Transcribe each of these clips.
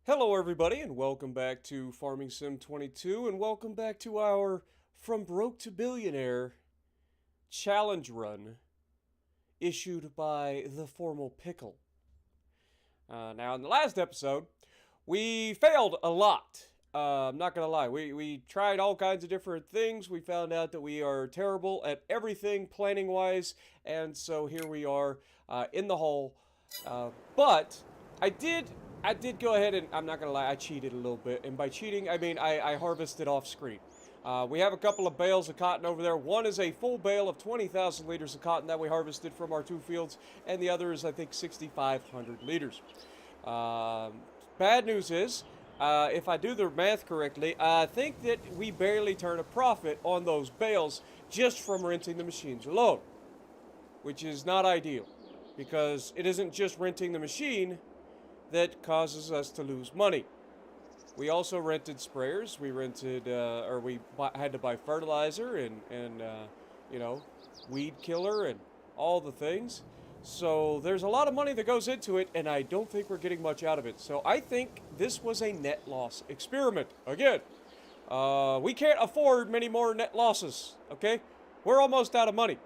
Hello everybody and welcome back to Farming Sim 22 and welcome back to our From Broke to Billionaire challenge run issued by the Formal Pickle. Now in the last episode, we failed a lot. I'm not gonna lie, we tried all kinds of different things. We found out that we are terrible at everything planning wise, and so here we are in the hole. But I did go ahead and, I'm not gonna lie, I cheated a little bit. And by cheating, I mean I harvested off screen. We have a couple of bales of cotton over there. One is a full bale of 20,000 liters of cotton that we harvested from our two fields, and the other is, I think, 6,500 liters. Bad news is, if I do the math correctly, I think that we barely turn a profit on those bales just from renting the machines alone, which is not ideal, because it isn't just renting the machine that causes us to lose money. We also rented sprayers. We rented, had to buy fertilizer and you know, weed killer and all the things. So there's a lot of money that goes into it, and I don't think we're getting much out of it. So I think this was a net loss experiment. Again, we can't afford many more net losses, okay? We're almost out of money.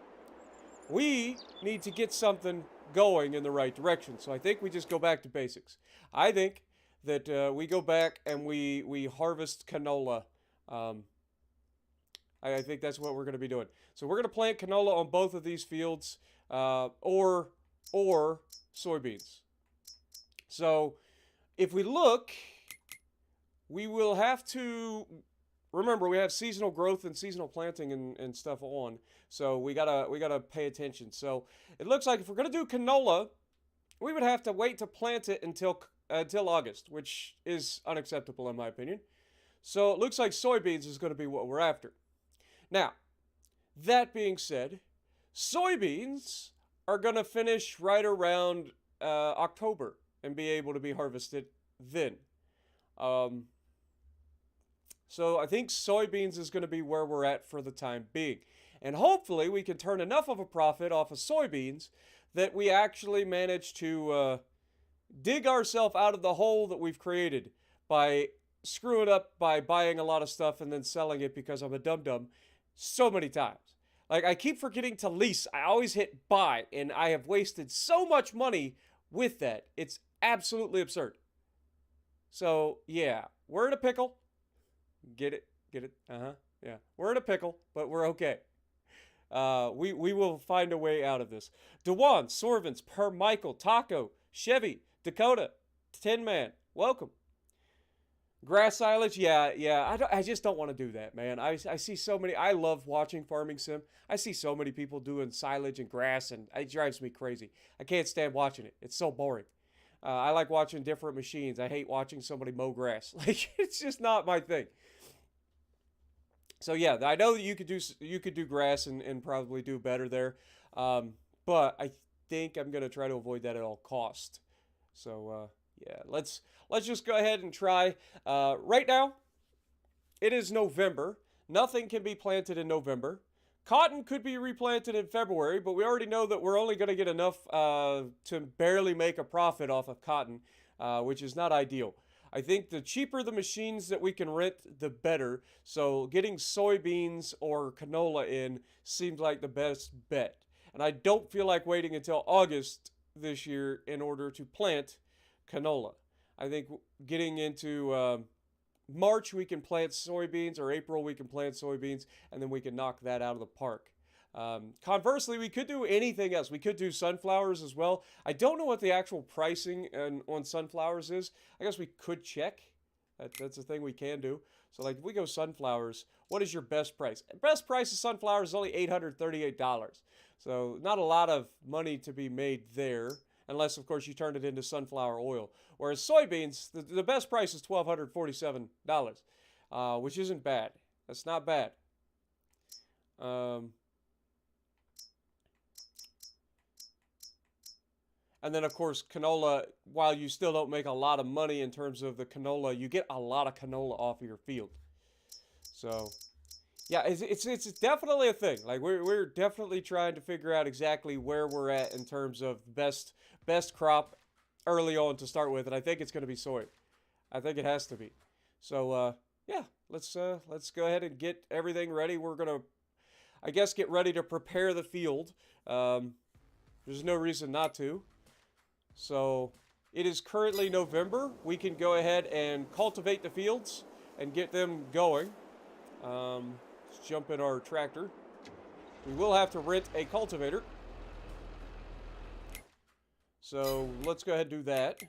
We need to get something going in the right direction. So I think we just go back to basics. I think that we go back and we harvest canola. I think that's what we're going to be doing. So we're going to plant canola on both of these fields, or soybeans. So if we look, we will have to remember we have seasonal growth and seasonal planting and stuff on. So we gotta pay attention. So it looks like if we're gonna do canola, we would have to wait to plant it until August, which is unacceptable in my opinion. So it looks like soybeans is going to be what we're after. Now, that being said, soybeans are going to finish right around October and be able to be harvested then. So I think soybeans is going to be where we're at for the time being. And hopefully we can turn enough of a profit off of soybeans that we actually manage to dig ourselves out of the hole that we've created by screwing up by buying a lot of stuff and then selling it because I'm a dum-dum so many times. Like, I keep forgetting to lease. I always hit buy, and I have wasted so much money with that. It's absolutely absurd. So, yeah, we're in a pickle. Get it? Get it? Uh-huh. Yeah. We're in a pickle, but we're okay. We will find a way out of this. Dewan, Sorvins, Per Michael, Taco, Chevy, Dakota, Tin Man, welcome. Grass silage, yeah. I just don't want to do that, man. I see so many. I love watching Farming Sim. I see so many people doing silage and grass, and it drives me crazy. I can't stand watching it. It's so boring. I like watching different machines. I hate watching somebody mow grass. Like, it's just not my thing. So yeah, I know that you could do grass and probably do better there, but I think I'm gonna try to avoid that at all cost. So yeah, let's just go ahead and try. Right now, it is November. Nothing can be planted in November. Cotton could be replanted in February, but we already know that we're only going to get enough to barely make a profit off of cotton, which is not ideal. I think the cheaper the machines that we can rent, the better. So getting soybeans or canola in seems like the best bet. And I don't feel like waiting until August this year in order to plant canola. I think getting into March we can plant soybeans, or April we can plant soybeans, and then we can knock that out of the park. Conversely, we could do anything else. We could do sunflowers as well. I don't know what the actual pricing on sunflowers is. I guess we could check. That's a thing we can do. So, like, if we go sunflowers, what is your best price? Best price of sunflowers is only $838. So, not a lot of money to be made there, unless, of course, you turn it into sunflower oil. Whereas soybeans, the best price is $1,247, which isn't bad. That's not bad. And then, of course, canola, while you still don't make a lot of money in terms of the canola, you get a lot of canola off of your field. So, yeah, it's definitely a thing. Like, we're definitely trying to figure out exactly where we're at in terms of best crop early on to start with, and I think it's going to be soy. I think it has to be. So yeah, let's go ahead and get everything ready. We're gonna, I guess, get ready to prepare the field. There's no reason not to. So it is currently November. We can go ahead and cultivate the fields and get them going. Let's jump in our tractor. We will have to rent a cultivator. So let's go ahead and do that.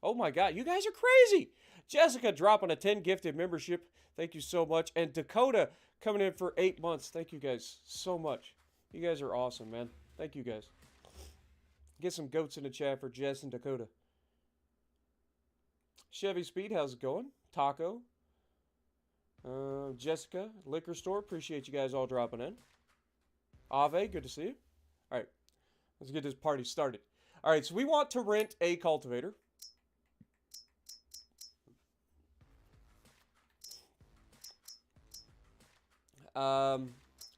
Oh my God, you guys are crazy! Jessica dropping a 10 gifted membership. Thank you so much. And Dakota coming in for 8 months. Thank you guys so much. You guys are awesome, man. Thank you guys. Get some goats in the chat for Jess and Dakota. Chevy Speed, how's it going? Taco. Jessica, Liquor Store. Appreciate you guys all dropping in. Ave, good to see you. All right, let's get this party started. All right, so we want to rent a cultivator.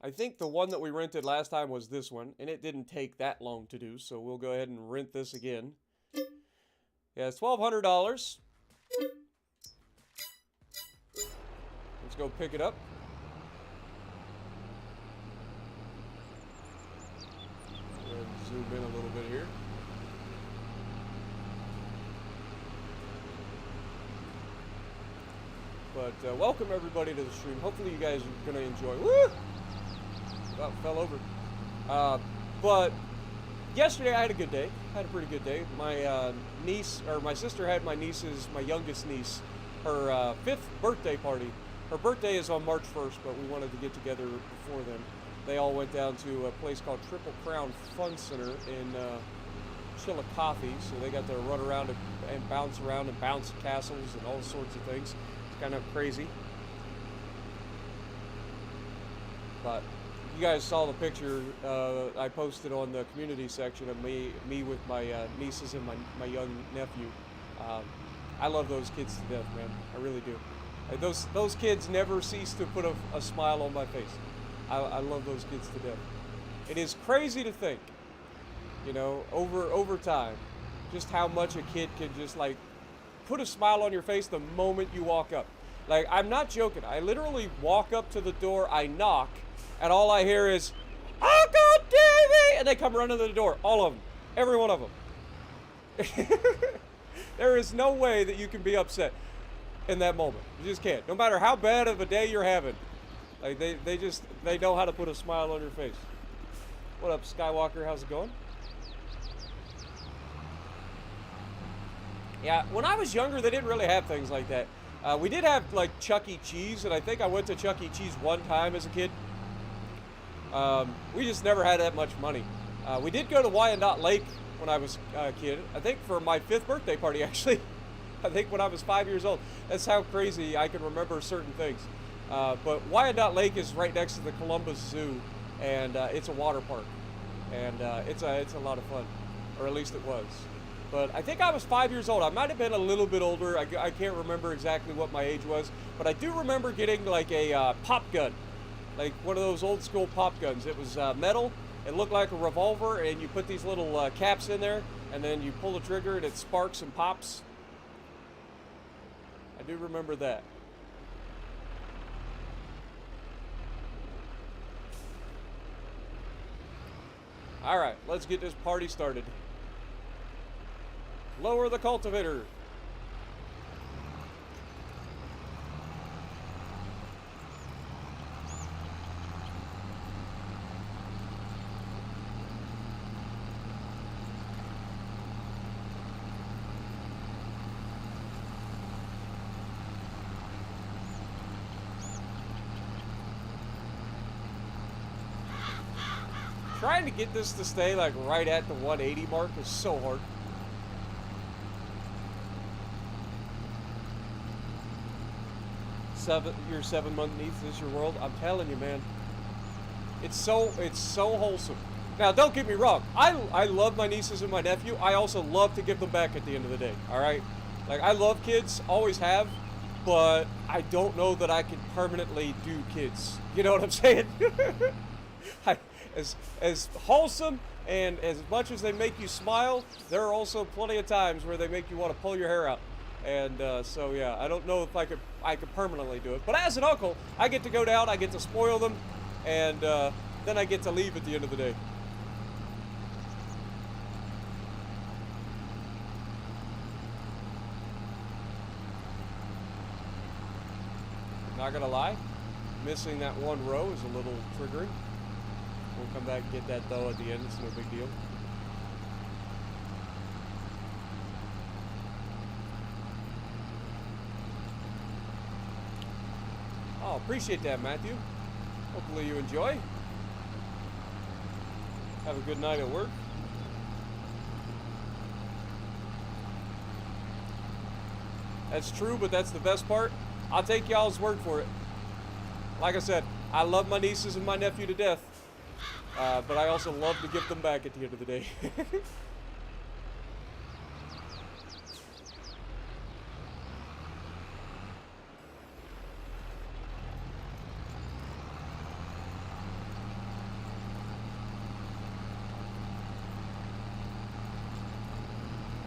I think the one that we rented last time was this one, and it didn't take that long to do, so we'll go ahead and rent this again. Yeah, it's $1,200. Let's go pick it up. Go ahead and zoom in a little bit here. But welcome everybody to the stream. Hopefully you guys are going to enjoy. Woo! Oh, fell over. But yesterday I had a good day. Had a pretty good day. My niece, or my sister had my youngest niece, her 5th birthday party. Her birthday is on March 1st, but we wanted to get together before then. They all went down to a place called Triple Crown Fun Center in Chillicothe, so they got to run around and bounce around and bounce castles and all sorts of things. It's kind of crazy. But you guys saw the picture I posted on the community section of me with my nieces and my young nephew. I love those kids to death, man. I really do. Those kids never cease to put a smile on my face. I love those kids to death. It is crazy to think, you know, over time, just how much a kid can just like put a smile on your face the moment you walk up. Like, I'm not joking. I literally walk up to the door, I knock, and all I hear is, "Uncle Davey!" And they come running to the door. All of them. Every one of them. There is no way that you can be upset in that moment. You just can't. No matter how bad of a day you're having. Like, they know how to put a smile on your face. What up, Skywalker? How's it going? Yeah, when I was younger, they didn't really have things like that. We did have, like, Chuck E. Cheese, and I think I went to Chuck E. Cheese one time as a kid. We just never had that much money. We did go to Wyandotte Lake when I was a kid. I think for my 5th birthday party, actually. I think when I was 5 years old. That's how crazy I can remember certain things. But Wyandotte Lake is right next to the Columbus Zoo, and it's a water park. And it's a lot of fun, or at least it was. But I think I was 5 years old. I might have been a little bit older. I can't remember exactly what my age was. But I do remember getting like a pop gun. Like one of those old school pop guns. It was metal. It looked like a revolver. And you put these little caps in there. And then you pull the trigger and it sparks and pops. I do remember that. Alright, let's get this party started. Lower the cultivator. Trying to get this to stay like right at the 180 mark is so hard. Your 7-month niece is your world. I'm telling you, man. It's so wholesome. Now, don't get me wrong. I love my nieces and my nephew. I also love to give them back at the end of the day. All right, like I love kids, always have, but I don't know that I can permanently do kids. You know what I'm saying? As wholesome and as much as they make you smile, there are also plenty of times where they make you want to pull your hair out. And so yeah, I don't know if I could permanently do it. But as an uncle, I get to go down, I get to spoil them, and then I get to leave at the end of the day. Not gonna lie, missing that one row is a little triggering. We'll come back and get that though at the end. It's no big deal. Oh, appreciate that, Matthew. Hopefully you enjoy. Have a good night at work. That's true, but that's the best part. I'll take y'all's word for it. Like I said, I love my nieces and my nephew to death, but I also love to give them back at the end of the day.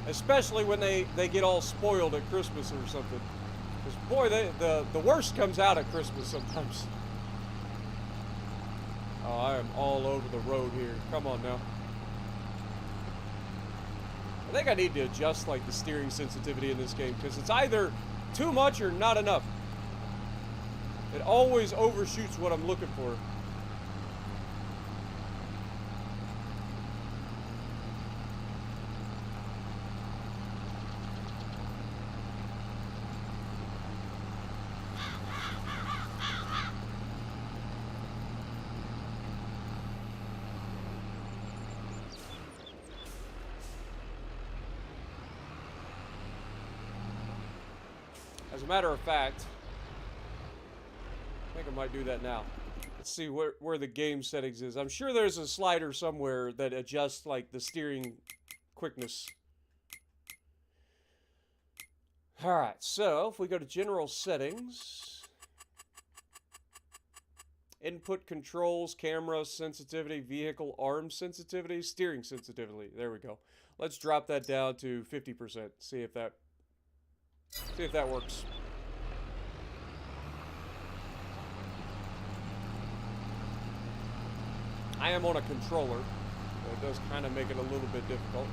Especially when they get all spoiled at Christmas or something. Because boy, the worst comes out at Christmas sometimes. Oh, I am all over the road here. Come on now. I think I need to adjust like the steering sensitivity in this game, because it's either too much or not enough. It always overshoots what I'm looking for. As a matter of fact, I think I might do that now. Let's see where the game settings is. I'm sure there's a slider somewhere that adjusts like the steering quickness. Alright, so if we go to general settings, input controls, camera sensitivity, vehicle arm sensitivity, steering sensitivity. There we go. Let's drop that down to 50%. See if that works. I am on a controller, so it does kind of make it a little bit difficult.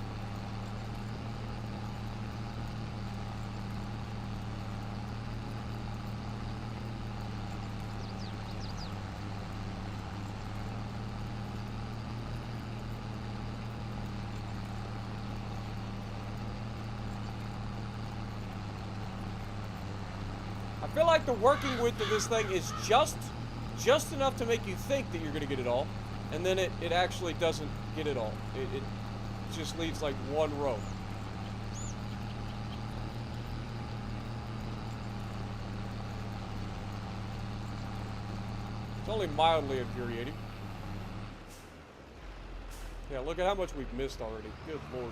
I feel like the working width of this thing is just enough to make you think that you're going to get it all, and then it actually doesn't get it all. It just leaves like one row. It's only mildly infuriating. Yeah, look at how much we've missed already. Good lord.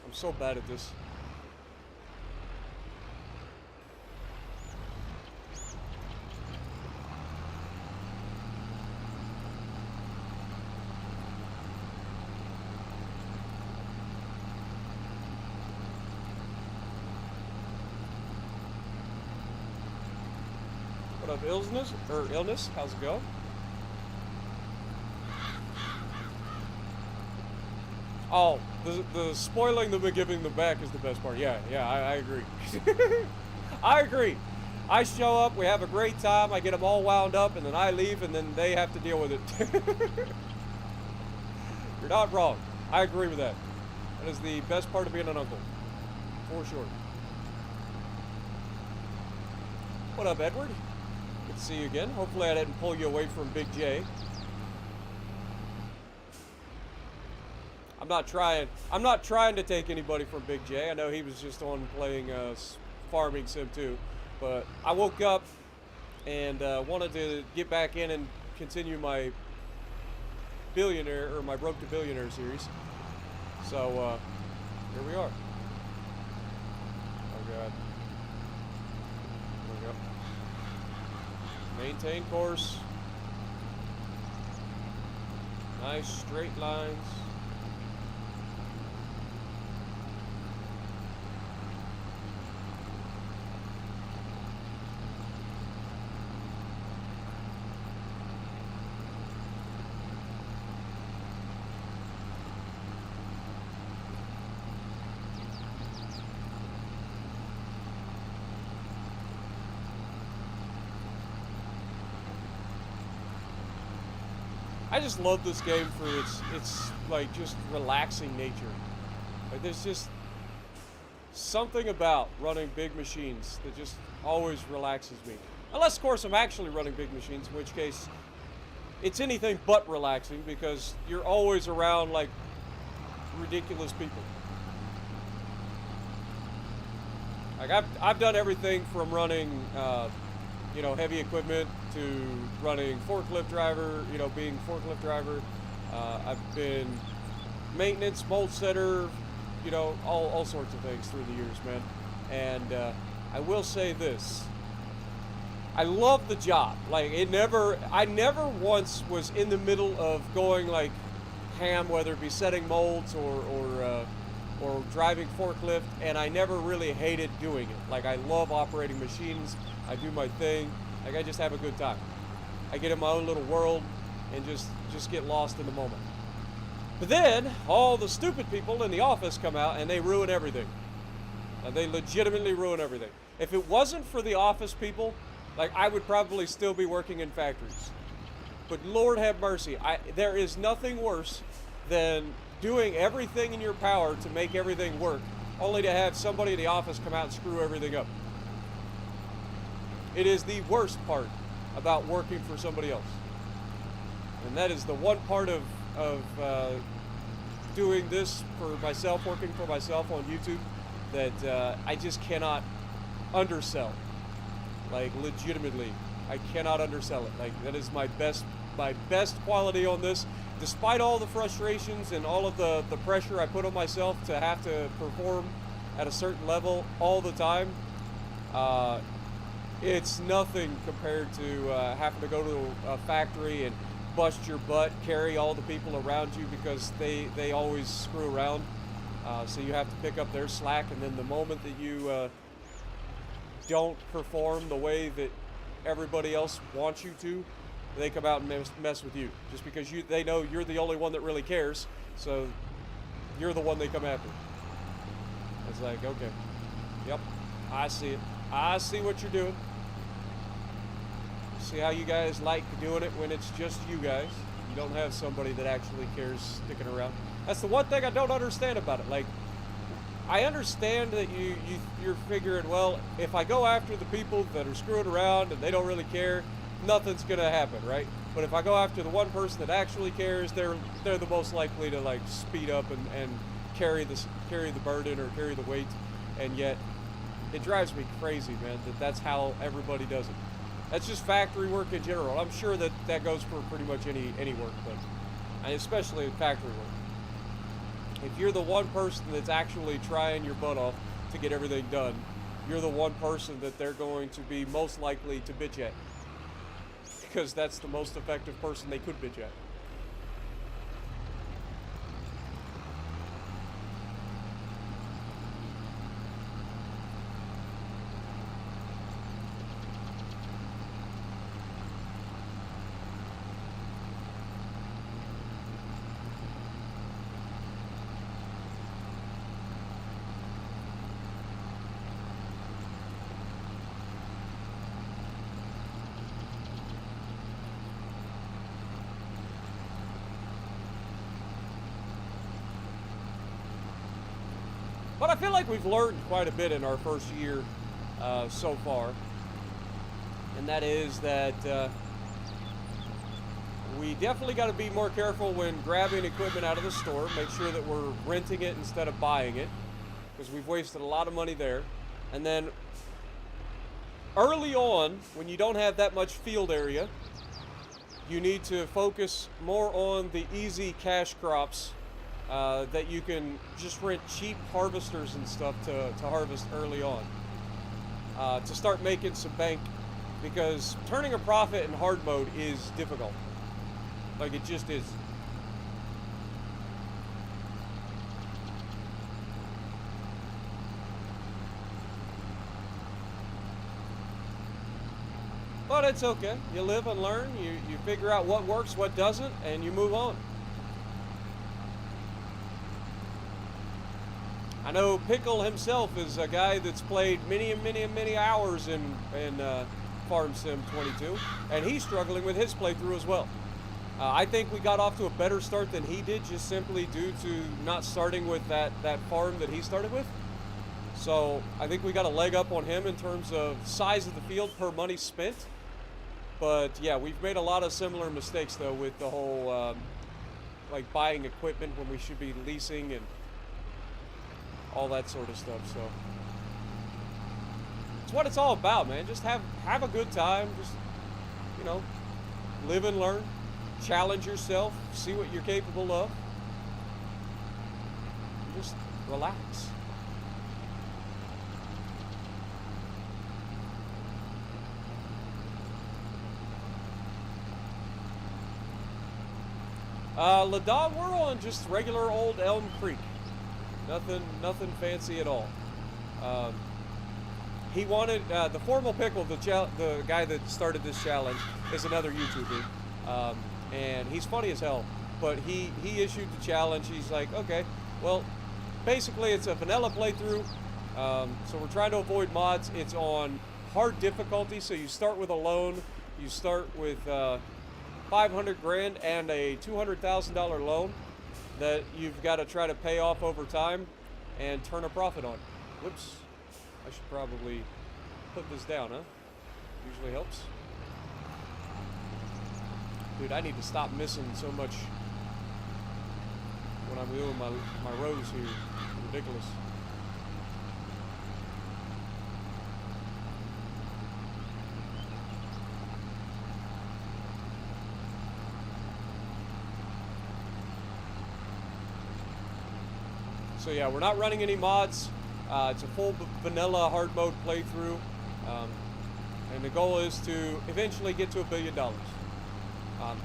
I'm so bad at this. What up, illness? How's it going? Oh, the spoiling them and giving them back is the best part. Yeah, I agree. I agree. I show up, we have a great time, I get them all wound up, and then I leave, and then they have to deal with it. You're not wrong. I agree with that. That is the best part of being an uncle. For sure. What up, Edward? Good to see you again. Hopefully I didn't pull you away from Big J. I'm not trying to take anybody from Big J. I know he was just on playing Farming Sim 2. But I woke up and wanted to get back in and continue my Billionaire, or my Broke to Billionaire series. So, here we are. Oh god. There we go. Maintain course. Nice straight lines. I just love this game for its like just relaxing nature. Like there's just something about running big machines that just always relaxes me. Unless, of course, I'm actually running big machines, in which case it's anything but relaxing because you're always around like ridiculous people. Like I've done everything from running, heavy equipment to running forklift driver. Being forklift driver. I've been maintenance, mold setter. All sorts of things through the years, man. And I will say this. I love the job. Like I never once was in the middle of going like ham, whether it be setting molds or driving forklift, and I never really hated doing it. Like I love operating machines. I do my thing. Like I just have a good time. I get in my own little world and just get lost in the moment. But then all the stupid people in the office come out and they ruin everything. They legitimately ruin everything. If it wasn't for the office people, like I would probably still be working in factories. But Lord have mercy, there is nothing worse than doing everything in your power to make everything work, only to have somebody in the office come out and screw everything up. It is the worst part about working for somebody else. And that is the one part of doing this for myself, working for myself on YouTube, that I just cannot undersell. Like legitimately, I cannot undersell it. Like that is my best quality on this. Despite all the frustrations and all of the pressure I put on myself to have to perform at a certain level all the time, it's nothing compared to having to go to a factory and bust your butt, carry all the people around you because they always screw around. So you have to pick up their slack, and then the moment that you don't perform the way that everybody else wants you to, they come out and mess with you just because they know you're the only one that really cares, so you're the one they come after. It's like, okay, yep, I see it. I see what you're doing. See how you guys like doing it when it's just you guys. You don't have somebody that actually cares sticking around. That's the one thing I don't understand about it. Like, I understand that you're figuring, well, if I go after the people that are screwing around and they don't really care, nothing's gonna happen, right? But if I go after the one person that actually cares, they're the most likely to like speed up and carry the burden or carry the weight. And yet, it drives me crazy, man, that's how everybody does it. That's just factory work in general. I'm sure that goes for pretty much any work, but especially in factory work. If you're the one person that's actually trying your butt off to get everything done, you're the one person that they're going to be most likely to bitch at. Because that's the most effective person they could bitch at. But I feel like we've learned quite a bit in our first year so far. And that is that we definitely got to be more careful when grabbing equipment out of the store. Make sure that we're renting it instead of buying it, because we've wasted a lot of money there. And then early on, when you don't have that much field area, you need to focus more on the easy cash crops that you can just rent cheap harvesters and stuff to harvest early on, to start making some bank, because turning a profit in hard mode is difficult. Like, it just is. But it's okay. You live and learn. You figure out what works, what doesn't, and you move on. I know Pickle himself is a guy that's played many hours in Farm Sim 22, and he's struggling with his playthrough as well. I think we got off to a better start than he did, just simply due to not starting with that farm that he started with. So I think we got a leg up on him in terms of size of the field per money spent. But yeah, we've made a lot of similar mistakes though with the whole like buying equipment when we should be leasing and all that sort of stuff. So it's what it's all about, man. Just have a good time. Just, you know, live and learn. Challenge yourself. See what you're capable of. And just relax. Ladon, we're on just regular old Elm Creek. Nothing fancy at all. He wanted the Formal Pickle, the guy that started this challenge, is another YouTuber, and he's funny as hell. But he issued the challenge. He's like, okay, well, basically it's a vanilla playthrough. So we're trying to avoid mods. It's on hard difficulty, so you start with a loan. You start with 500 grand and a $200,000 loan that you've got to try to pay off over time and turn a profit on. Whoops. I should probably put this down, huh? Usually helps. Dude, I need to stop missing so much when I'm doing my rows here. It's ridiculous. So yeah, we're not running any mods. It's a full vanilla hard mode playthrough, and the goal is to eventually get to $1 billion.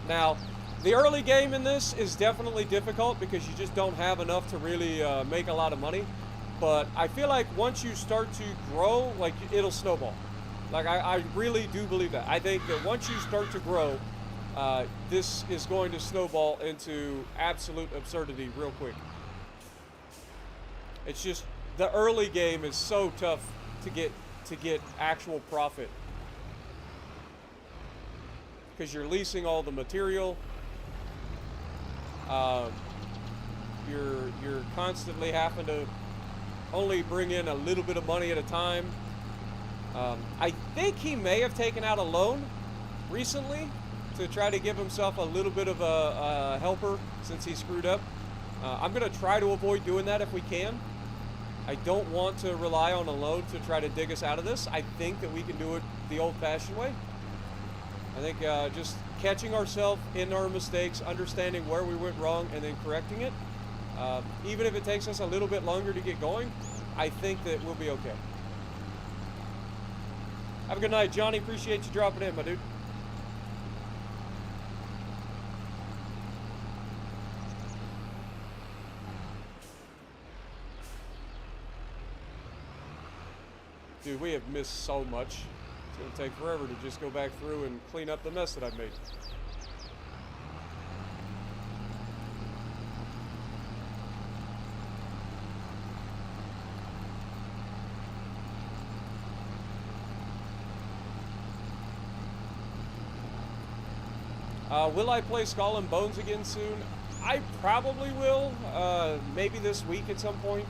Now, the early game in this is definitely difficult because you just don't have enough to really make a lot of money. But I feel like once you start to grow, like, it'll snowball. Like, I really do believe that. I think that once you start to grow, this is going to snowball into absolute absurdity real quick. It's just the early game is so tough to get actual profit because you're leasing all the material. You're constantly having to only bring in a little bit of money at a time. I think he may have taken out a loan recently to try to give himself a little bit of a helper since he screwed up. I'm gonna try to avoid doing that if we can. I don't want to rely on a loan to try to dig us out of this. I think that we can do it the old-fashioned way. I think just catching ourselves in our mistakes, understanding where we went wrong, and then correcting it. Even if it takes us a little bit longer to get going, I think that we'll be okay. Have a good night, Johnny. Appreciate you dropping in, my dude. Dude, we have missed so much. It's going to take forever to just go back through and clean up the mess that I've made. Will I play Skull and Bones again soon? I probably will. Maybe this week at some point.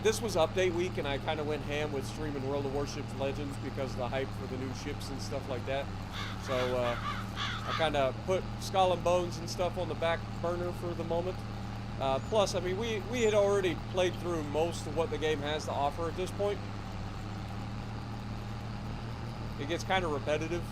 This was update week, and I kind of went ham with streaming World of Warships Legends because of the hype for the new ships and stuff like that. So I kind of put Skull and Bones and stuff on the back burner for the moment. Plus, I mean, we had already played through most of what the game has to offer at this point. It gets kind of repetitive.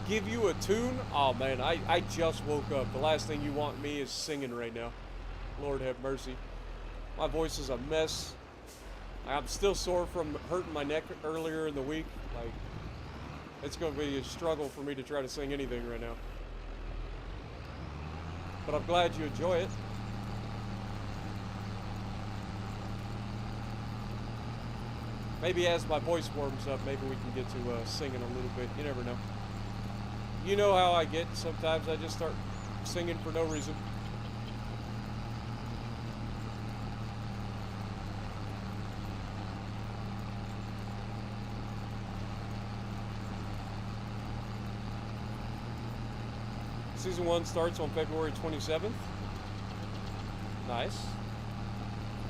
give you a tune? Oh man, I just woke up. The last thing you want me is singing right now. Lord have mercy. My voice is a mess. I'm still sore from hurting my neck earlier in the week. Like, it's going to be a struggle for me to try to sing anything right now. But I'm glad you enjoy it. Maybe as my voice warms up, maybe we can get to singing a little bit. You never know. You know how I get. Sometimes I just start singing for no reason. Season 1 starts on February 27th. Nice.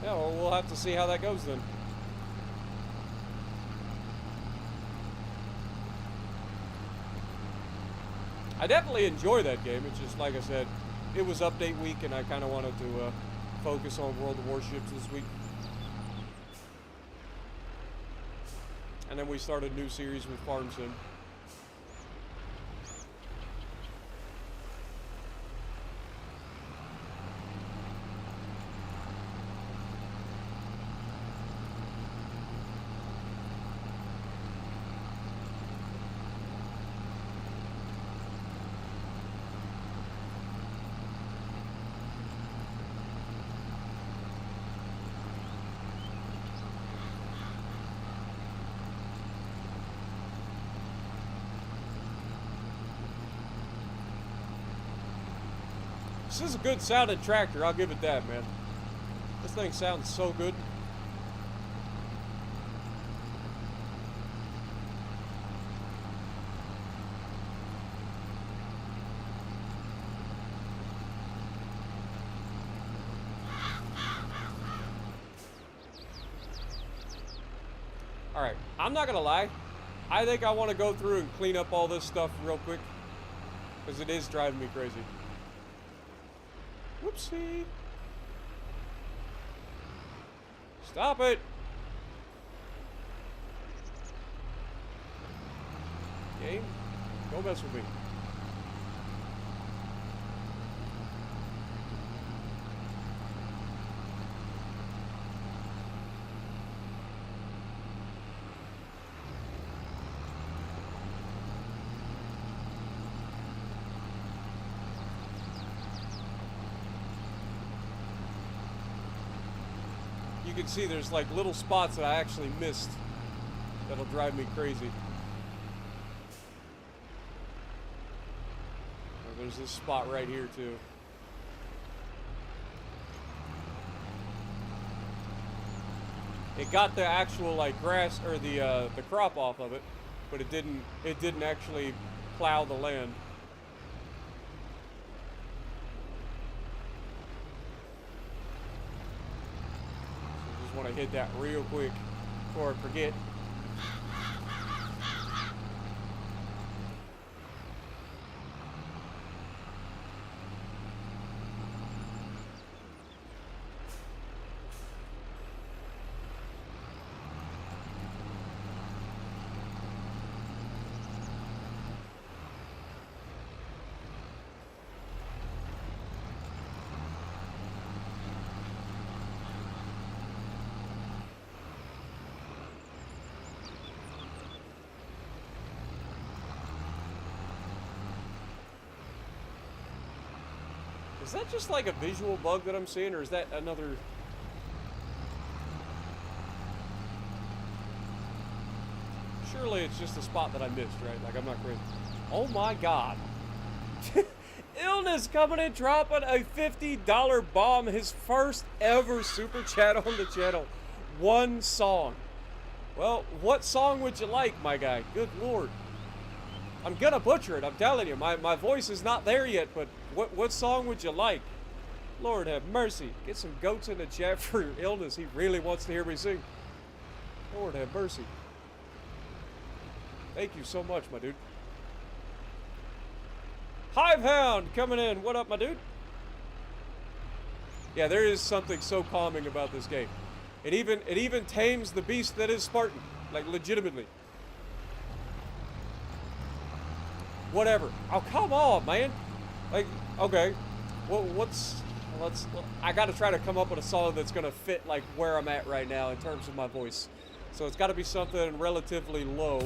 Yeah, well, we'll have to see how that goes then. I definitely enjoy that game. It's just, like I said, it was update week, and I kind of wanted to focus on World of Warships this week. And then we started a new series with Farm Sim. This is a good sounding tractor, I'll give it that, man. This thing sounds so good. Alright, I'm not gonna lie. I think I want to go through and clean up all this stuff real quick, because it is driving me crazy. Whoopsie. Stop it. Game, don't mess with me. You can see there's like little spots that I actually missed that'll drive me crazy. Oh, there's this spot right here too. It got the actual like grass or the crop off of it, but it didn't actually plow the land. Want to hit that real quick before I forget. Is that just like a visual bug that I'm seeing, or is that another... Surely it's just a spot that I missed, right? Like, I'm not crazy. Oh my god. Illness coming in, dropping a $50 bomb. His first ever super chat on the channel. One song. Well, what song would you like, my guy? Good lord. I'm gonna butcher it, I'm telling you. My voice is not there yet, but what song would you like? Lord have mercy. Get some goats in the chat for Illness. He really wants to hear me sing. Lord have mercy. Thank you so much, my dude. Hivehound coming in. What up, my dude? Yeah, there is something so calming about this game. It even tames the beast that is Spartan. Like, legitimately. Whatever. Oh, come on, man. Like, okay. Well, I gotta try to come up with a song that's gonna fit, like, where I'm at right now in terms of my voice. So it's gotta be something relatively low.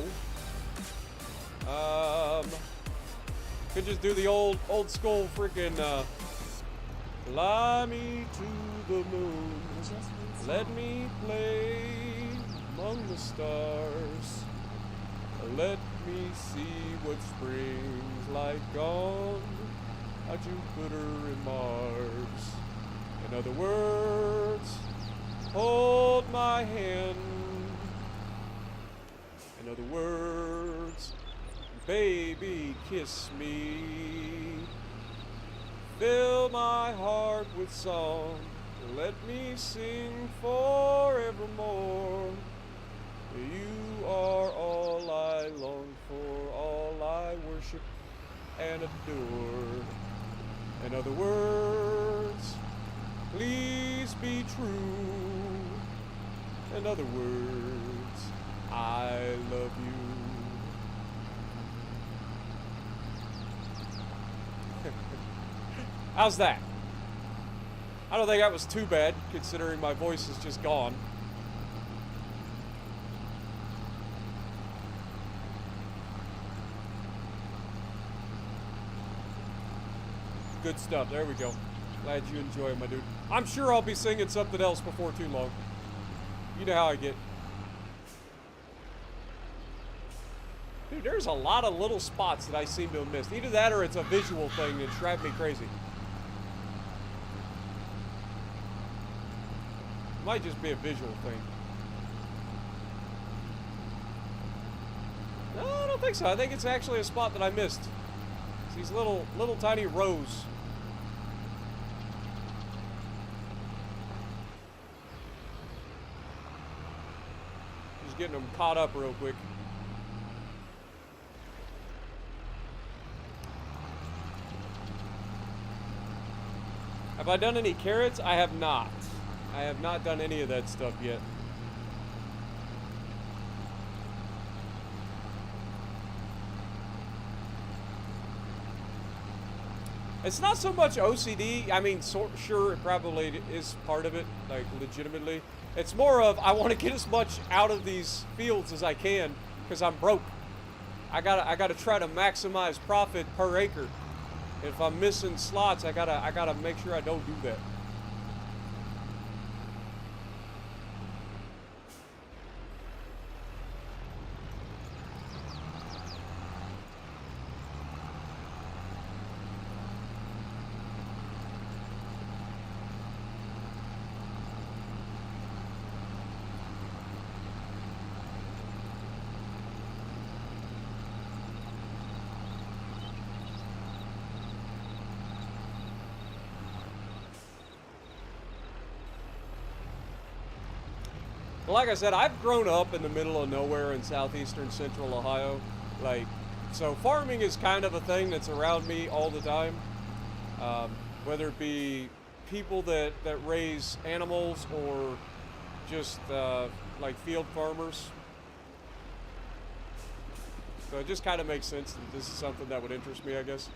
Could just do the old school freaking, fly me to the moon. Let me play among the stars. Let me see what spring's like on a Jupiter and Mars. In other words, hold my hand. In other words, baby, kiss me. Fill my heart with song. Let me sing forevermore. You are all I long for, all I worship and adore. In other words, please be true. In other words, I love you. How's that? I don't think that was too bad, considering my voice is just gone. Good stuff. There we go. Glad you enjoy it, my dude. I'm sure I'll be singing something else before too long. You know how I get. Dude, there's a lot of little spots that I seem to have missed. Either that or it's a visual thing that's driving me crazy. It might just be a visual thing. No, I don't think so. I think it's actually a spot that I missed. It's these little tiny rows. Just getting them caught up real quick. Have I done any carrots? I have not. I have not done any of that stuff yet. It's not so much OCD. I mean, sure, it probably is part of it, like, legitimately. It's more of, I want to get as much out of these fields as I can, because I'm broke. I gotta try to maximize profit per acre. If I'm missing slots, I gotta make sure I don't do that. Like I said, I've grown up in the middle of nowhere in southeastern central Ohio. Like, so farming is kind of a thing that's around me all the time. Whether it be people that raise animals or just like field farmers. So it just kind of makes sense that this is something that would interest me, I guess.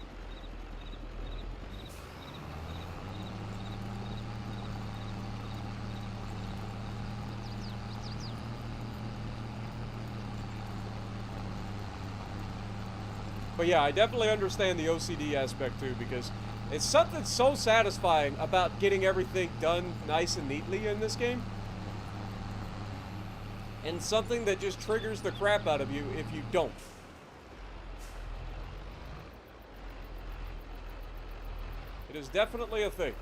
But yeah, I definitely understand the OCD aspect too, because it's something so satisfying about getting everything done nice and neatly in this game. And something that just triggers the crap out of you if you don't. It is definitely a thing.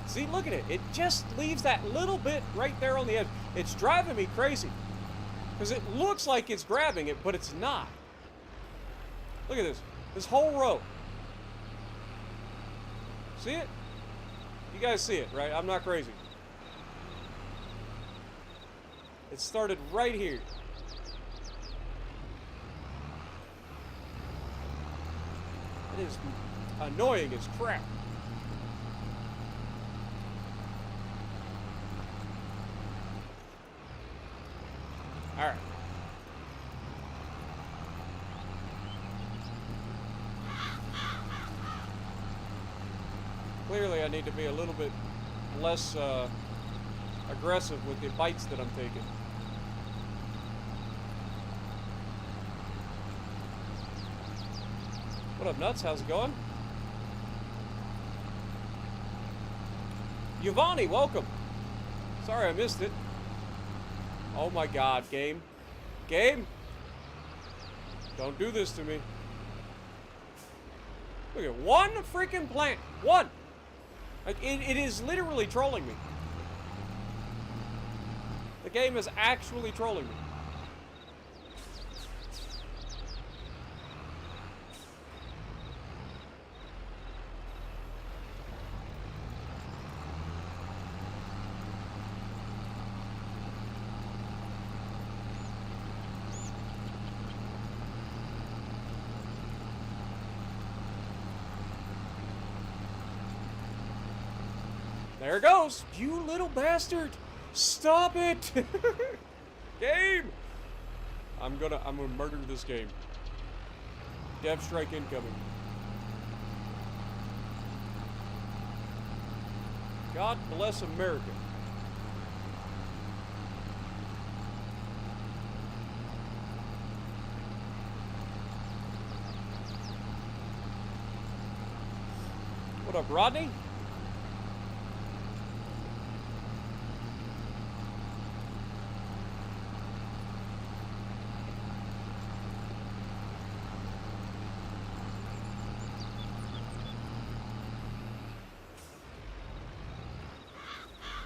See, look at it. It just leaves that little bit right there on the edge. It's driving me crazy. Because it looks like it's grabbing it, but it's not. Look at this. This whole row. See it? You guys see it, right? I'm not crazy. It started right here. That is annoying as crap. Alright. Clearly I need to be a little bit less aggressive with the bites that I'm taking. What up, Nuts? How's it going? Giovanni, welcome. Sorry I missed it. Oh my god, game. Game? Don't do this to me. Look at one freaking plant. One! Like, it is literally trolling me. The game is actually trolling me. There it goes. You little bastard. Stop it. Game. I'm gonna murder this game. Dev strike incoming. God bless America. What up, Rodney?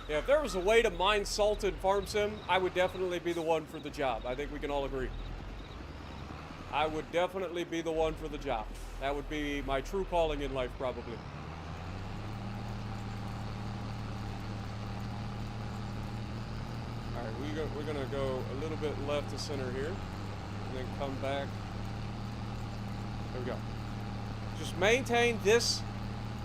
Yeah, if there was a way to mine salt in Farm Sim, I would definitely be the one for the job. I think we can all agree. I would definitely be the one for the job. That would be my true calling in life, probably. Alright, we're gonna go a little bit left to center here, and then come back. There we go. Just maintain this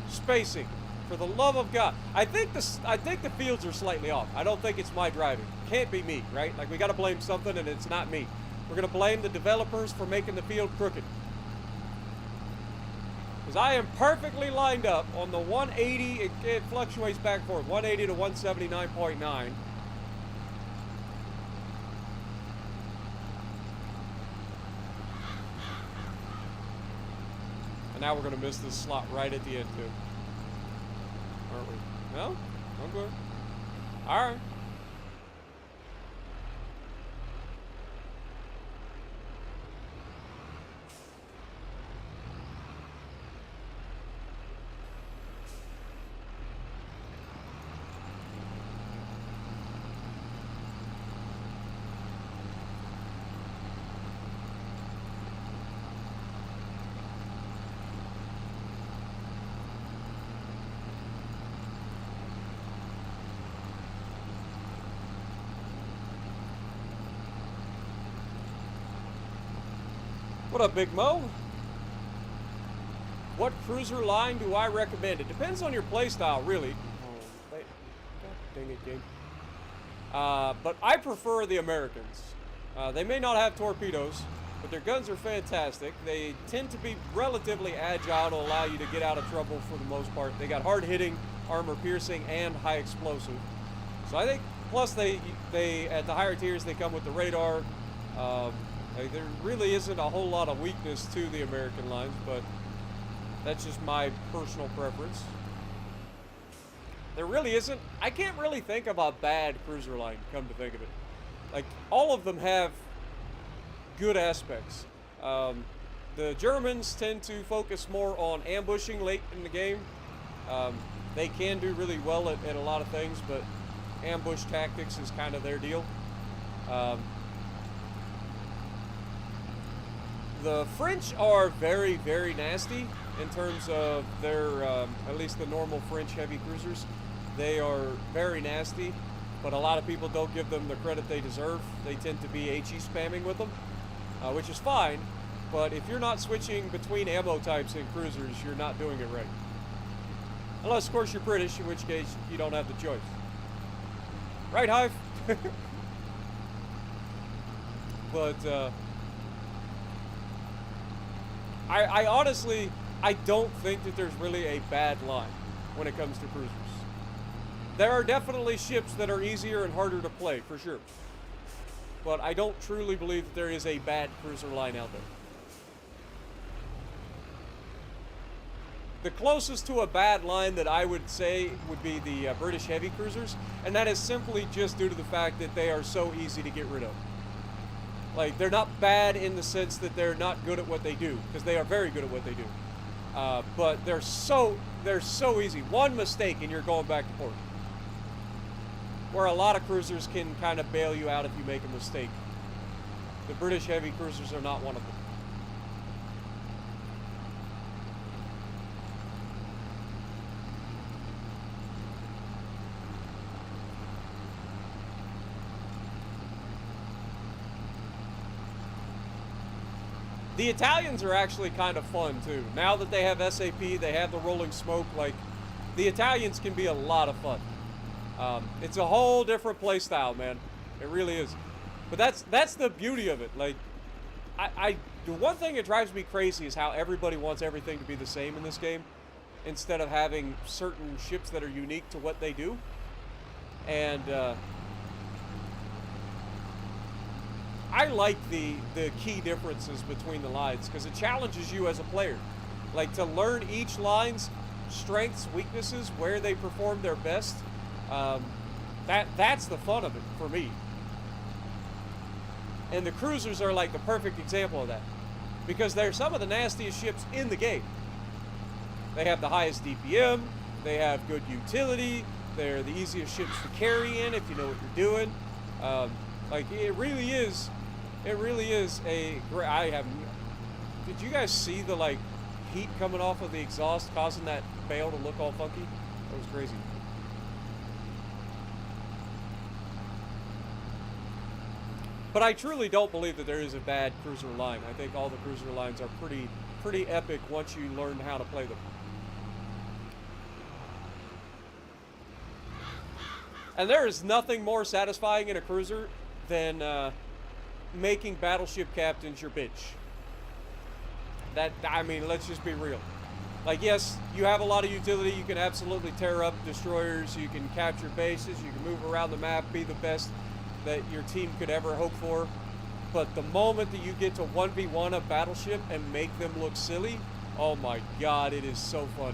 spacing. For the love of God. I think the fields are slightly off. I don't think it's my driving. Can't be me, right? Like, we gotta blame something, and it's not me. We're gonna blame the developers for making the field crooked. Because I am perfectly lined up on the 180, it fluctuates back and forth, 180 to 179.9. And now we're gonna miss this slot right at the end, too. Aren't we? No? I'm good. Alright. What up, Big Mo? What cruiser line do I recommend? It depends on your playstyle, really. Oh, God dang it, game. But I prefer the Americans. They may not have torpedoes, but their guns are fantastic. They tend to be relatively agile to allow you to get out of trouble for the most part. They got hard-hitting, armor-piercing, and high explosive. So I think, plus they at the higher tiers, they come with the radar. There really isn't a whole lot of weakness to the American lines, but that's just my personal preference. There really isn't. I can't really think of a bad cruiser line, come to think of it. Like, all of them have good aspects. The Germans tend to focus more on ambushing late in the game. They can do really well at a lot of things, but ambush tactics is kind of their deal. The French are very, very nasty in terms of their, at least the normal French heavy cruisers. They are very nasty, but a lot of people don't give them the credit they deserve. They tend to be HE spamming with them, which is fine. But if you're not switching between ammo types in cruisers, you're not doing it right. Unless, of course, you're British, in which case you don't have the choice. Right, Hive? But, I honestly, I don't think that there's really a bad line when it comes to cruisers. There are definitely ships that are easier and harder to play, for sure. But I don't truly believe that there is a bad cruiser line out there. The closest to a bad line that I would say would be the British heavy cruisers, and that is simply just due to the fact that they are so easy to get rid of. Like, they're not bad in the sense that they're not good at what they do, because they are very good at what they do. But they're so easy. One mistake and you're going back to port. Where a lot of cruisers can kind of bail you out if you make a mistake. The British heavy cruisers are not one of them. The Italians are actually kind of fun too. Now that they have SAP, they have the rolling smoke, like, the Italians can be a lot of fun. It's a whole different play style, man. It really is. But that's the beauty of it. Like, the one thing that drives me crazy is how everybody wants everything to be the same in this game, instead of having certain ships that are unique to what they do. And, I like the key differences between the lines, because it challenges you as a player. Like, to learn each line's strengths, weaknesses, where they perform their best. That's the fun of it for me. And the cruisers are like the perfect example of that, because they're some of the nastiest ships in the game. They have the highest DPM, they have good utility, they're the easiest ships to carry in if you know what you're doing. Like, it really is a great. Did you guys see the, like, heat coming off of the exhaust causing that bale to look all funky? That was crazy. But I truly don't believe that there is a bad cruiser line. I think all the cruiser lines are pretty epic once you learn how to play them. And there is nothing more satisfying in a cruiser than making battleship captains your bitch. I mean, let's just be real. Like, yes, you have a lot of utility. You can absolutely tear up destroyers. You can capture bases. You can move around the map, be the best that your team could ever hope for. But the moment that you get to 1v1 a battleship and make them look silly, oh my god, it is so fun.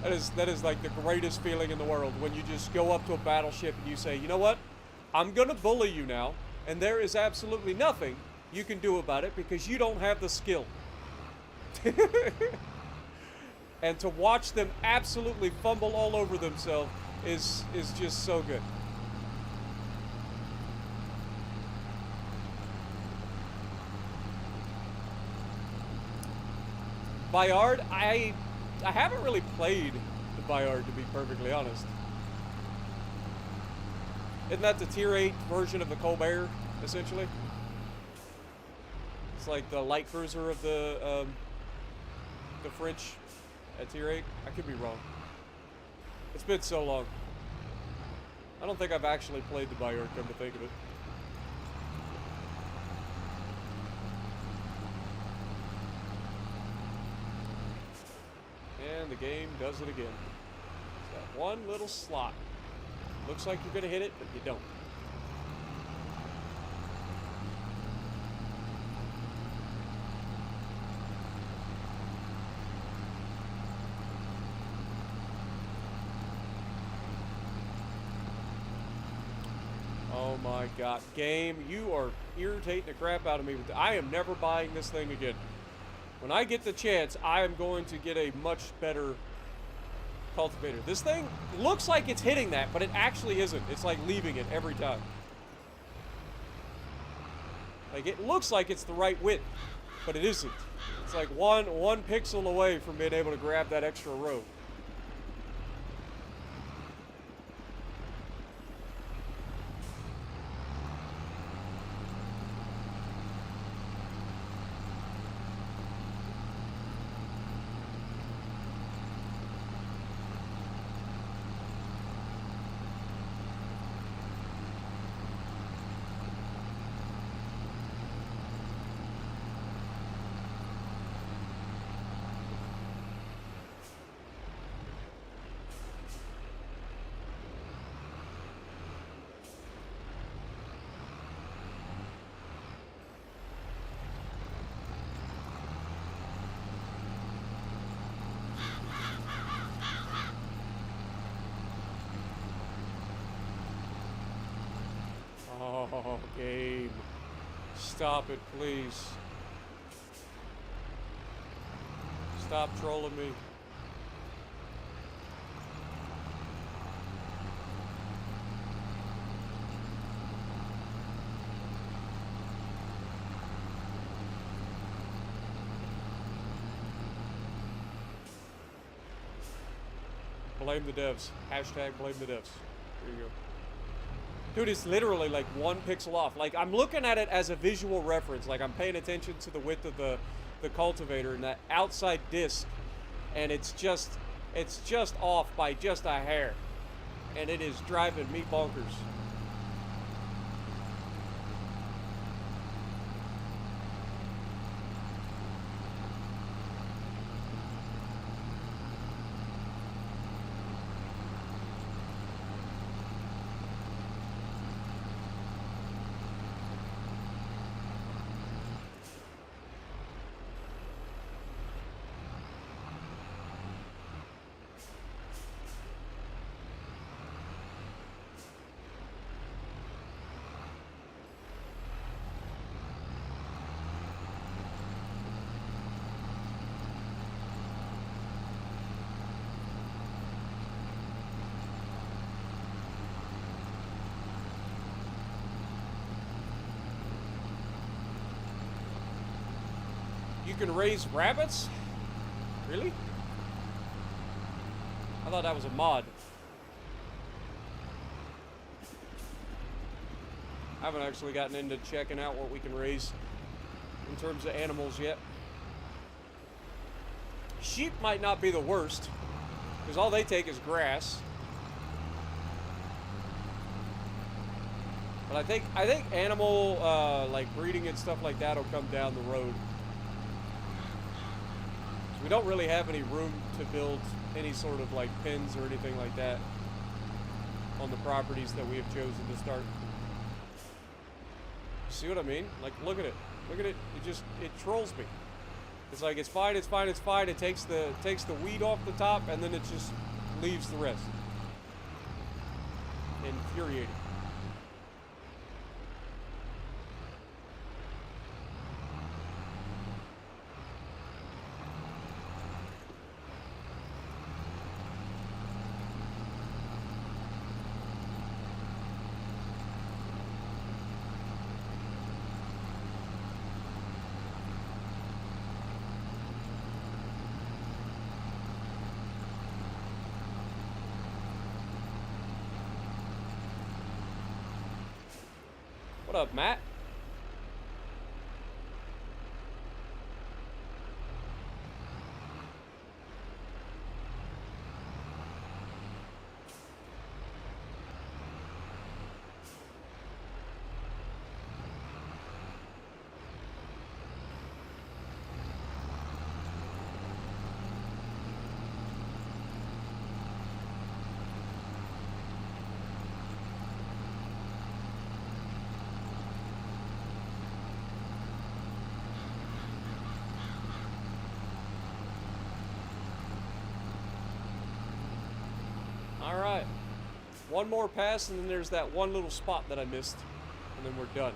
That is like the greatest feeling in the world, when you just go up to a battleship and you say, you know what? I'm gonna bully you now, and there is absolutely nothing you can do about it because you don't have the skill. And to watch them absolutely fumble all over themselves is just so good. Bayard, I haven't really played the Bayard, to be perfectly honest. Isn't that the tier 8 version of the Colbert, essentially? It's like the light cruiser of the French at tier 8. I could be wrong. It's been so long. I don't think I've actually played the Bayard, come to think of it. And the game does it again. It's that one little slot. Looks like you're going to hit it, but you don't. Oh my god. Game, you are irritating the crap out of me. I am never buying this thing again. When I get the chance, I am going to get a much better cultivator. This thing looks like it's hitting that, but it actually isn't. It's like leaving it every time. Like, it looks like it's the right width, but it isn't. It's like one pixel away from being able to grab that extra row. Oh, game. Stop it, please. Stop trolling me. Blame the devs. Hashtag blame the devs. There you go. Dude, it's literally like 1 pixel off. Like, I'm looking at it as a visual reference. Like, I'm paying attention to the width of the cultivator and that outside disc. And it's just off by just a hair. And it is driving me bonkers. You can raise rabbits? Really? I thought that was a mod. I haven't actually gotten into checking out what we can raise in terms of animals yet. Sheep might not be the worst, because all they take is grass. But I think animal like breeding and stuff like that will come down the road. We don't really have any room to build any sort of like pens or anything like that on the properties that we have chosen to start. See what I mean? Like, look at it. Look at it. It trolls me. It's like, it's fine, it's fine, it's fine. It takes the weed off the top and then it just leaves the rest. Infuriating. What up, Matt? Alright. One more pass, and then there's that one little spot that I missed. And then we're done.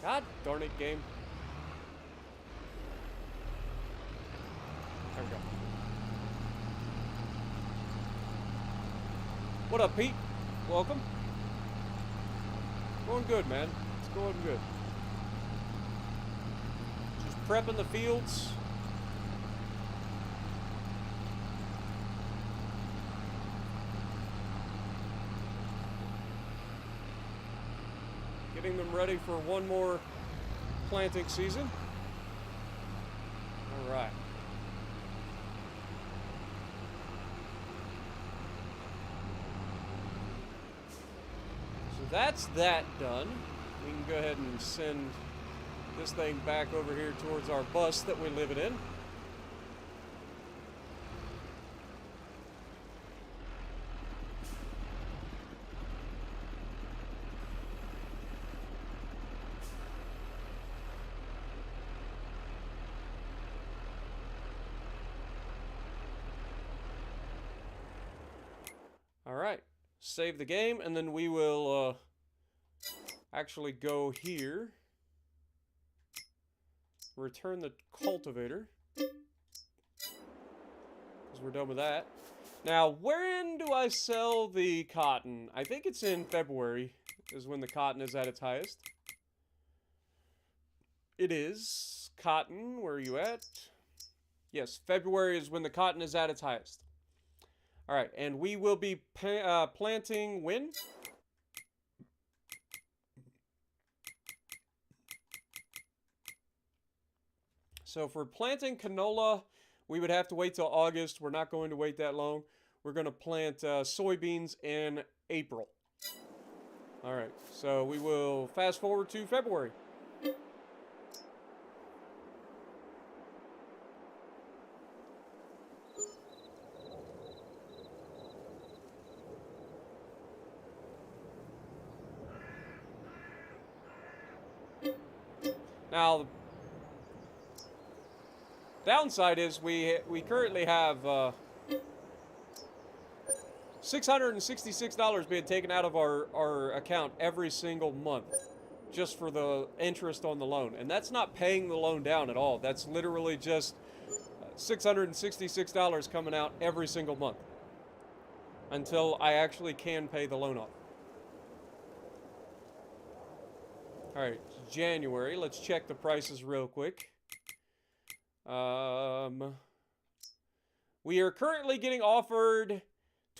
God darn it, game. There we go. What up, Pete? Welcome. Going good, man. It's going good. Prepping the fields. Getting them ready for one more planting season. All right. So that's that done. We can go ahead and send this thing back over here towards our bus that we live in. Save the game, and then we will actually go here. Return the cultivator. Because we're done with that. Now, when do I sell the cotton? I think it's in February is when the cotton is at its highest. It is. Cotton, where are you at? Yes, February is when the cotton is at its highest. Alright, and we will be planting when? So for planting canola, we would have to wait till August. We're not going to wait that long. We're going to plant soybeans in April. Alright, so we will fast forward to February. Now, the downside is we currently have $666 being taken out of our account every single month just for the interest on the loan. And that's not paying the loan down at all. That's literally just $666 coming out every single month until I actually can pay the loan off. Alright, January. Let's check the prices real quick. We are currently getting offered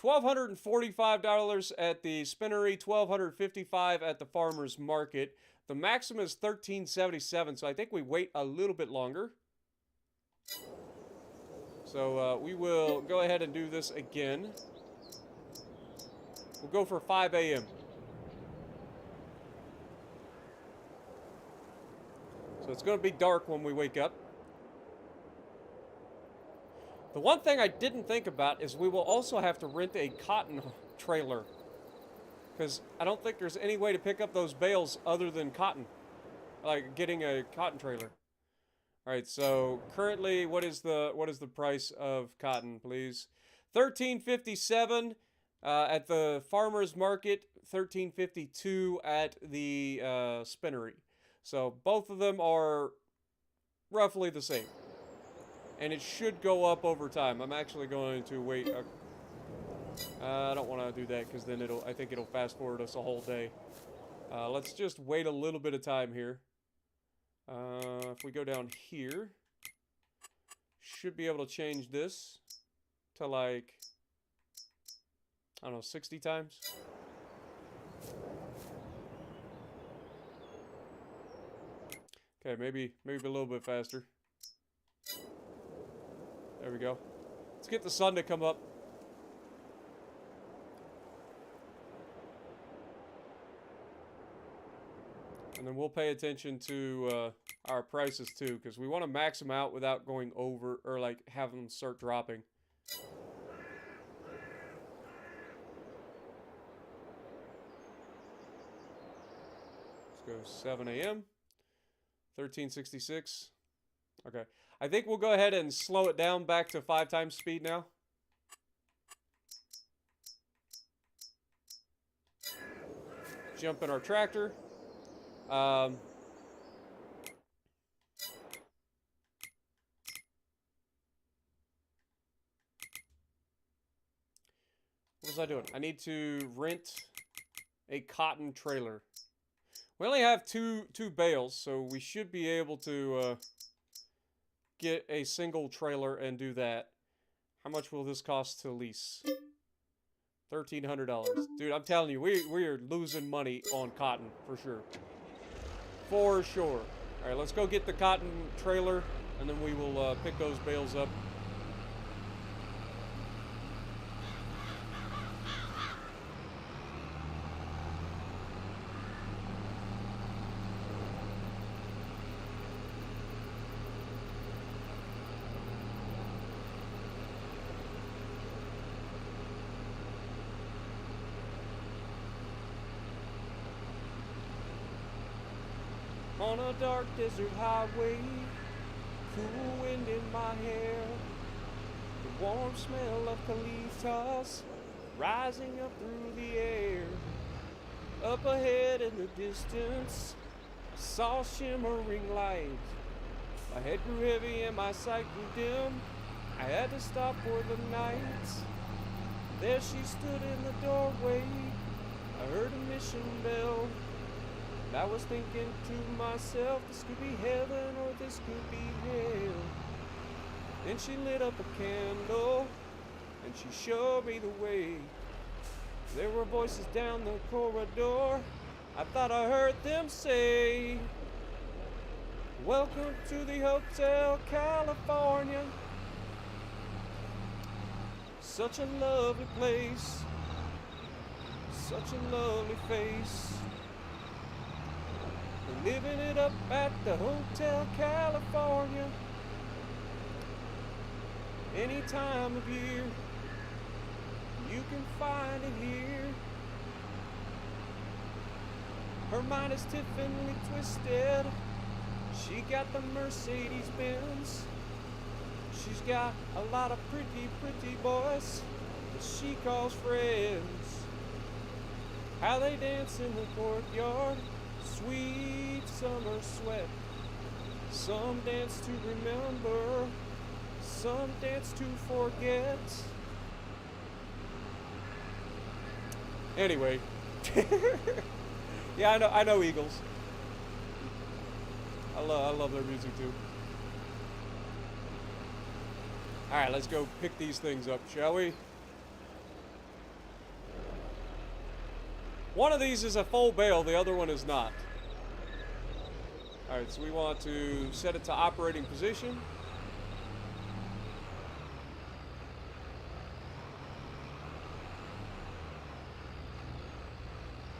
$1,245 at the spinnery, $1,255 at the farmer's market. The maximum is $1,377, so I think we wait a little bit longer. So we will go ahead and do this again. We'll go for 5 a.m. So it's going to be dark when we wake up. The one thing I didn't think about is we will also have to rent a cotton trailer. Because I don't think there's any way to pick up those bales other than cotton. Like getting a cotton trailer. Alright, so currently what is the price of cotton, please? $13.57 at the farmer's market, $13.52 at the spinnery. So both of them are roughly the same. And it should go up over time. I'm actually going to wait. I don't want to do that because then I think it'll fast forward us a whole day. Let's just wait a little bit of time here. If we go down here, should be able to change this to like, I don't know, 60 times. Okay, maybe a little bit faster. There we go. Let's get the sun to come up. And then we'll pay attention to our prices too, because we want to max them out without going over, or like have them start dropping. Let's go 7 a.m. 1366. Okay. I think we'll go ahead and slow it down back to 5 times speed now. Jump in our tractor. What was I doing? I need to rent a cotton trailer. We only have two bales, so we should be able to get a single trailer and do that. How much will this cost to lease? $1,300. Dude, I'm telling you, we are losing money on cotton, for sure. For sure. Alright, let's go get the cotton trailer, and then we will pick those bales up. On a dark desert highway, cool wind in my hair, the warm smell of colitas rising up through the air. Up ahead in the distance, I saw shimmering light. My head grew heavy and my sight grew dim. I had to stop for the night. There she stood in the doorway. I heard a mission bell. And I was thinking to myself, this could be heaven or this could be hell. Then she lit up a candle and she showed me the way. There were voices down the corridor. I thought I heard them say, welcome to the Hotel California. Such a lovely place, such a lovely face. We're living it up at the Hotel California. Any time of year, you can find it here. Her mind is Tiffany twisted. She got the Mercedes Benz. She's got a lot of pretty boys that she calls friends. How they dance in the courtyard, sweet summer sweat. Some dance to remember, some dance to forget. Anyway, yeah, I know Eagles. I love their music too. All right, let's go pick these things up, shall we? One of these is a full bale, the other one is not. All right, so we want to set it to operating position.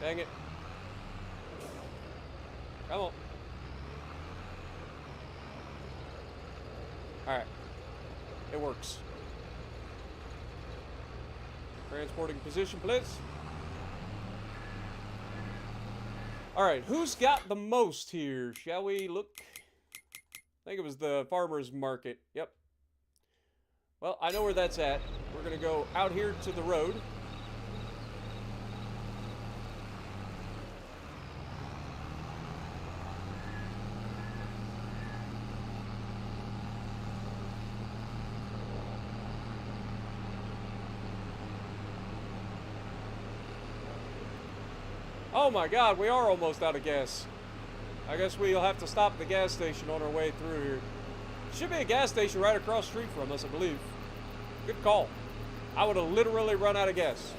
Dang it. Come on. All right. It works. Transporting position, please. All right, who's got the most here? Shall we look? I think it was the farmer's market. Yep. Well, I know where that's at. We're going to go out here to the road. Oh my God, we are almost out of gas. I guess we'll have to stop at the gas station on our way through here. Should be a gas station right across the street from us, I believe. Good call. I would have literally run out of gas.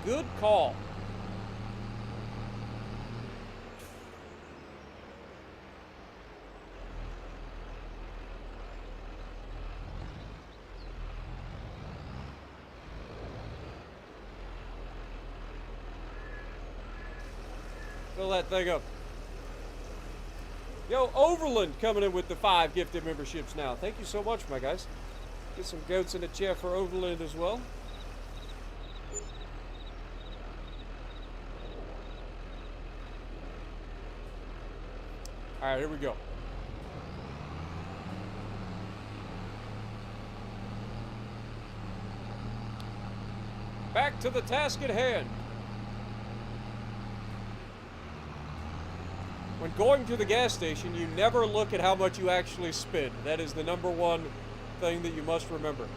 Good call. Fill that thing up. Yo, Overland coming in with the 5 gifted memberships now. Thank you so much, my guys. Get some goats in the chat for Overland as well. All right, here we go. Back to the task at hand. When going to the gas station, you never look at how much you actually spend. That is the #1 thing that you must remember.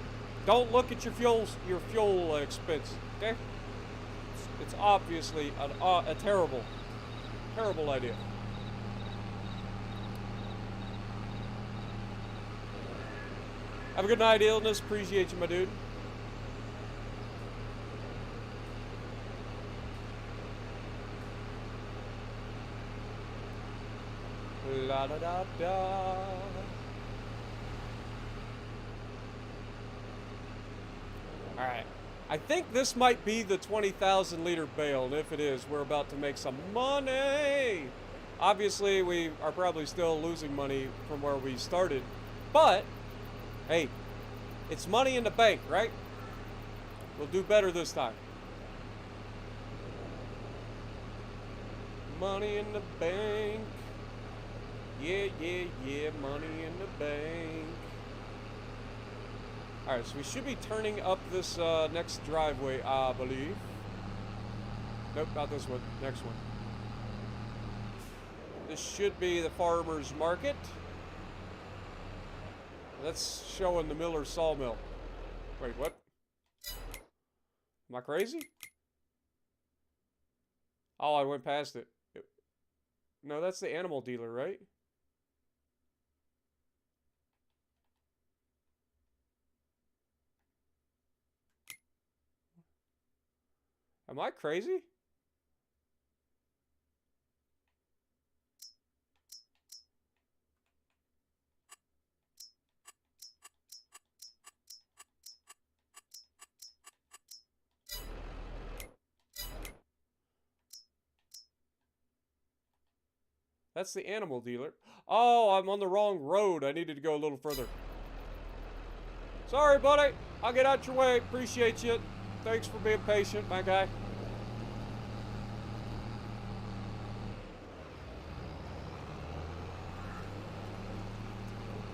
Don't look at your fuel expense, okay? It's obviously a terrible idea. Have a good night, Illness. Appreciate you, my dude. La da da da. Alright. I think this might be the 20,000 liter bale, and if it is, we're about to make some money. Obviously, we are probably still losing money from where we started, but hey, it's money in the bank, right? We'll do better this time. Money in the bank. Yeah, money in the bank. Alright, so we should be turning up this next driveway, I believe. Nope, not this one. Next one. This should be the farmer's market. That's showing the Miller sawmill. Wait, what? Am I crazy? Oh, I went past it. No, that's the animal dealer, right? Am I crazy? That's the animal dealer. Oh, I'm on the wrong road. I needed to go a little further. Sorry, buddy. I'll get out your way. Appreciate you. Thanks for being patient, my guy.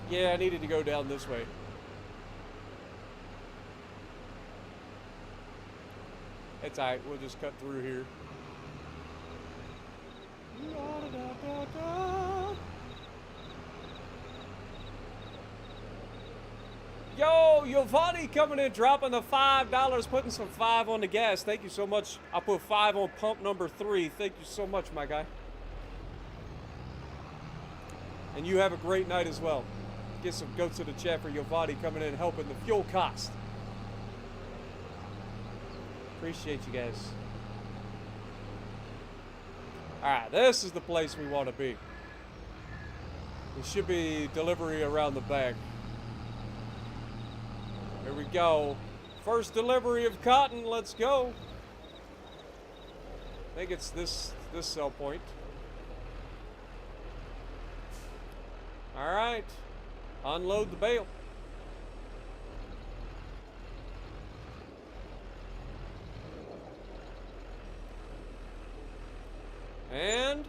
Yeah, I needed to go down this way. It's alright. We'll just cut through here. Yo, Giovanni coming in, dropping the $5, putting some 5 on the gas. Thank you so much. I put 5 on pump number 3. Thank you so much, my guy. And you have a great night as well. Get some goats in the chat for Giovanni coming in and helping the fuel cost. Appreciate you guys. Alright, this is the place we want to be. It should be delivery around the back. Here we go. First delivery of cotton. Let's go. I think it's this sell point. Alright. Unload the bale. And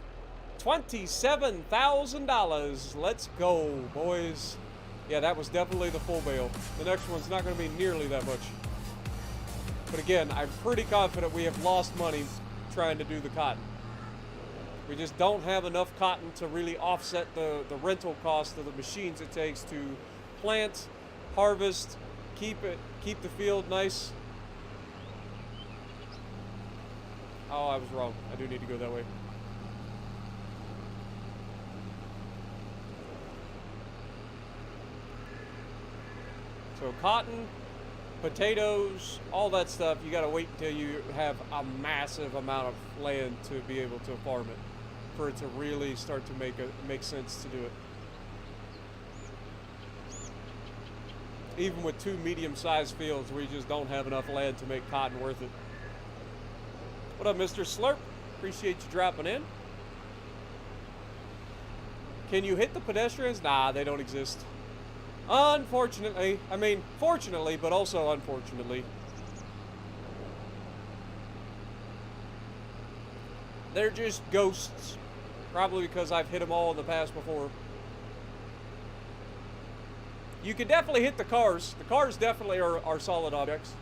$27,000. Let's go, boys. Yeah, that was definitely the full bale. The next one's not going to be nearly that much. But again, I'm pretty confident we have lost money trying to do the cotton. We just don't have enough cotton to really offset the rental cost of the machines it takes to plant, harvest, keep the field nice. Oh, I was wrong. I do need to go that way. So cotton, potatoes, all that stuff, you gotta wait until you have a massive amount of land to be able to farm it, for it to really start to make sense to do it. Even with 2 medium-sized fields, we just don't have enough land to make cotton worth it. What up, Mr. Slurp? Appreciate you dropping in. Can you hit the pedestrians? Nah, they don't exist. Unfortunately, I mean, fortunately, but also unfortunately. They're just ghosts. Probably because I've hit them all in the past before. You can definitely hit the cars. The cars definitely are solid objects.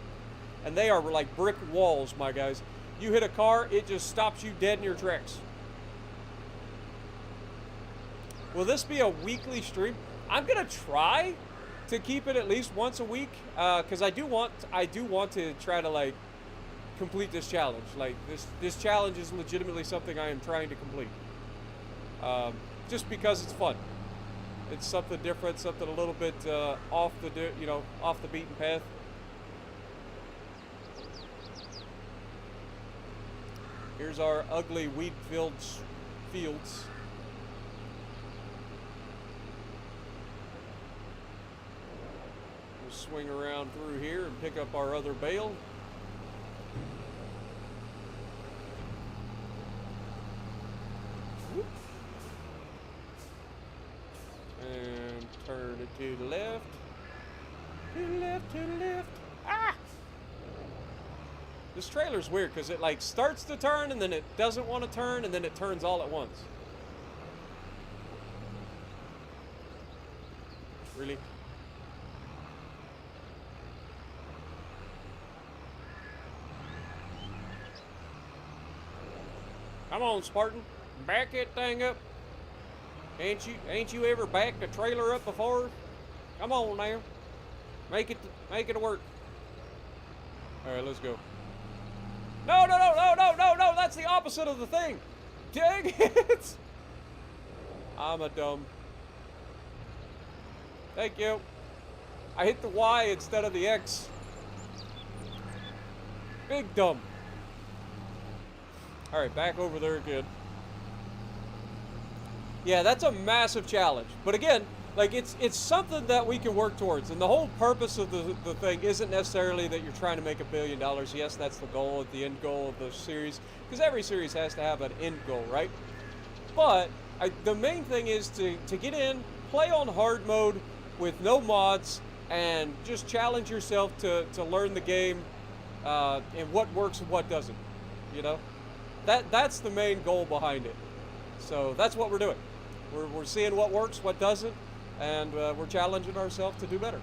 And they are like brick walls, my guys. You hit a car, it just stops you dead in your tracks. Will this be a weekly stream? I'm gonna try to keep it at least once a week, because I do want to try to like complete this challenge. Like this challenge is legitimately something I am trying to complete. Just because it's fun. It's something different, something a little bit off the beaten path. Here's our ugly weed-filled fields. We'll swing around through here and pick up our other bale. Whoop. And turn it to the left. To the left, to the left. Ah! This trailer's weird because it like starts to turn and then it doesn't want to turn and then it turns all at once. Really? Come on, Spartan. Back that thing up. Ain't you ever backed a trailer up before? Come on now. Make it work. Alright, let's go. No, that's the opposite of the thing. Dang it. I'm a dumb. Thank you. I hit the Y instead of the X. Big dumb. Alright, back over there again. Yeah, that's a massive challenge. But again, like it's something that we can work towards. And the whole purpose of the thing isn't necessarily that you're trying to make $1 billion. Yes, that's the goal, the end goal of the series. Because every series has to have an end goal, right? But the main thing is to get in, play on hard mode with no mods, and just challenge yourself to learn the game and what works and what doesn't. You know? That's the main goal behind it. So that's what we're doing. We're seeing what works, what doesn't, and we're challenging ourselves to do better.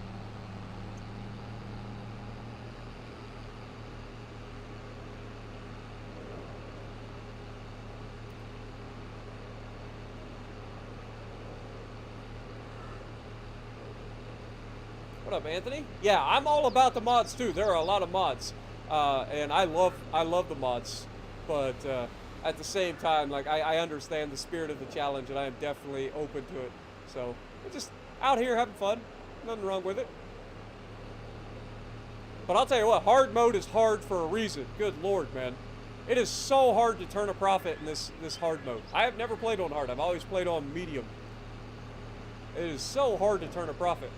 What up, Anthony? Yeah, I'm all about the mods too. There are a lot of mods, and I love the mods, but at the same time, like I understand the spirit of the challenge, and I am definitely open to it. So we're just out here having fun. Nothing wrong with it. But I'll tell you what, hard mode is hard for a reason. Good Lord, man. It is so hard to turn a profit in this hard mode. I have never played on hard. I've always played on medium. It is so hard to turn a profit.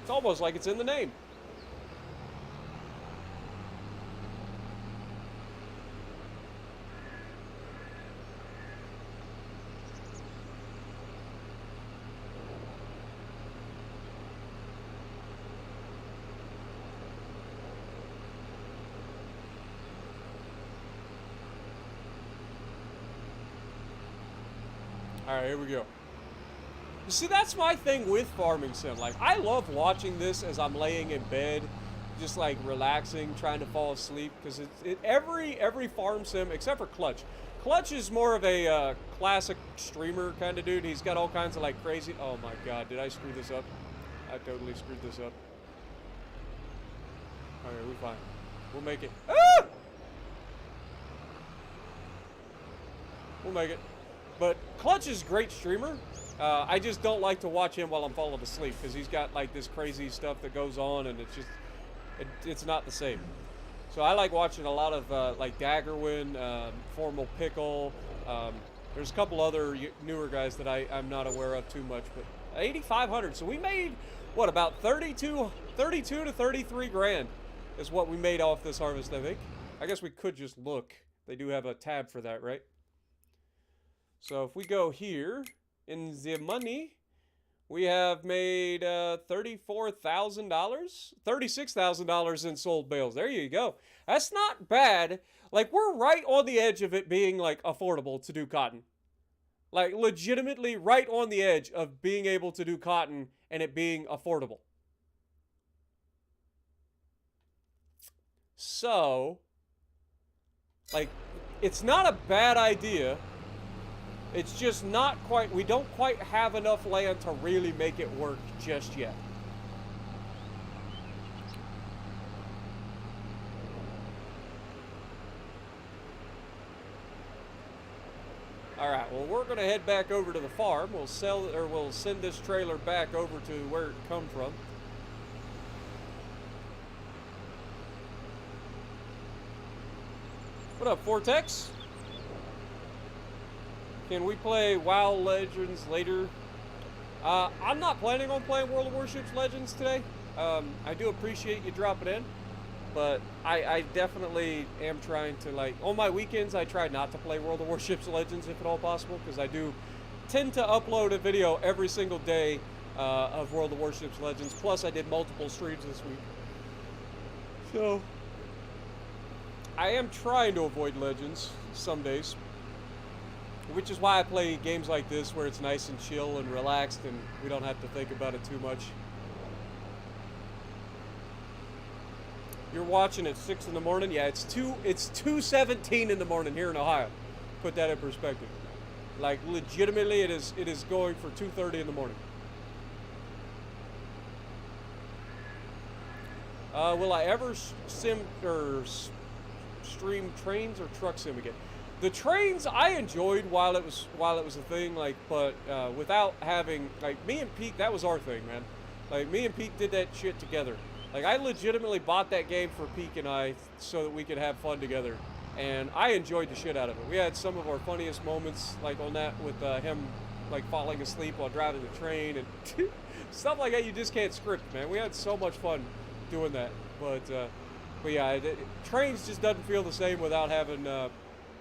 It's almost like it's in the name. Alright, here we go. You see, that's my thing with Farming Sim. Like, I love watching this as I'm laying in bed, just like relaxing, trying to fall asleep, because every Farm Sim, except for Clutch. Clutch is more of a classic streamer kind of dude. He's got all kinds of like crazy... Oh my god, did I screw this up? I totally screwed this up. Alright, we're fine. We'll make it. Ah! We'll make it. But Clutch is a great streamer. I just don't like to watch him while I'm falling asleep, because he's got like this crazy stuff that goes on, and it's just, it's not the same. So I like watching a lot of like Daggerwin, Formal Pickle. There's a couple other newer guys that I'm not aware of too much, but 8,500. So we made, what, about 32 to 33 grand is what we made off this harvest, I think. I guess we could just look. They do have a tab for that, right? So if we go here in the money, we have made $34,000, $36,000 in sold bales. There you go. That's not bad. Like, we're right on the edge of it being like affordable to do cotton. Like, legitimately right on the edge of being able to do cotton and it being affordable. So, like, it's not a bad idea. It's just not quite, we don't quite have enough land to really make it work just yet. Alright, well, we're going to head back over to the farm. We'll send this trailer back over to where it come from. What up, Vortex? Can we play WoW Legends later? I'm not planning on playing World of Warships Legends today. I do appreciate you dropping in, but I definitely am trying to, like, on my weekends, I try not to play World of Warships Legends if at all possible, because I do tend to upload a video every single day of World of Warships Legends. Plus, I did multiple streams this week. So, I am trying to avoid Legends some days. Which is why I play games like this, where it's nice and chill and relaxed and we don't have to think about it too much. you're watching at 6 in the morning, yeah, it's 2:17 in the morning here in Ohio. Put that in perspective. Like, legitimately, it is going for 2:30 in the morning. Will I ever sim or stream trains or truck sim again? The trains I enjoyed while it was a thing, like, but without having, like, me and Pete, that was our thing, man. Like, me and Pete did that shit together. Like, I legitimately bought that game for Pete and I so that we could have fun together. And I enjoyed the shit out of it. We had some of our funniest moments, like on that, with him, like, falling asleep while driving the train and stuff like that. You just can't script, man. We had so much fun doing that. But yeah, trains just doesn't feel the same without having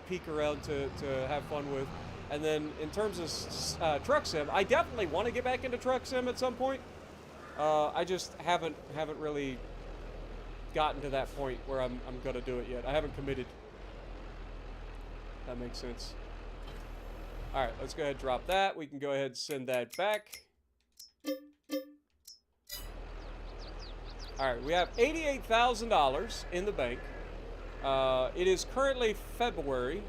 Peek around to have fun with. And then in terms of truck sim, I definitely want to get back into truck sim at some point. I just haven't really gotten to that point where I'm gonna do it yet. I haven't committed. That makes sense. All right, let's go ahead and drop that. We can go ahead and send that back. All right, we have $88,000 in the bank. It is currently February.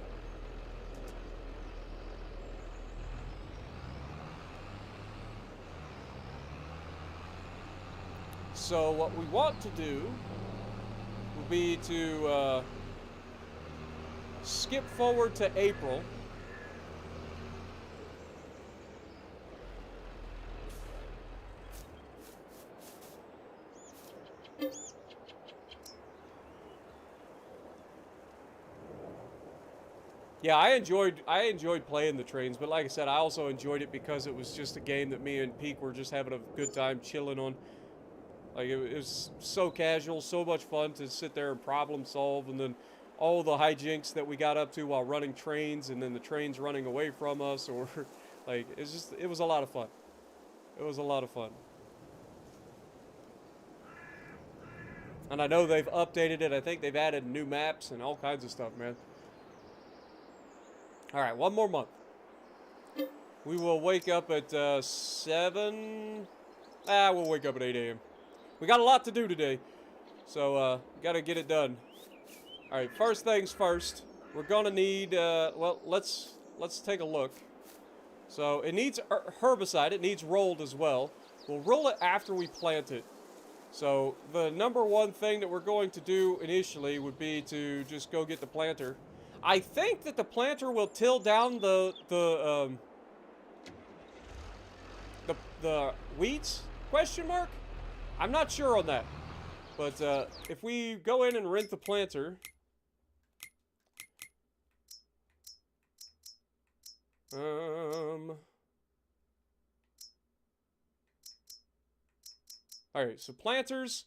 So what we want to do would be to skip forward to April. Yeah, I enjoyed playing the trains, but like I said, I also enjoyed it because it was just a game that me and Peek were just having a good time chilling on. Like, it was so casual, so much fun to sit there and problem solve, and then all the hijinks that we got up to while running trains, and then the trains running away from us, or like, it was a lot of fun. It was a lot of fun. And I know they've updated it. I think they've added new maps and all kinds of stuff, man. All right, one more month. We will wake up at 7. We'll wake up at 8 a.m. We got a lot to do today, so got to get it done. All right, first things first. We're gonna need. Well, let's take a look. So it needs herbicide. It needs rolled as well. We'll roll it after we plant it. So the number one thing that we're going to do initially would be to just go get the planter. I think that the planter will till down the weeds? Question mark? I'm not sure on that. But if we go in and rent the planter, alright, so planters,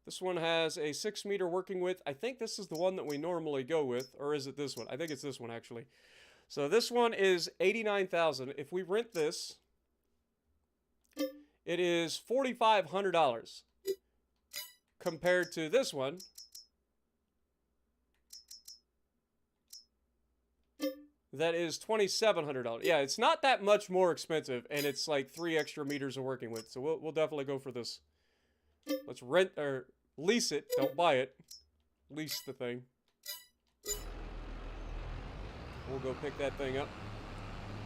this one has a 6-meter working width. I think this is the one that we normally go with, or is it this one? I think it's this one, actually. So this one is $89,000. If we rent this, it is $4,500 compared to this one. That is $2,700. Yeah, it's not that much more expensive, and it's like 3 extra meters of working with. So we'll definitely go for this. Let's rent or lease it. Don't buy it. Lease the thing. We'll go pick that thing up.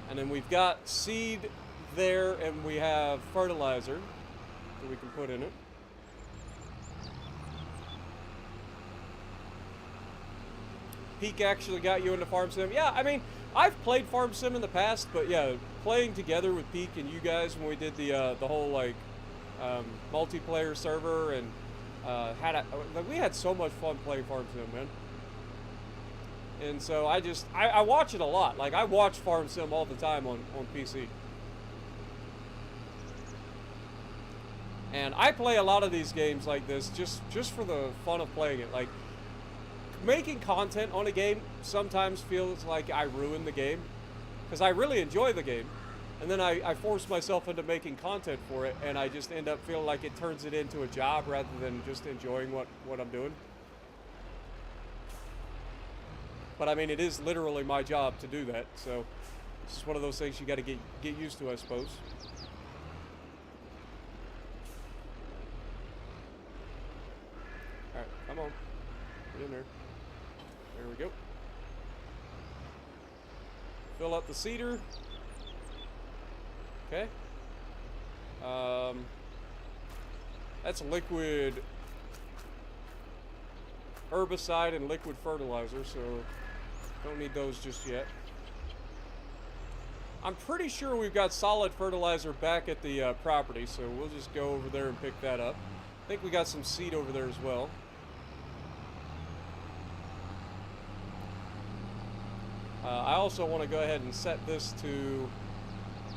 And then we've got seed there, and we have fertilizer that we can put in it. Peek actually got you into Farm Sim. Yeah, I mean, I've played Farm Sim in the past, but yeah, playing together with Peek and you guys when we did the whole, like, multiplayer server, and we had so much fun playing Farm Sim, man. And so I watch it a lot. Like, I watch Farm Sim all the time on PC. And I play a lot of these games like this just for the fun of playing it. Like, making content on a game sometimes feels like I ruin the game, because I really enjoy the game, and then I force myself into making content for it, and I just end up feeling like it turns it into a job rather than just enjoying what I'm doing. But I mean, it is literally my job to do that, so it's just one of those things you got to get used to, I suppose. in there. There we go. Fill up the seeder. Okay. That's liquid herbicide and liquid fertilizer, so don't need those just yet. I'm pretty sure we've got solid fertilizer back at the property, so we'll just go over there and pick that up. I think we got some seed over there as well. I also want to go ahead and set this to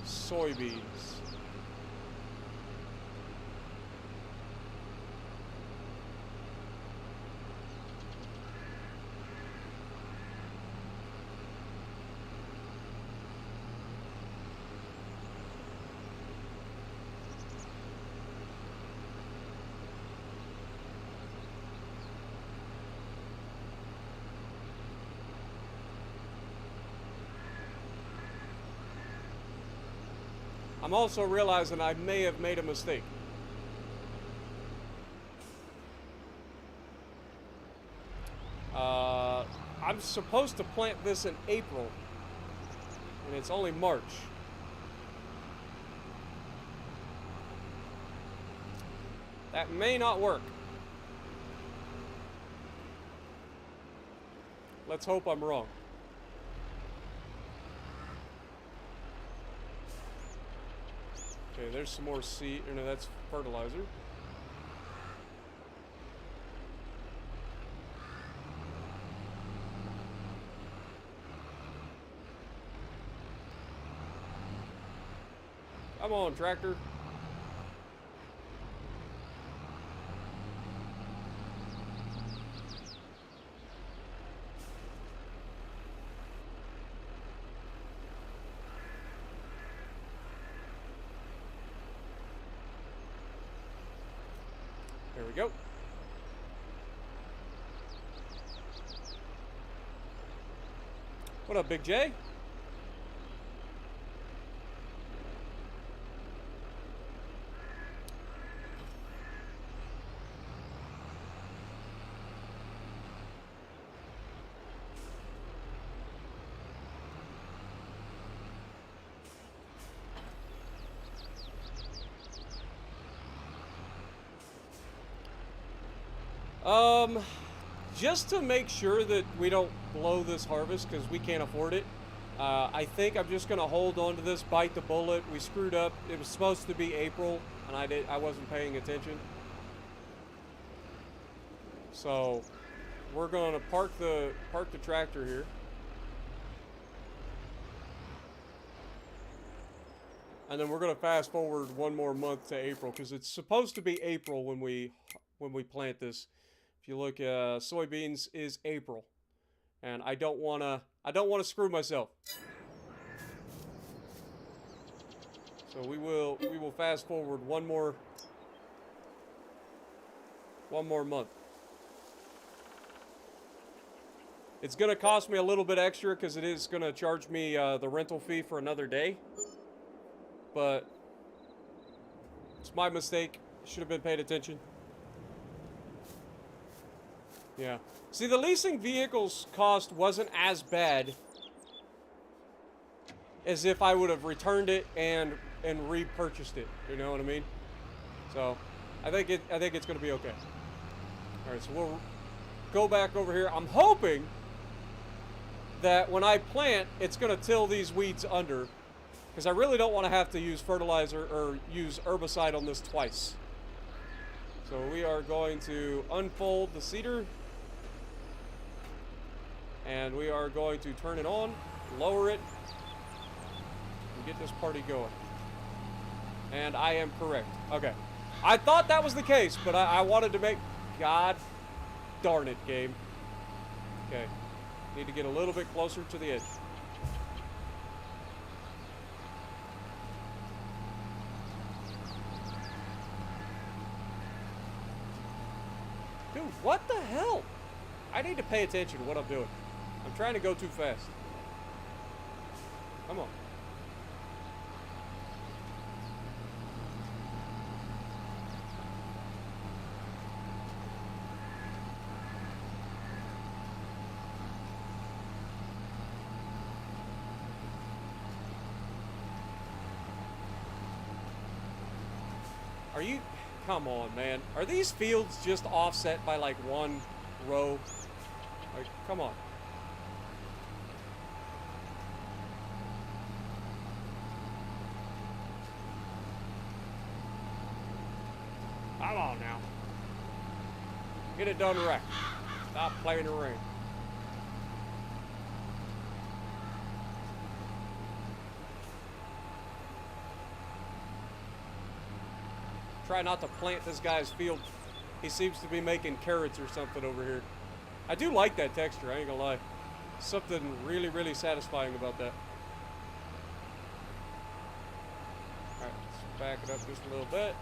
soybeans. I'm also realizing I may have made a mistake. I'm supposed to plant this in April, and it's only March. That may not work. Let's hope I'm wrong. Okay, there's some more seed. No, that's fertilizer. Come on, tractor. There we go. What up, Big J? Just to make sure that we don't blow this harvest, because we can't afford it, I think I'm just gonna hold on to this, bite the bullet. We screwed up. It was supposed to be April, and I wasn't paying attention. So we're gonna park the tractor here. And then we're gonna fast forward one more month to April, because it's supposed to be April when we plant this. If you look, soybeans is April, and I don't wanna screw myself. So we will fast forward one more month. It's gonna cost me a little bit extra because it is gonna charge me the rental fee for another day, but it's my mistake. Should have been paid attention. Yeah. See, the leasing vehicles cost wasn't as bad as if I would have returned it and repurchased it. You know what I mean? So, I think it's going to be okay. All right, so we'll go back over here. I'm hoping that when I plant, it's going to till these weeds under, because I really don't want to have to use fertilizer or use herbicide on this twice. So we are going to unfold the seeder. And we are going to turn it on, lower it, and get this party going. And I am correct. Okay. I thought that was the case, but I wanted to make... God darn it, game. Okay. Need to get a little bit closer to the edge. Dude, what the hell? I need to pay attention to what I'm doing. I'm trying to go too fast. Come on. Are you... Come on, man. Are these fields just offset by, like, one row? Like, come on. Come on now. Get it done right. Stop playing the rain. Try not to plant this guy's field. He seems to be making carrots or something over here. I do like that texture, I ain't gonna lie. Something really, really satisfying about that. Alright, let's back it up just a little bit.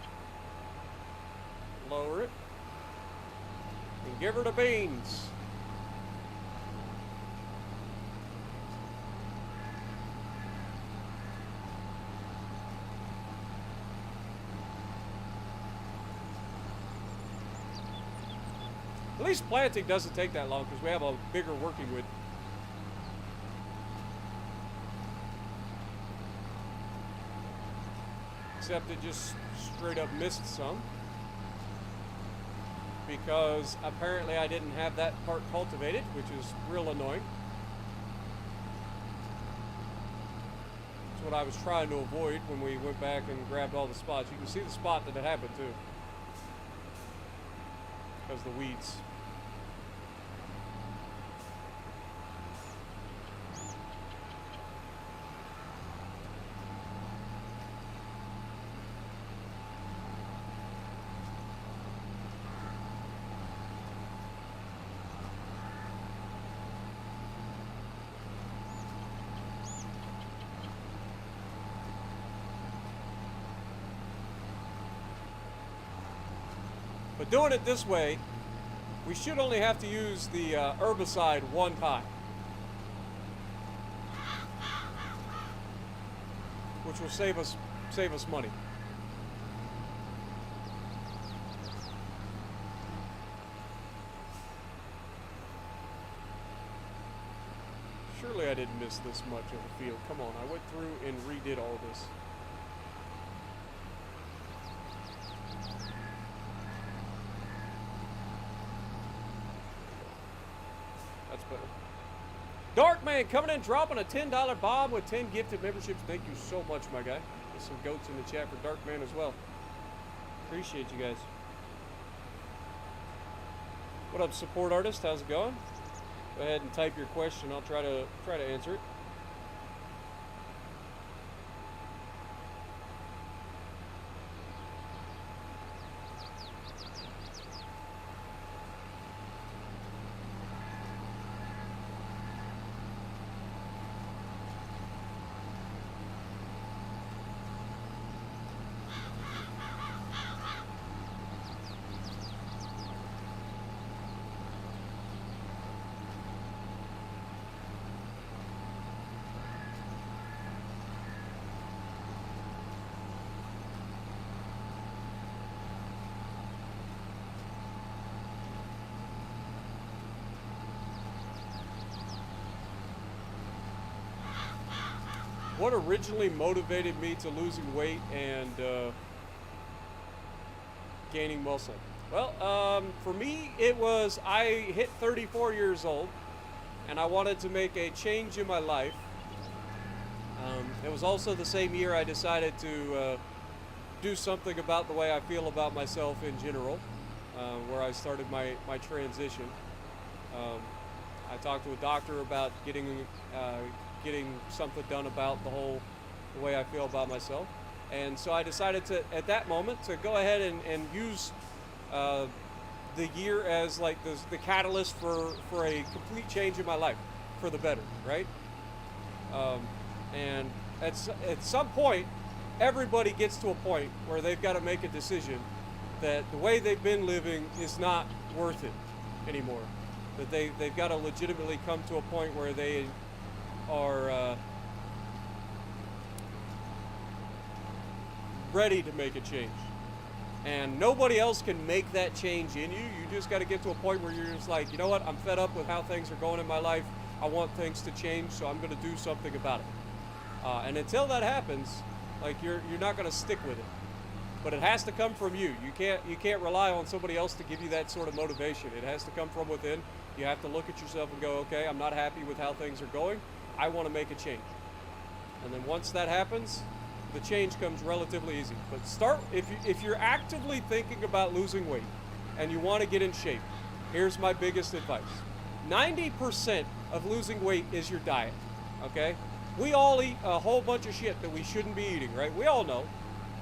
Lower it. And give her the beans. At least planting doesn't take that long because we have a bigger working width. Except it just straight up missed some. Because apparently I didn't have that part cultivated, which is real annoying. That's what I was trying to avoid when we went back and grabbed all the spots. You can see the spot that it happened to. Because of the weeds. But doing it this way, we should only have to use the herbicide one time. Which will save us money. Surely I didn't miss this much of the field. Come on, I went through and redid all this. That's better. Darkman coming in, dropping a $10 bomb with 10 gifted memberships. Thank you so much, my guy. There's some goats in the chat for Darkman as well. Appreciate you guys. What up, support artist? How's it going? Go ahead and type your question. I'll try to answer it. What originally motivated me to losing weight and gaining muscle? Well, for me, it was I hit 34 years old, and I wanted to make a change in my life. It was also the same year I decided to do something about the way I feel about myself in general, where I started my transition. I talked to a doctor about getting something done about the way I feel about myself. And so I decided to, at that moment, to go ahead and use the year as like the catalyst for a complete change in my life, for the better, right? And at some point, everybody gets to a point where they've got to make a decision that the way they've been living is not worth it anymore. That they've got to legitimately come to a point where they are ready to make a change. And nobody else can make that change in you. You just got to get to a point where you're just like, you know what, I'm fed up with how things are going in my life. I want things to change, so I'm going to do something about it. And until that happens, like you're not going to stick with it. but it has to come from you. You can't rely on somebody else to give you that sort of motivation. It has to come from within. You have to look at yourself and go, okay, I'm not happy with how things are going. I want to make a change. And then once that happens, the change comes relatively easy. But start, if you're actively thinking about losing weight and you want to get in shape, here's my biggest advice. 90% of losing weight is your diet, okay? We all eat a whole bunch of shit that we shouldn't be eating, right? We all know.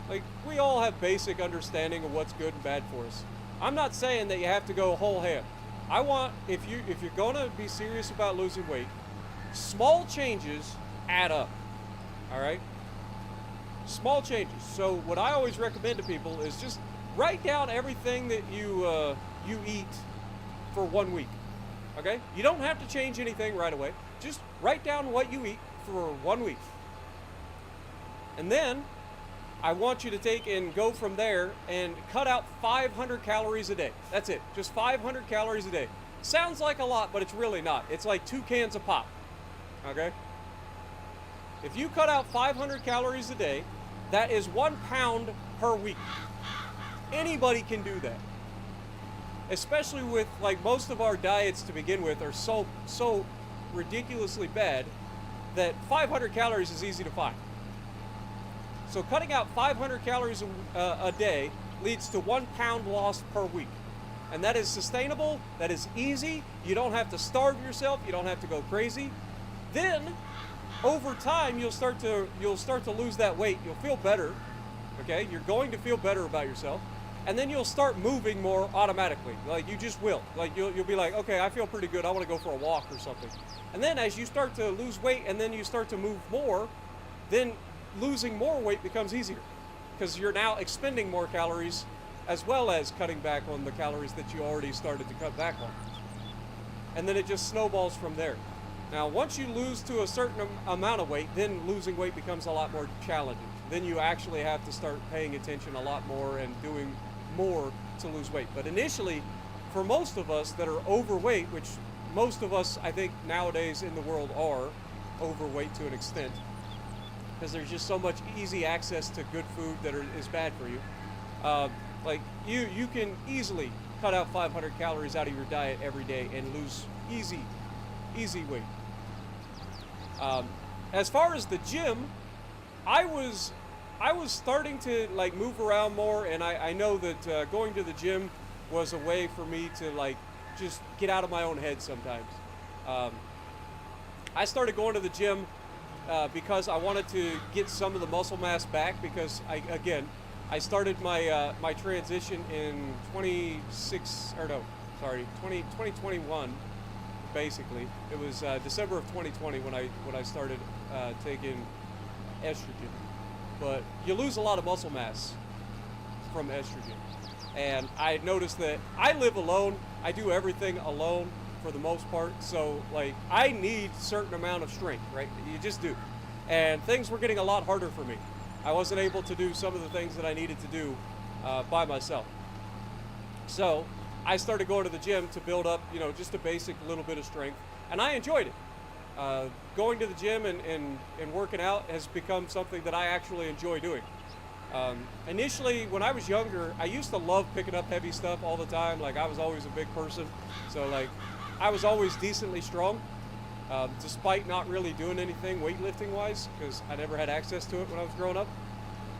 Like, we all have basic understanding of what's good and bad for us. I'm not saying that you have to go whole ham. I want, if you're gonna be serious about losing weight, small changes add up, all right? Small changes. So what I always recommend to people is just write down everything that you eat for 1 week, okay? You don't have to change anything right away. Just write down what you eat for 1 week. And then I want you to take and go from there and cut out 500 calories a day. That's it. Just 500 calories a day. Sounds like a lot, but it's really not. It's like 2 cans of pop. Okay? If you cut out 500 calories a day, that is 1 pound per week. Anybody can do that. Especially with, like, most of our diets to begin with are so ridiculously bad that 500 calories is easy to find. So cutting out 500 calories a day leads to 1 pound lost per week. And that is sustainable, that is easy, you don't have to starve yourself, you don't have to go crazy. Then, over time, you'll start to lose that weight, you'll feel better, okay? You're going to feel better about yourself. And then you'll start moving more automatically, like you just will. Like you'll be like, okay, I feel pretty good, I wanna go for a walk or something. And then as you start to lose weight and then you start to move more, then losing more weight becomes easier because you're now expending more calories as well as cutting back on the calories that you already started to cut back on. And then it just snowballs from there. Now, once you lose to a certain amount of weight, then losing weight becomes a lot more challenging. Then you actually have to start paying attention a lot more and doing more to lose weight. But initially, for most of us that are overweight, which most of us, I think, nowadays in the world are overweight to an extent, because there's just so much easy access to good food that is bad for you. Like you can easily cut out 500 calories out of your diet every day and lose easy weight. As far as the gym, I was starting to like move around more, and I know that going to the gym was a way for me to like just get out of my own head sometimes. I started going to the gym because I wanted to get some of the muscle mass back because I started my my transition in 2021. Basically, it was December of 2020 when I started taking estrogen. But you lose a lot of muscle mass from estrogen, and I noticed that I live alone. I do everything alone for the most part, so like I need a certain amount of strength, right? You just do. And things were getting a lot harder for me. I wasn't able to do some of the things that I needed to do by myself. So I started going to the gym to build up, just a basic little bit of strength, and I enjoyed it. Going to the gym and working out has become something that I actually enjoy doing. Initially, when I was younger, I used to love picking up heavy stuff all the time. Like, I was always a big person, so like I was always decently strong, despite not really doing anything weightlifting wise, because I never had access to it when I was growing up.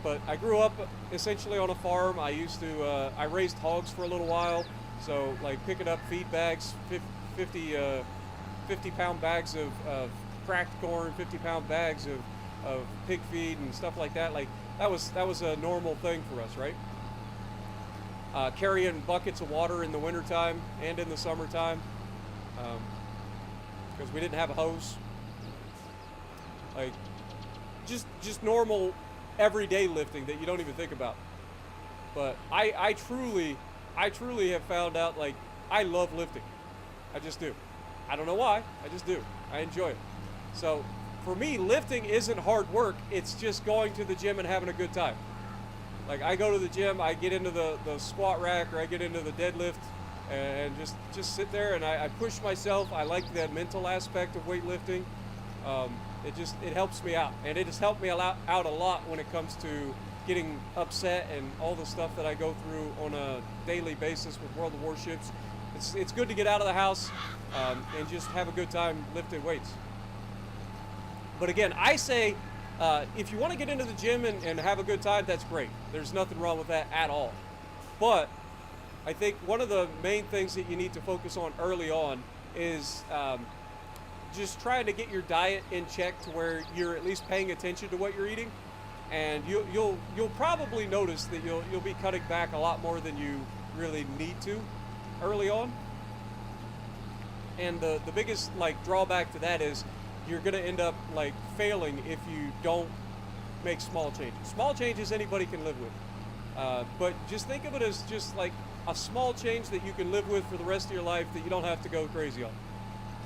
But I grew up essentially on a farm. I used to I raised hogs for a little while, so like picking up feed bags, 50-pound bags of cracked corn, 50-pound bags of pig feed and stuff like that. Like that was a normal thing for us, right? Carrying buckets of water in the wintertime and in the summertime, because we didn't have a hose. Like just normal everyday lifting that you don't even think about. But I truly have found out, like, I love lifting. I just do. I don't know why, I just do. I enjoy it. So for me, lifting isn't hard work, it's just going to the gym and having a good time. Like, I go to the gym, I get into the squat rack, or I get into the deadlift, and just sit there and I push myself. I like that mental aspect of weightlifting. It helps me out, and it has helped me out a lot when it comes to getting upset and all the stuff that I go through on a daily basis with World of Warships, it's good to get out of the house and just have a good time lifting weights. But again, I say, if you want to get into the gym and have a good time, that's great. There's nothing wrong with that at all. But I think one of the main things that you need to focus on early on is just trying to get your diet in check to where you're at least paying attention to what you're eating, and you'll probably notice that you'll be cutting back a lot more than you really need to early on. And the biggest like drawback to that is you're gonna end up like failing if you don't make small changes. Small changes anybody can live with, but just think of it as just like a small change that you can live with for the rest of your life that you don't have to go crazy on.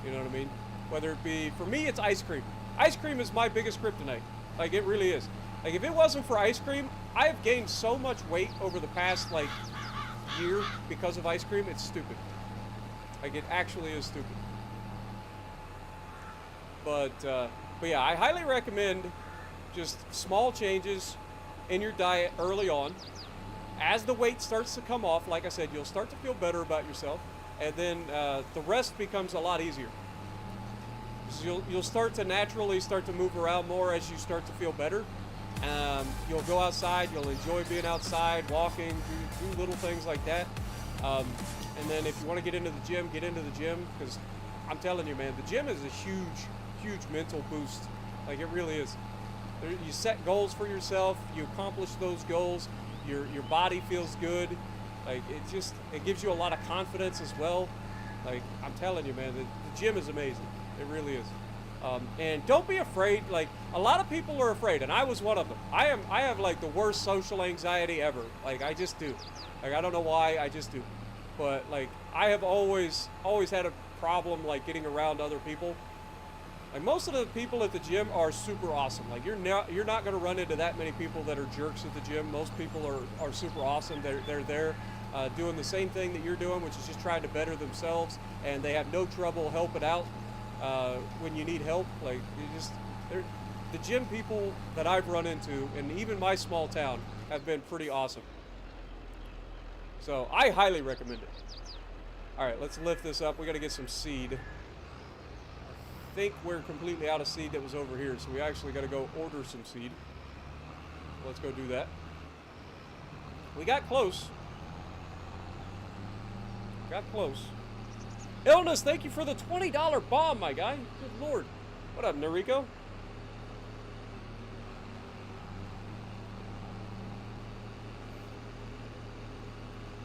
You know what I mean? Whether it be, for me, it's ice cream. Ice cream is my biggest kryptonite. Like, it really is. Like, if it wasn't for ice cream, I have gained so much weight over the past, like, year because of ice cream. It's stupid. Like, it actually is stupid. But yeah, I highly recommend just small changes in your diet early on. As the weight starts to come off, like I said, you'll start to feel better about yourself, and then the rest becomes a lot easier. So you'll start to naturally start to move around more as you start to feel better. You'll go outside, you'll enjoy being outside, walking, do little things like that. And then if you want to get into the gym, because I'm telling you, man, the gym is a huge mental boost. Like, it really is. You set goals for yourself, you accomplish those goals, your body feels good. Like, it gives you a lot of confidence as well. Like, I'm telling you, man, the gym is amazing. It really is. And don't be afraid. Like, a lot of people are afraid, and I was one of them. I have like the worst social anxiety ever. Like, I just do. Like, I don't know why, I just do. But like, I have always had a problem like getting around other people. Like, most of the people at the gym are super awesome. Like, you're not going to run into that many people that are jerks at the gym. Most people are super awesome. They're there doing the same thing that you're doing, which is just trying to better themselves, and they have no trouble helping out when you need help. Like, the gym people that I've run into, and even my small town, have been pretty awesome. So I highly recommend it. All right, let's lift this up. We got to get some seed. I think we're completely out of seed that was over here, so we actually got to go order some seed. Let's go do that. We got close. Illness, thank you for the $20 bomb, my guy. Good lord. What up, Noriko?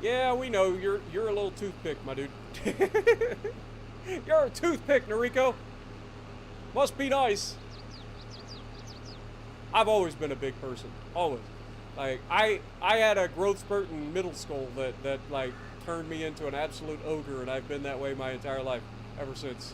Yeah, we know you're a little toothpick, my dude. You're a toothpick, Noriko. Must be nice. I've always been a big person. Always. Like, I had a growth spurt in middle school that like turned me into an absolute ogre, and I've been that way my entire life ever since.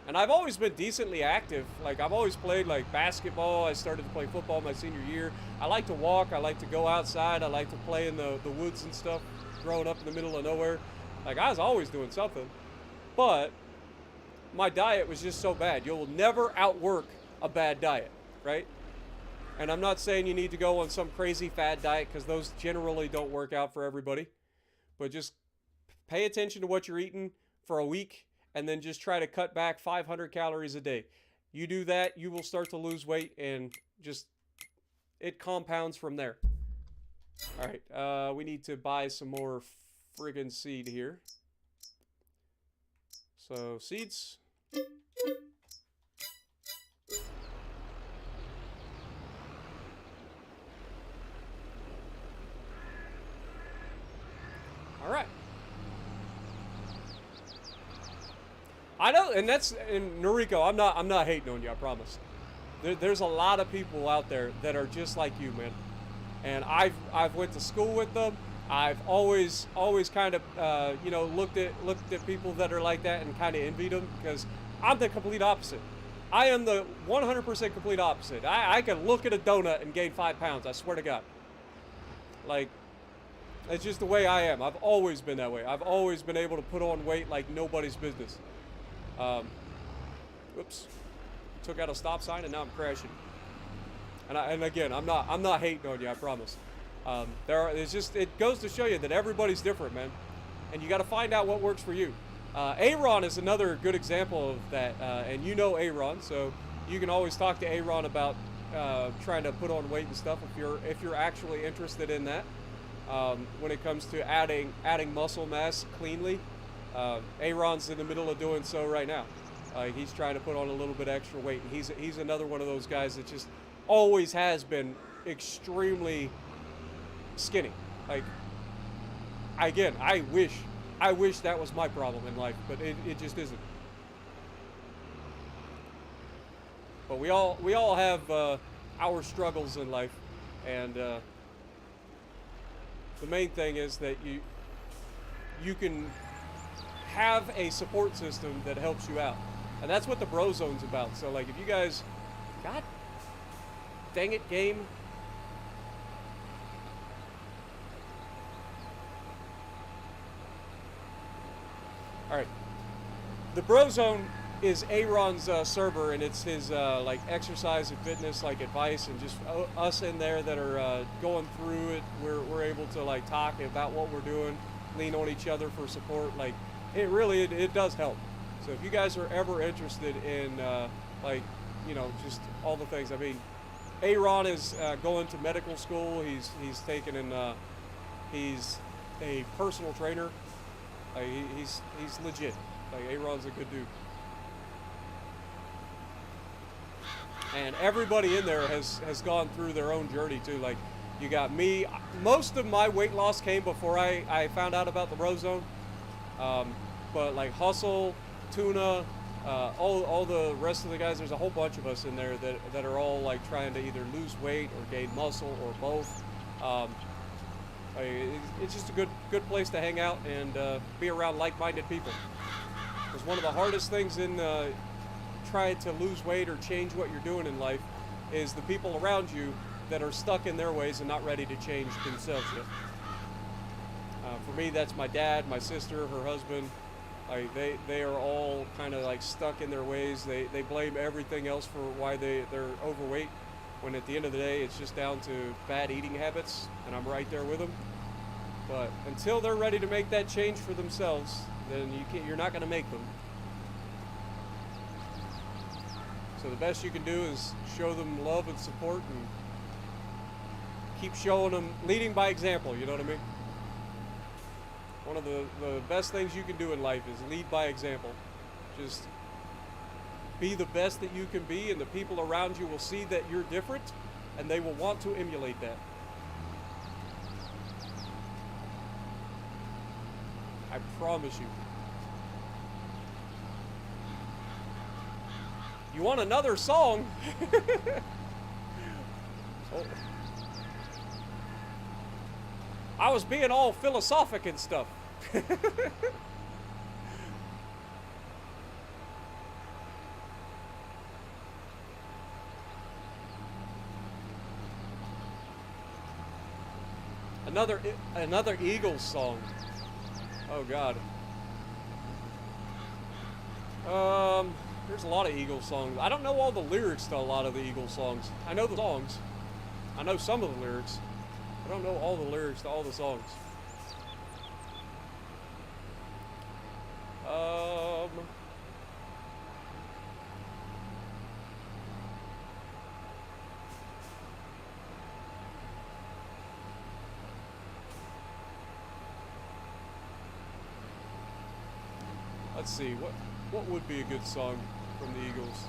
And I've always been decently active. Like, I've always played like basketball. I started to play football my senior year. I like to walk. I like to go outside. I like to play in the woods and stuff. Growing up in the middle of nowhere. Like, I was always doing something. But my diet was just so bad. You'll never outwork a bad diet, right? And I'm not saying you need to go on some crazy fad diet, because those generally don't work out for everybody. But just pay attention to what you're eating for a week, and then just try to cut back 500 calories a day. You do that, you will start to lose weight, and just, it compounds from there. All right, we need to buy some more friggin' seed here. So, seeds. All right. I know, and Noriko, I'm not hating on you, I promise. There's a lot of people out there that are just like you, man. And I've went to school with them. I've always kind of you know, looked at people that are like that and kind of envied them, because I'm the complete opposite. I am the 100% complete opposite. I can look at a donut and gain 5 pounds. I swear to God. Like, it's just the way I am. I've always been that way. I've always been able to put on weight like nobody's business. Whoops. Took out a stop sign and now I'm crashing. And again, I'm not hating on you. I promise. It goes to show you that everybody's different, man, and you got to find out what works for you. Aaron is another good example of that, and you know Aaron, so you can always talk to Aaron about trying to put on weight and stuff if you're actually interested in that. When it comes to adding muscle mass cleanly, Aaron's in the middle of doing so right now. He's trying to put on a little bit extra weight, and he's another one of those guys that just always has been extremely skinny. Like, again, I wish that was my problem in life, but it just isn't. But we all have our struggles in life, and the main thing is that you can have a support system that helps you out, and that's what the Bro Zone's about. So, like, if you guys, God dang it, game. All right, the Bro Zone is Aaron's server, and it's his like exercise and fitness like advice, and just us in there that are going through it. We're able to like talk about what we're doing, lean on each other for support. Like, it does help. So if you guys are ever interested in like, you know, just all the things. I mean, Aaron is going to medical school. He's taken in he's a personal trainer. He's legit. Like, Aaron's a good dude. And everybody in there has gone through their own journey too. Like, you got me. Most of my weight loss came before I found out about the Bro Zone. But like Hustle, Tuna, all the rest of the guys, there's a whole bunch of us in there that are all like trying to either lose weight or gain muscle or both. It's just a good place to hang out and be around like-minded people. Because one of the hardest things in trying to lose weight or change what you're doing in life is the people around you that are stuck in their ways and not ready to change themselves yet. For me, that's my dad, my sister, her husband. Like, they are all kind of like stuck in their ways. They blame everything else for why they're overweight, when at the end of the day it's just down to bad eating habits, and I'm right there with them. But until they're ready to make that change for themselves, then you're not going to make them. So the best you can do is show them love and support, and keep showing them, leading by example, you know what I mean? One of the best things you can do in life is lead by example. Just be the best that you can be, and the people around you will see that you're different, and they will want to emulate that. I promise you. You want another song? Oh. I was being all philosophic and stuff. Another Eagles song. Oh God. There's a lot of Eagles songs. I don't know all the lyrics to a lot of the Eagles songs. I know the songs. I know some of the lyrics. I don't know all the lyrics to all the songs. Let's see, what would be a good song from the Eagles?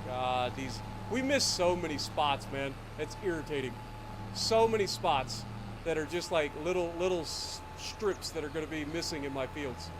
God, we miss so many spots, man. It's irritating. So many spots that are just like little strips that are going to be missing in my fields.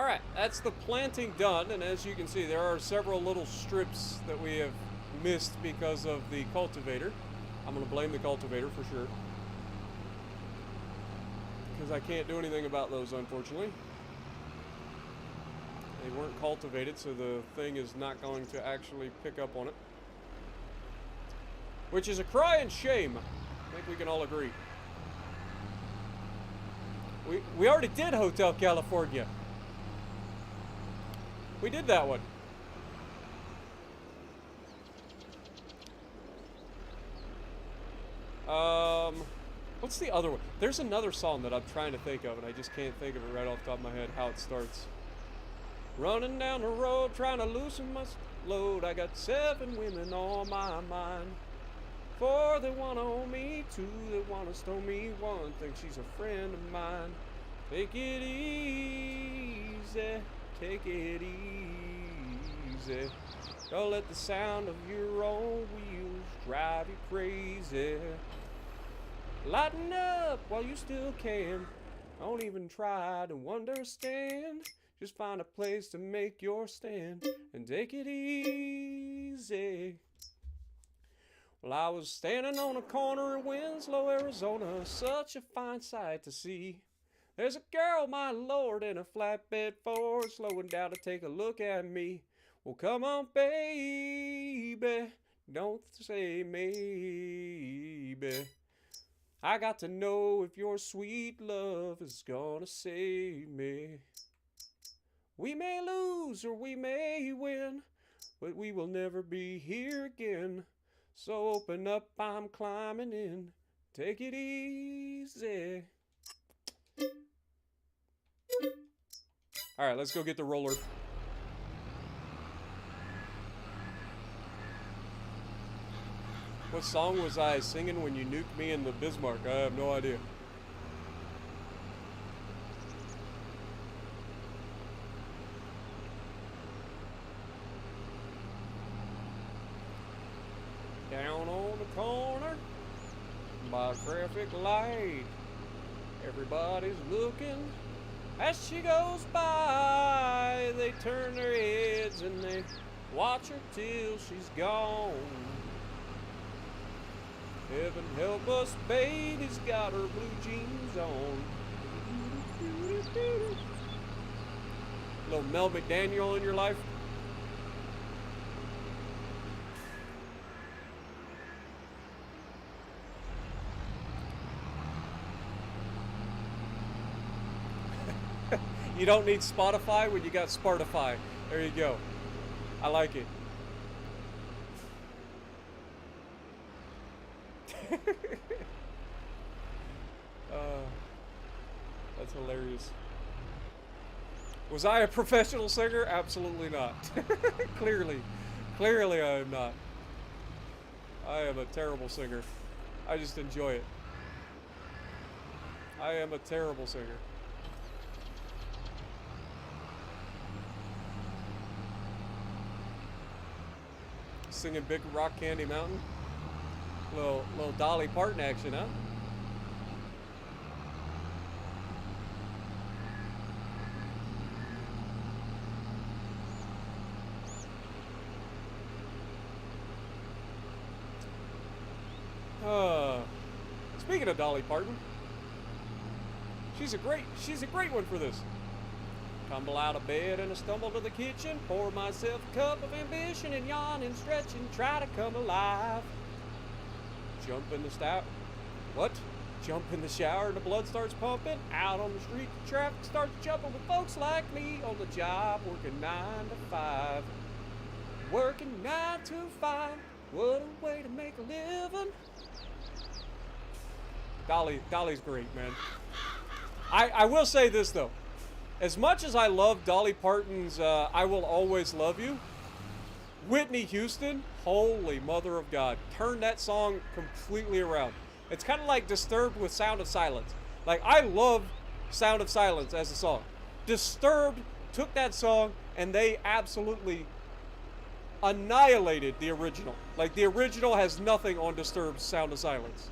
Alright, that's the planting done, and as you can see, there are several little strips that we have missed because of the cultivator. I'm going to blame the cultivator for sure, because I can't do anything about those, unfortunately. They weren't cultivated, so the thing is not going to actually pick up on it. Which is a crying shame. I think we can all agree. We already did Hotel California. We did that one. What's the other one? There's another song that I'm trying to think of, and I just can't think of it right off the top of my head how it starts. Running down the road, trying to loosen my load. I got 7 women on my mind. 4 that want to own me, 2 that want to stone me, 1 thinks she's a friend of mine. Take it easy, take it easy. Don't let the sound of your own wheels drive you crazy. Lighten up while you still can. Don't even try to understand. Just find a place to make your stand and take it easy. Well, I was standing on a corner in Winslow, Arizona, such a fine sight to see. There's a girl, my lord, in a flatbed Ford, slowing down to take a look at me. Well, come on, baby, don't say maybe. I got to know if your sweet love is gonna save me. We may lose or we may win, but we will never be here again. So open up, I'm climbing in. Take it easy. Alright, let's go get the roller. What song was I singing when you nuked me in the Bismarck? I have no idea. Down on the corner by a traffic light, everybody's looking as she goes by. They turn their heads and they watch her till she's gone. Heaven help us, baby's got her blue jeans on. Little Mel McDaniel in your life? You don't need Spotify when you got Spartify. There you go. I like it. That's hilarious. Was I a professional singer? Absolutely not. Clearly I am not. I am a terrible singer. I just enjoy it. I am a terrible singer. Singing Big Rock Candy Mountain. Little Dolly Parton action, huh? Speaking of Dolly Parton, she's a great one for this. Tumble out of bed and I stumble to the kitchen, pour myself a cup of ambition and yawn and stretch and try to come alive. Jump in the Jump in the shower and the blood starts pumping. Out on the street, the traffic starts jumping with folks like me on the job, working 9 to 5. Working 9 to 5. What a way to make a living. Dolly's great, man. I will say this though. As much as I love Dolly Parton's I Will Always Love You, Whitney Houston, holy mother of God, turned that song completely around. It's kind of like Disturbed with Sound of Silence. Like, I love Sound of Silence as a song. Disturbed took that song and they absolutely annihilated the original. Like, the original has nothing on Disturbed's Sound of Silence.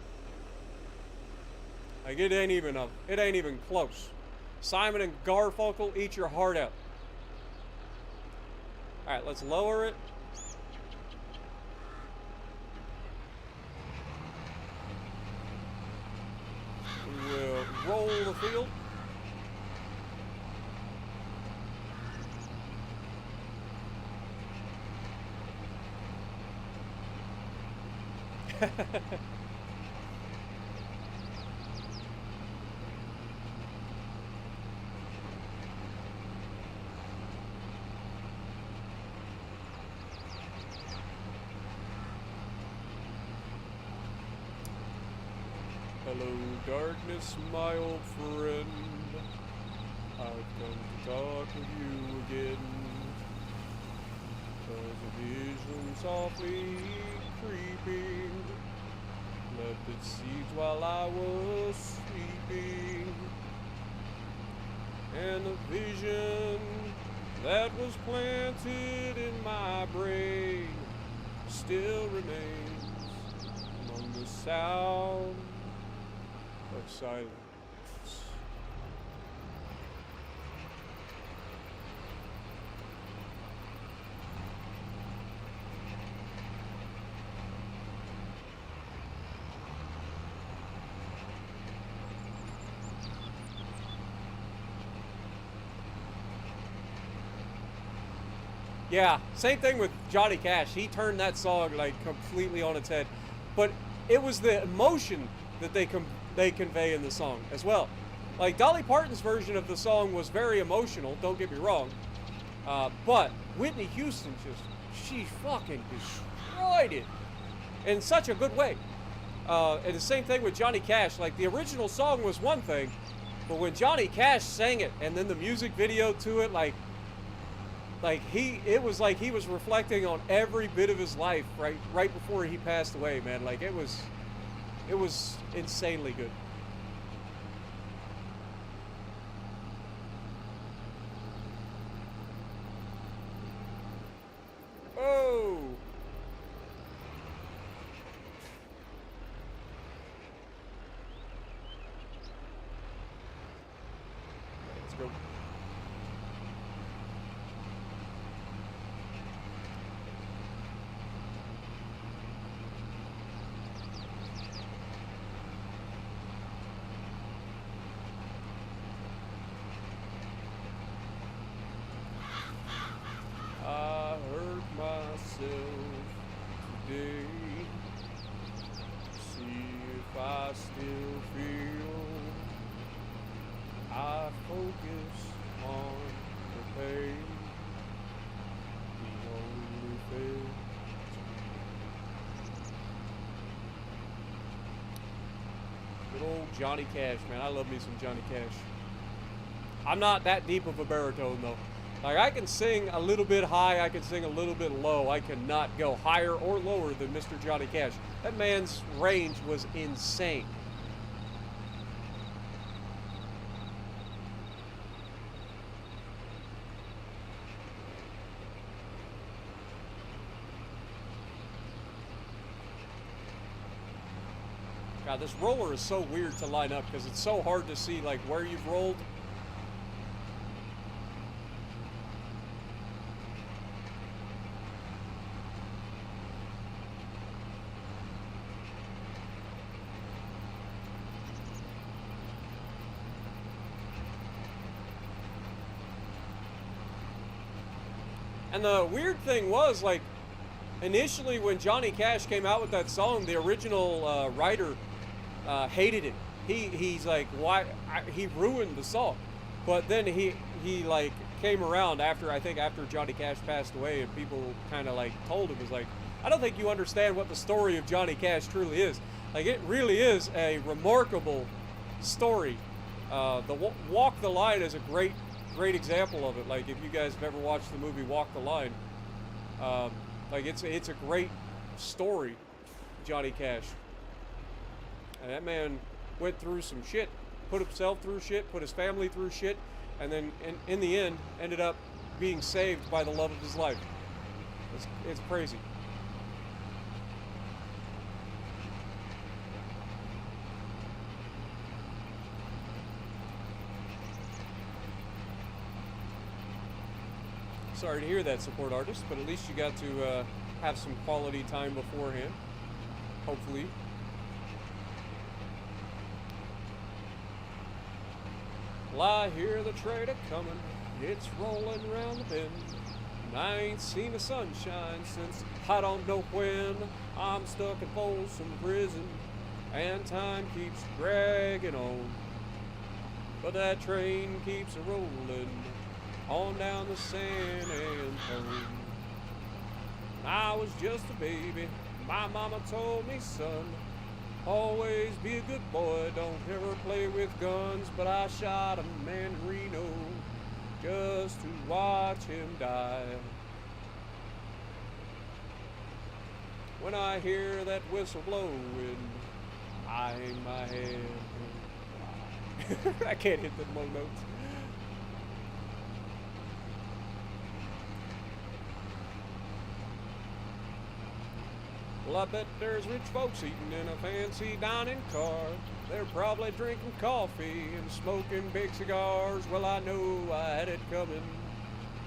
Like, it ain't even close. Simon and Garfunkel, eat your heart out. Alright, let's lower it. We'll roll the field. Hello, darkness, my old friend. I've come to talk with you again. There's a vision softly creeping, left its seeds while I was sleeping. And a vision that was planted in my brain still remains among the sound of silence. Yeah, same thing with Johnny Cash. He turned that song like completely on its head, but it was the emotion that they convey in the song as well. Like Dolly Parton's version of the song was very emotional. Don't get me wrong, but Whitney Houston she fucking destroyed it in such a good way. And the same thing with Johnny Cash. Like the original song was one thing, but when Johnny Cash sang it and then the music video to it, it was like he was reflecting on every bit of his life right before he passed away, man. Like it was insanely good. Oh. Let's go. I hurt myself today. See if I still feel. I focus on the pain. The only thing. Good old Johnny Cash, man. I love me some Johnny Cash. I'm not that deep of a baritone though. Like, I can sing a little bit high, I can sing a little bit low. I cannot go higher or lower than Mr. Johnny Cash. That man's range was insane. God, this roller is so weird to line up because it's so hard to see, like, where you've rolled. And the weird thing was, like, initially when Johnny Cash came out with that song, the original writer hated it. He's like, why? He ruined the song. But then he like came around after, I think after Johnny Cash passed away, and people kind of like told him, was like, I don't think you understand what the story of Johnny Cash truly is. Like, it really is a remarkable story. The Walk the Line is a great example of it. Like, if you guys have ever watched the movie Walk the Line, like it's a great story, Johnny Cash. And that man went through some shit, put himself through shit, put his family through shit, and then in the end ended up being saved by the love of his life. It's crazy. Sorry to hear that, support artist, but at least you got to have some quality time beforehand. Hopefully. Well, I hear the trader coming. It's rolling around the bend. And I ain't seen the sunshine since I don't know when. I'm stuck in Folsom Prison, and time keeps dragging on. But that train keeps a-rolling on down the San Antone. When I was just a baby, my mama told me, son, always be a good boy, don't ever play with guns. But I shot a man in Reno just to watch him die. When I hear that whistle blowing, I hang my head. I can't hit them low notes. Well, I bet there's rich folks eating in a fancy dining car. They're probably drinking coffee and smoking big cigars. Well, I know I had it coming.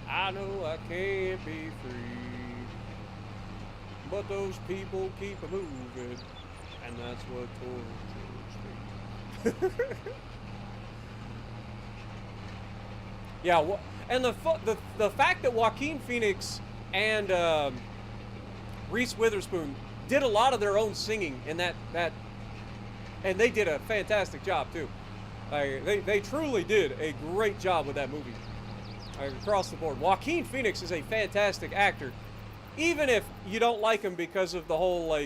I know I can't be free. But those people keep a-moving, and that's what tortures me. Yeah, and the fact that Joaquin Phoenix and Reese Witherspoon did a lot of their own singing in that and they did a fantastic job too. They truly did a great job with that movie. Across the board, Joaquin Phoenix is a fantastic actor, even if you don't like him because of the whole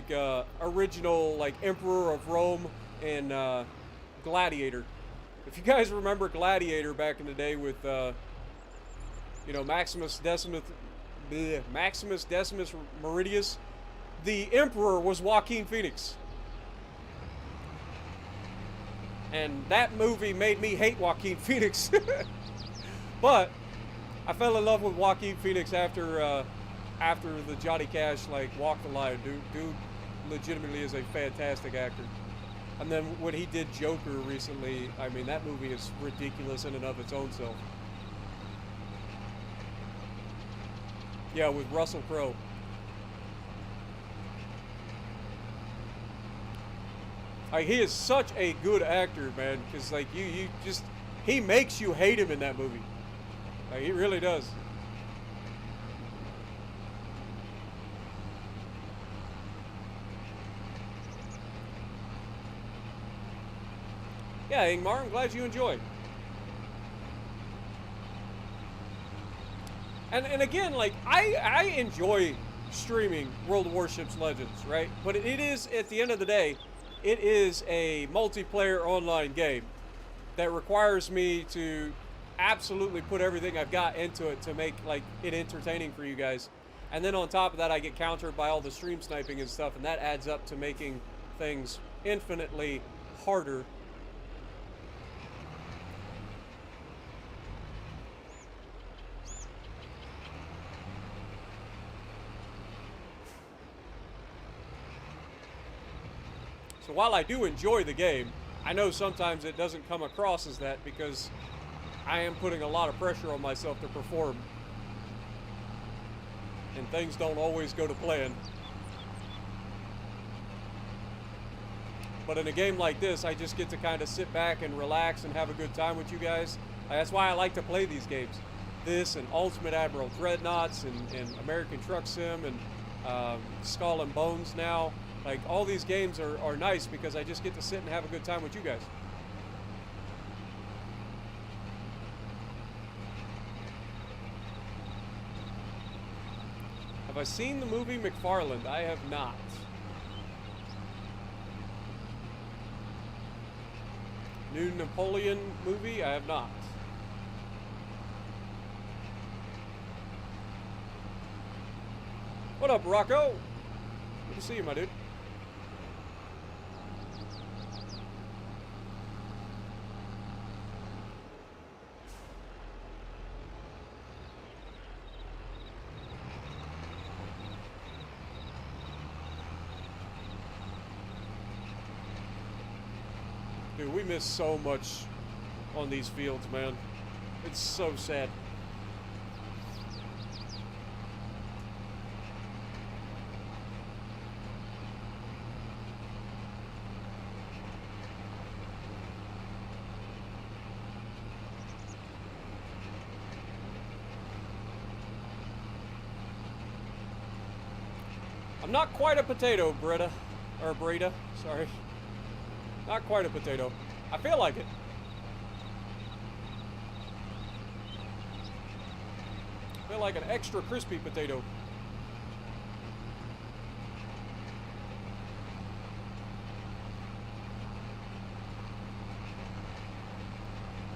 original Emperor of Rome and Gladiator. If you guys remember Gladiator back in the day with Maximus Decimus Meridius, the Emperor was Joaquin Phoenix. And that movie made me hate Joaquin Phoenix. But I fell in love with Joaquin Phoenix after the Johnny Cash Walk the Line. Dude legitimately is a fantastic actor. And then when he did Joker recently, I mean, that movie is ridiculous in and of its own self. Yeah, with Russell Crowe. He is such a good actor, man, because he makes you hate him in that movie. He really does. Yeah, Ingmar, I'm glad you enjoyed. And again, I enjoy streaming World of Warships Legends, right? But it is, at the end of the day, it is a multiplayer online game that requires me to absolutely put everything I've got into it to make it entertaining for you guys. And then on top of that, I get countered by all the stream sniping and stuff, and that adds up to making things infinitely harder. So while I do enjoy the game, I know sometimes it doesn't come across as that because I am putting a lot of pressure on myself to perform. And things don't always go to plan. But in a game like this, I just get to kind of sit back and relax and have a good time with you guys. That's why I like to play these games. This and Ultimate Admiral Dreadnoughts and American Truck Sim and Skull and Bones now. All these games are nice because I just get to sit and have a good time with you guys. Have I seen the movie McFarland? I have not. New Napoleon movie? I have not. What up, Rocco? Good to see you, my dude. Dude, we miss so much on these fields, man. It's so sad. I'm not quite a potato, Brita. Or Brita, sorry. Not quite a potato. I feel like it. I feel like an extra crispy potato.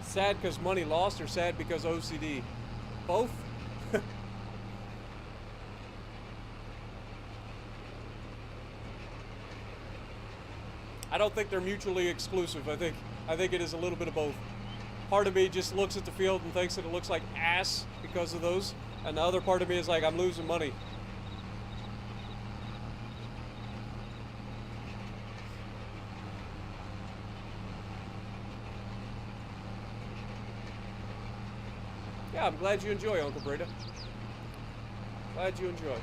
Sad because money lost or sad because OCD? Both? I don't think they're mutually exclusive. I think it is a little bit of both. Part of me just looks at the field and thinks that it looks like ass because of those, and the other part of me is like, I'm losing money. Yeah, I'm glad you enjoy, Uncle Breda. Glad you enjoy.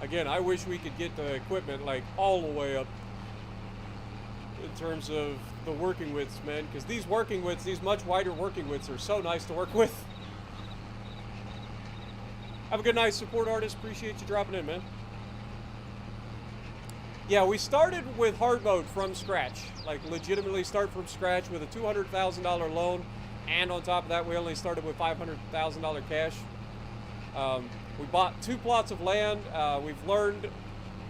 Again, I wish we could get the equipment like all the way up in terms of the working widths, man, because these working widths, these much wider working widths are so nice to work with. Have a good night, support artist. Appreciate you dropping in, man. Yeah, we started with hard mode from scratch, like legitimately start from scratch with a $200,000 loan, and on top of that, we only started with $500,000 cash. We bought 2 plots of land. We've learned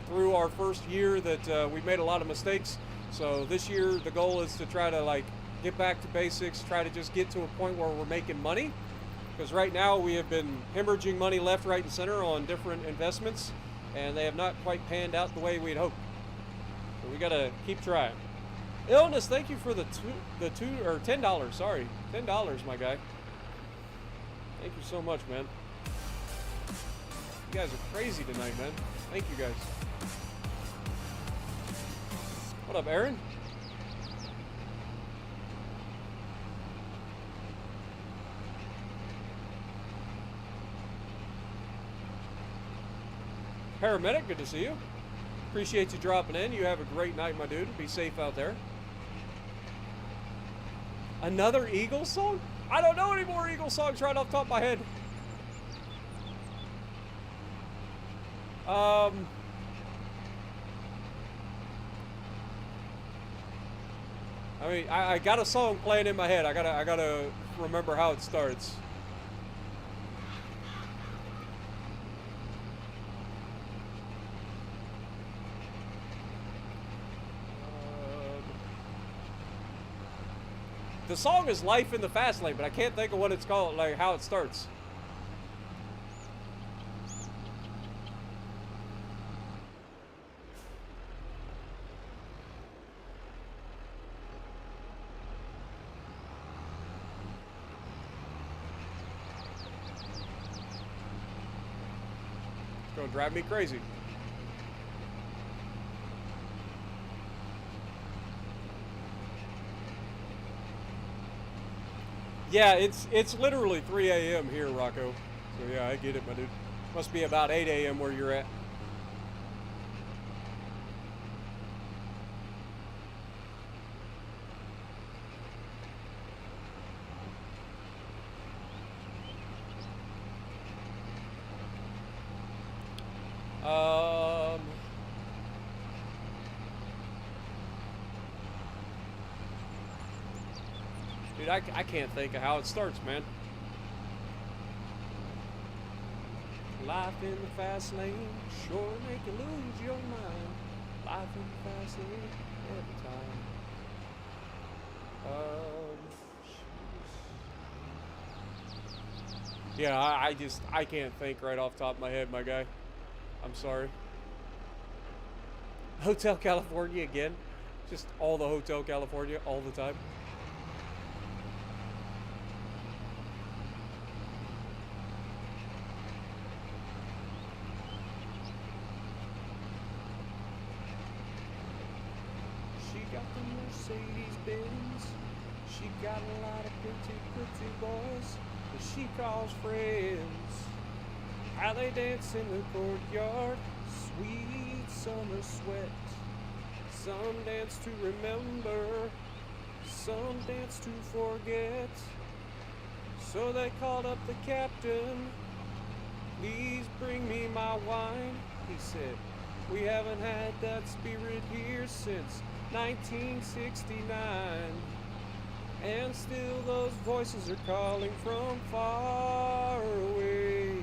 through our first year that we've made a lot of mistakes. So this year, the goal is to try to like get back to basics, try to just get to a point where we're making money. Because right now we have been hemorrhaging money left, right, and center on different investments, and they have not quite panned out the way we'd hoped. So we gotta keep trying. Illness, thank you for the $10. Sorry, $10, my guy. Thank you so much, man. You guys are crazy tonight, man. Thank you guys. What up, Aaron? Paramedic, good to see you. Appreciate you dropping in. You have a great night, my dude. Be safe out there. Another Eagles song? I don't know any more Eagles songs right off the top of my head. I mean, I got a song playing in my head. I gotta remember how it starts. The song is "Life in the Fast Lane," but I can't think of what it's called, like how it starts. It's gonna drive me crazy. Yeah, it's literally 3 a.m. here, Rocco. So yeah, I get it, my dude. Must be about 8 a.m. where you're at. Dude, I can't think of how it starts, man. Life in the fast lane sure make you lose your mind. Life in the fast lane every time. Yeah, I can't think right off the top of my head, my guy. I'm sorry. Hotel California again? Just all the Hotel California all the time? She got the Mercedes Benz. She got a lot of pretty boys that she calls friends. How they dance in the courtyard, sweet summer sweat. Some dance to remember, some dance to forget. So they called up the captain. Please bring me my wine, he said. We haven't had that spirit here since 1969. And still those voices are calling from far away.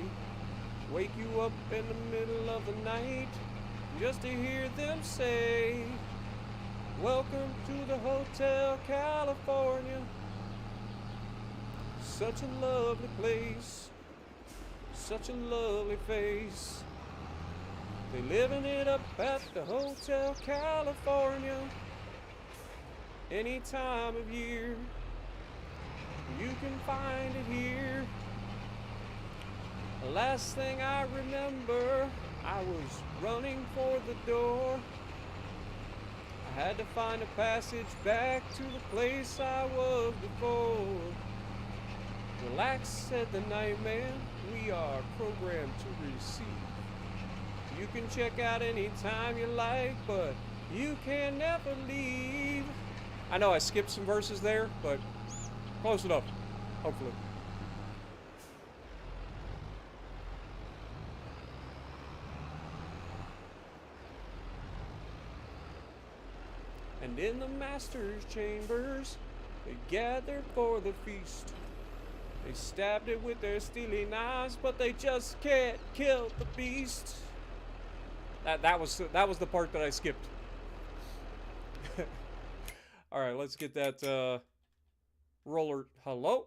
Wake you up in the middle of the night just to hear them say, welcome to the Hotel California. Such a lovely place, such a lovely face. They living it up at the Hotel California. Any time of year, you can find it here. The last thing I remember, I was running for the door. I had to find a passage back to the place I was before. Relax, said the night man, we are programmed to receive. You can check out anytime you like, but you can never leave. I know I skipped some verses there, but close enough, hopefully. And in the master's chambers, they gathered for the feast. They stabbed it with their steely knives, but they just can't kill the beast. That was the part that I skipped. All right, let's get that roller. Hello?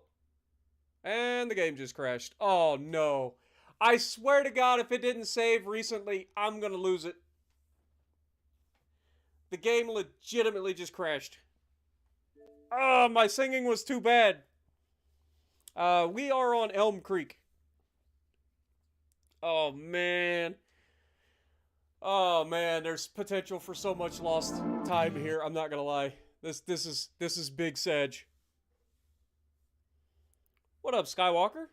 And the game just crashed. Oh no. I swear to God, if it didn't save recently, I'm gonna lose it. The game legitimately just crashed. Oh, my singing was too bad. We are on Elm Creek. Oh man. Oh man, there's potential for so much lost time here. I'm not gonna lie. This is big sedge. What up, Skywalker?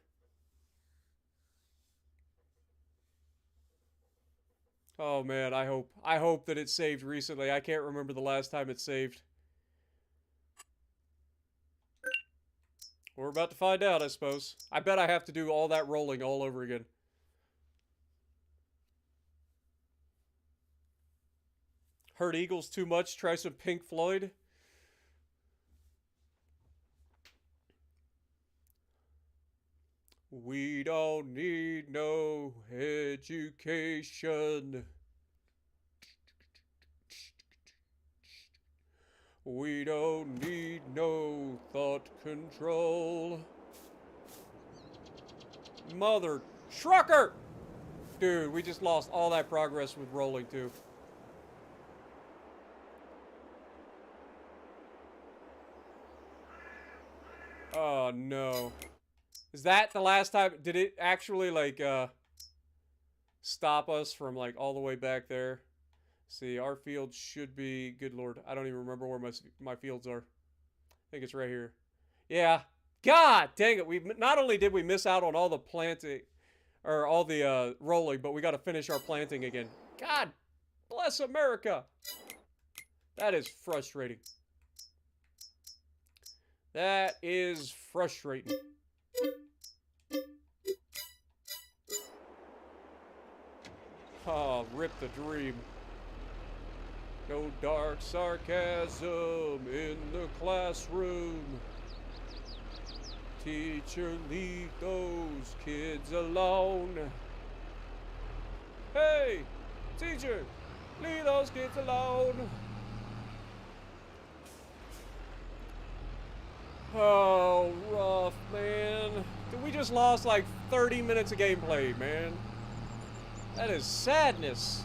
Oh man, I hope that it saved recently. I can't remember the last time it saved. We're about to find out, I suppose. I bet I have to do all that rolling all over again. Heard Eagles too much, try some Pink Floyd. We don't need no education. We don't need no thought control. Mother trucker! Dude, we just lost all that progress with rolling too. Oh no. Is that the last time? Did it actually like stop us from like all the way back there? See, our field should be, good lord, I don't even remember where my fields are. I think it's right here. Yeah. God dang it. We not only did we miss out on all the planting or all the rolling, but we got to finish our planting again. God bless America. That is frustrating. That is frustrating. Oh, rip the dream. No dark sarcasm in the classroom. Teacher, leave those kids alone. Hey, teacher, leave those kids alone. Oh, rough, man. We just lost like 30 minutes of gameplay, man. That is sadness.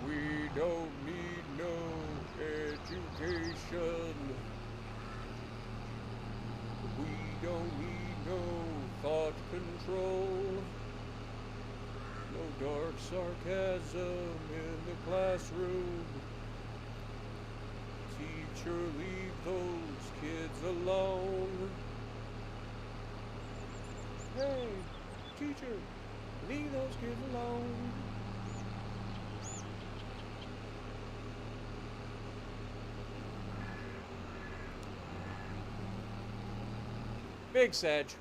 We don't need no education. We don't need no thought control. No dark sarcasm in the classroom. Teacher, leave those kids alone. Hey, teacher, leave those kids alone. Big Sedge.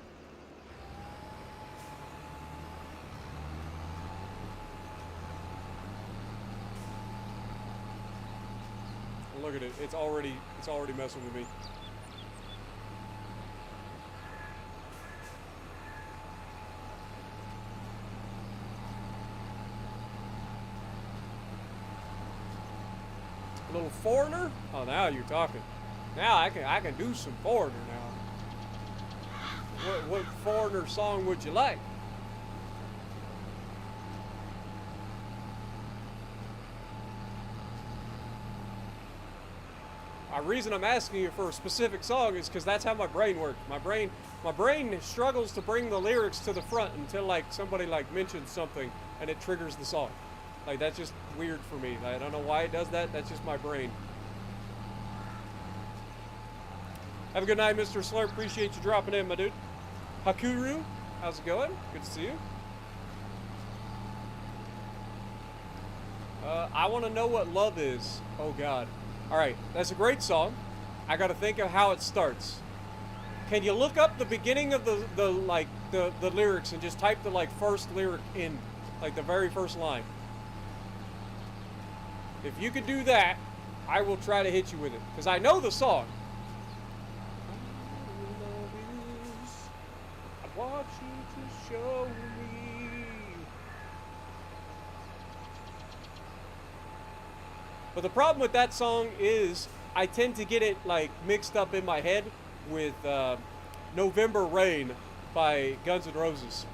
Look at it. It's already messing with me. A little foreigner? Oh, now you're talking. Now I can do some foreigner now. What foreigner song would you like? The reason I'm asking you for a specific song is because that's how my brain works. My brain struggles to bring the lyrics to the front until like somebody like mentions something and it triggers the song. Like that's just weird for me. I don't know why it does that. That's just my brain. Have a good night, Mr. Slurp. Appreciate you dropping in, my dude. Hakuru, how's it going? Good to see you. I want to know what love is. Oh God. All right, that's a great song. I got to think of how it starts. Can you look up the beginning of the lyrics and just type the like first lyric in, like the very first line? If you could do that, I will try to hit you with it because I know the song. I want you to show me. But the problem with that song is I tend to get it like mixed up in my head with November Rain by Guns N' Roses.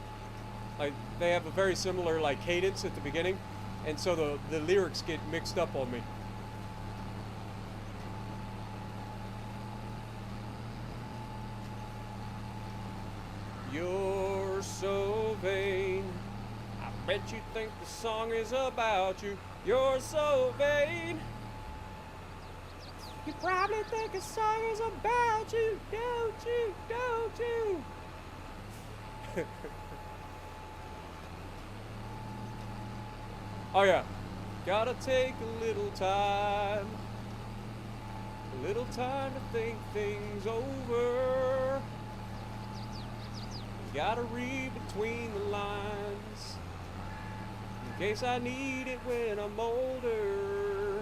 Like they have a very similar like cadence at the beginning, and so the lyrics get mixed up on me. You're so vain. I bet you think the song is about you. You're so vain. You probably think a song is about you, don't you, don't you? Oh yeah, gotta take a little time to think things over. Gotta read between the lines in case I need it when I'm older.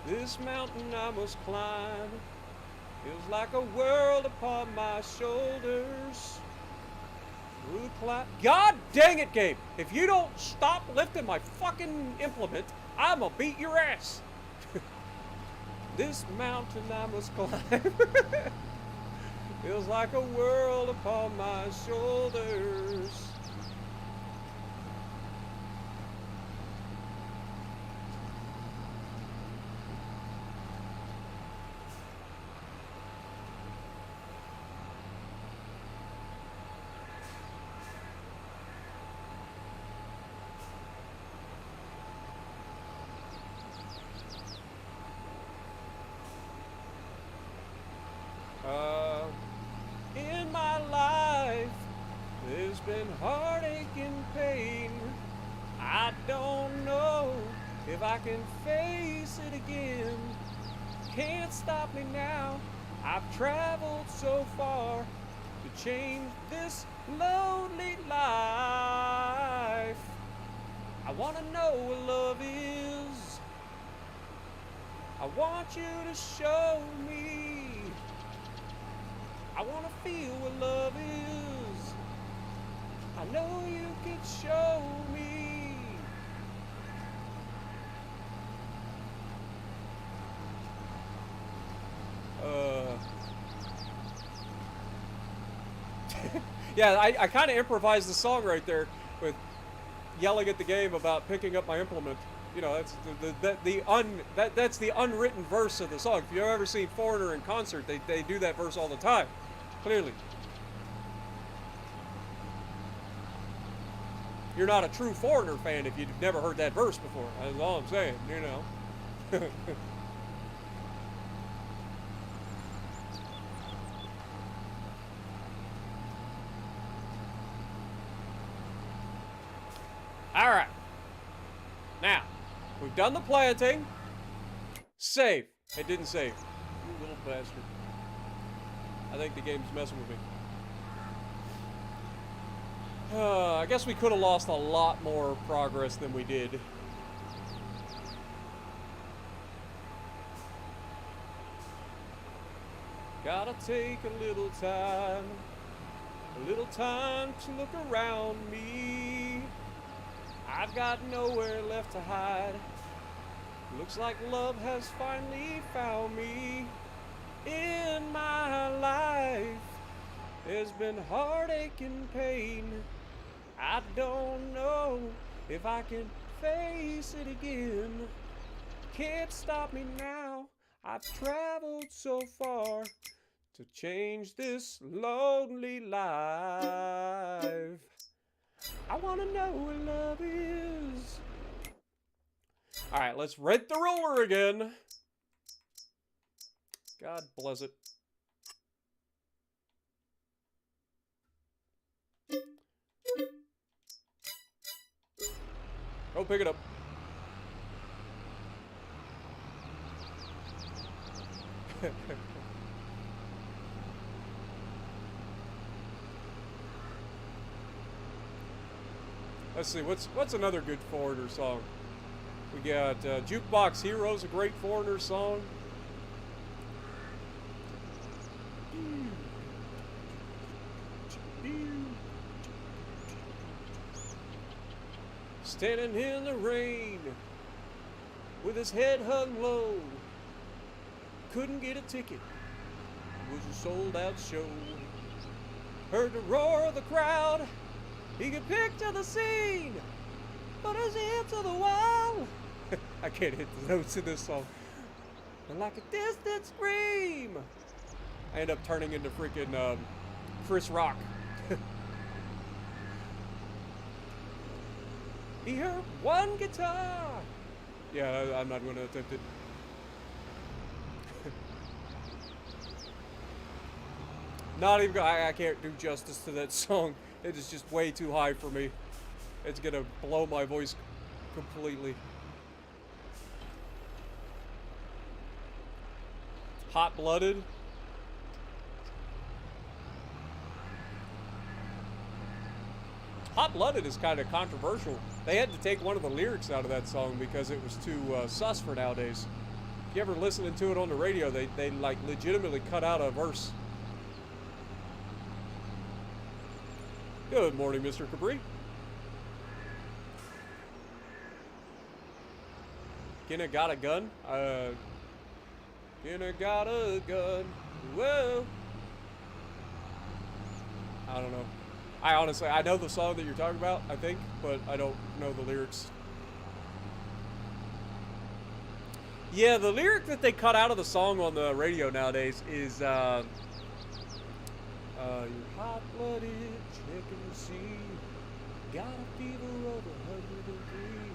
This mountain I must climb feels like a world upon my shoulders. God dang it, Gabe! If you don't stop lifting my fucking implement, I'ma beat your ass. This mountain I must climb feels like a world upon my shoulders. In my life, there's been heartache and pain. I don't know if I can face it again. Can't stop me now. I've traveled so far to change this lonely life. I wanna know what love is. I want you to show me. I want to feel what love is. I know you can show me. Yeah, I kind of improvised the song right there with yelling at the game about picking up my implement. You know, that's the unwritten verse of the song. If you've ever seen Foreigner in concert, they do that verse all the time. Clearly. You're not a true Foreigner fan if you've never heard that verse before. That's all I'm saying, you know. Alright. Now, we've done the planting. Save. It didn't save. You little bastard. I think the game's messing with me. I guess we could have lost a lot more progress than we did. Gotta take a little time to look around me. I've got nowhere left to hide. Looks like love has finally found me. In my life, there's been heartache and pain. I don't know if I can face it again. Can't stop me now. I've traveled so far to change this lonely life. I want to know what love is. Alright, let's rent the roller again. God bless it. Go pick it up. Let's see, what's another good Foreigner song? We got Jukebox Heroes, a great Foreigner song. Standing in the rain with his head hung low, couldn't get a ticket, it was a sold-out show. Heard the roar of the crowd, he could picture the scene, but his ear to the wall. I can't hit the notes in this song. And like a distant scream, I end up turning into freaking Chris Rock. He heard one guitar. Yeah, I'm not going to attempt it. Not even, I can't do justice to that song. It is just way too high for me. It's going to blow my voice completely. Hot-blooded. Hot-blooded is kind of controversial. They had to take one of the lyrics out of that song because it was too sus for nowadays. If you ever listening to it on the radio, they like legitimately cut out a verse. Good morning, Mr. Capri. Kenna got a gun? Kenna got a gun. Whoa. I don't know. I honestly, I know the song that you're talking about, I think, but I don't know the lyrics. Yeah, the lyric that they cut out of the song on the radio nowadays is, you're hot-blooded, checking the sea, got a fever of 103.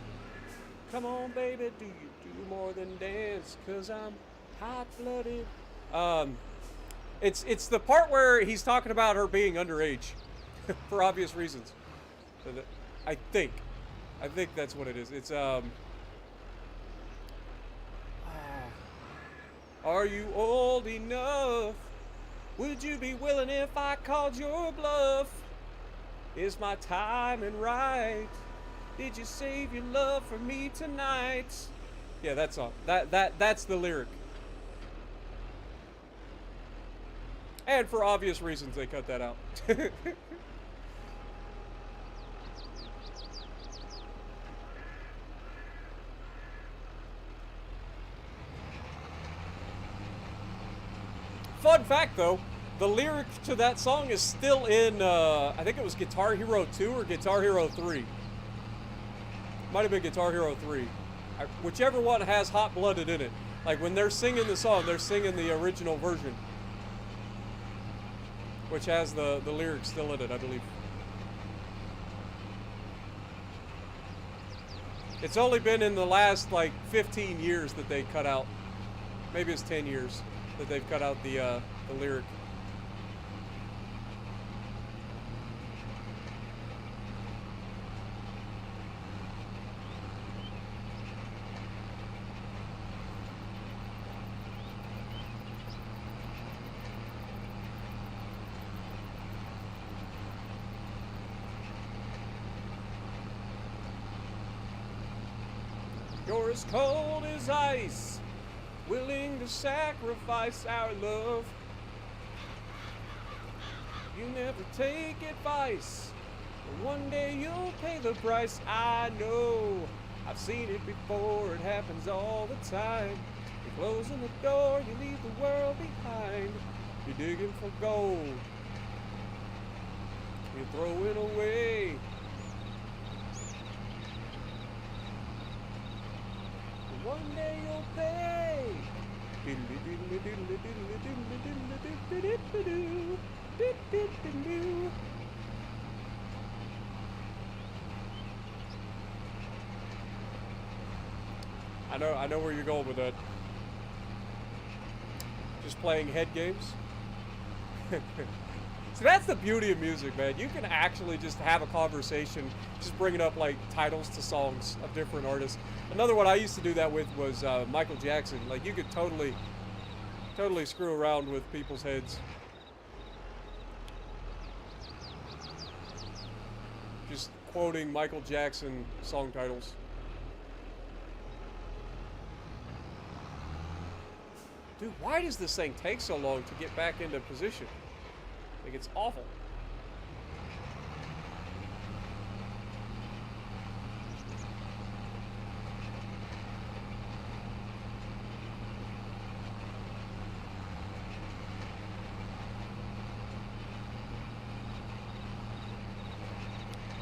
Come on, baby, do you do more than dance, 'cause I'm hot-blooded. It's the part where he's talking about her being underage. For obvious reasons. I think that's what it is. It's are you old enough? Would you be willing if I called your bluff? Is my timing right? Did you save your love for me tonight? Yeah, that song. That's the lyric. And for obvious reasons, they cut that out. Fun fact, though, the lyric to that song is still in, I think it was Guitar Hero 2 or Guitar Hero 3. Might have been Guitar Hero 3. Whichever one has Hot Blooded in it. Like, when they're singing the song, they're singing the original version. Which has the lyrics still in it, I believe. It's only been in the last, like, 15 years that they cut out. Maybe it's 10 years that they've cut out the lyric. You're as cold as ice, willing to sacrifice our love. You never take advice, but one day you'll pay the price. I know, I've seen it before, it happens all the time. You're closing the door, you leave the world behind. You're digging for gold, you're throwing away. One day you'll pay. I know where you're going with that. Just playing head games. So that's the beauty of music, man. You can actually just have a conversation, just bringing up like titles to songs of different artists. Another one I used to do that with was Michael Jackson. Like, you could totally screw around with people's heads. Just quoting Michael Jackson song titles. Dude, why does this thing take so long to get back into position? Like, it's awful.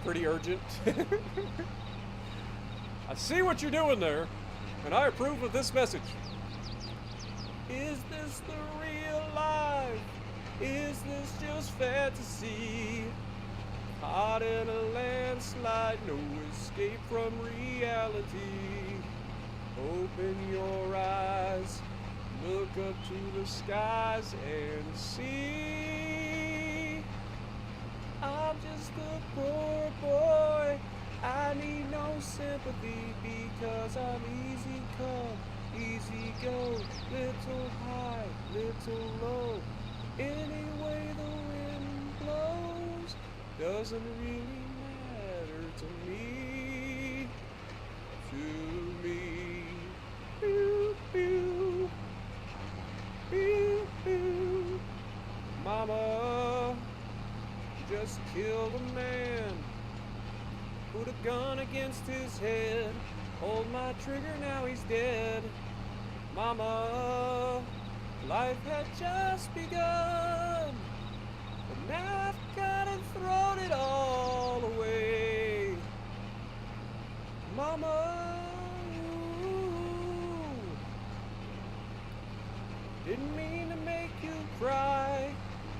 Pretty urgent. I see what you're doing there, and I approve of this message. Is this the real life? Is this just fantasy? Caught in a landslide, no escape from reality. Open your eyes, look up to the skies and see. I'm just a poor boy, I need no sympathy because I'm easy come, easy go, little high, little low. Any way the wind blows doesn't really matter to me. To me. Pew, pew. Pew, pew. Mama just killed a man. Put a gun against his head. Hold my trigger, now he's dead. Mama, life had just begun, but now I've got and thrown it all away. Mama, ooh, didn't mean to make you cry.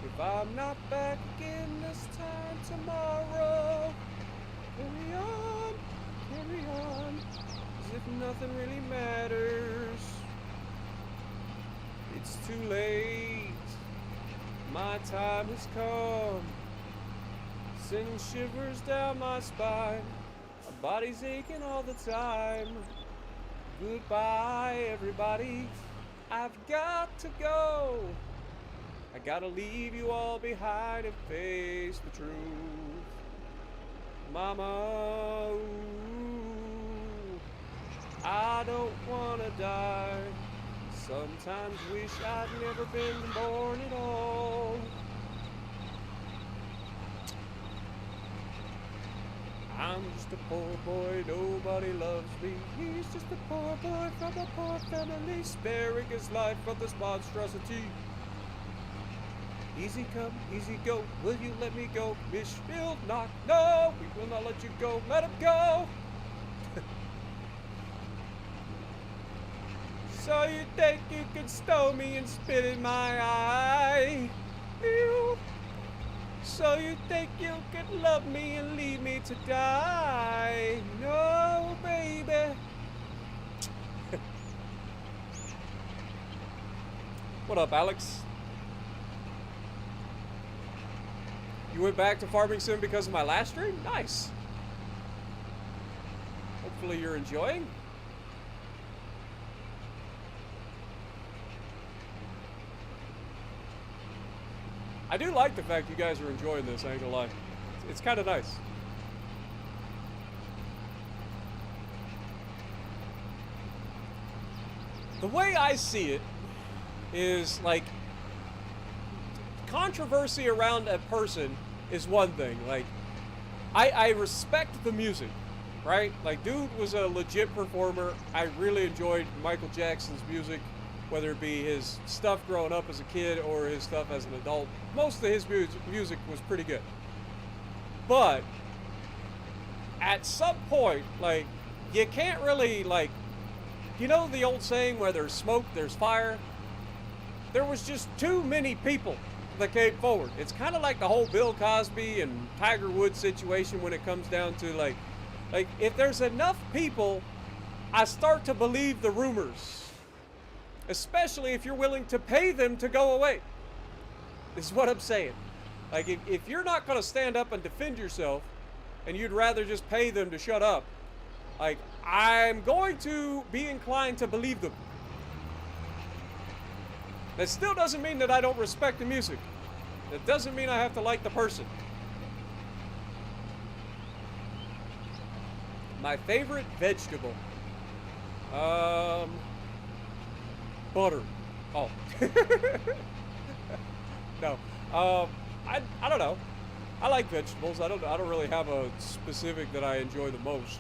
If I'm not back again this time tomorrow, carry on, as if nothing really matters. It's too late, my time has come. Sending shivers down my spine, my body's aching all the time. Goodbye everybody, I've got to go. I gotta leave you all behind and face the truth. Mama, ooh. I don't wanna die. Sometimes wish I'd never been born at all. I'm just a poor boy, nobody loves me. He's just a poor boy from a poor family, sparing his life from this monstrosity. Easy come, easy go, will you let me go? Miss will not, no, we will not let you go, let him go. So you think you can stow me and spit in my eye? Ew. So you think you could love me and leave me to die? No, baby. What up, Alex? You went back to Farming Sim because of my last stream? Nice. Hopefully you're enjoying. I do like the fact you guys are enjoying this, I ain't gonna lie. It's kind of nice. The way I see it is like controversy around a person is one thing. Like I respect the music, right? Like dude was a legit performer. I really enjoyed Michael Jackson's music, whether it be his stuff growing up as a kid or his stuff as an adult. Most of his music was pretty good. But at some point, like, you can't really, like, you know the old saying where there's smoke, there's fire? There was just too many people that came forward. It's kind of like the whole Bill Cosby and Tiger Woods situation when it comes down to, like if there's enough people, I start to believe the rumors. Especially if you're willing to pay them to go away. This is what I'm saying. Like, if you're not going to stand up and defend yourself, and you'd rather just pay them to shut up, like, I'm going to be inclined to believe them. That still doesn't mean that I don't respect the music. That doesn't mean I have to like the person. My favorite vegetable. Butter. Oh. No. I don't know. I like vegetables. I don't really have a specific that I enjoy the most.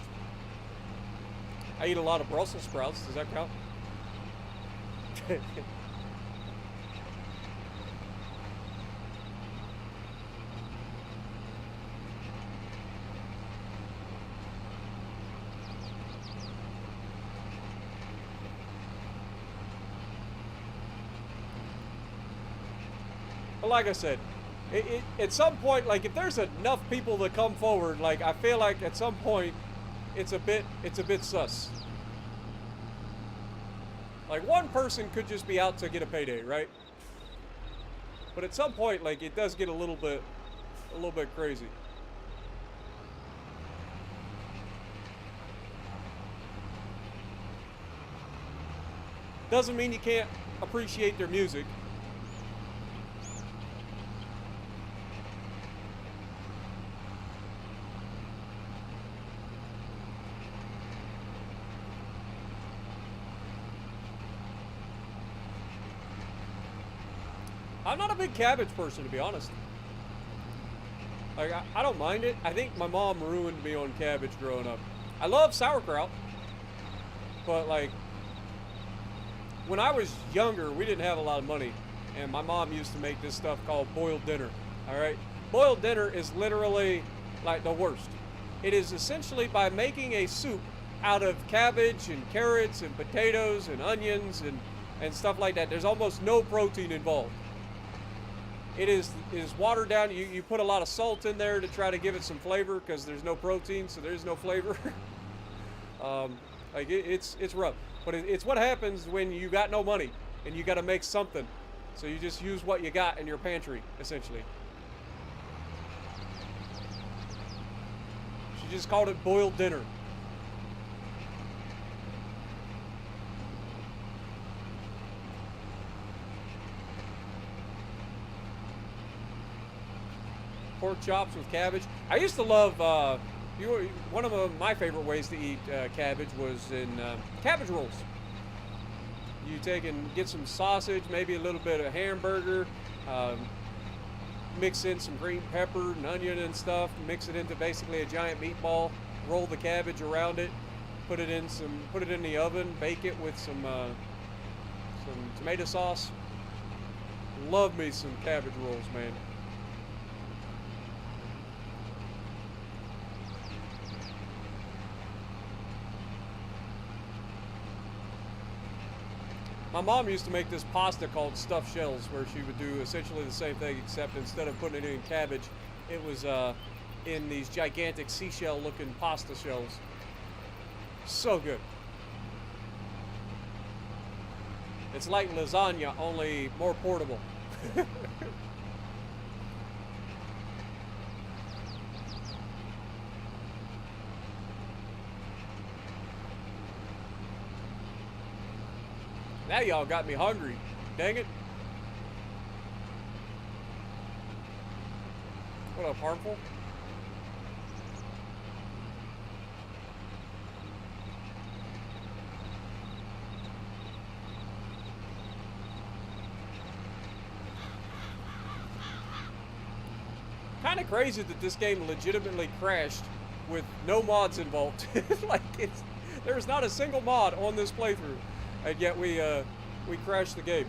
I eat a lot of Brussels sprouts. Does that count? Like I said, at some point, like if there's enough people that come forward, like I feel like at some point it's a bit sus. Like one person could just be out to get a payday, right? But at some point, like it does get a little bit crazy. Doesn't mean you can't appreciate their music. I'm not a big cabbage person, to be honest. Like, I don't mind it. I think my mom ruined me on cabbage growing up. I love sauerkraut. But, like, when I was younger, we didn't have a lot of money. And my mom used to make this stuff called boiled dinner. Alright? Boiled dinner is literally, like, the worst. It is essentially by making a soup out of cabbage and carrots and potatoes and onions and stuff like that. There's almost no protein involved. It is watered down. You put a lot of salt in there to try to give it some flavor because there's no protein, so there's no flavor. Like it's rough, but it's what happens when you got no money and you got to make something. So you just use what you got in your pantry, essentially. She just called it boiled dinner. Pork chops with cabbage. I used to love One of my favorite ways to eat cabbage was in cabbage rolls. You take and get some sausage, maybe a little bit of hamburger, um, mix in some green pepper and onion and stuff, mix it into basically a giant meatball, roll the cabbage around it, put it in the oven, bake it with some tomato sauce. Love me some cabbage rolls, man. My mom used to make this pasta called stuffed shells, where she would do essentially the same thing, except instead of putting it in cabbage, it was in these gigantic seashell-looking pasta shells. So good. It's like lasagna, only more portable. Now y'all got me hungry. Dang it. What up, Harmful? Kind of crazy that this game legitimately crashed with no mods involved. Like, there's not a single mod on this playthrough, and yet we crashed the game.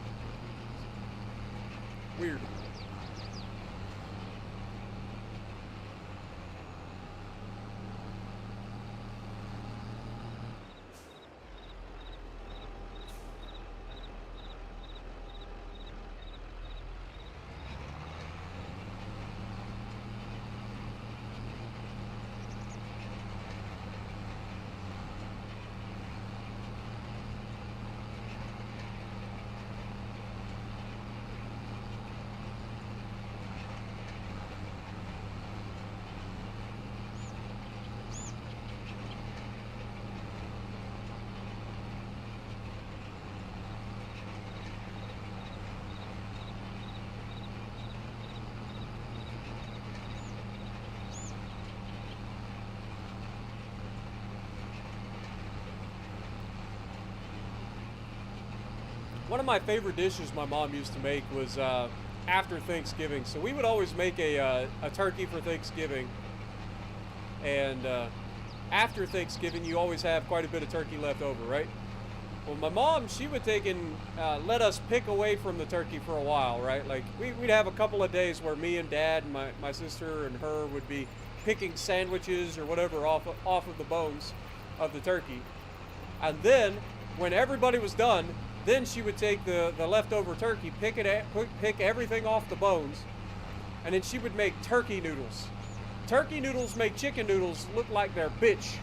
Weird. One of my favorite dishes my mom used to make was after Thanksgiving. So we would always make a turkey for Thanksgiving. And after Thanksgiving, you always have quite a bit of turkey left over, right? Well, my mom, she would take and let us pick away from the turkey for a while, right? Like, we'd have a couple of days where me and Dad and my sister and her would be picking sandwiches or whatever off of the bones of the turkey. And then, when everybody was done, then she would take the leftover turkey, pick everything off the bones, and then she would make turkey noodles. Turkey noodles make chicken noodles look like they're bitch.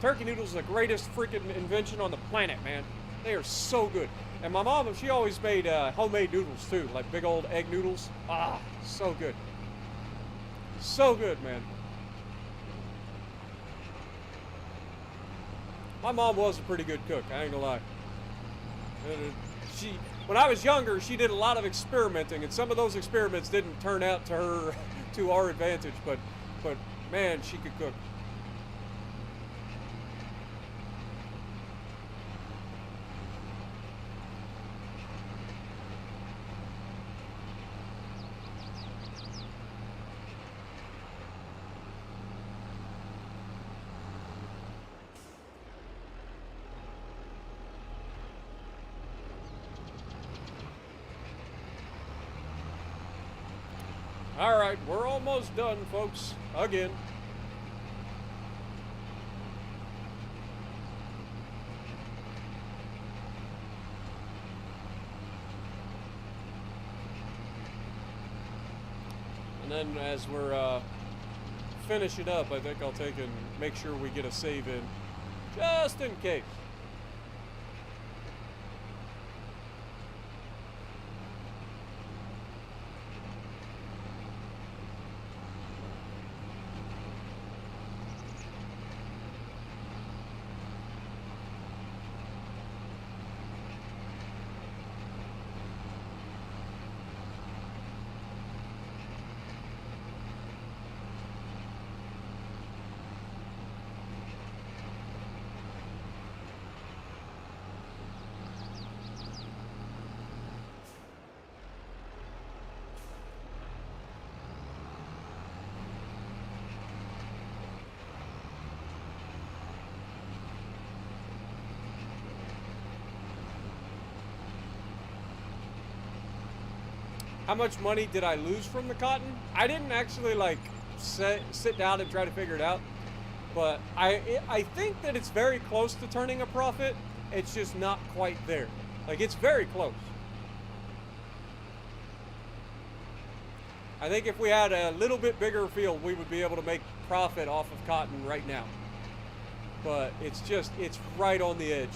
Turkey noodles are the greatest freaking invention on the planet, man. They are so good. And my mom, she always made homemade noodles too, like big old egg noodles. Ah, so good. So good, man. My mom was a pretty good cook, I ain't gonna lie. When I was younger, she did a lot of experimenting, and some of those experiments didn't turn out to our advantage, but man, she could cook. All right, we're almost done, folks. Again. And then as we're finishing up, I think I'll take and make sure we get a save in, just in case. How much money did I lose from the cotton? I didn't actually like sit down and try to figure it out, but I think that it's very close to turning a profit. It's just not quite there. Like, it's very close. I think if we had a little bit bigger field, we would be able to make profit off of cotton right now. But it's right on the edge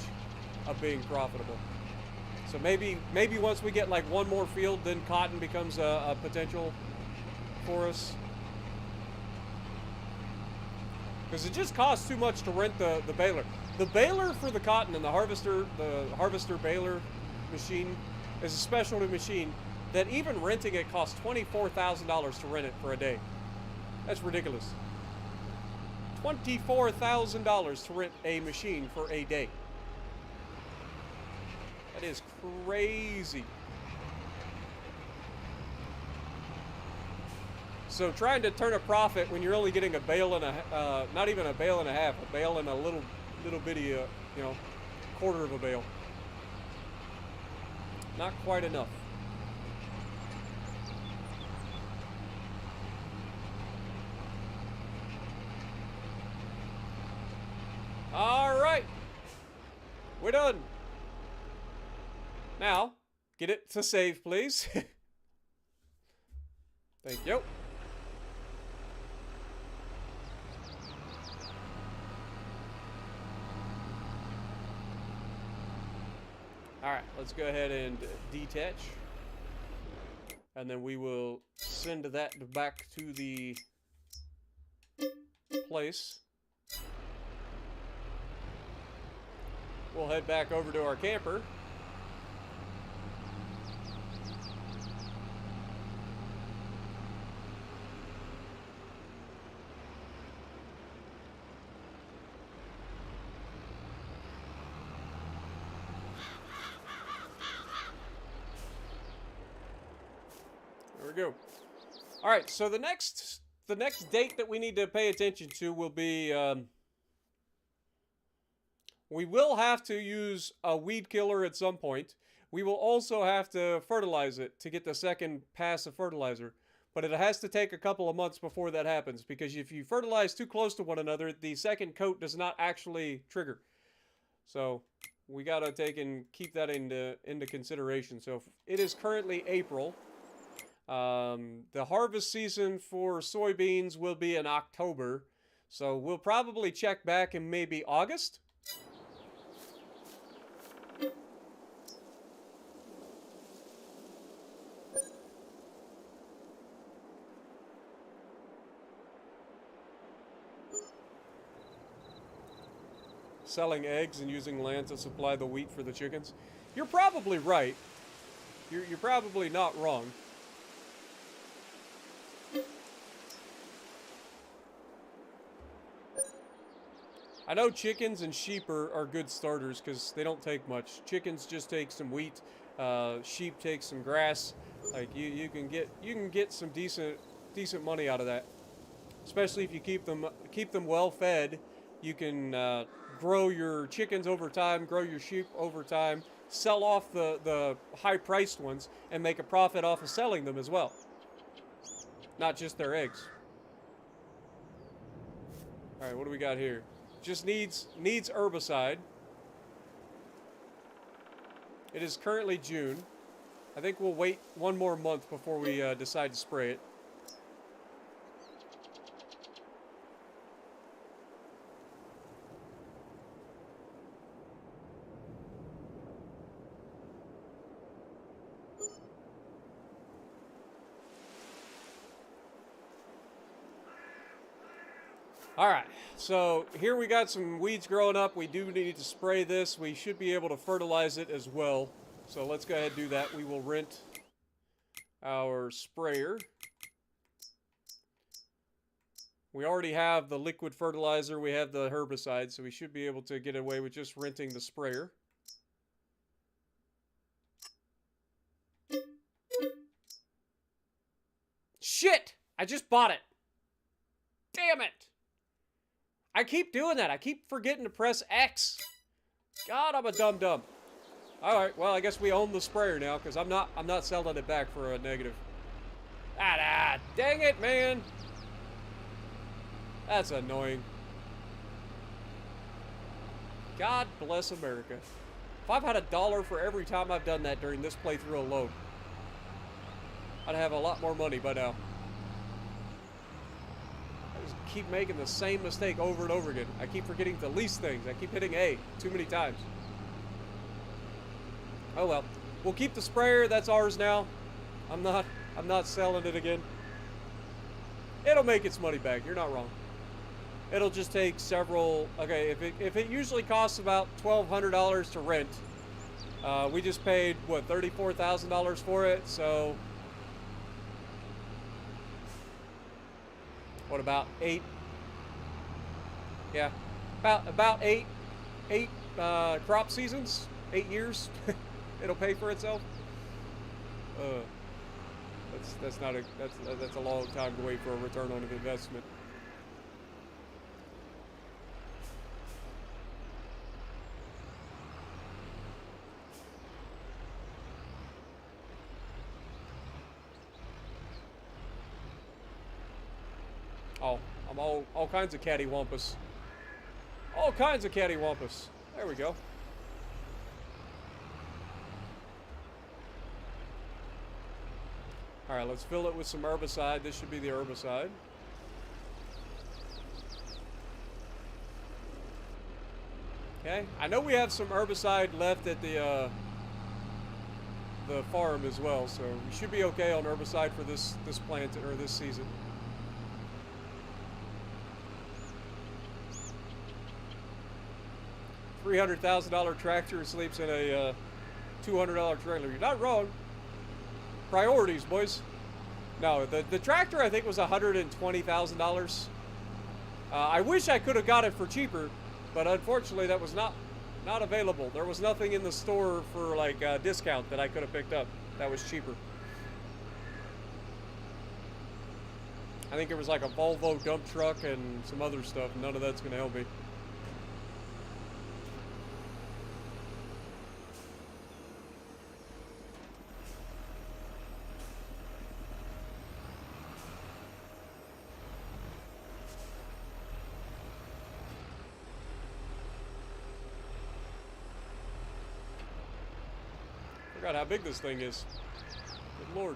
of being profitable. So maybe once we get like one more field, then cotton becomes a potential for us. Because it just costs too much to rent the baler. The baler for the cotton and the harvester baler machine is a specialty machine that even renting it costs $24,000 to rent it for a day. That's ridiculous. $24,000 to rent a machine for a day. That is crazy. So trying to turn a profit when you're only getting a bale and a, not even a bale and a half, a bale and a little bitty, you know, quarter of a bale. Not quite enough. All right, we're done. Now, get it to save, please. Thank you. All right, let's go ahead and detach. And then we will send that back to the place. We'll head back over to our camper. There we go. All right, so the next date that we need to pay attention to will be we will have to use a weed killer at some point. We will also have to fertilize it to get the second pass of fertilizer. But it has to take a couple of months before that happens, because if you fertilize too close to one another, the second coat does not actually trigger. So we got to take and keep that into consideration. So it is currently April. The harvest season for soybeans will be in October. So we'll probably check back in maybe August. Selling eggs and using land to supply the wheat for the chickens. You're probably right. You're probably not wrong. I know chickens and sheep are good starters because they don't take much. Chickens just take some wheat. Sheep take some grass. Like you can get some decent money out of that. Especially if you keep them well fed. You can grow your chickens over time, grow your sheep over time, sell off the high-priced ones, and make a profit off of selling them as well. Not just their eggs. All right, what do we got here? Just needs herbicide. It is currently June. I think we'll wait one more month before we decide to spray it. Alright, so here we got some weeds growing up. We do need to spray this. We should be able to fertilize it as well. So let's go ahead and do that. We will rent our sprayer. We already have the liquid fertilizer. We have the herbicide, so we should be able to get away with just renting the sprayer. Shit! I just bought it! Damn it! I keep doing that. I keep forgetting to press X. God, I'm a dum-dum. All right. Well, I guess we own the sprayer now because I'm not selling it back for a negative. Dang it, man. That's annoying. God bless America. If I've had $1 for every time I've done that during this playthrough alone, I'd have a lot more money by now. I just keep making the same mistake over and over again. I keep forgetting to lease things. I keep hitting A too many times. Oh well. We'll keep the sprayer. That's ours now. I'm not selling it again. It'll make its money back. You're not wrong. It'll just take several. Okay, if it usually costs about $1,200 to rent, we just paid what, $34,000 for it. So what, about 8? Yeah, about eight crop seasons, 8 years. It'll pay for itself. That's a long time to wait for a return on an investment. Oh, I'm all kinds of cattywampus. All kinds of cattywampus. There we go. All right, let's fill it with some herbicide. This should be the herbicide. Okay, I know we have some herbicide left at the farm as well, so we should be okay on herbicide for this plant or this season. $300,000 tractor sleeps in a $200 trailer. You're not wrong. Priorities, boys. No, the tractor I think was $120,000. I wish I could have got it for cheaper, but unfortunately that was not available. There was nothing in the store for like a discount that I could have picked up that was cheaper. I think it was like a Volvo dump truck and some other stuff. None of that's going to help me. Forgot how big this thing is. Good Lord.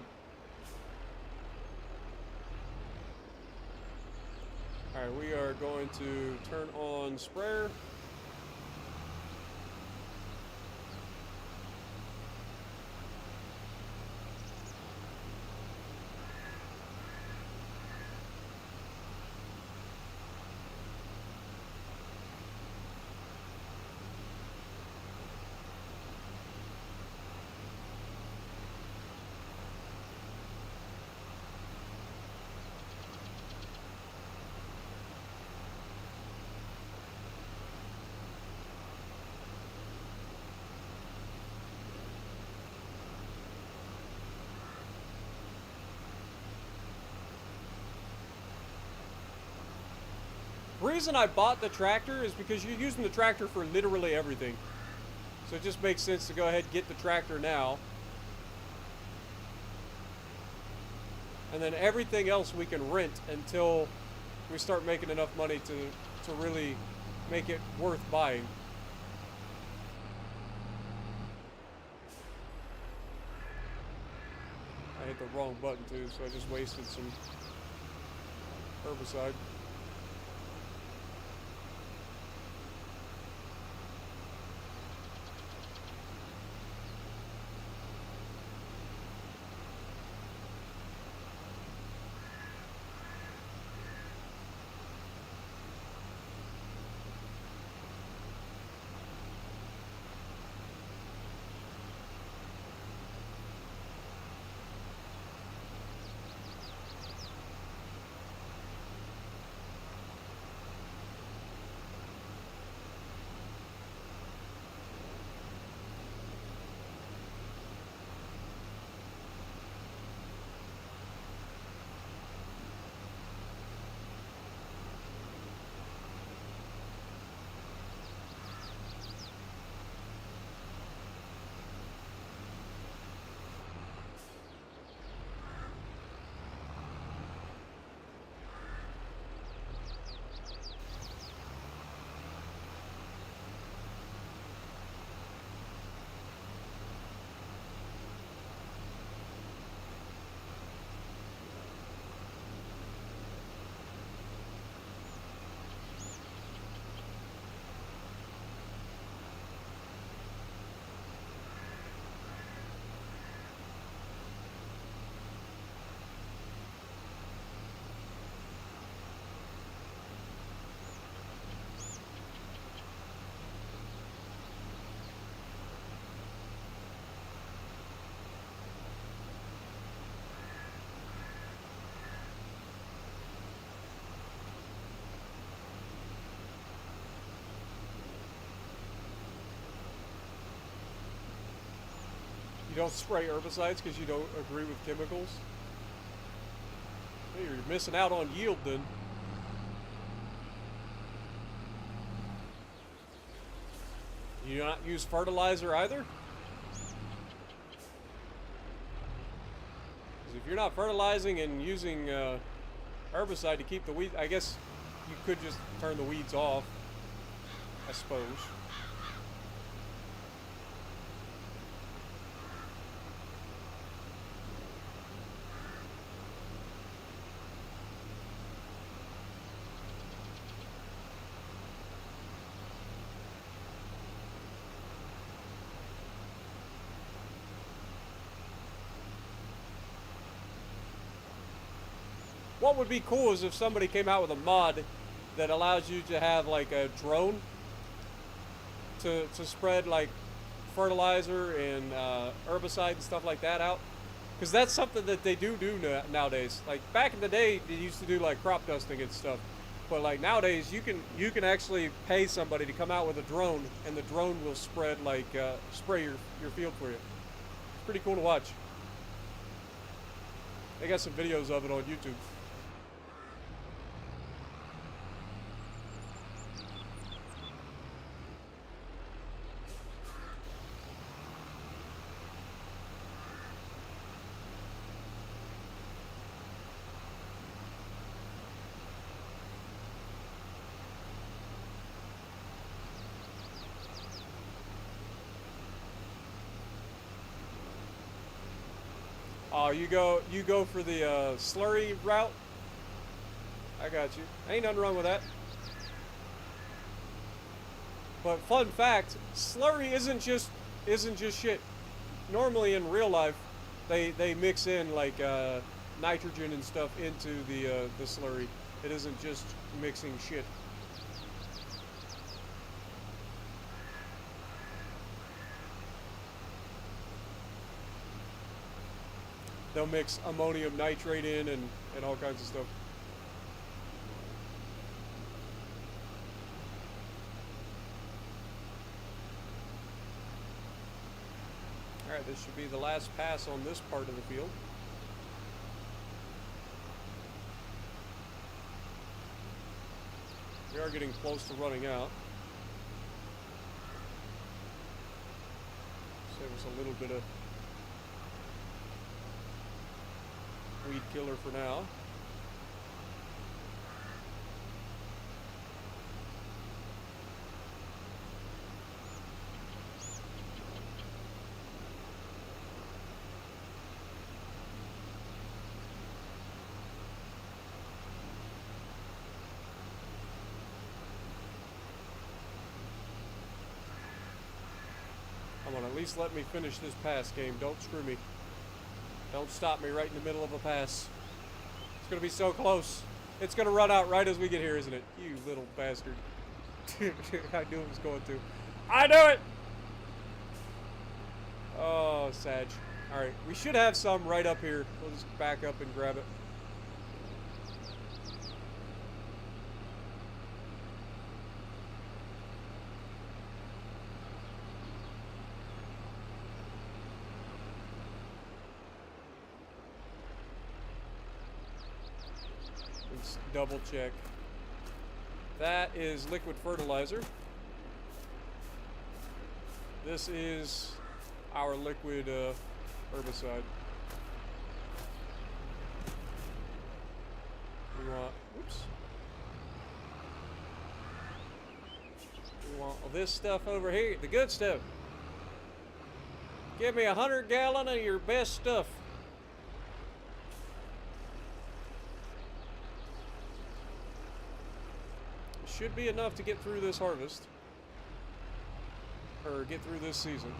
Alright, we are going to turn on sprayer. The reason I bought the tractor is because you're using the tractor for literally everything. So it just makes sense to go ahead and get the tractor now. And then everything else we can rent until we start making enough money to really make it worth buying. I hit the wrong button too, so I just wasted some herbicide. don't spray herbicides because you don't agree with chemicals? Hey, you're missing out on yield then. You do not use fertilizer either? Because if you're not fertilizing and using herbicide to keep the weeds, I guess you could just turn the weeds off, I suppose. What would be cool is if somebody came out with a mod that allows you to have like a drone to spread like fertilizer and herbicide and stuff like that out. Because that's something that they do nowadays. Like back in the day, they used to do like crop dusting and stuff. But like nowadays, you can actually pay somebody to come out with a drone, and the drone will spread like spray your field for you. It's pretty cool to watch. They got some videos of it on YouTube. Oh, you go for the slurry route? I got you. Ain't nothing wrong with that. But fun fact, slurry isn't just shit. Normally in real life, they mix in like nitrogen and stuff into the slurry. It isn't just mixing shit. They'll mix ammonium nitrate in and all kinds of stuff. Alright, this should be the last pass on this part of the field. We are getting close to running out. Save us a little bit of weed killer for now. Come on, at least let me finish this pass game. Don't screw me. Don't stop me right in the middle of a pass. It's going to be so close. It's going to run out right as we get here, isn't it? You little bastard. I knew it was going to. I knew it! Oh, Sag. Alright, we should have some right up here. We'll just back up and grab it. Let's double check. That is liquid fertilizer. This is our liquid herbicide. We want, oops. We want this stuff over here, the good stuff. Give me 100 gallon of your best stuff. Should be enough to get through this harvest, or get through this season.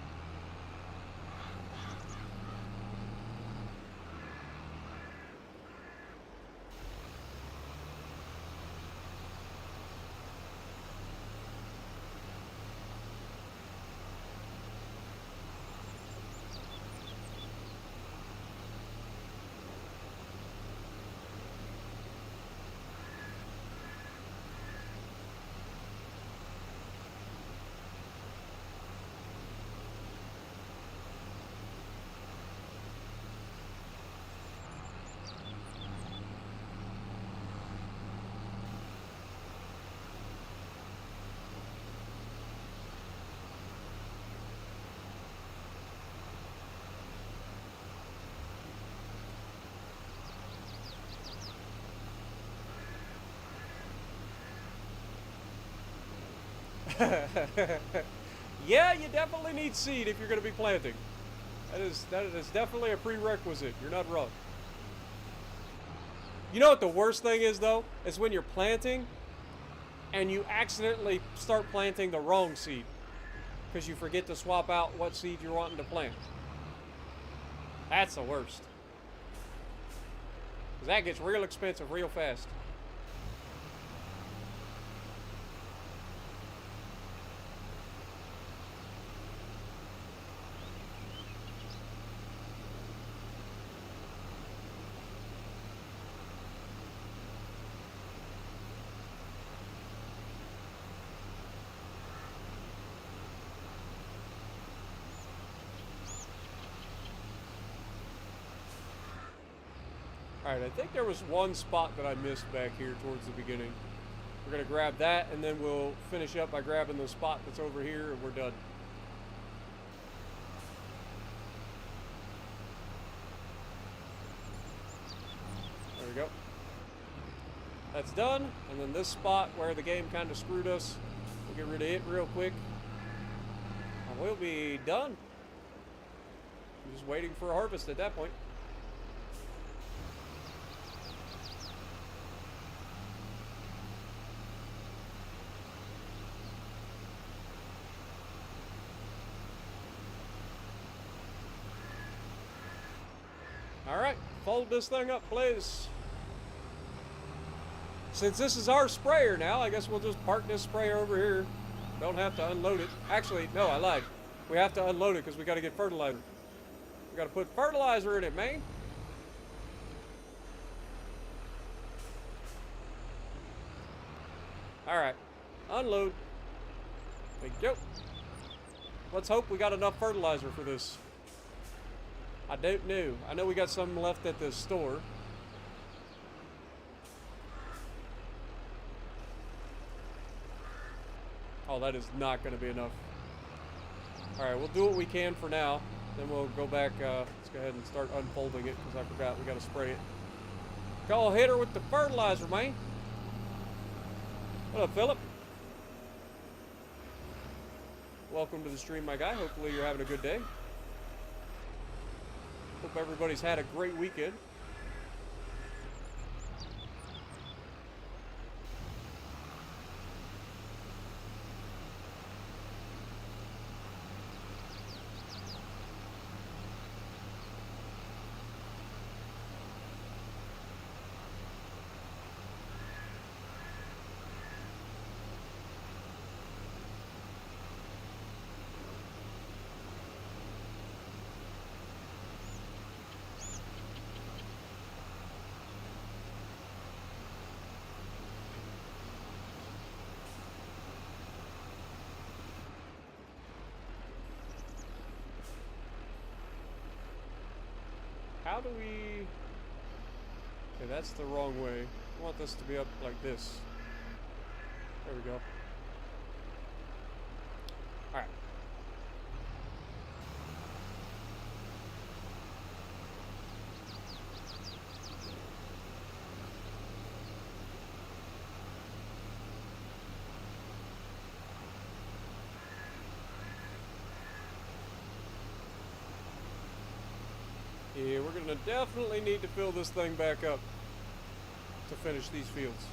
Yeah, you definitely need seed if you're going to be planting. That is definitely a prerequisite. You're not wrong. You know what the worst thing is, though? Is when you're planting and you accidentally start planting the wrong seed because you forget to swap out what seed you're wanting to plant. That's the worst. Because that gets real expensive real fast. Alright, I think there was one spot that I missed back here towards the beginning. We're going to grab that, and then we'll finish up by grabbing the spot that's over here, and we're done. There we go. That's done, and then this spot where the game kind of screwed us, we'll get rid of it real quick. And we'll be done. I'm just waiting for a harvest at that point. Alright, fold this thing up, please. Since this is our sprayer now, I guess we'll just park this sprayer over here. Don't have to unload it. Actually, no, I lied. We have to unload it because we got to get fertilizer. We got to put fertilizer in it, man. Alright, unload. Thank you. Let's hope we got enough fertilizer for this. I don't know. I know we got some left at the store. Oh, that is not going to be enough. Alright, we'll do what we can for now. Then we'll go back. Let's go ahead and start unfolding it because I forgot we got to spray it. Go hit her with the fertilizer, man. What up, Philip? Welcome to the stream, my guy. Hopefully you're having a good day. Hope everybody's had a great weekend. How do we... Okay, that's the wrong way. I want this to be up like this. There we go. Alright. Yeah, we're gonna definitely need to fill this thing back up to finish these fields.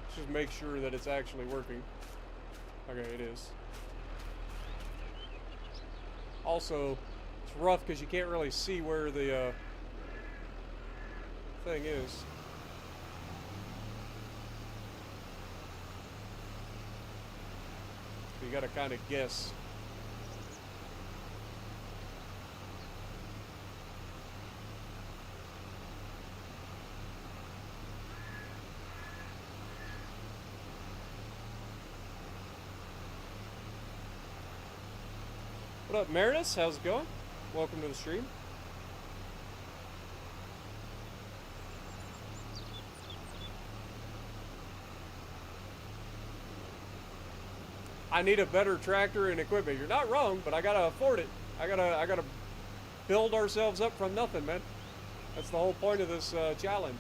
Let's just make sure that it's actually working. Okay, it is. Also, it's rough because you can't really see where the thing is. You gotta kind of guess. What up, Meredith? How's it going? Welcome to the stream. I need a better tractor and equipment. You're not wrong, but I gotta afford it. I gotta build ourselves up from nothing, man. That's the whole point of this challenge.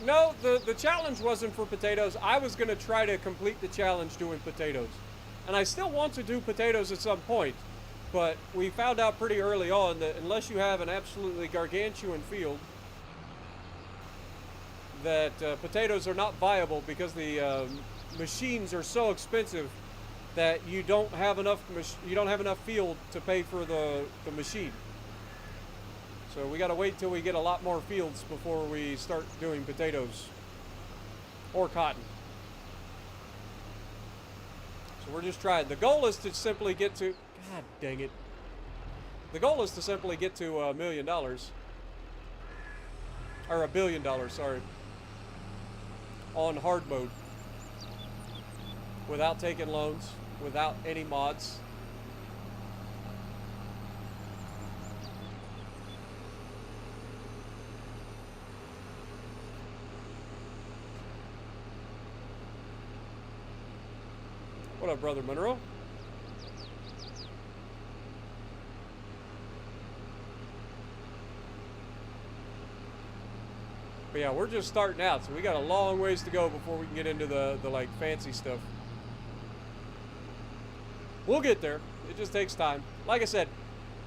No, the challenge wasn't for potatoes. I was going to try to complete the challenge doing potatoes. And I still want to do potatoes at some point. But we found out pretty early on that unless you have an absolutely gargantuan field, that potatoes are not viable because the machines are so expensive that you don't have enough field to pay for the machine. So we got to wait till we get a lot more fields before we start doing potatoes or cotton. So we're just trying. The goal is to simply get to, God dang it. The goal is to simply get to $1 million. Or $1 billion, sorry. On hard mode. Without taking loans, without any mods. What up, Brother Monroe? But yeah, we're just starting out, so we got a long ways to go before we can get into the like fancy stuff. We'll get there. It just takes time. Like I said,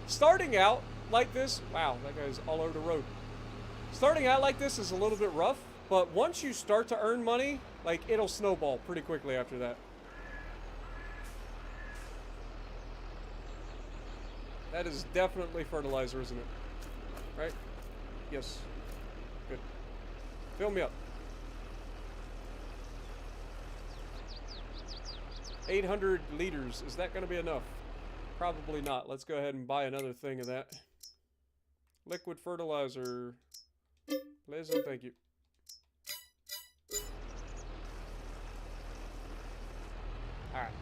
starting out like this, wow, that guy's all over the road. Starting out like this is a little bit rough, but once you start to earn money, like it'll snowball pretty quickly after that. That is definitely fertilizer, isn't it? Right? Yes. Good. Fill me up. 800 liters. Is that going to be enough? Probably not. Let's go ahead and buy another thing of that. Liquid fertilizer. Please and thank you. Alright.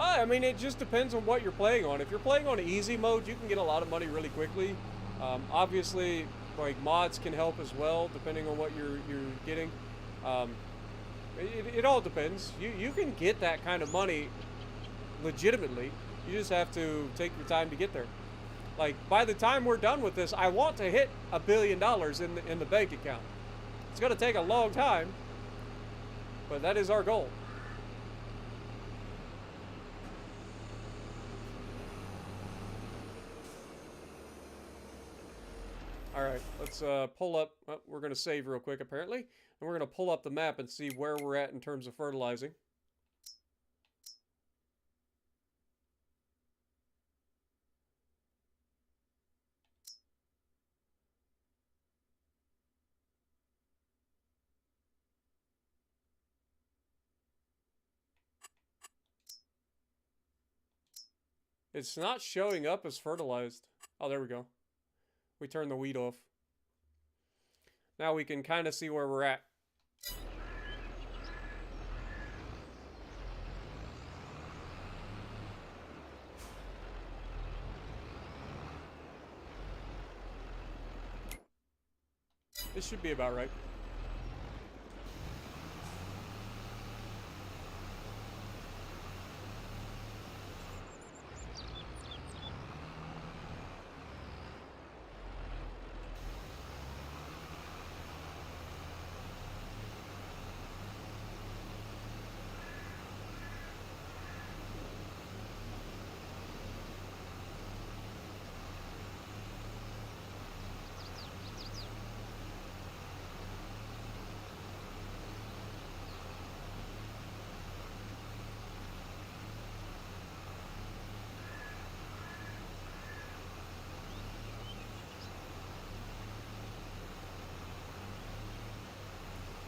I mean, it just depends on what you're playing on. If you're playing on easy mode, you can get a lot of money really quickly. Obviously, like mods can help as well, depending on what you're getting. It all depends. You can get that kind of money legitimately. You just have to take your time to get there. Like by the time we're done with this, I want to hit $1 billion in the bank account. It's gonna take a long time, but that is our goal. All right, let's pull up. Oh, we're going to save real quick, apparently. And we're going to pull up the map and see where we're at in terms of fertilizing. It's not showing up as fertilized. Oh, there we go. We turned the wheat off. Now we can kind of see where we're at. This should be about right.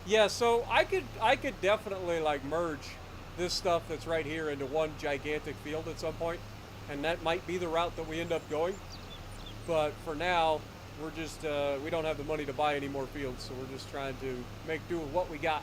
Yeah, so I could definitely like merge this stuff that's right here into one gigantic field at some point, and that might be the route that we end up going. But for now, we're just we don't have the money to buy any more fields, so we're just trying to make do with what we got.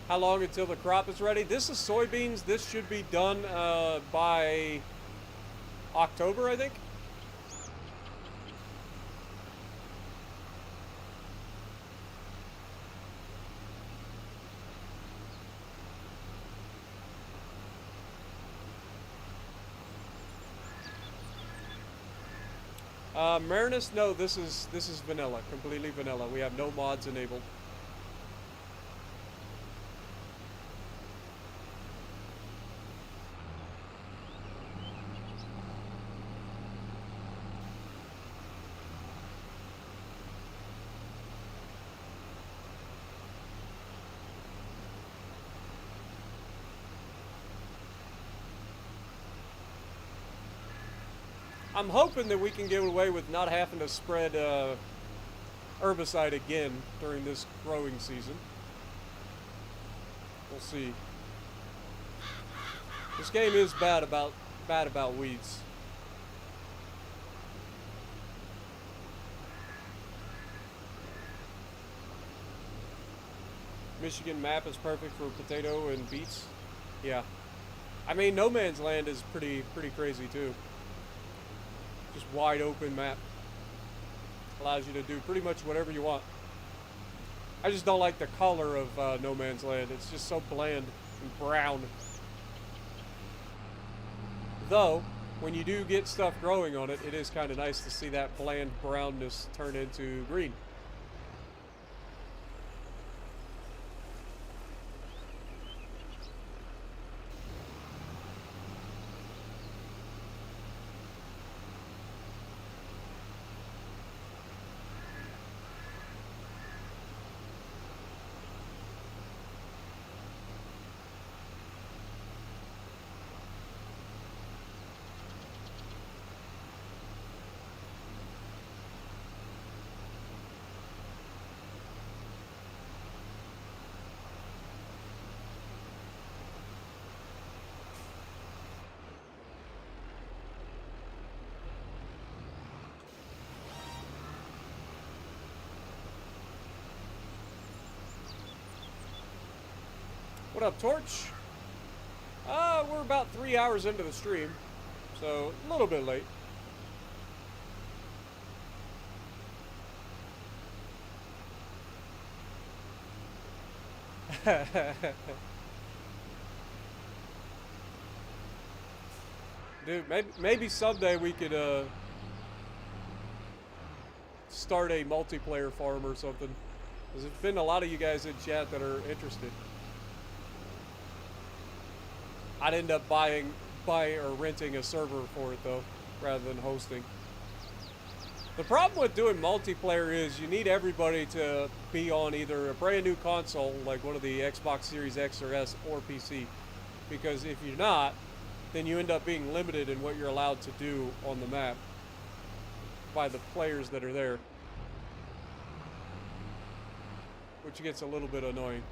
How long until the crop is ready? This is soybeans. This should be done by October, I think. Marinus, no, this is vanilla, completely vanilla. We have no mods enabled. I'm hoping that we can get away with not having to spread herbicide again during this growing season. We'll see. This game is bad about weeds. Michigan map is perfect for potato and beets. Yeah. I mean, No Man's Land is pretty crazy too. Just wide open map. Allows you to do pretty much whatever you want. I just don't like the color of No Man's Land. It's just so bland and brown. Though, when you do get stuff growing on it, it is kind of nice to see that bland brownness turn into green. What up, Torch? We're about 3 hours into the stream, so a little bit late. Dude, maybe someday we could start a multiplayer farm or something. Because there's been a lot of you guys in chat that are interested. I'd end up buying or renting a server for it though, rather than hosting. The problem with doing multiplayer is you need everybody to be on either a brand new console, like one of the Xbox Series X or S, or PC. Because if you're not, then you end up being limited in what you're allowed to do on the map by the players that are there. Which gets a little bit annoying.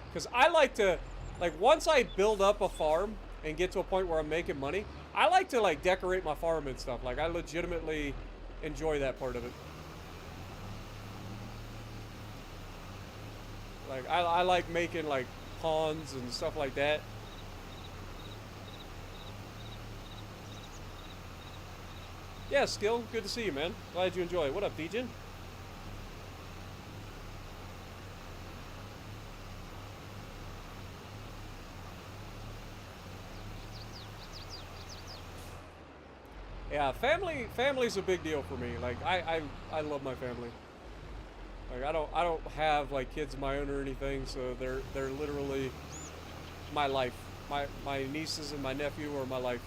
Because I like to, like, once I build up a farm and get to a point where I'm making money, I like to, like, decorate my farm and stuff. Like, I legitimately enjoy that part of it. Like, I like making, like, ponds and stuff like that. Yeah, Skill, good to see you, man. Glad you enjoy it. What up, Dejin? Yeah, family's a big deal for me. Like I love my family. Like I don't have like kids of my own or anything, so they're literally my life. My nieces and my nephew are my life.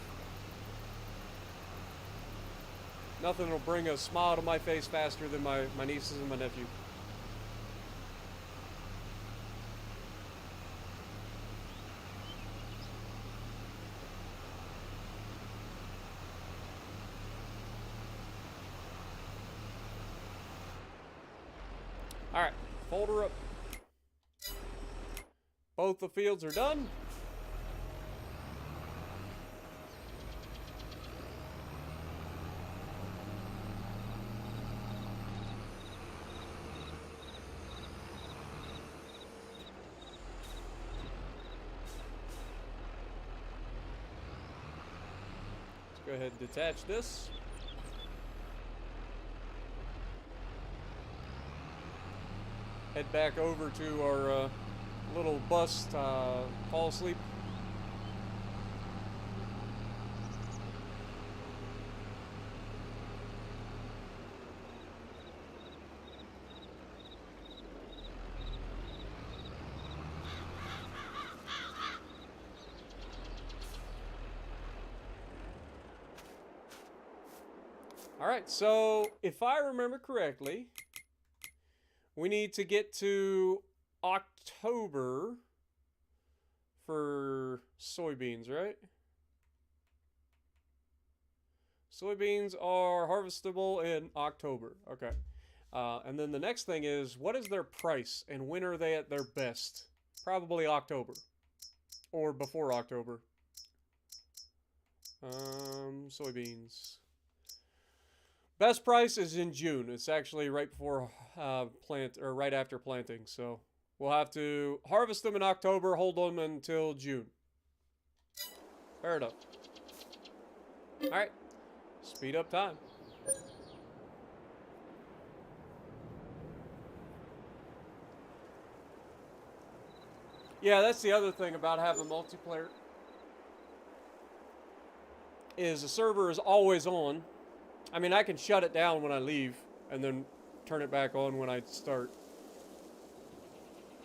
Nothing will bring a smile to my face faster than my nieces and my nephew. Alright, fold her up. Both the fields are done. Let's go ahead and detach this. Head back over to our little bus to fall asleep. Alright, so if I remember correctly, we need to get to October for soybeans, right? Soybeans are harvestable in October. Okay. And then the next thing is, what is their price and when are they at their best? Probably October. Or before October. Soybeans. Best price is in June. It's actually right before right after planting. So we'll have to harvest them in October, hold them until June. Fair enough. All right, speed up time. Yeah, that's the other thing about having multiplayer. Is the server is always on. I mean, I can shut it down when I leave and then turn it back on when I start.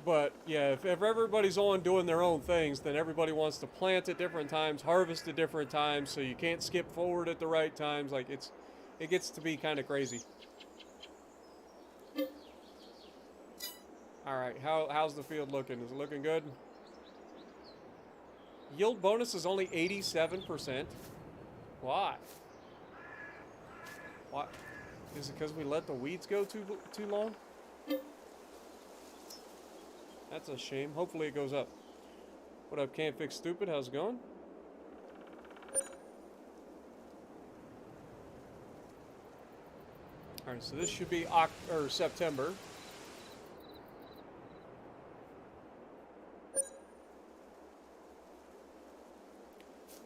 But yeah, if everybody's on doing their own things, then everybody wants to plant at different times, harvest at different times, so you can't skip forward at the right times. Like it gets to be kind of crazy. All right, how's the field looking? Is it looking good? Yield bonus is only 87%. Why? What? Is it because we let the weeds go too long? That's a shame. Hopefully it goes up. What up, Can't Fix Stupid? How's it going? Alright, so this should be September.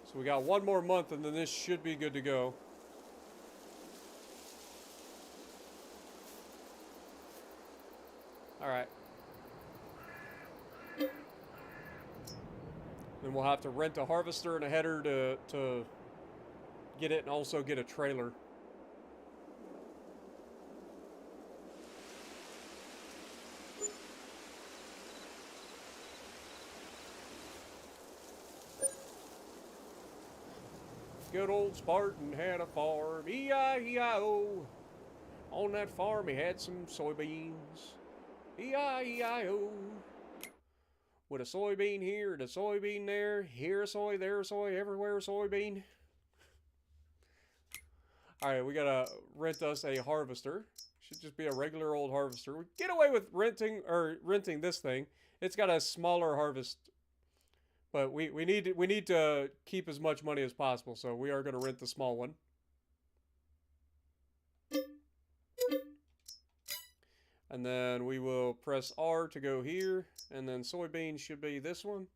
So we got one more month and then this should be good to go. Alright. Then we'll have to rent a harvester and a header to get it and also get a trailer. Good old Spartan had a farm, E-I-E-I-O. On that farm he had some soybeans, E-I-E-I-O. With a soybean here and a soybean there, here a soy, there a soy, everywhere a soybean. Alright, we gotta rent us a harvester. Should just be a regular old harvester. We get away with renting this thing. It's got a smaller harvest. But we need to keep as much money as possible, so we are gonna rent the small one. And then we will press R to go here, and then soybean should be this one.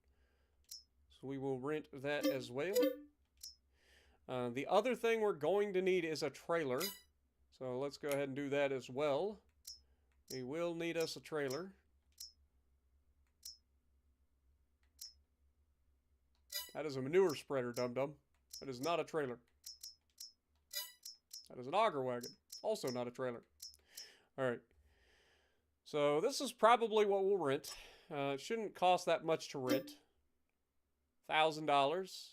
So we will rent that as well. The other thing we're going to need is a trailer. So let's go ahead and do that as well. We will need us a trailer. That is a manure spreader, dum-dum. That is not a trailer. That is an auger wagon. Also not a trailer. Alright. So this is probably what we'll rent. It shouldn't cost that much to rent. $1,000.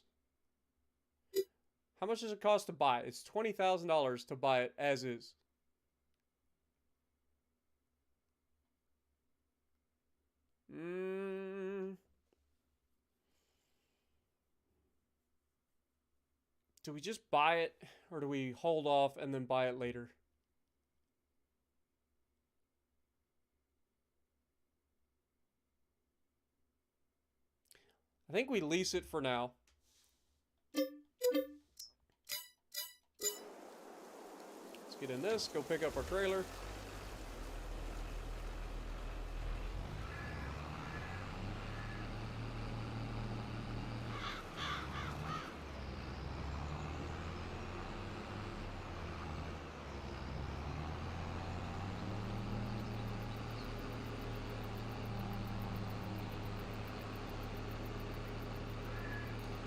How much does it cost to buy it? It's $20,000 to buy it as is. Do we just buy it, or do we hold off and then buy it later? I think we lease it for now. Let's get in this, go pick up our trailer.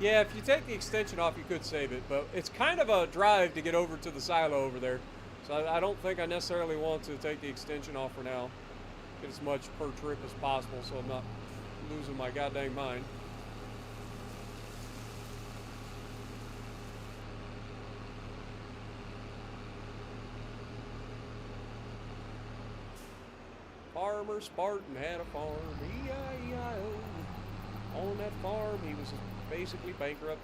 Yeah, if you take the extension off, you could save it, but it's kind of a drive to get over to the silo over there. So I don't think I necessarily want to take the extension off for now. Get as much per trip as possible so I'm not losing my goddamn mind. Farmer Spartan had a farm, E-I-E-I-O. On that farm, he was basically bankrupt.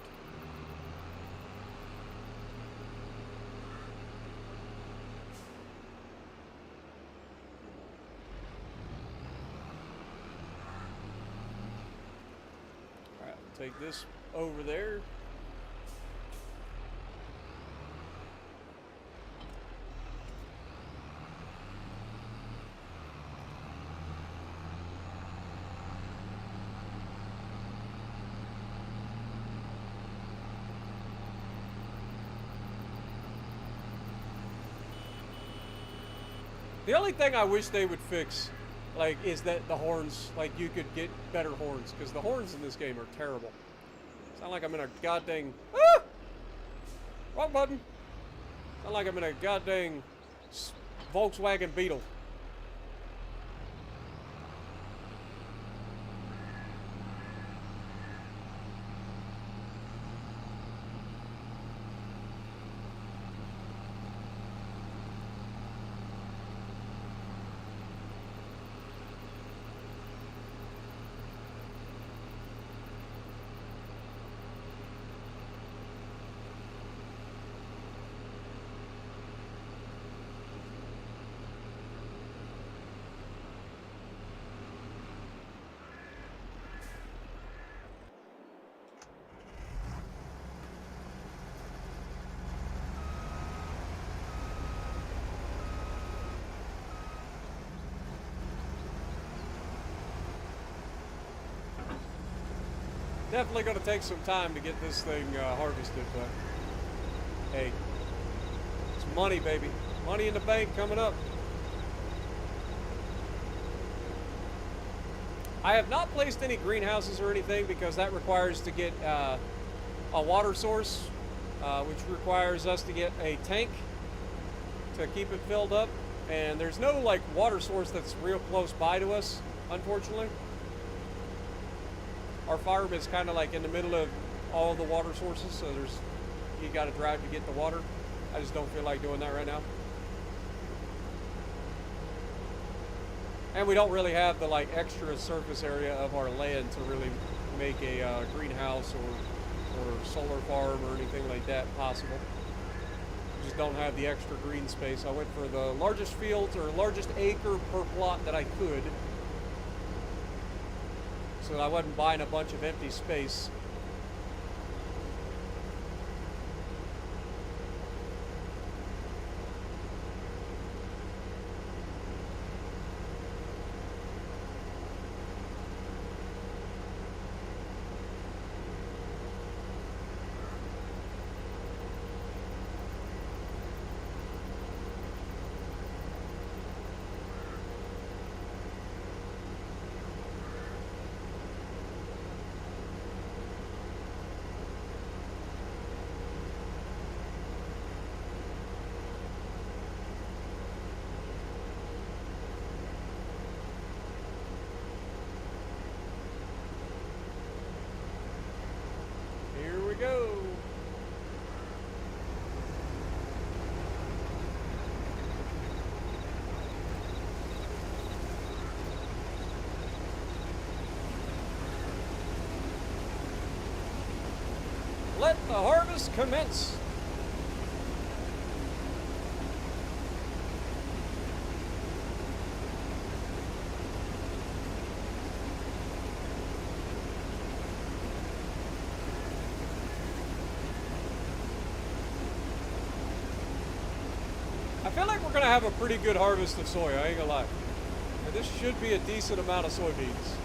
Alright, we'll take this over there. The only thing I wish they would fix, like, is that the horns, like, you could get better horns, because the horns in this game are terrible. Sound like I'm in a goddamn... Ah! Wrong button. Sound like I'm in a goddamn Volkswagen Beetle. Definitely going to take some time to get this thing harvested, but hey, it's money, baby. Money in the bank coming up. I have not placed any greenhouses or anything because that requires to get a water source, which requires us to get a tank to keep it filled up. And there's no like water source that's real close by to us, unfortunately. Our farm is kind of like in the middle of all the water sources, so you got to drive to get the water. I just don't feel like doing that right now. And we don't really have the like extra surface area of our land to really make a greenhouse or solar farm or anything like that possible. We just don't have the extra green space. I went for the largest field or largest acre per plot that I could, so that I wasn't buying a bunch of empty space. let the harvest commence. I feel like we're going to have a pretty good harvest of soy, I ain't gonna lie. And this should be a decent amount of soybeans.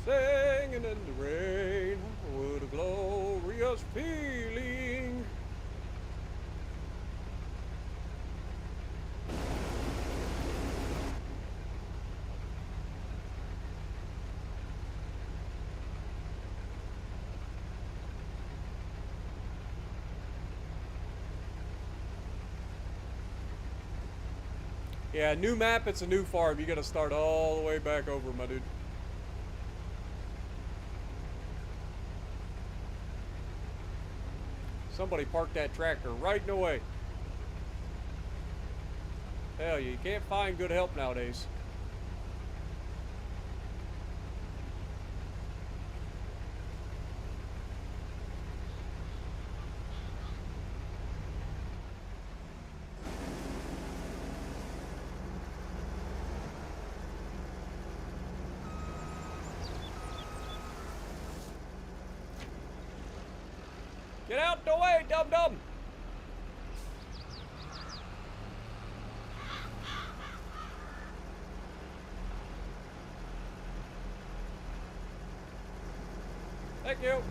Singing in the rain, what a glorious feeling. Yeah, new map, it's a new farm. You gotta start all the way back over, my dude. Somebody parked that tractor right in the way. Hell, you can't find good help nowadays. Get out the way, dum-dum! Thank you.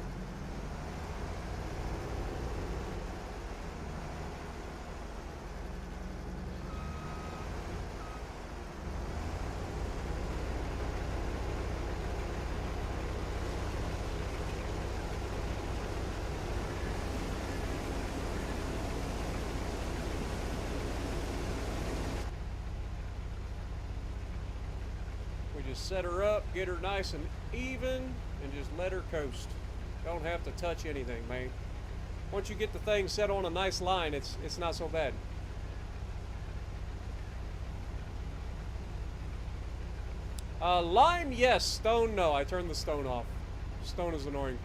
Just set her up, get her nice and even, and just let her coast. Don't have to touch anything, man. Once you get the thing set on a nice line, it's not so bad. Lime, yes. Stone, no. I turned the stone off. Stone is annoying.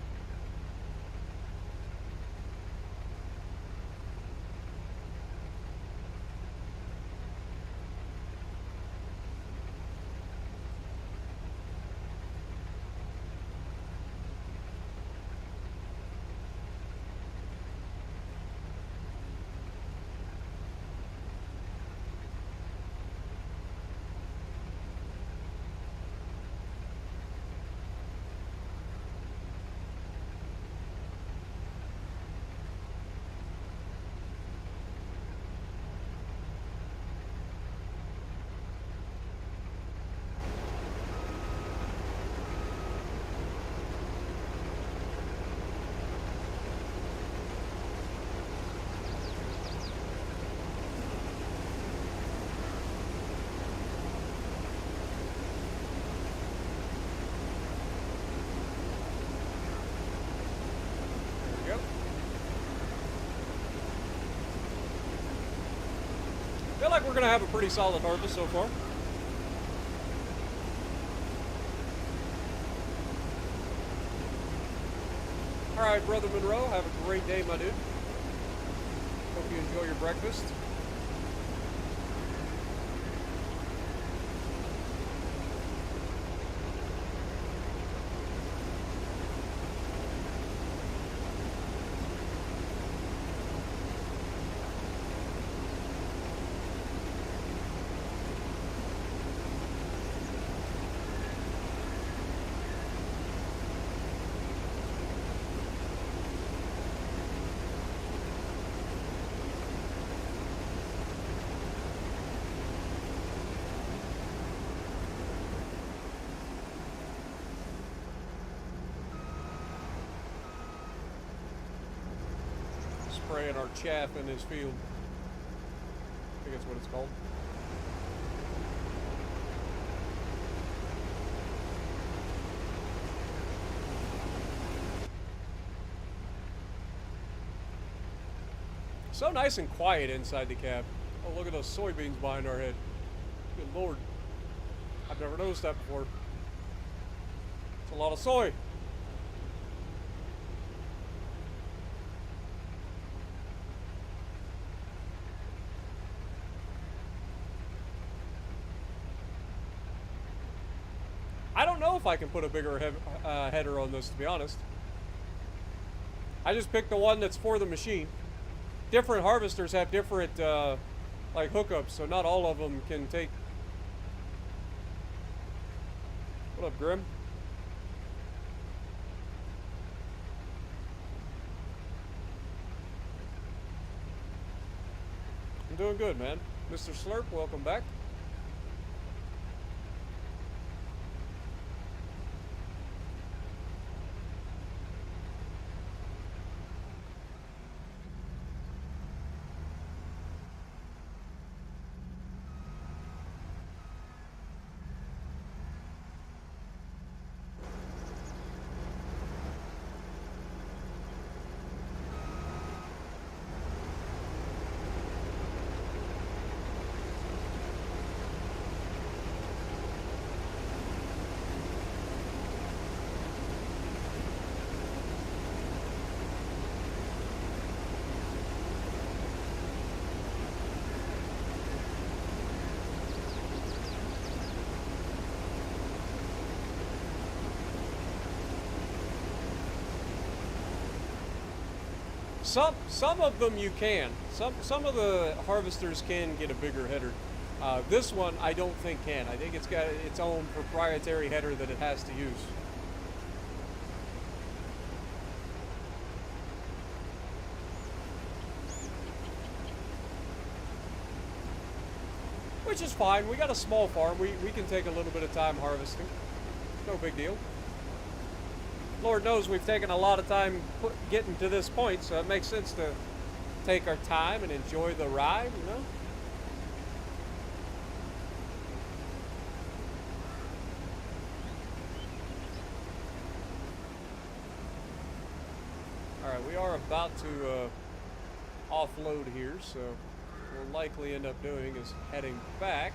I feel like we're going to have a pretty solid harvest so far. Alright, Brother Monroe, have a great day, my dude. Hope you enjoy your breakfast. spraying our chaff in his field. I think that's what it's called. So nice and quiet inside the cab. Oh, look at those soybeans behind our head. Good Lord. I've never noticed that before. It's a lot of soy. I don't know if I can put a bigger header on this, to be honest. I just picked the one that's for the machine. Different harvesters have different like hookups, so not all of them can take. What up, Grim? I'm doing good, man. Mr. Slurp, welcome back. Some of them you can. Some of the harvesters can get a bigger header. This one I don't think can. I think it's got its own proprietary header that it has to use. Which is fine. We got a small farm. We can take a little bit of time harvesting. No big deal. Lord knows we've taken a lot of time getting to this point, so it makes sense to take our time and enjoy the ride, you know? Alright, we are about to offload here, so what we'll likely end up doing is heading back.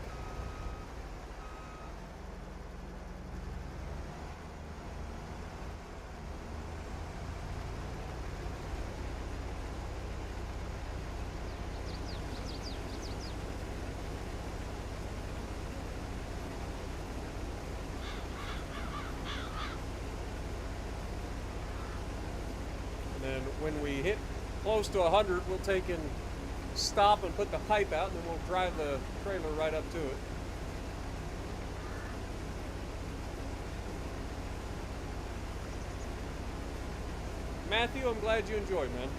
And when we hit close to 100, we'll take and stop and put the pipe out, and then we'll drive the trailer right up to it. Matthew, I'm glad you enjoyed, man.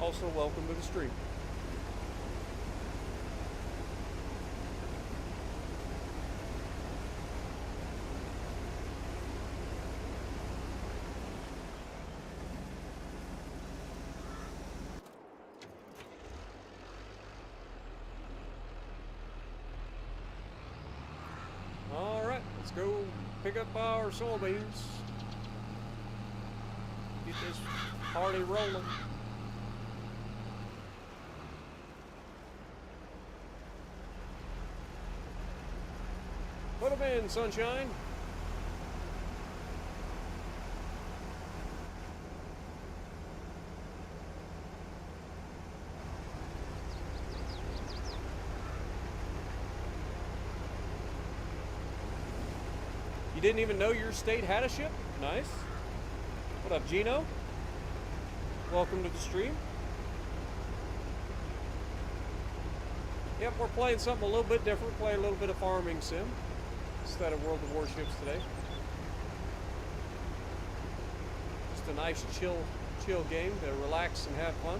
Also, welcome to the stream. Let's go pick up our soybeans. Get this party rolling. Put them in, sunshine. You didn't even know your state had a ship? Nice. What up, Gino? Welcome to the stream. Yep, we're playing something a little bit different. Play a little bit of farming sim instead of World of Warships today. Just a nice chill game to relax and have fun.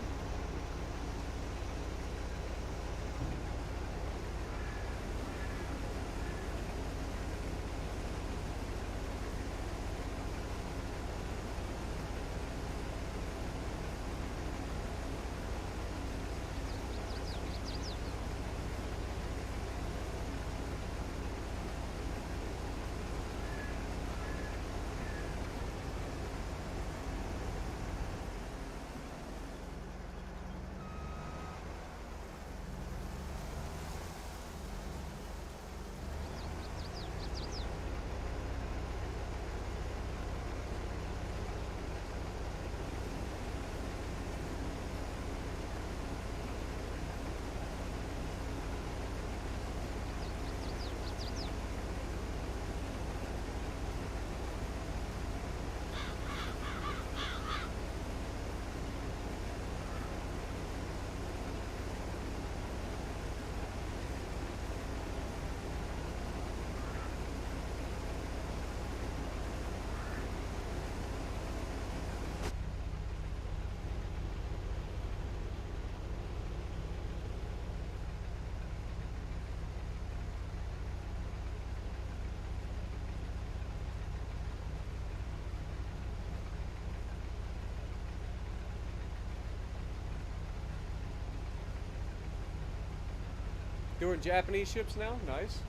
Doing Japanese ships now? Nice.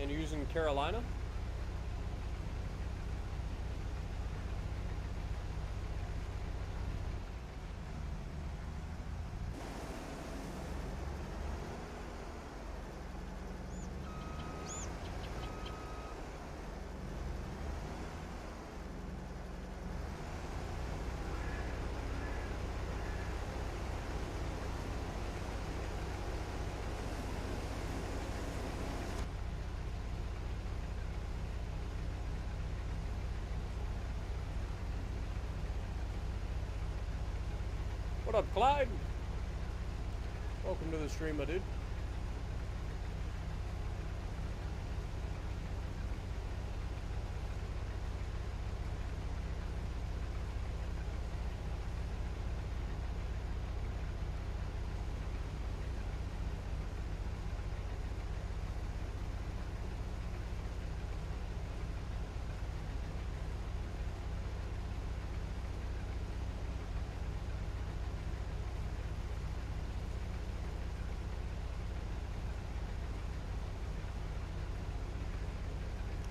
And using Carolina? What up, Clyde? Welcome to the stream, my dude.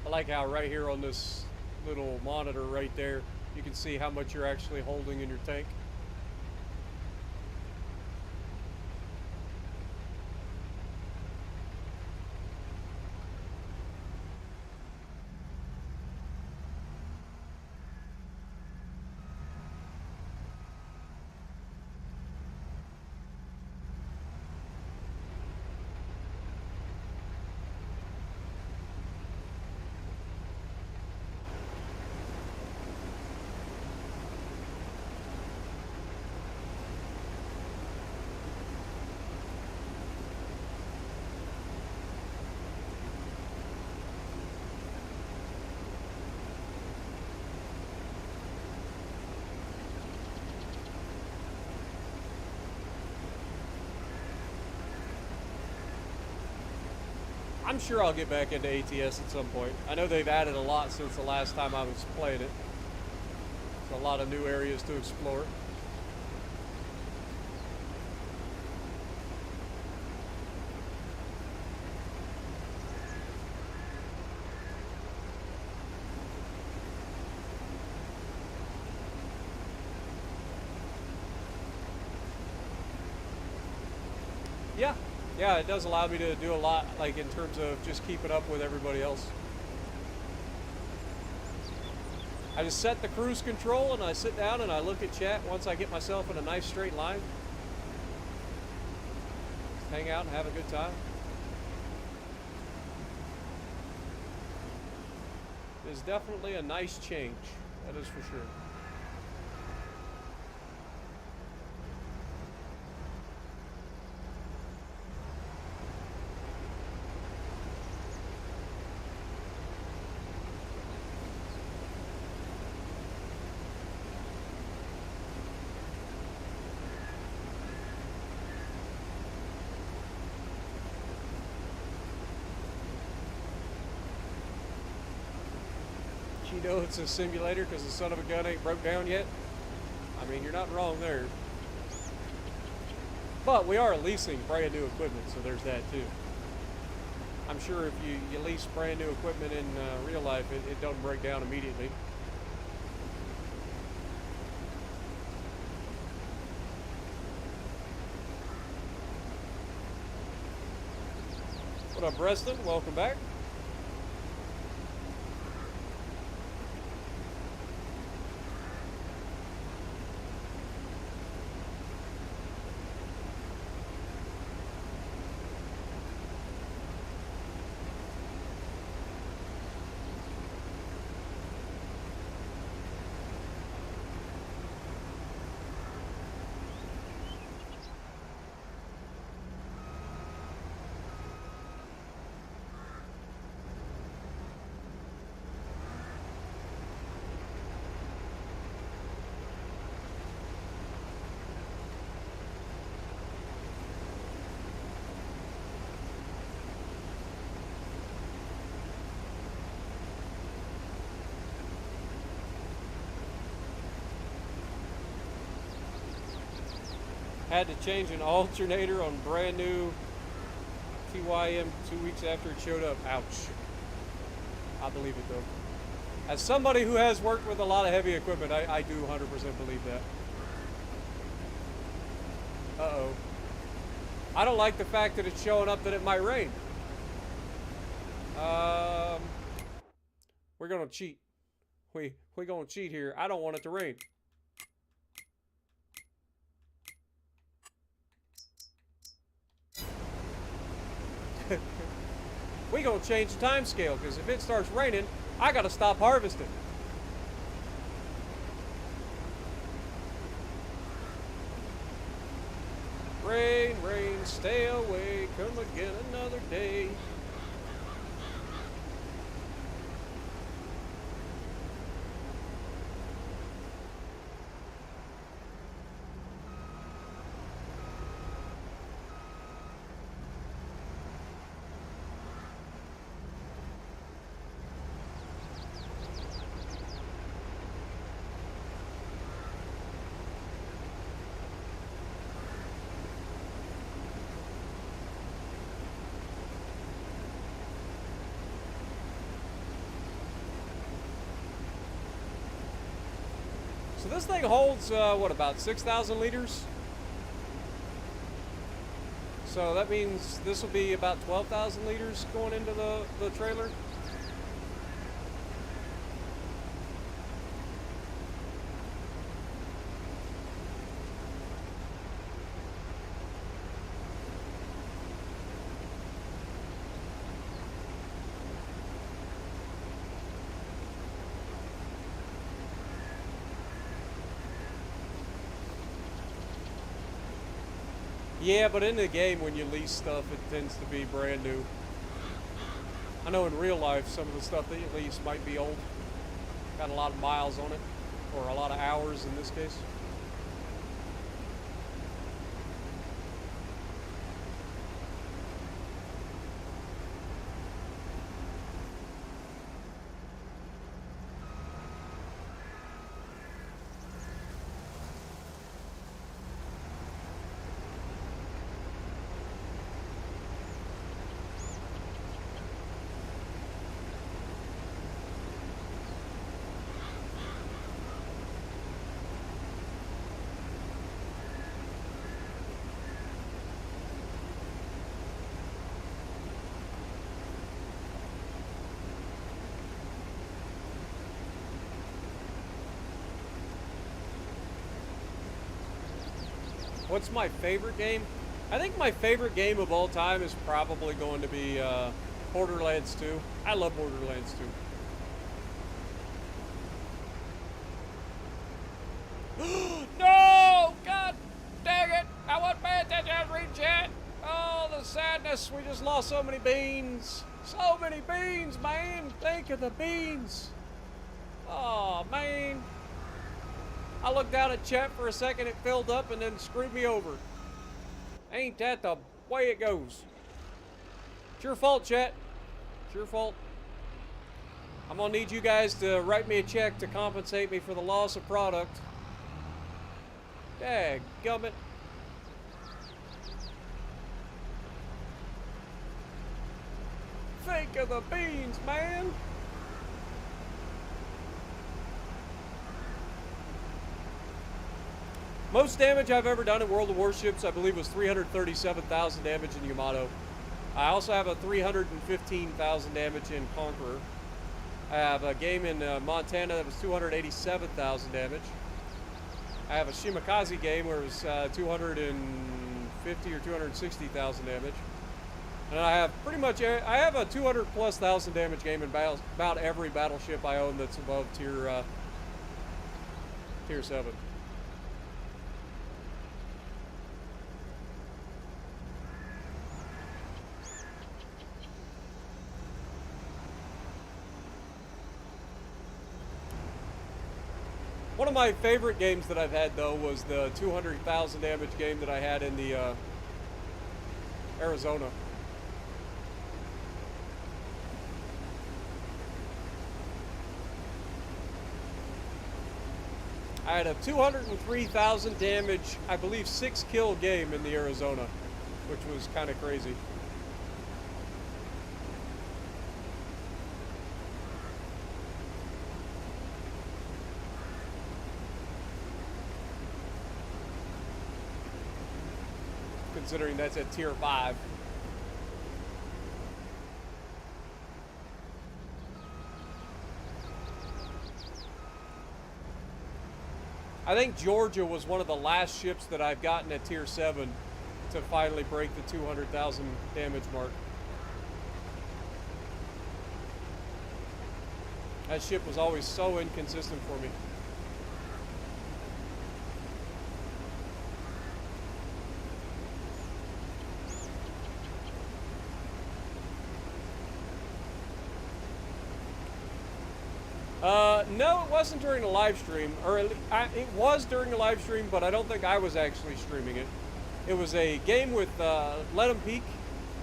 I like how right here on this little monitor right there, you can see how much you're actually holding in your tank. I'm sure I'll get back into ATS at some point. I know they've added a lot since the last time I was playing it. There's a lot of new areas to explore. Yeah, it does allow me to do a lot, like in terms of just keeping up with everybody else. I just set the cruise control and I sit down and I look at chat once I get myself in a nice straight line. Just hang out and have a good time. It is definitely a nice change, that is for sure. You know it's a simulator because the son of a gun ain't broke down yet. I mean, you're not wrong there. But we are leasing brand new equipment, so there's that too. I'm sure if you lease brand new equipment in real life, it don't break down immediately. What up, Preston? Welcome back. Had to change an alternator on brand new TYM 2 weeks after it showed up. Ouch. I believe it though. As somebody who has worked with a lot of heavy equipment, I do 100% believe that. Uh-oh. I don't like the fact that it's showing up that it might rain. We're gonna cheat. We're gonna cheat here. I don't want it to rain. We gonna change the time scale, because if it starts raining, I gotta stop harvesting. Rain, rain, stay away, come again another day. So this thing holds, what, about 6,000 liters? So that means this will be about 12,000 liters going into the trailer. Yeah, but in the game, when you lease stuff, it tends to be brand new. I know in real life, some of the stuff that you lease might be old. Got a lot of miles on it, or a lot of hours in this case. What's my favorite game? I think my favorite game of all time is probably going to be Borderlands 2. I love Borderlands 2. No! God dang it! I wasn't paying attention. I was reading chat. Oh, the sadness. We just lost so many beans. So many beans, man. Think of the beans. Oh, man. I looked down at chat for a second, it filled up and then screwed me over. Ain't that the way it goes? It's your fault, chat. It's your fault. I'm gonna need you guys to write me a check to compensate me for the loss of product. Dadgummit. Think of the beans, man. Most damage I've ever done in World of Warships, I believe, was 337,000 damage in Yamato. I also have a 315,000 damage in Conqueror. I have a game in Montana that was 287,000 damage. I have a Shimakaze game where it was 250 or 260,000 damage. And I have pretty much, I have a 200+ thousand damage game in about every battleship I own that's above tier 7. One of my favorite games that I've had, though, was the 200,000 damage game that I had in the Arizona. I had a 203,000 damage, I believe 6 kill game in the Arizona, which was kind of crazy. Considering that's at tier 5. I think Georgia was one of the last ships that I've gotten at tier 7 to finally break the 200,000 damage mark. That ship was always so inconsistent for me. No, it wasn't during the live stream, or it was during the live stream, but I don't think I was actually streaming it. It was a game with Let 'em Peak,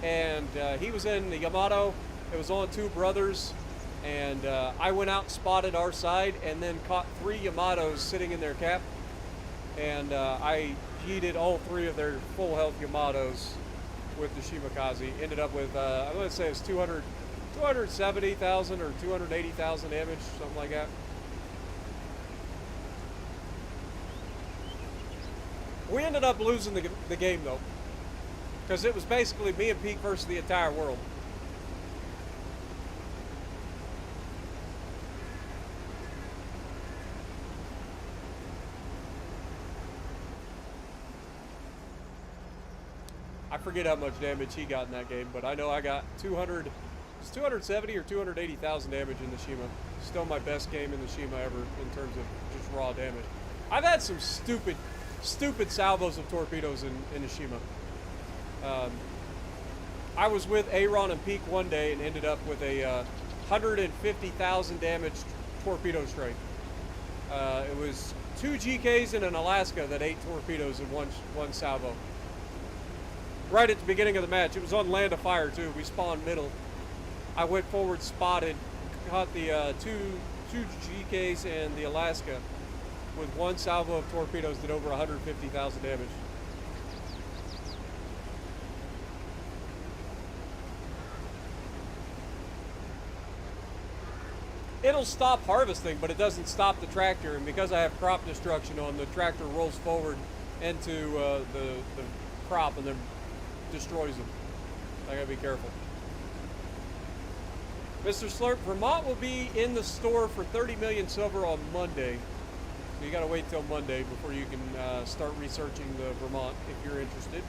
and he was in the Yamato. It was on Two Brothers, and I went out and spotted our side, and then caught 3 Yamatos sitting in their cap, and I yeeted all 3 of their full health Yamatos with the Shimakaze. Ended up with, I'm going to say it's 270,000 or 280,000 damage, something like that. We ended up losing the game though, because it was basically me and Peak versus the entire world. I forget how much damage he got in that game, but I know I got 270 or 280,000 damage in the Shima. Still my best game in the Shima ever in terms of just raw damage. I've had some stupid salvos of torpedoes in the Shima. I was with Aaron and Peak one day and ended up with a 150,000 damage torpedo strike. It was 2 GKs and an Alaska that ate torpedoes in one salvo. Right at the beginning of the match. It was on land of fire too. We spawned middle. I went forward, spotted, caught the two GKs and the Alaska with 1 salvo of torpedoes, did over 150,000 damage. It'll stop harvesting, but it doesn't stop the tractor, and because I have crop destruction on, the tractor rolls forward into the crop and then destroys them. I gotta be careful. Mr. Slurp, Vermont will be in the store for 30 million silver on Monday. So you gotta wait till Monday before you can start researching the Vermont if you're interested.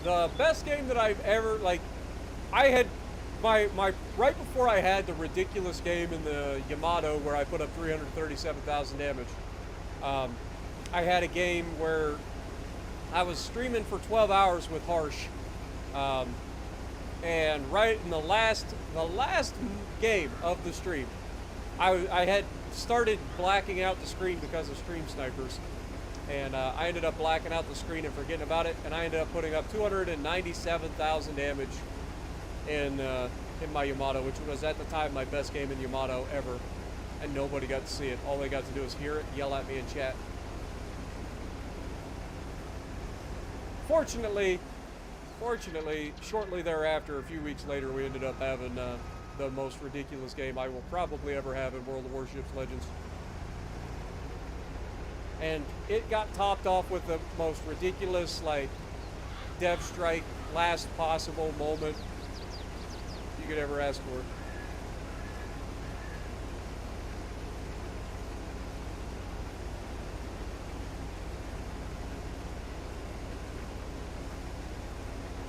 The best game that I've ever, like, I had my right before I had the ridiculous game in the Yamato where I put up 337,000 damage. I had a game where I was streaming for 12 hours with Harsh, and right in the last game of the stream, I had started blacking out the screen because of stream snipers. And I ended up blacking out the screen and forgetting about it, and I ended up putting up 297,000 damage in my Yamato, which was at the time my best game in Yamato ever, and nobody got to see it. All they got to do was hear it, yell at me in chat. Fortunately, shortly thereafter, a few weeks later, we ended up having the most ridiculous game I will probably ever have in World of Warships Legends. And it got topped off with the most ridiculous, like, dev strike, last possible moment you could ever ask for.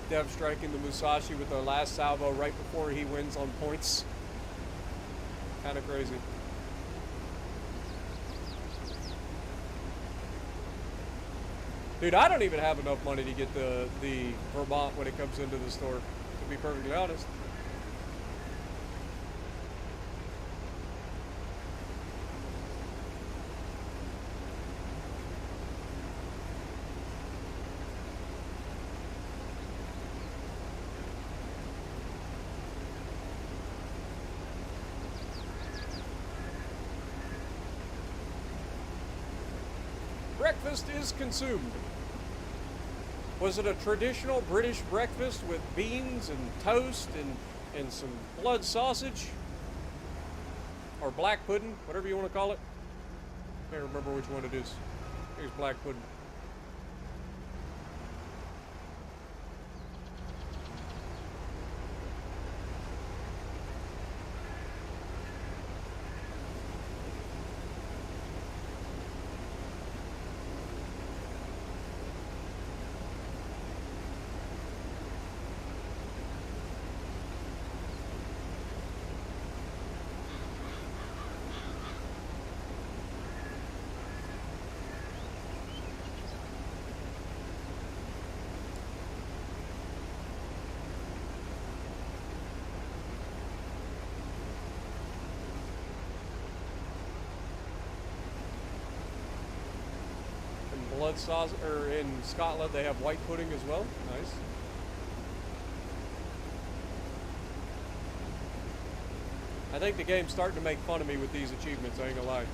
Dev striking the Musashi with the last salvo right before he wins on points. Kind of crazy. Dude, I don't even have enough money to get the Vermont when it comes into the store, to be perfectly honest. Breakfast is consumed. Was it a traditional British breakfast with beans and toast and some blood sausage? Or black pudding, whatever you want to call it. I can't remember which one it is. I think it's black pudding. Blood sauce, or in Scotland they have white pudding as well. Nice. I think the game's starting to make fun of me with these achievements, I ain't gonna lie.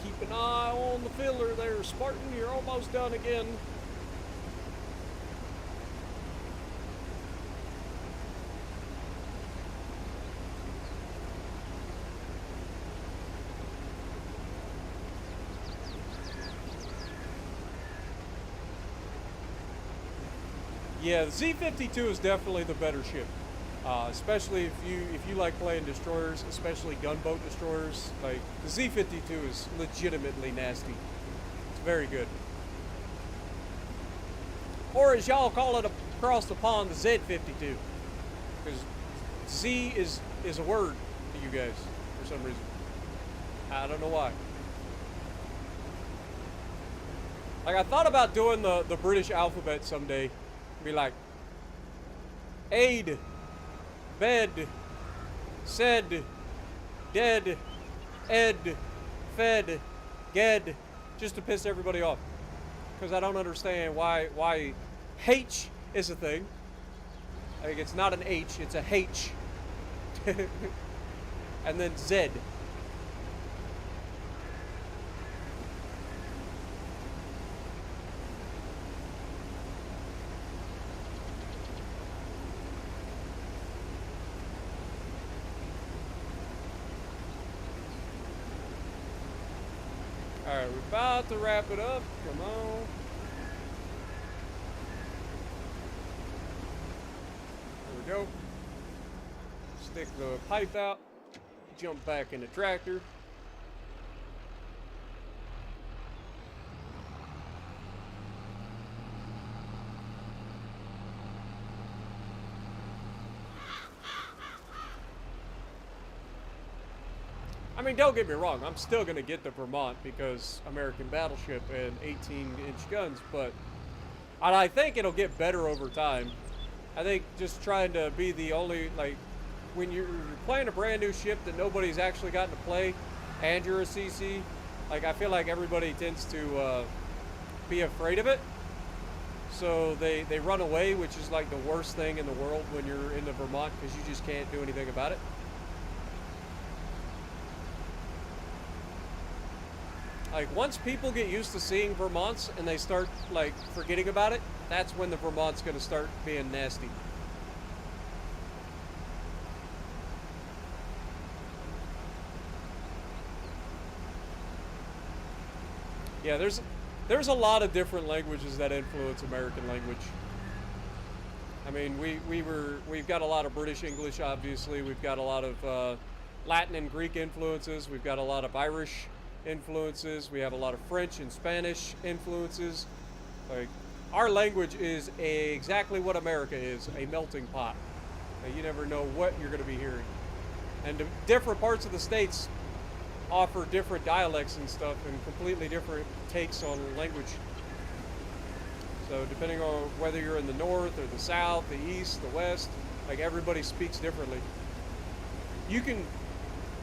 Keep an eye on the filler there, Spartan. You're almost done again. Yeah, the Z-52 is definitely the better ship. Especially if you like playing destroyers, especially gunboat destroyers. Like, the Z-52 is legitimately nasty. It's very good. Or as y'all call it across the pond, the Z-52. Because Z is a word to you guys for some reason. I don't know why. Like, I thought about doing the British alphabet someday. Be like, aid, bed, said, dead, ed, fed, ged, just to piss everybody off. Because I don't understand why H is a thing. Like, it's not an H, it's a H. And then Z. Alright, we're about to wrap it up. Come on. There we go. Stick the pipe out. Jump back in the tractor. I mean, don't get me wrong, I'm still going to get the Vermont because American battleship and 18-inch guns, but I think it'll get better over time. I think just trying to be the only, like, when you're playing a brand new ship that nobody's actually gotten to play, and you're a CC, Like, I feel like everybody tends to be afraid of it. So they run away, which is like the worst thing in the world when you're into Vermont, because you just can't do anything about it. Like, once people get used to seeing Vermonts and they start, like, forgetting about it, that's when the Vermont's going to start being nasty. Yeah, there's a lot of different languages that influence American language. I mean, we've got a lot of British English, obviously. We've got a lot of Latin and Greek influences. We've got a lot of Irish influences. We have a lot of French and Spanish influences. Like, our language is exactly what America is, a melting pot. You never know what you're going to be hearing. And different parts of the states offer different dialects and stuff and completely different takes on language. So depending on whether you're in the north or the south, the east, the west, like, everybody speaks differently. You can,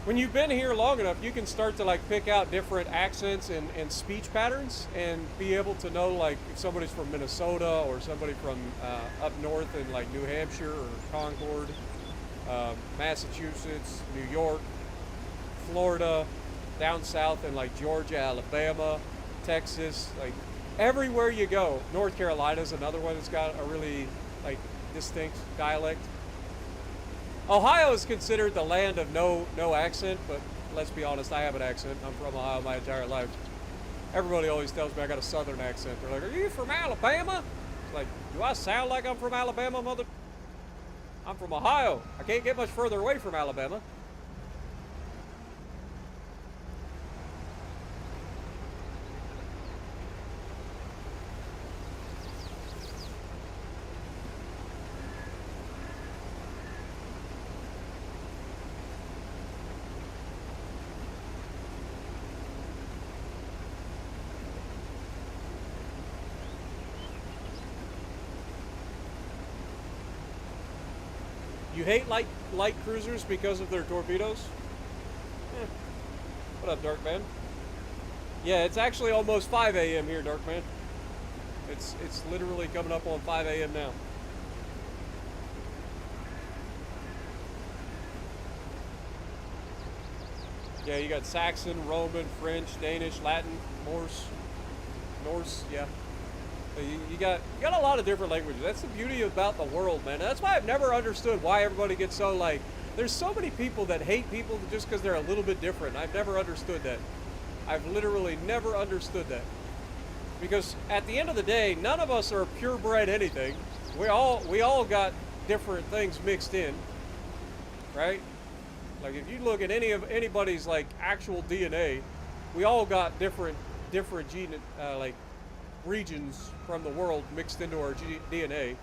when you've been here long enough, you can start to, like, pick out different accents and speech patterns and be able to know, like, if somebody's from Minnesota or somebody from up north in, like, New Hampshire or Concord, Massachusetts, New York, Florida, down south in, like, Georgia, Alabama, Texas, like, everywhere you go. North Carolina's another one that's got a really, like, distinct dialect. Ohio is considered the land of no accent, but let's be honest, I have an accent. I'm from Ohio my entire life. Everybody always tells me I got a southern accent. They're like, "Are you from Alabama?" It's like, do I sound like I'm from Alabama, mother? I'm from Ohio. I can't get much further away from Alabama. You hate light cruisers because of their torpedoes? Eh. What up, Darkman? Yeah, it's actually almost 5 a.m. here, Darkman. It's literally coming up on 5 a.m. now. Yeah, you got Saxon, Roman, French, Danish, Latin, Norse, yeah. You got a lot of different languages. That's the beauty about the world, man. That's why I've never understood why everybody gets so, like, there's so many people that hate people just because they're a little bit different. I've never understood that. I've literally never understood that. Because at the end of the day, none of us are purebred anything. We all got different things mixed in, right? Like, if you look at anybody's, like, actual DNA, we all got different gene like regions from the world mixed into our DNA.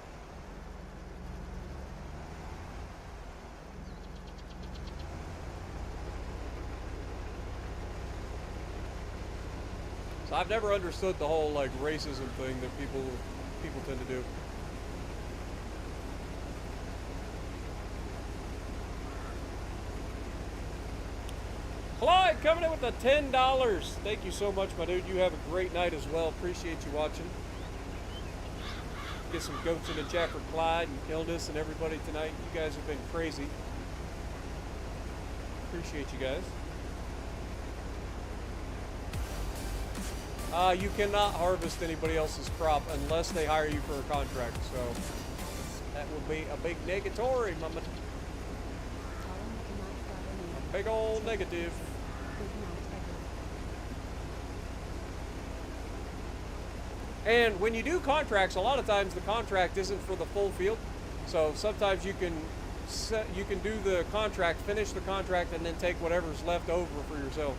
So I've never understood the whole, like, racism thing that people tend to do. Clyde coming in with the $10. Thank you so much, my dude. You have a great night as well. Appreciate you watching. Get some goats in the chat for Clyde and Illness and everybody tonight. You guys have been crazy. Appreciate you guys. You cannot harvest anybody else's crop unless they hire you for a contract. So that will be a big negatory, mama. A big old negative. And when you do contracts, a lot of times the contract isn't for the full field. So sometimes you can do the contract, finish the contract, and then take whatever's left over for yourself.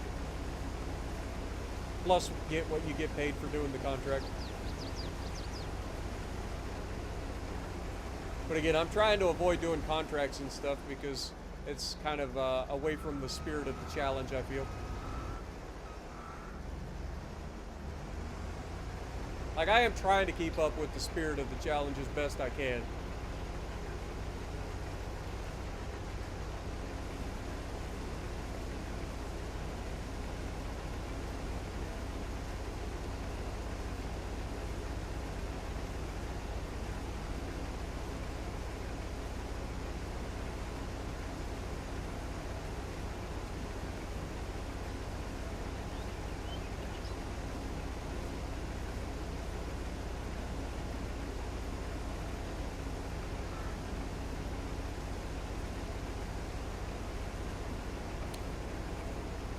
Plus get what you get paid for doing the contract. But again, I'm trying to avoid doing contracts and stuff because it's kind of away from the spirit of the challenge, I feel. Like, I am trying to keep up with the spirit of the challenge as best I can.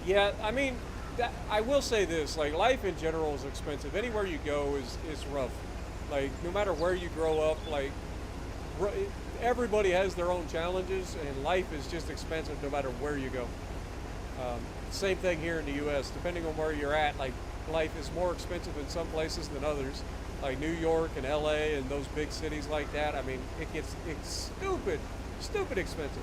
Yeah, I mean, I will say this: like life in general is expensive. Anywhere you go is rough. Like no matter where you grow up, like everybody has their own challenges, and life is just expensive no matter where you go. Same thing here in the U.S. Depending on where you're at, like life is more expensive in some places than others. Like New York and L.A. and those big cities like that. I mean, it's stupid expensive.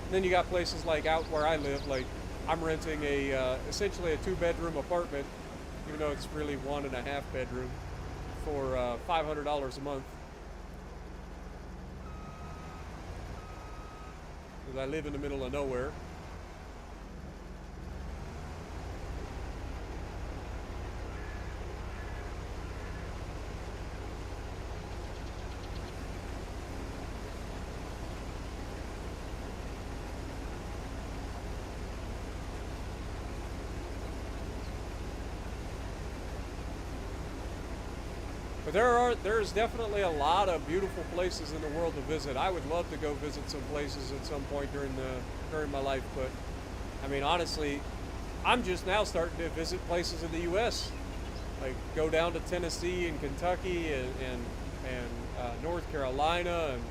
And then you got places like out where I live, like I'm renting a essentially a 2-bedroom apartment, even though it's really 1.5 bedroom, for $500 a month. Because I live in the middle of nowhere. But there's definitely a lot of beautiful places in the world to visit. I would love to go visit some places at some point during my life, but I mean honestly, I'm just now starting to visit places in the U.S. Like go down to Tennessee and Kentucky and North Carolina, and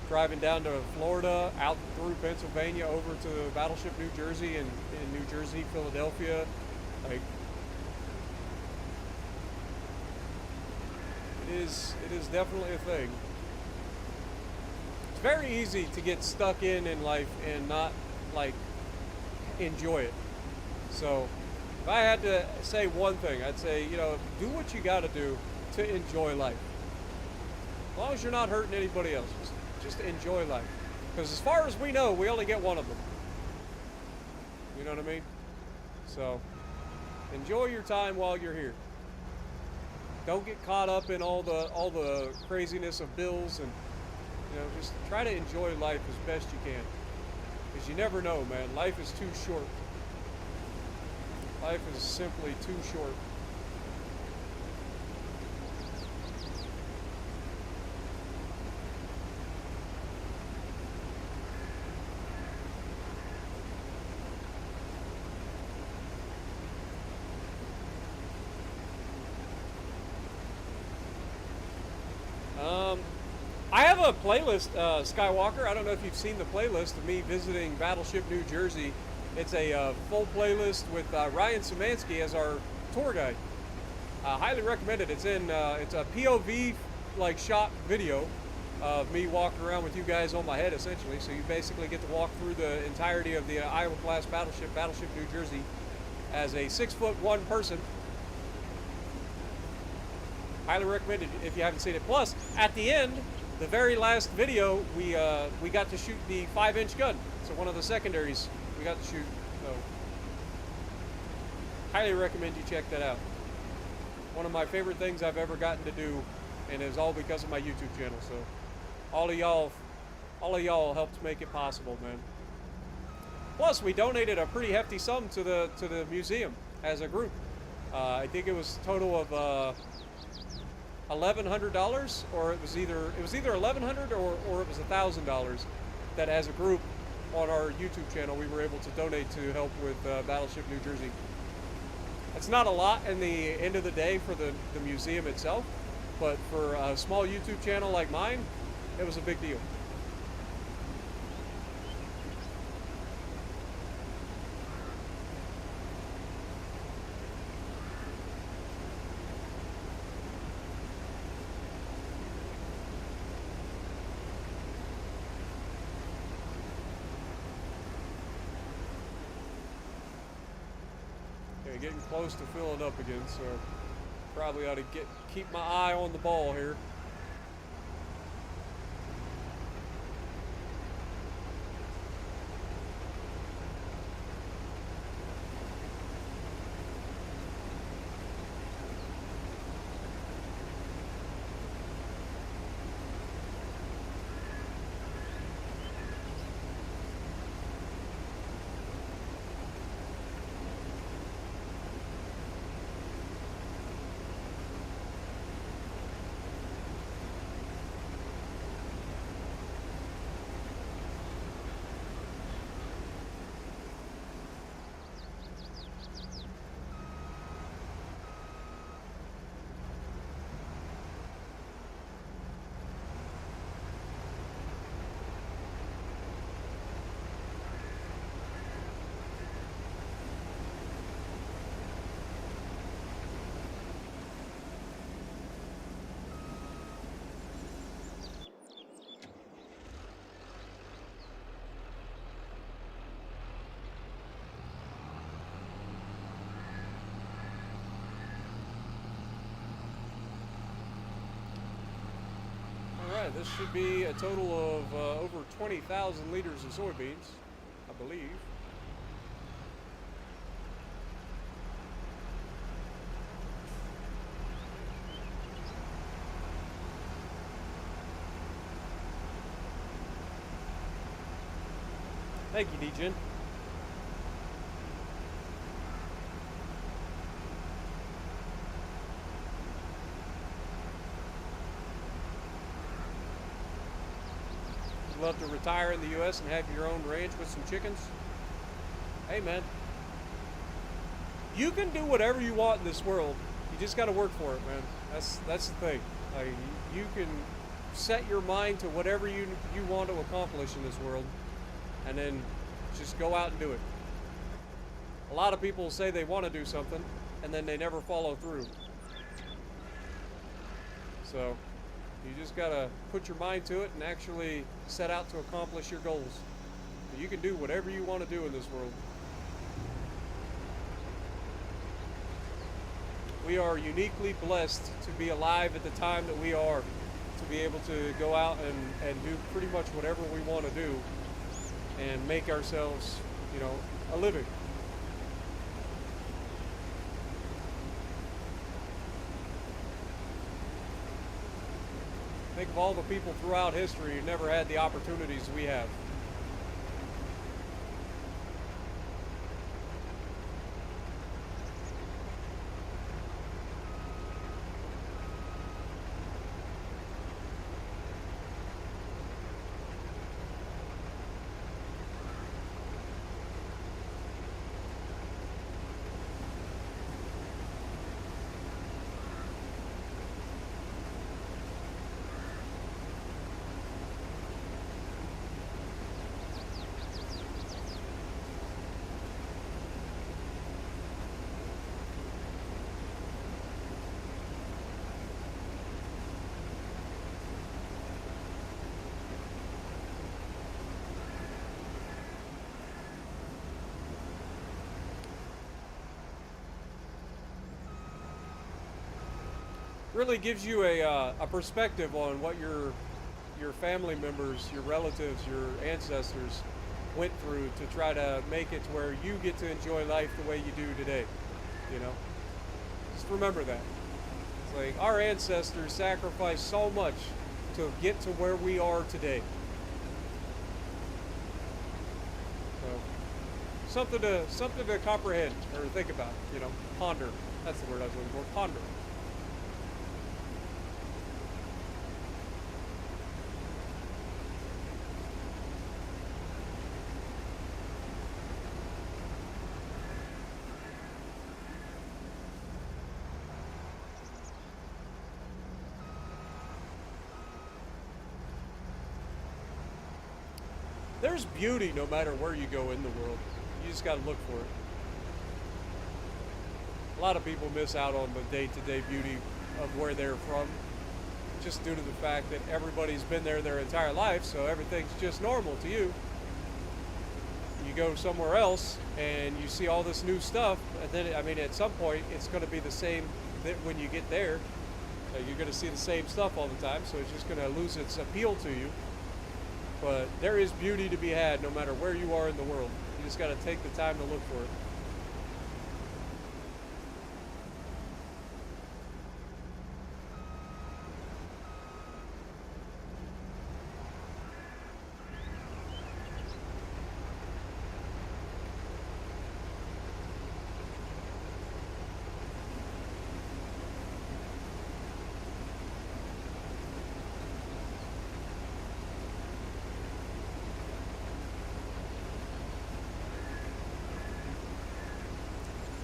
driving down to Florida, out through Pennsylvania, over to Battleship New Jersey, and in New Jersey, Philadelphia. Like it is definitely a thing. It's very easy to get stuck in life and not like enjoy it. So if I had to say one thing, I'd say, do what you got to do to enjoy life. As long as you're not hurting anybody else, just enjoy life. Because as far as we know, we only get one of them. You know what I mean? So enjoy your time while you're here. Don't get caught up in all the craziness of bills, and just try to enjoy life as best you can. Because you never know, man. Life is too short. Life is simply too short. I have a playlist, Skywalker. I don't know if you've seen the playlist of me visiting Battleship New Jersey. It's a full playlist with Ryan Szymanski as our tour guide. Highly recommend it. It's a POV like shot video of me walking around with you guys on my head, essentially. So you basically get to walk through the entirety of the Iowa class battleship, Battleship New Jersey, as a 6'1" person. Highly recommended if you haven't seen it. Plus, at the end, the very last video, we got to shoot the 5-inch gun. So one of the secondaries we got to shoot. So highly recommend you check that out. One of my favorite things I've ever gotten to do, and it's all because of my YouTube channel. So all of y'all helped make it possible, man. Plus, we donated a pretty hefty sum to the museum as a group. I think it was a total of $1,100, or it was either $1,100 or it was $1,000 that as a group on our YouTube channel we were able to donate to help with Battleship New Jersey. It's not a lot in the end of the day for the museum itself, but for a small YouTube channel like mine, it was a big deal. Getting close to filling up again, so probably ought to keep my eye on the ball here. This should be a total of over 20,000 liters of soybeans, I believe. Thank you, D-Gen. Love to retire in the U.S. and have your own ranch with some chickens? Hey, man. You can do whatever you want in this world. You just got to work for it, man. That's the thing. Like, you can set your mind to whatever you want to accomplish in this world, and then just go out and do it. A lot of people say they want to do something, and then they never follow through. So you just gotta put your mind to it and actually set out to accomplish your goals. You can do whatever you want to do in this world. We are uniquely blessed to be alive at the time that we are, to be able to go out and do pretty much whatever we want to do and make ourselves, you know, a living. Think of all the people throughout history who never had the opportunities we have. Really gives you a perspective on what your family members, your relatives, your ancestors went through to try to make it to where you get to enjoy life the way you do today. You know, just remember that. It's like our ancestors sacrificed so much to get to where we are today. So something to comprehend or think about. You know, ponder. That's the word I was looking for. Ponder. There's beauty no matter where you go in the world. You just got to look for it. A lot of people miss out on the day-to-day beauty of where they're from, just due to the fact that everybody's been there their entire life, so everything's just normal to you. You go somewhere else and you see all this new stuff, and then, I mean, at some point, it's going to be the same that when you get there. You're going to see the same stuff all the time, so it's just going to lose its appeal to you. But there is beauty to be had no matter where you are in the world. You just got to take the time to look for it.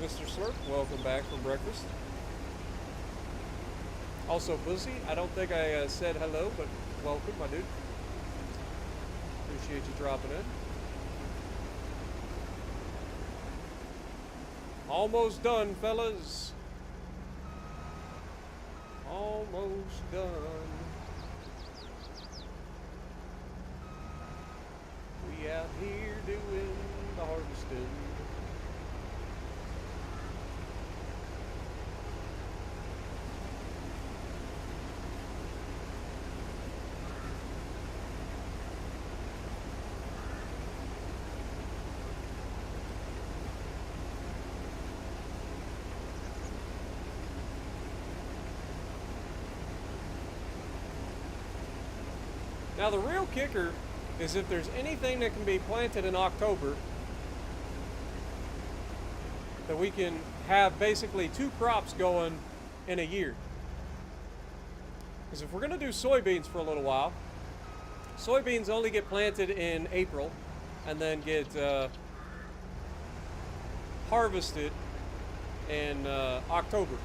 Mr. Slurp, welcome back from breakfast. Also, Pussy, I don't think I said hello, but welcome, my dude. Appreciate you dropping in. Almost done, fellas. Almost done. We out here doing the harvesting. Now the real kicker is if there's anything that can be planted in October, that we can have basically 2 crops going in a year. Because if we're going to do soybeans for a little while, soybeans only get planted in April and then get harvested in October.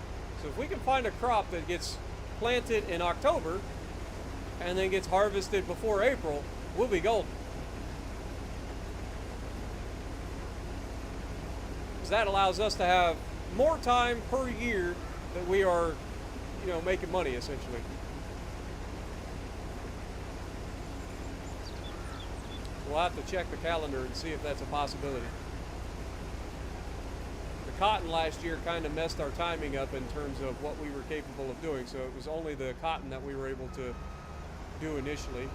So if we can find a crop that gets planted in October and then gets harvested before April, we'll be golden. Because that allows us to have more time per year that we are, making money essentially. We'll have to check the calendar and see if that's a possibility. The cotton last year kind of messed our timing up in terms of what we were capable of doing, so it was only the cotton that we were able to do initially.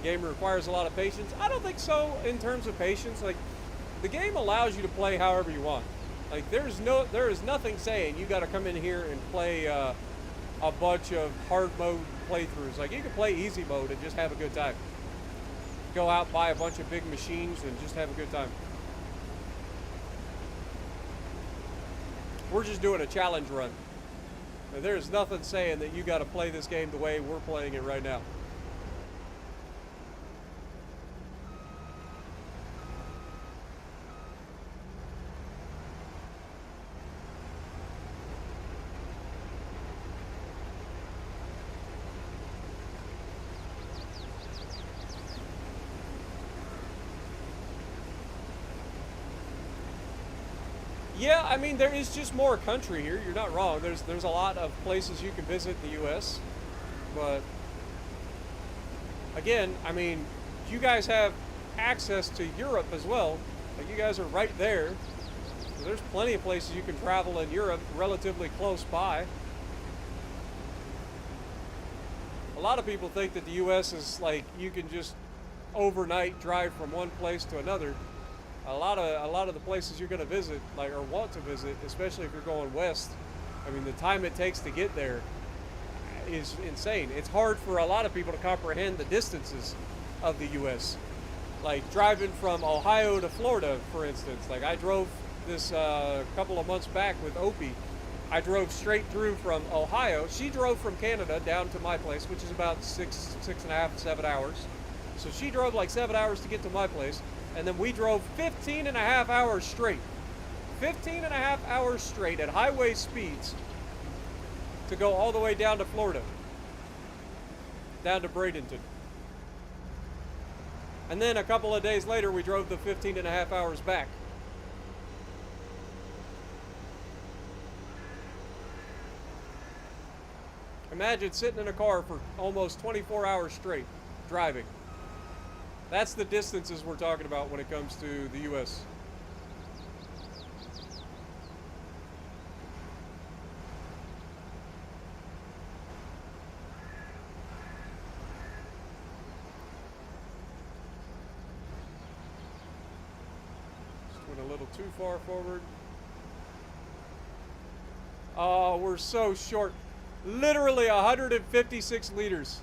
Game requires a lot of patience. I don't think so in terms of patience. Like, the game allows you to play however you want. Like, there is nothing saying you got to come in here and play a bunch of hard mode playthroughs. Like, you can play easy mode and just have a good time. Go out, buy a bunch of big machines and just have a good time. We're just doing a challenge run. And there's nothing saying that you got to play this game the way we're playing it right now. Yeah, I mean, there is just more country here. You're not wrong. There's a lot of places you can visit in the U.S. But, again, I mean, you guys have access to Europe as well. Like, you guys are right there. So there's plenty of places you can travel in Europe relatively close by. A lot of people think that the U.S. is like you can just overnight drive from one place to another. A lot of the places you're going to visit, like, or want to visit, especially if you're going west, I mean, the time it takes to get there is insane. It's hard for a lot of people to comprehend the distances of the U.S. Like, driving from Ohio to Florida, for instance. Like, I drove this couple of months back with Opie. I drove straight through from Ohio. She drove from Canada down to my place, which is about 6.5, 7 hours. So she drove like 7 hours to get to my place. And then we drove 15 and a half hours straight. 15 and a half hours straight at highway speeds to go all the way down to Florida. Down to Bradenton. And then a couple of days later, we drove the 15 and a half hours back. Imagine sitting in a car for almost 24 hours straight, driving. That's the distances we're talking about when it comes to the U.S. Just went a little too far forward. Oh, we're so short. Literally 156 liters.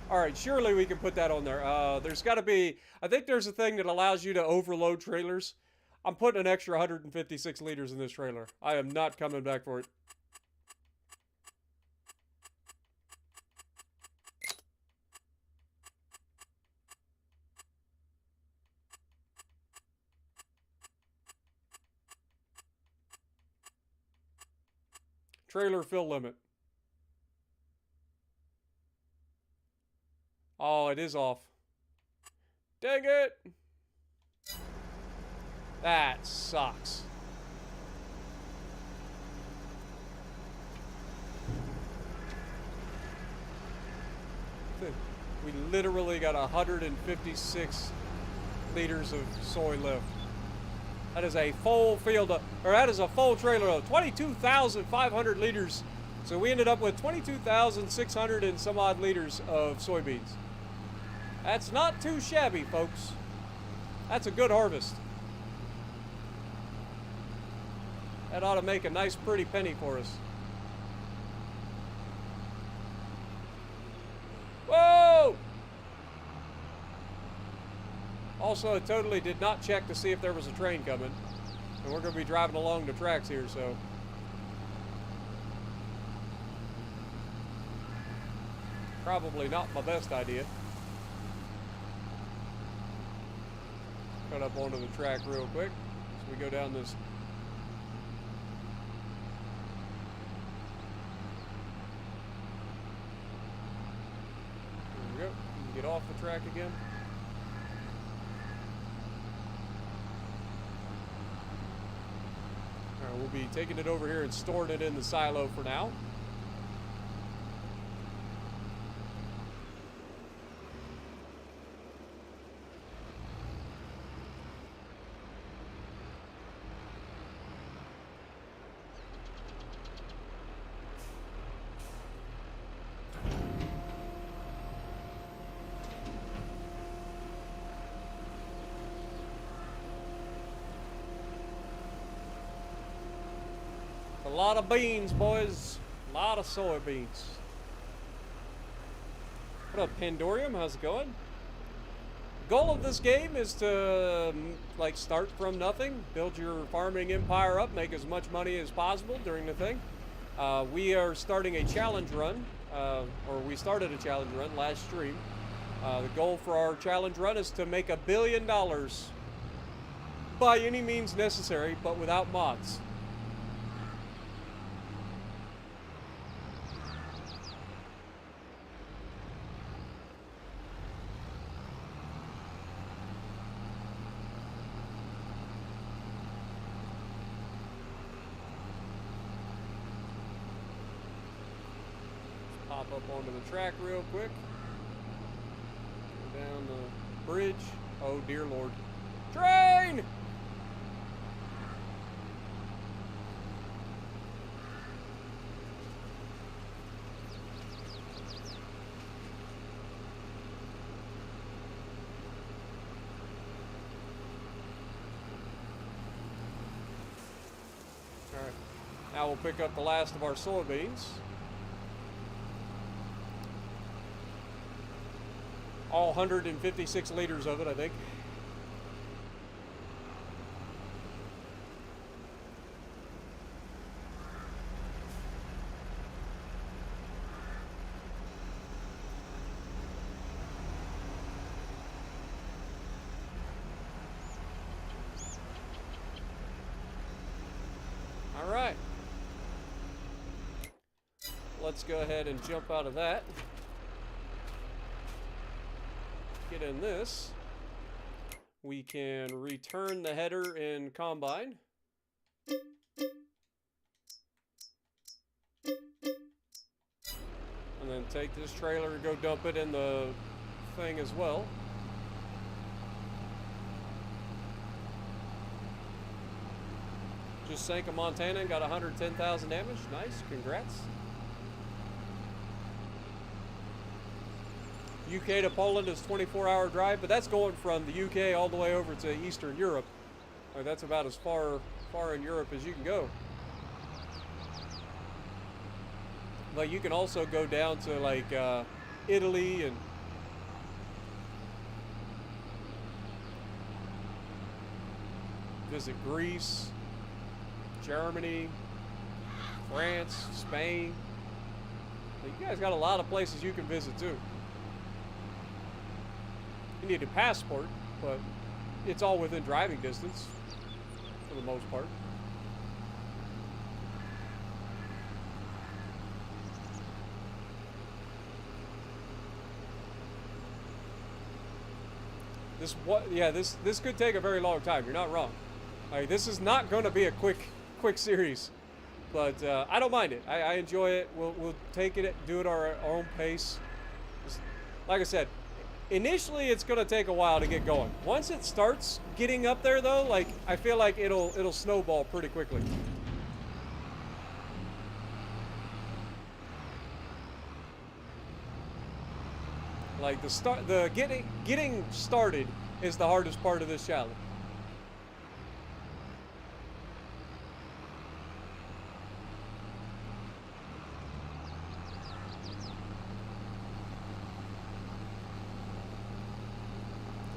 All right, surely we can put that on there. There's got to be, I think there's a thing that allows you to overload trailers. I'm putting an extra 156 liters in this trailer. I am not coming back for it. Trailer fill limit. Oh, it is off. Dang it! That sucks. We literally got 156 liters of soy left. That is a full field of, or that is a full trailer of 22,500 liters So we ended up with 22,600 and some odd liters of soybeans. That's not too shabby, folks. That's a good harvest. That ought to make a nice pretty penny for us. Whoa! Also, I totally did not check to see if there was a train coming. And we're going to be driving along the tracks here, so... probably not my best idea. Cut up onto the track real quick. So we go down this... there we go. You can get off the track again. Alright, we'll be taking it over here and storing it in the silo for now. A lot of beans, boys. A lot of soybeans. What up, Pandorium? How's it going? The goal of this game is to, like, start from nothing, build your farming empire up, make as much money as possible during the thing. We are starting a challenge run, or we started a challenge run last stream. The goal for our challenge run is to make $1 billion by any means necessary, but without mods. Hop up onto the track real quick. Go down the bridge. Oh dear Lord. Train! Alright. Now we'll pick up the last of our soybeans. All 156 liters of it, I think. All right. Let's go ahead and jump out of that. Get in this, we can return the header in Combine. And then take this trailer and go dump it in the thing as well. Just sank a Montana and got 110,000 damage. Nice, congrats. UK to Poland is 24-hour drive, but that's going from the UK all the way over to Eastern Europe. That's about as far in Europe as you can go. But you can also go down to like Italy and visit Greece, Germany, France, Spain. You guys got a lot of places you can visit too. You need a passport, but it's all within driving distance for the most part. This could take a very long time. You're not wrong. Like, this is not going to be a quick series, but I don't mind it. I enjoy it. We'll take it, do it our own pace. Just, like I said. Initially, it's going to take a while to get going. Once it starts getting up there, though, like, I feel like it'll snowball pretty quickly. Like the getting started is the hardest part of this challenge.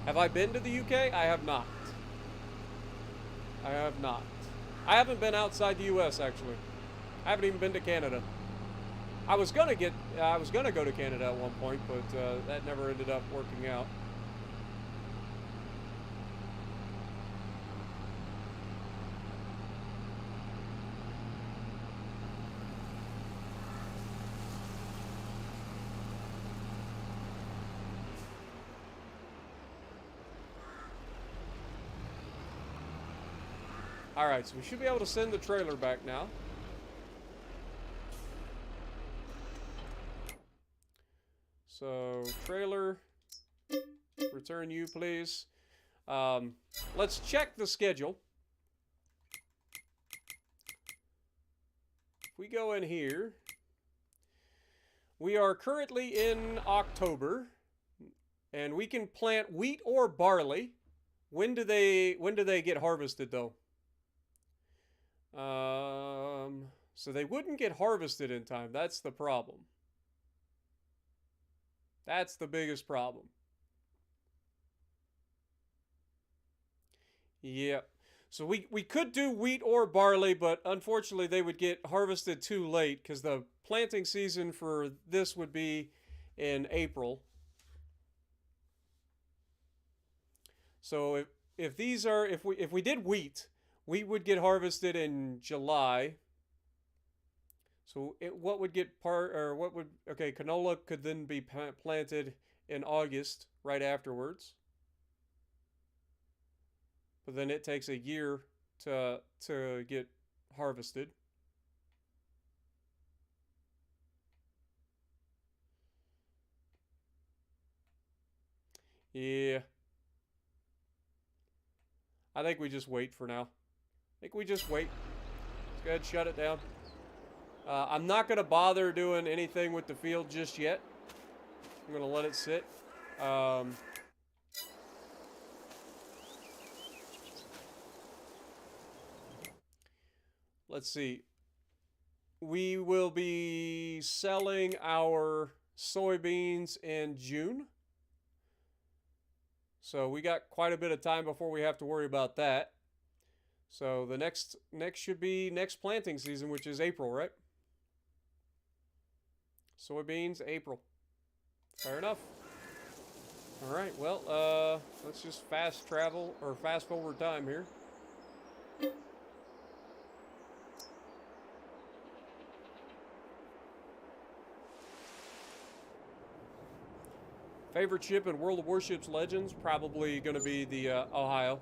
Have I been to the UK? I have not. I have not. I haven't been outside the US actually. I haven't even been to Canada. I was gonna go to Canada at one point, but that never ended up working out. Alright, so we should be able to send the trailer back now. So, trailer, return you, please. Let's check the schedule. If we go in here, we are currently in October, and we can plant wheat or barley. When do they get harvested though? So they wouldn't get harvested in time. That's the problem. That's the biggest problem. Yeah. So we could do wheat or barley, but unfortunately they would get harvested too late because the planting season for this would be in April. So if we did wheat, wheat would get harvested in July. So what would get canola could then be planted in August right afterwards. But then it takes a year to get harvested. Yeah. I think we just wait for now. I think we just wait. Let's go ahead and shut it down. I'm not going to bother doing anything with the field just yet. I'm going to let it sit. Let's see. We will be selling our soybeans in June. So we got quite a bit of time before we have to worry about that. So the next should be next planting season, which is April, right? Soybeans, April. Fair enough. All right, well, let's just fast forward time here. Favorite ship in World of Warships Legends? Probably going to be the Ohio.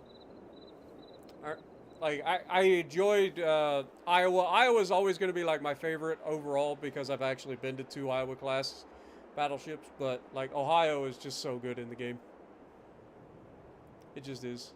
Like, I enjoyed Iowa. Iowa's always going to be, like, my favorite overall because I've actually been to 2 Iowa-class battleships. But, like, Ohio is just so good in the game. It just is.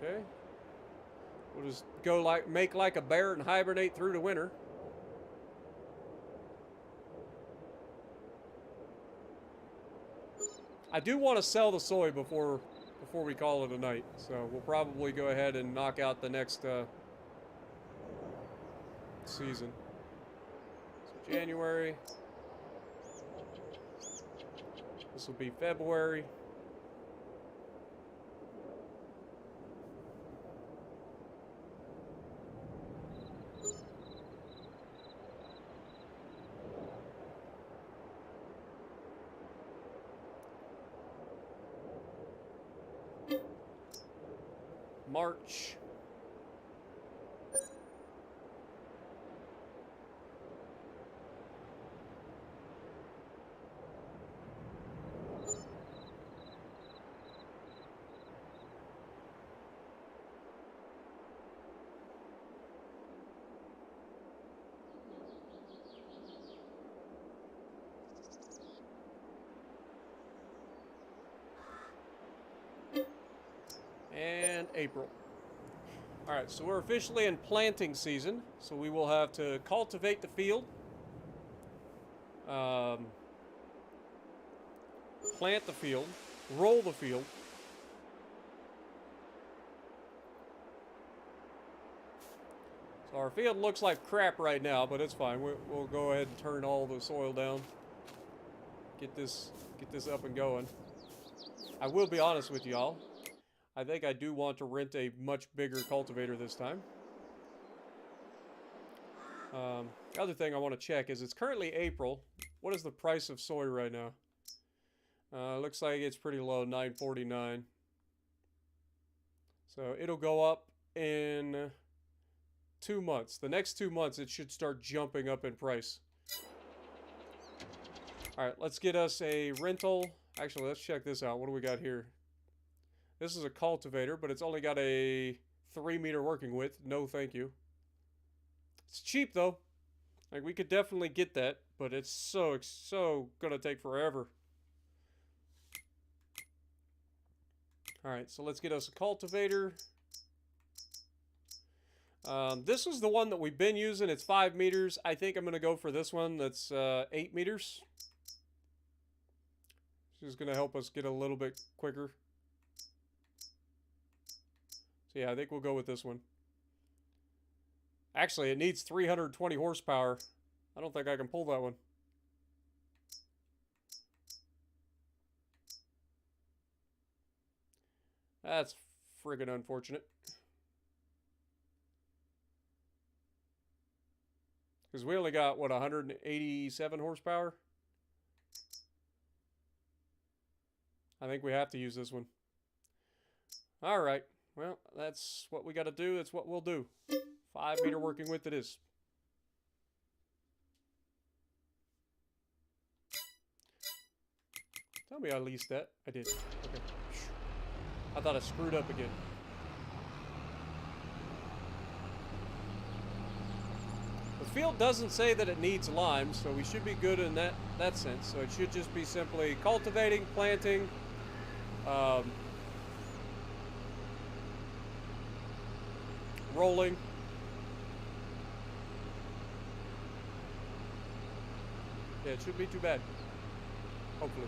Okay. We'll just go make like a bear and hibernate through the winter. I do want to sell the soy before we call it a night, so we'll probably go ahead and knock out the next season. So January. This will be February. March. April. Alright, so we're officially in planting season, so we will have to cultivate the field. Plant the field. Roll the field. So our field looks like crap right now, but it's fine. We'll go ahead and turn all the soil down. Get this up and going. I will be honest with y'all. I think I do want to rent a much bigger cultivator this time. The other thing I want to check is it's currently April. What is the price of soy right now? Looks like it's pretty low, $9.49. So it'll go up in 2 months. The next 2 months, it should start jumping up in price. Alright, let's get us a rental. Actually, let's check this out. What do we got here? This is a cultivator, but it's only got a 3-meter working width. No, thank you. It's cheap, though. Like, we could definitely get that, but it's so gonna take forever. Alright, so let's get us a cultivator. This is the one that we've been using. It's 5 meters. I think I'm going to go for this one that's 8 meters. This is going to help us get a little bit quicker. So yeah, I think we'll go with this one. Actually, it needs 320 horsepower. I don't think I can pull that one. That's friggin' unfortunate. Because we only got, what, 187 horsepower? I think we have to use this one. Alright. Well, that's what we got to do. That's what we'll do. 5-meter working width it is. Tell me I leased that. I did. Okay. I thought I screwed up again. The field doesn't say that it needs lime, so we should be good in that sense. So it should just be simply cultivating, planting, rolling. Yeah, it shouldn't be too bad. Hopefully.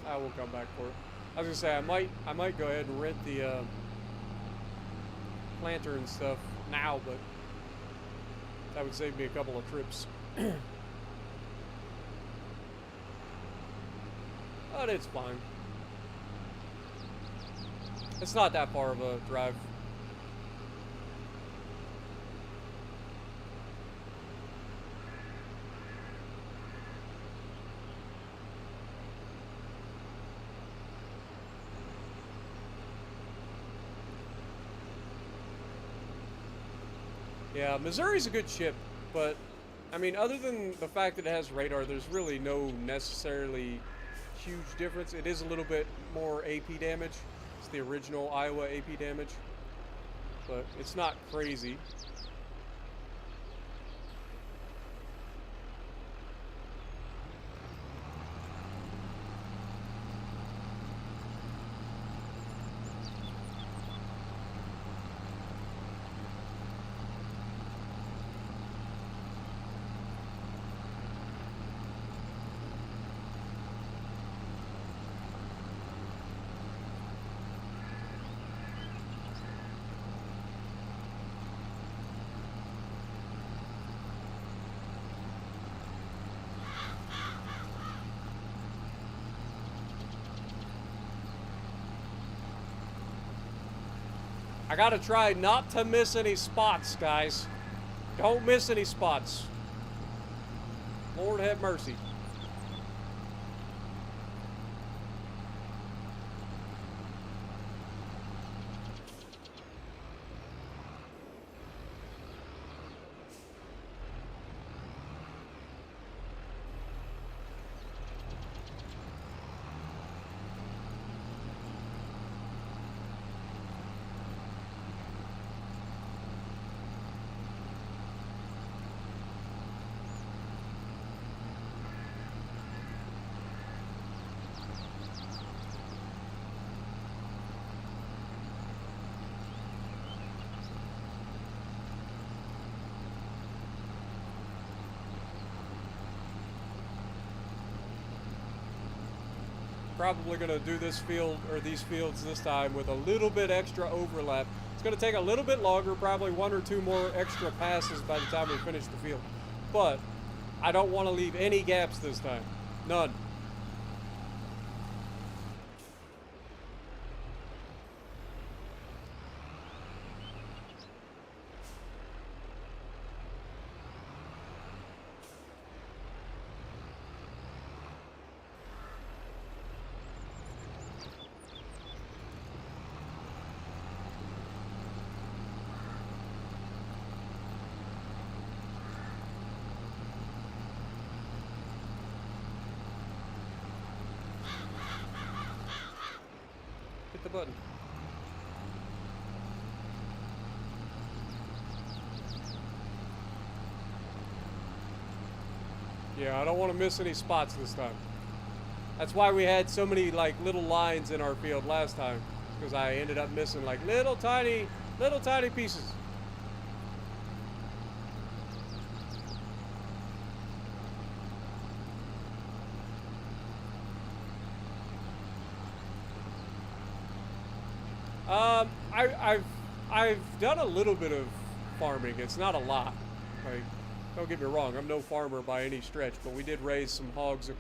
I will come back for it. I was gonna say I might go ahead and rent the planter and stuff now, but that would save me a couple of trips. But it's fine. It's not that far of a drive. Yeah, Missouri's a good ship, but, I mean, other than the fact that it has radar, there's really no necessarily huge difference. It is a little bit more AP damage. It's the original Iowa AP damage, but it's not crazy. I gotta try not to miss any spots, guys. Don't miss any spots. Lord have mercy. Probably going to do this field or these fields this time with a little bit extra overlap. It's going to take a little bit longer, probably 1 or 2 more extra passes by the time we finish the field. But I don't want to leave any gaps this time. None. Hit the button. Yeah, I don't want to miss any spots this time. That's why we had so many like little lines in our field last time, because I ended up missing like little tiny pieces. I've done a little bit of farming. It's not a lot. Like, don't get me wrong, I'm no farmer by any stretch, but we did raise some hogs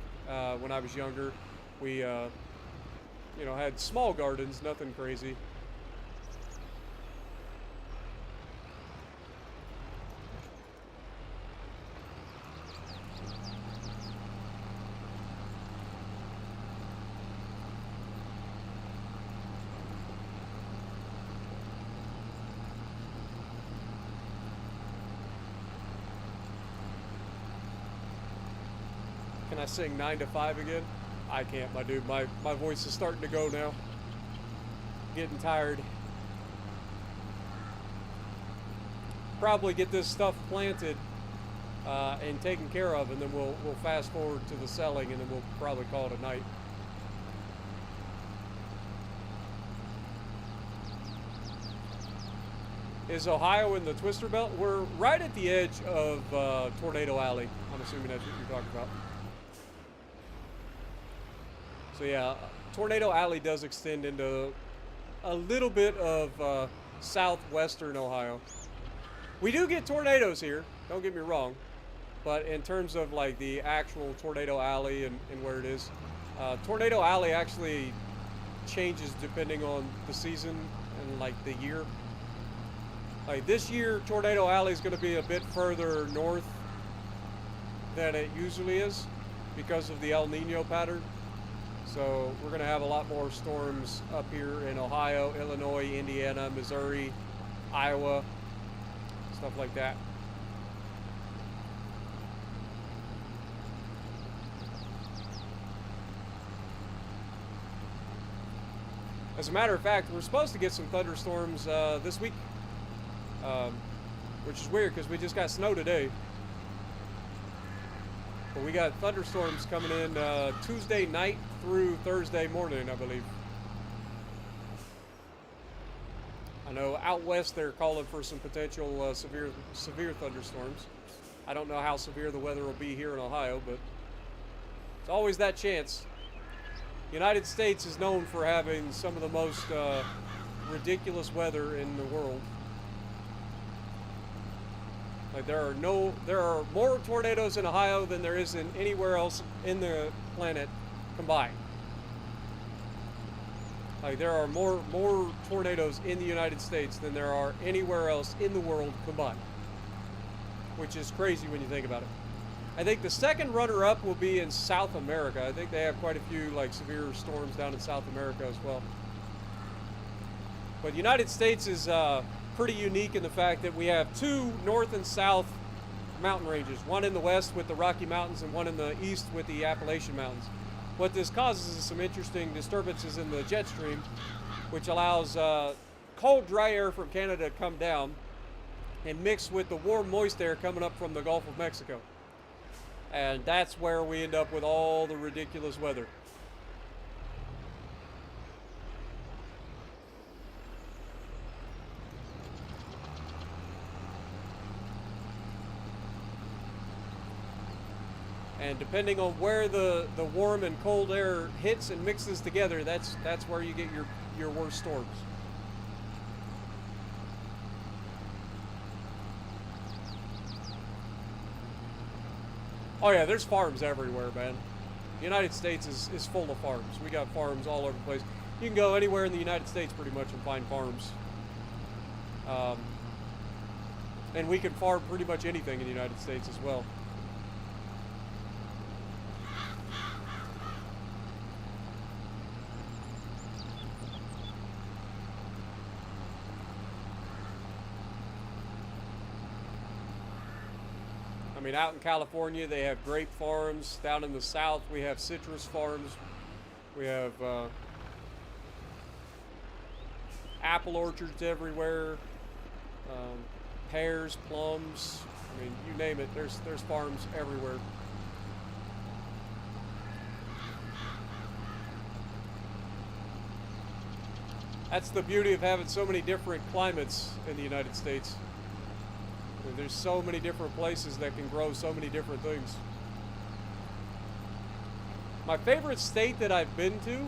when I was younger. We, you know, had small gardens, nothing crazy. Can I sing 9 to 5 again? I can't, my dude. My voice is starting to go now. Getting tired. Probably get this stuff planted and taken care of, and then we'll fast forward to the selling, and then we'll probably call it a night. Is Ohio in the Twister Belt? We're right at the edge of Tornado Alley. I'm assuming that's what you're talking about. So yeah, Tornado Alley does extend into a little bit of southwestern Ohio. We do get tornadoes here, don't get me wrong, but in terms of like the actual Tornado Alley and where it is, Tornado Alley actually changes depending on the season and like the year. Like this year, Tornado Alley is going to be a bit further north than it usually is because of the El Nino pattern. So we're going to have a lot more storms up here in Ohio, Illinois, Indiana, Missouri, Iowa, stuff like that. As a matter of fact, we're supposed to get some thunderstorms this week, which is weird because we just got snow today. But we got thunderstorms coming in Tuesday night through Thursday morning, I believe. I know out west they're calling for some potential severe thunderstorms. I don't know how severe the weather will be here in Ohio, but it's always that chance. The United States is known for having some of the most ridiculous weather in the world. Like there are more tornadoes in Ohio than there is in anywhere else in the planet combined. Like, there are more tornadoes in the United States than there are anywhere else in the world combined, which is crazy when you think about it. I think the second runner-up will be in South America. I think they have quite a few like severe storms down in South America as well. But the United States is pretty unique in the fact that we have two north and south mountain ranges, one in the west with the Rocky Mountains and one in the east with the Appalachian Mountains. What this causes is some interesting disturbances in the jet stream, which allows cold, dry air from Canada to come down and mix with the warm, moist air coming up from the Gulf of Mexico. And that's where we end up with all the ridiculous weather. And depending on where the warm and cold air hits and mixes together, that's where you get your worst storms. Oh yeah, there's farms everywhere, man. The United States is full of farms. We got farms all over the place. You can go anywhere in the United States pretty much and find farms. And we can farm pretty much anything in the United States as well. I mean, out in California, they have grape farms. Down in the south, we have citrus farms. We have apple orchards everywhere. Pears, plums. I mean, you name it. There's farms everywhere. That's the beauty of having so many different climates in the United States. There's so many different places that can grow so many different things. My favorite state that I've been to?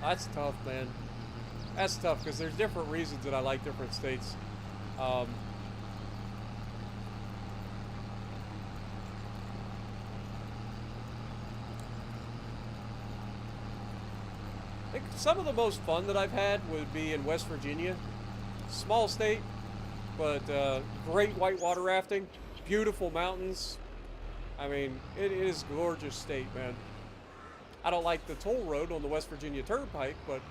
That's tough, man. That's tough because there's different reasons that I like different states. I think some of the most fun that I've had would be in West Virginia. Small state, but great whitewater rafting, beautiful mountains. I mean, it is a gorgeous state, man. I don't like the toll road on the West Virginia Turnpike, but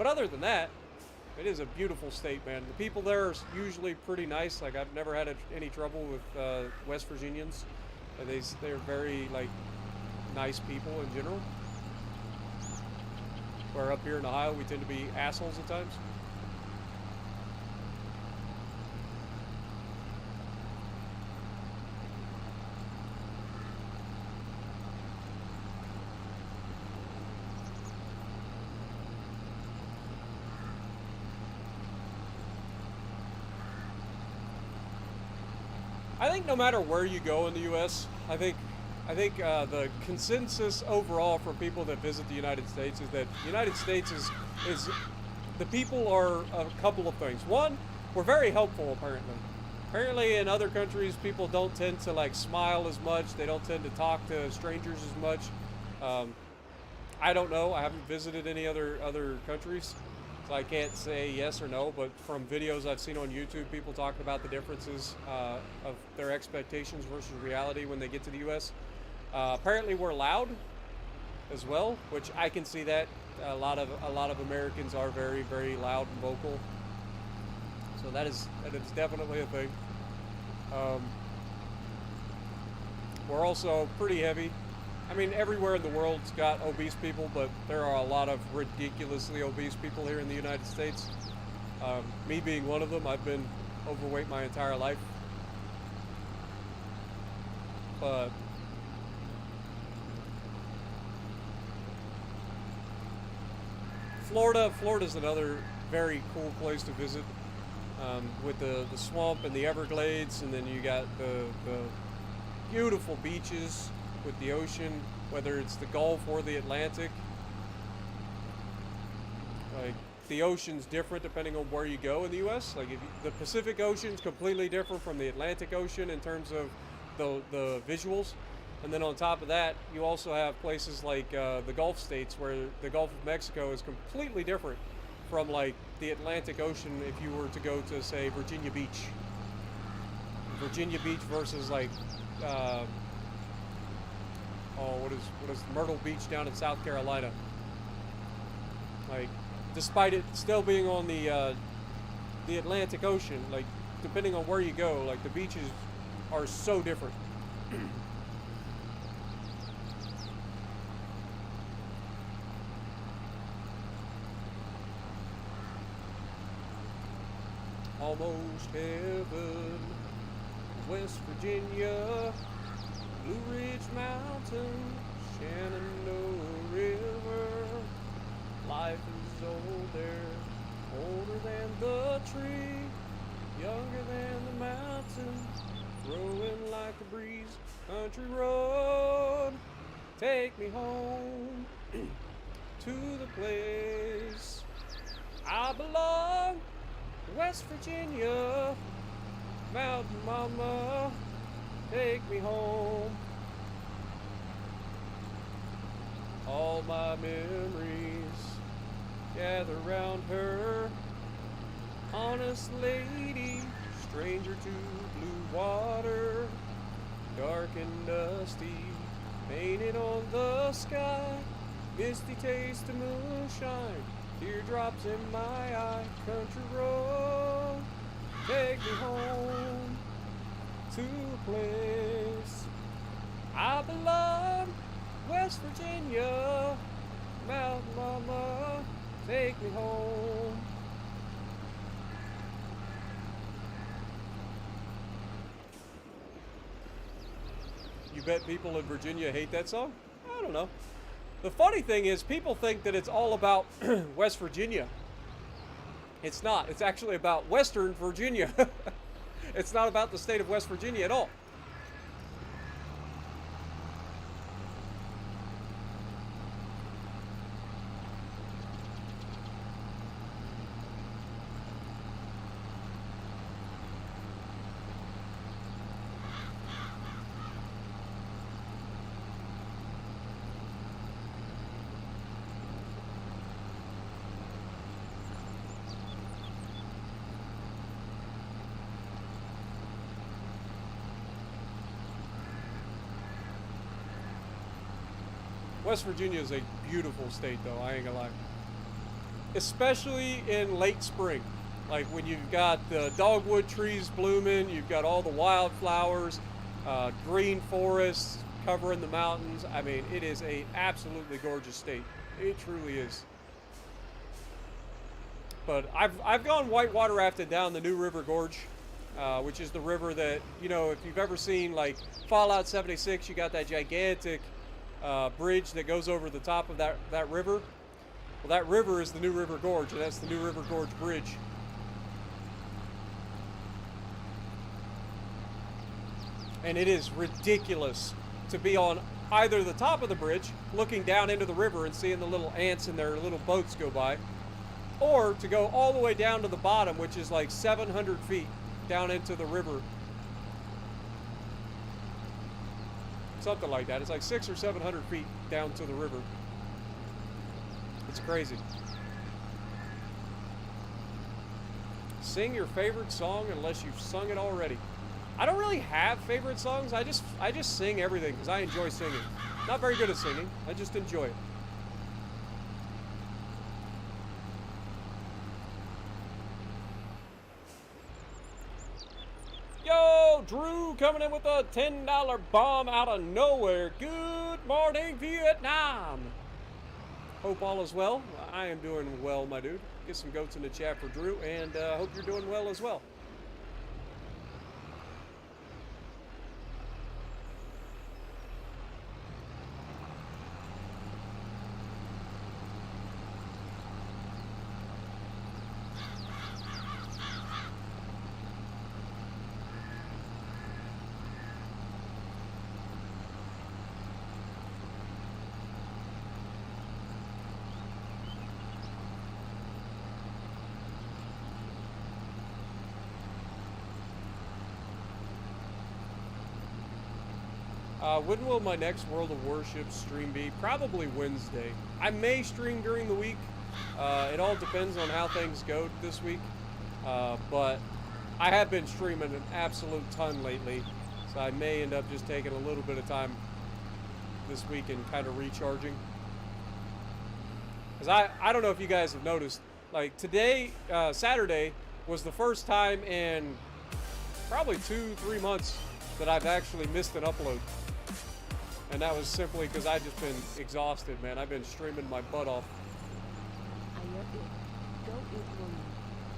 other than that, it is a beautiful state, man. The people there are usually pretty nice. Like, I've never had any trouble with West Virginians. They're very like nice people in general. Where up here in Ohio, we tend to be assholes at times. I think no matter where you go in the U.S., I think the consensus overall for people that visit the United States is that the United States is the people are a couple of things. One, we're very helpful apparently. Apparently in other countries, people don't tend to like smile as much. They don't tend to talk to strangers as much. I don't know. I haven't visited any other countries. So I can't say yes or no, but from videos I've seen on YouTube, people talking about the differences of their expectations versus reality when they get to the U.S. Apparently we're loud as well, which I can see that. A lot of Americans are very, very loud and vocal. So that is definitely a thing. We're also pretty heavy. I mean, everywhere in the world's got obese people, but there are a lot of ridiculously obese people here in the United States. Me being one of them, I've been overweight my entire life. But Florida's another very cool place to visit, with the swamp and the Everglades, and then you got the beautiful beaches with the ocean, whether it's the Gulf or the Atlantic. Like, the ocean's different depending on where you go in the U.S. Like, the Pacific Ocean's completely different from the Atlantic Ocean in terms of the visuals. And then on top of that, you also have places like the Gulf states, where the Gulf of Mexico is completely different from like the Atlantic Ocean. If you were to go to, say, Virginia Beach, versus like what is Myrtle Beach down in South Carolina. Like, despite it still being on the Atlantic Ocean, like depending on where you go, like the beaches are so different. Almost heaven, West Virginia, Blue Ridge Mountain, Shenandoah River. Life is old there, older than the tree, younger than the mountain, growing like a breeze. Country road, take me home to the place I belong. West Virginia, Mountain Mama, take me home. All my memories gather round her. Honest lady, stranger to blue water, dark and dusty, painted on the sky, misty taste of moonshine, teardrops in my eye. Country road, take me home to a place I belong. West Virginia, Mountain Mama, take me home. You bet people in Virginia hate that song? I don't know. The funny thing is, people think that it's all about West Virginia. It's not. It's actually about Western Virginia. It's not about the state of West Virginia at all. West Virginia is a beautiful state, though, I ain't gonna lie. Especially in late spring. Like when you've got the dogwood trees blooming, you've got all the wildflowers, green forests covering the mountains. I mean, it is a absolutely gorgeous state. It truly is. But I've gone whitewater rafting down the New River Gorge, which is the river that, you know, if you've ever seen like Fallout 76, you got that gigantic bridge that goes over the top of that river. Well, that river is the New River Gorge, and that's the New River Gorge Bridge. And it is ridiculous to be on either the top of the bridge, looking down into the river and seeing the little ants and their little boats go by, or to go all the way down to the bottom, which is like 700 feet down into the river. Something like that. It's like 600 or 700 feet down to the river. It's crazy. Sing your favorite song unless you've sung it already. I don't really have favorite songs. I just sing everything because I enjoy singing. Not very good at singing. I just enjoy it. Yo, Drew coming in with a $10 bomb out of nowhere. Good morning, Vietnam. Hope all is well. I am doing well, my dude. Get some goats in the chat for Drew, and hope you're doing well as well. When will my next World of Warship stream be? Probably Wednesday. I may stream during the week. It all depends on how things go this week. But I have been streaming an absolute ton lately, so I may end up just taking a little bit of time this week and kind of recharging. Because I don't know if you guys have noticed, like today, Saturday, was the first time in probably 2-3 months that I've actually missed an upload. And that was simply because I've just been exhausted, man. I've been streaming my butt off. Go eat woman.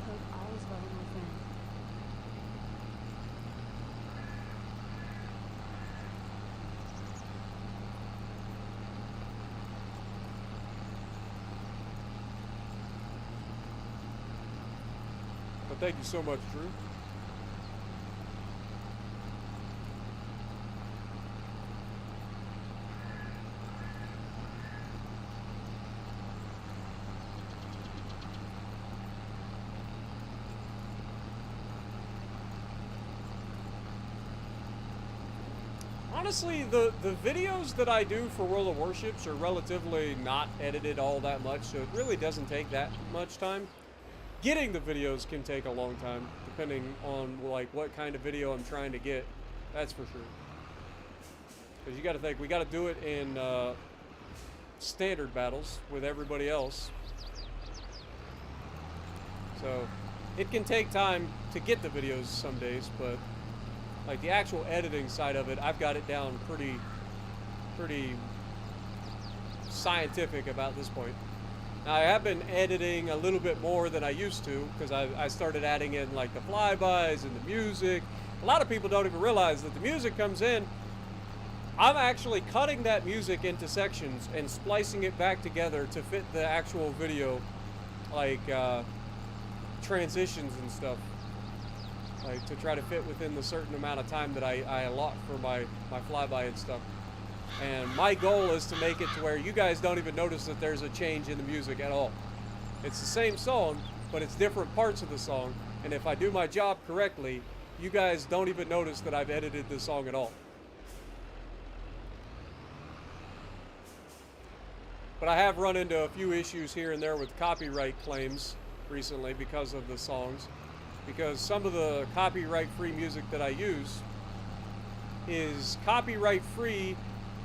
Hope all is well, my friend. But thank you so much, Drew. Honestly, the videos that I do for World of Warships are relatively not edited all that much, so it really doesn't take that much time. Getting the videos can take a long time, depending on like what kind of video I'm trying to get. That's for sure. Because you got to think, we got to do it in standard battles with everybody else. So it can take time to get the videos some days, but like the actual editing side of it, I've got it down pretty scientific about this point. Now I have been editing a little bit more than I used to, because I started adding in like the flybys and the music. A lot of people don't even realize that the music comes in. I'm actually cutting that music into sections and splicing it back together to fit the actual video, like transitions and stuff. Like to try to fit within the certain amount of time that I allot for my flyby and stuff. And my goal is to make it to where you guys don't even notice that there's a change in the music at all. It's the same song, but it's different parts of the song. And if I do my job correctly, you guys don't even notice that I've edited the song at all. But I have run into a few issues here and there with copyright claims recently because of the songs. Because some of the copyright-free music that I use is copyright-free,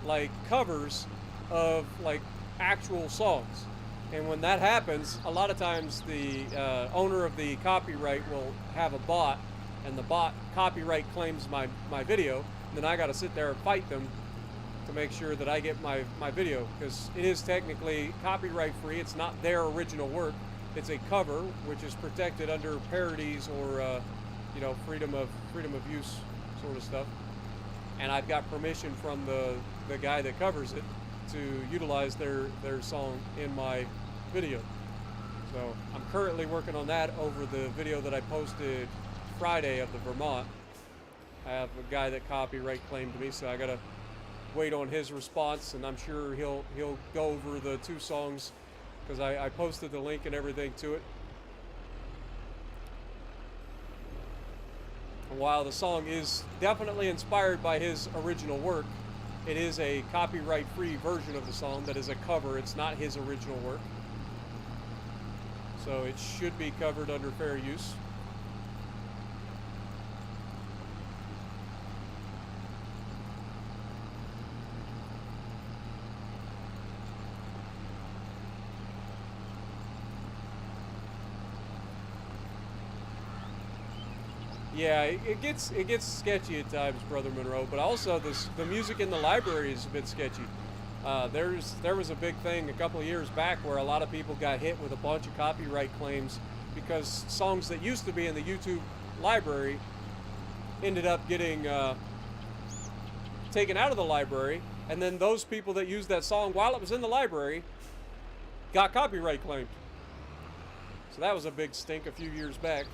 like covers of like actual songs. And when that happens, a lot of times the owner of the copyright will have a bot, and the bot copyright claims my video, and then I got to sit there and fight them to make sure that I get my video, because it is technically copyright-free. It's not their original work. It's a cover, which is protected under parodies or, you know, freedom of use sort of stuff. And I've got permission from the guy that covers it to utilize their song in my video. So I'm currently working on that over the video that I posted Friday of the Vermont. I have a guy that copyright claimed me, so I gotta wait on his response, and I'm sure he'll go over the two songs, because I posted the link and everything to it. And while the song is definitely inspired by his original work, it is a copyright-free version of the song that is a cover. It's not his original work. So it should be covered under fair use. Yeah, it gets sketchy at times, Brother Monroe, but also the music in the library is a bit sketchy. There was a big thing a couple of years back where a lot of people got hit with a bunch of copyright claims because songs that used to be in the YouTube library ended up getting taken out of the library, and then those people that used that song while it was in the library got copyright claimed. So that was a big stink a few years back.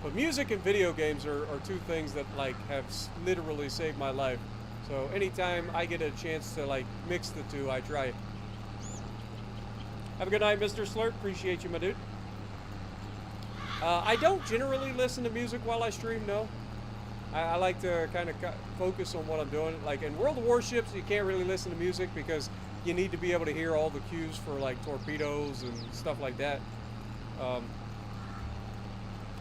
But music and video games are two things that like have literally saved my life. So anytime I get a chance to like mix the two, I try it. Have a good night, Mr. Slurp. Appreciate you, my dude. I don't generally listen to music while I stream, no. I like to kind of focus on what I'm doing. Like in World of Warships, you can't really listen to music because you need to be able to hear all the cues for like torpedoes and stuff like that.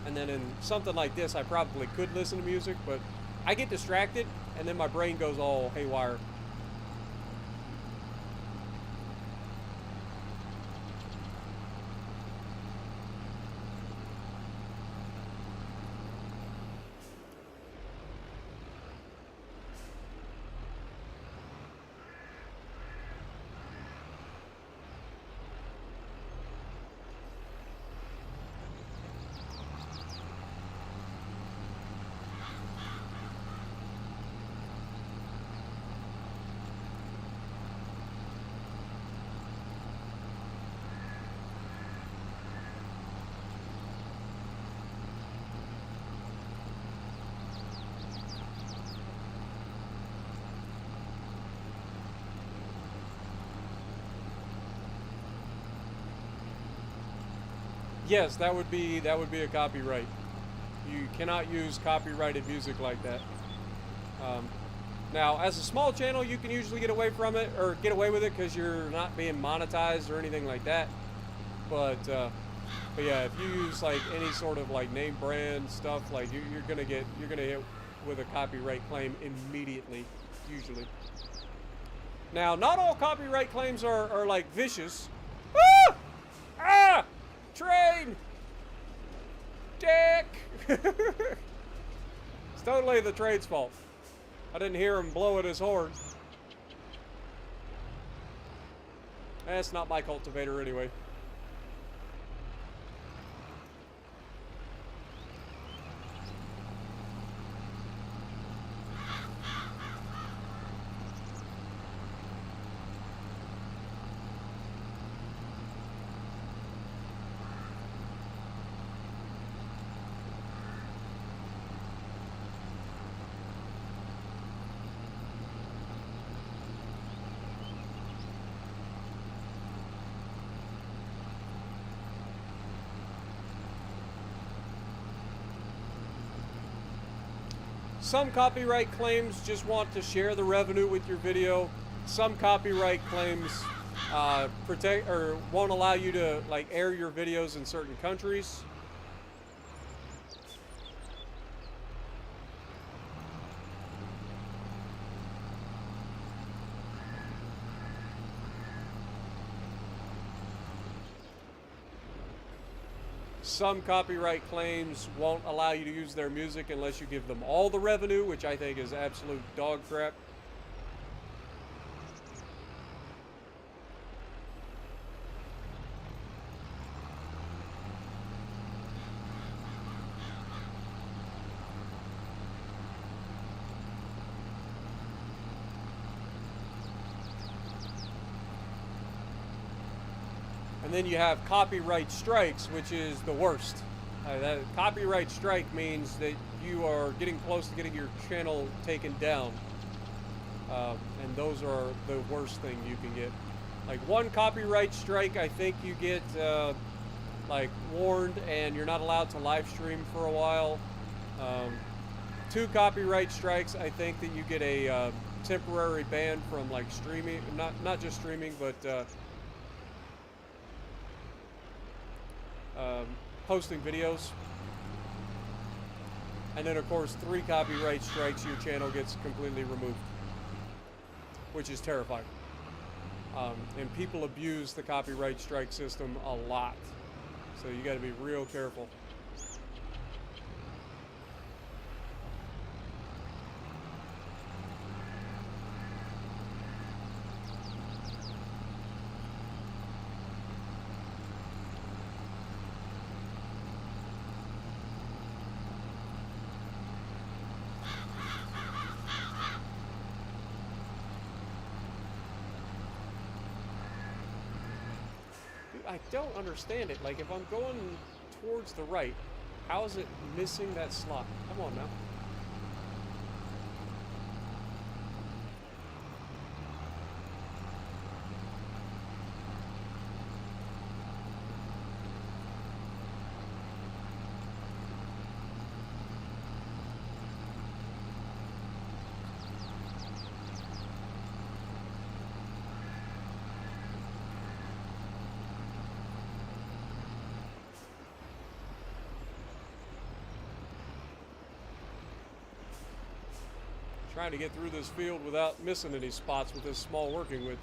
And then in something like this, I probably could listen to music, but I get distracted and then my brain goes all haywire. Yes, that would be a copyright. You cannot use copyrighted music like that. Now, as a small channel, you can usually get away from it or get away with it because you're not being monetized or anything like that. But yeah, if you use like any sort of like name brand stuff, like you're gonna hit with a copyright claim immediately, usually. Now, not all copyright claims are like vicious. Ah! Ah! Train! Dick! It's totally the train's fault. I didn't hear him blow at his horn. That's not my cultivator anyway. Some copyright claims just want to share the revenue with your video. Some copyright claims protect or won't allow you to like air your videos in certain countries. Some copyright claims won't allow you to use their music unless you give them all the revenue, which I think is absolute dog crap. And then you have copyright strikes, which is the worst. That copyright strike means that you are getting close to getting your channel taken down. And those are the worst thing you can get. Like one copyright strike, I think you get like warned and you're not allowed to live stream for a while. 2 copyright strikes, I think that you get a temporary ban from like streaming, not just streaming, but posting videos. And then of course 3 copyright strikes, your channel gets completely removed, which is terrifying. And people abuse the copyright strike system a lot, so you got to be real careful. I don't understand it. Like, if I'm going towards the right, how is it missing that slot? Come on now. Trying to get through this field without missing any spots with this small working width.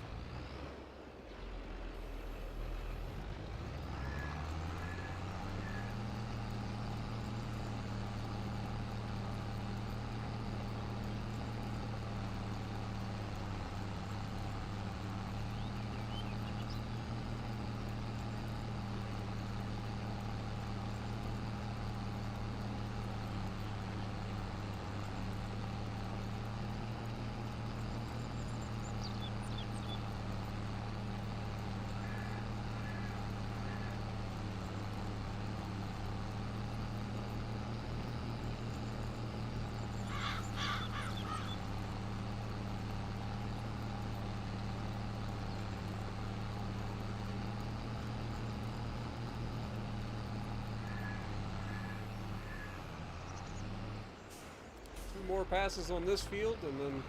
More passes on this field and then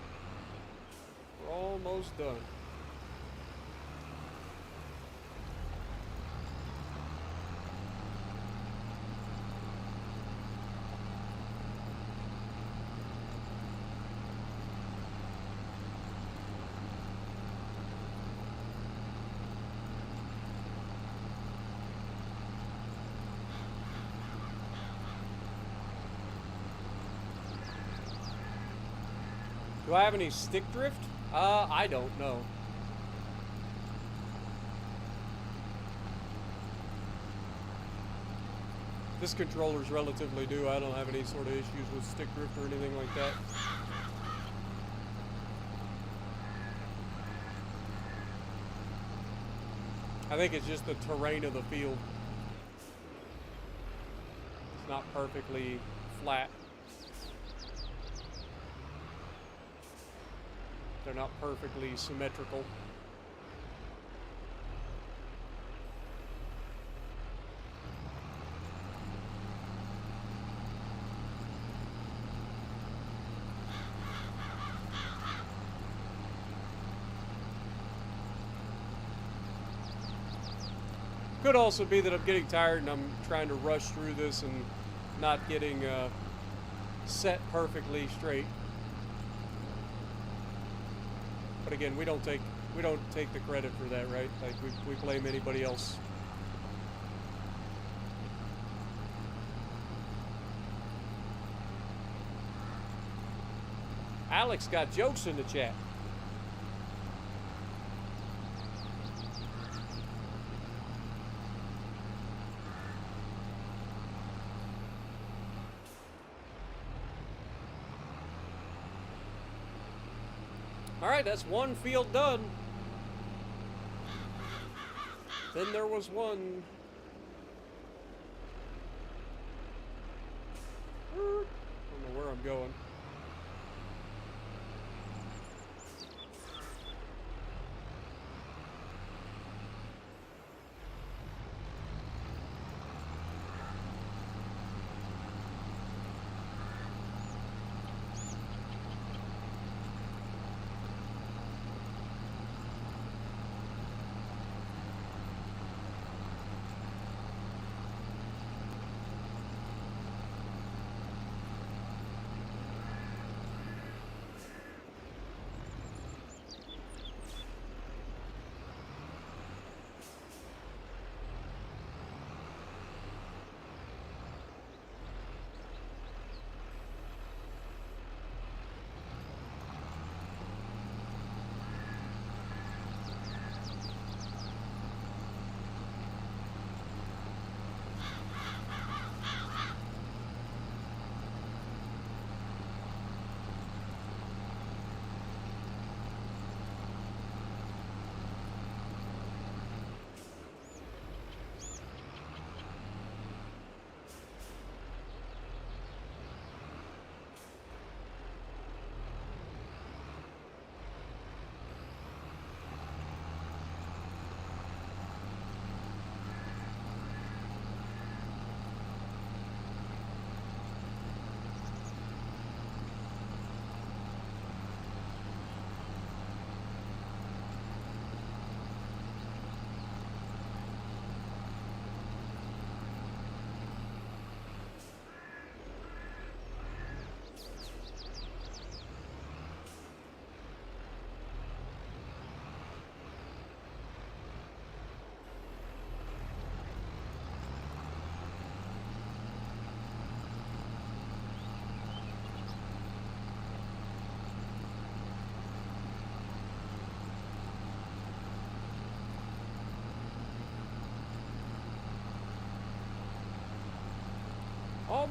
we're almost done. Do I have any stick drift? I don't know. This controller's relatively new. I don't have any sort of issues with stick drift or anything like that. I think it's just the terrain of the field. It's not perfectly flat. They're not perfectly symmetrical. Could also be that I'm getting tired and I'm trying to rush through this and not getting set perfectly straight. But again, we don't take the credit for that, right? Like we blame anybody else. Alex got jokes in the chat. All right, that's one field done. Then there was one. I don't know where I'm going.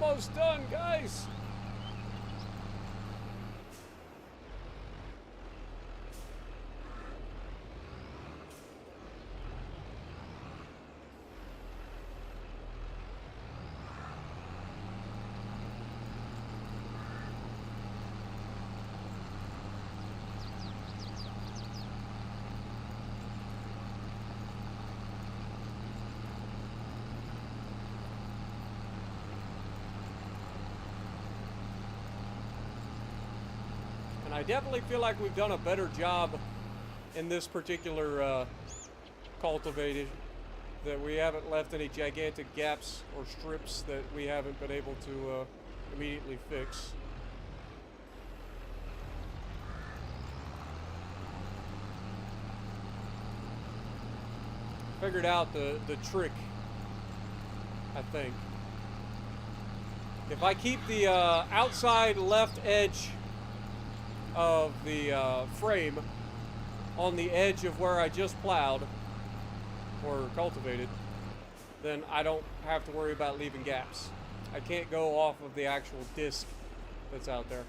almost done, guys. And I definitely feel like we've done a better job in this particular cultivated, that we haven't left any gigantic gaps or strips that we haven't been able to immediately fix. Figured out the trick, I think. If I keep the outside left edge of the frame on the edge of where I just plowed or cultivated, then I don't have to worry about leaving gaps. I can't go off of the actual disc that's out there.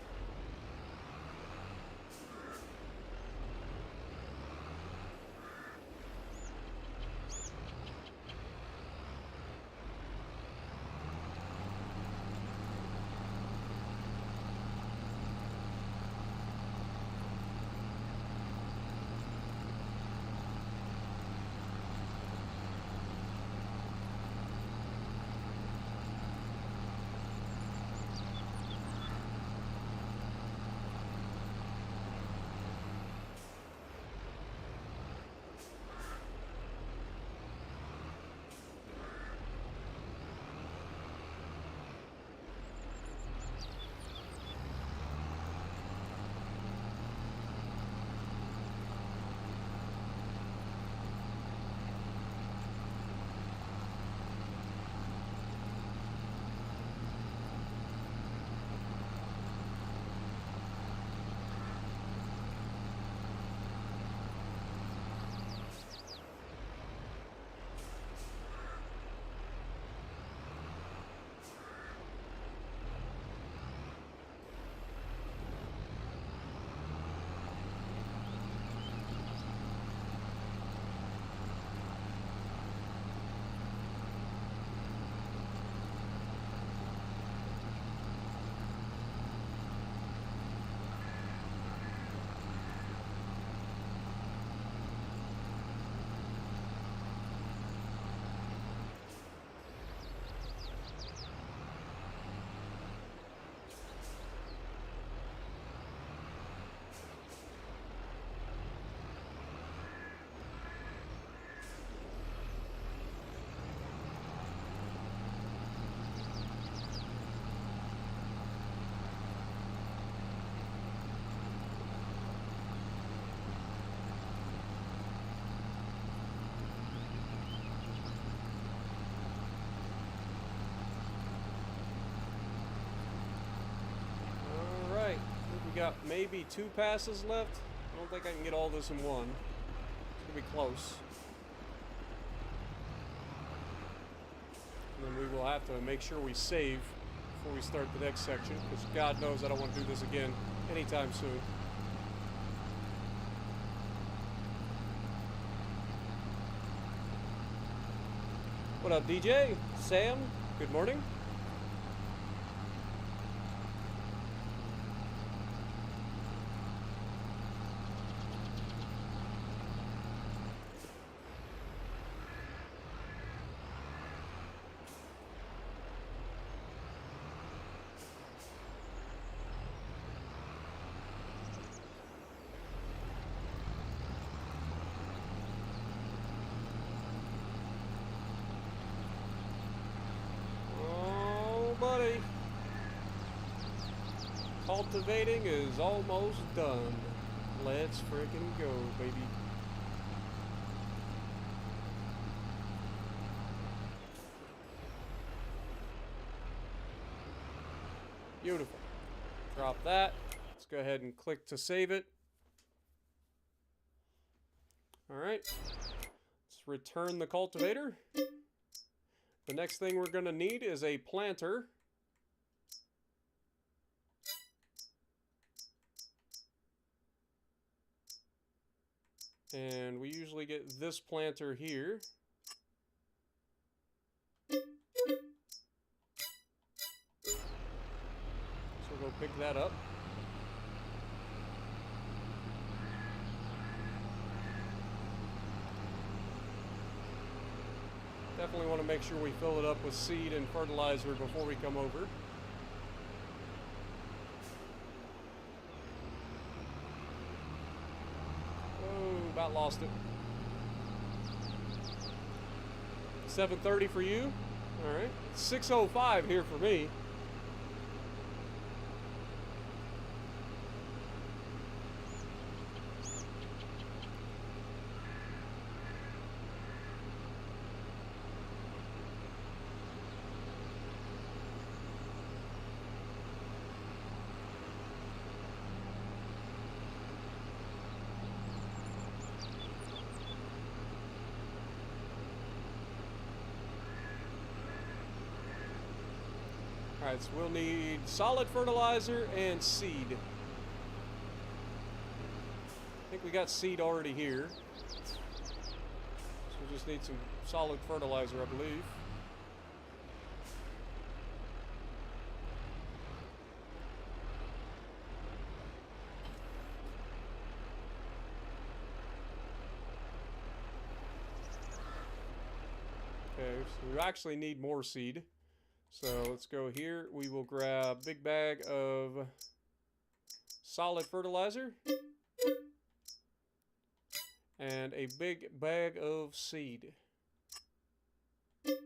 We got maybe 2 passes left. I don't think I can get all this in one. It's gonna be close. And then we will have to make sure we save before we start the next section, because God knows I don't want to do this again anytime soon. What up, DJ? Sam? Good morning. Cultivating is almost done. Let's freaking go, baby. Beautiful. Drop that. Let's go ahead and click to save it. Alright. Let's return the cultivator. The next thing we're going to need is a planter. And we usually get this planter here. So we'll go pick that up. Definitely want to make sure we fill it up with seed and fertilizer before we come over. Oh, about lost it. 7:30 for you. All right. 6:05 here for me. Alright, so we'll need solid fertilizer and seed. I think we got seed already here. So we'll just need some solid fertilizer, I believe. Okay, so we actually need more seed. So let's go here. We will grab a big bag of solid fertilizer and a big bag of seed. Let's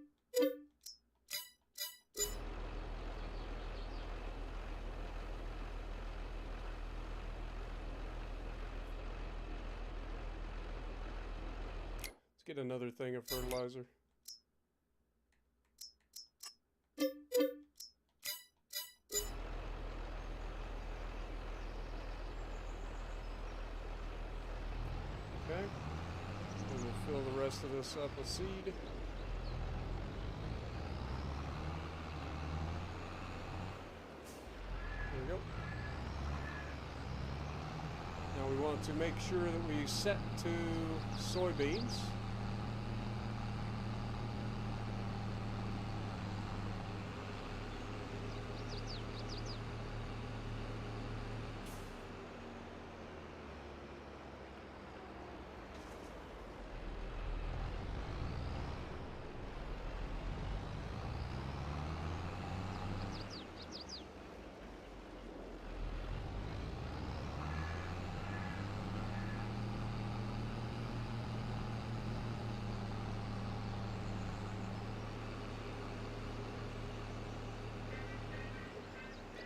get another thing of fertilizer. Okay, and we'll fill the rest of this up with seed. There we go. Now we want to make sure that we set to soybeans.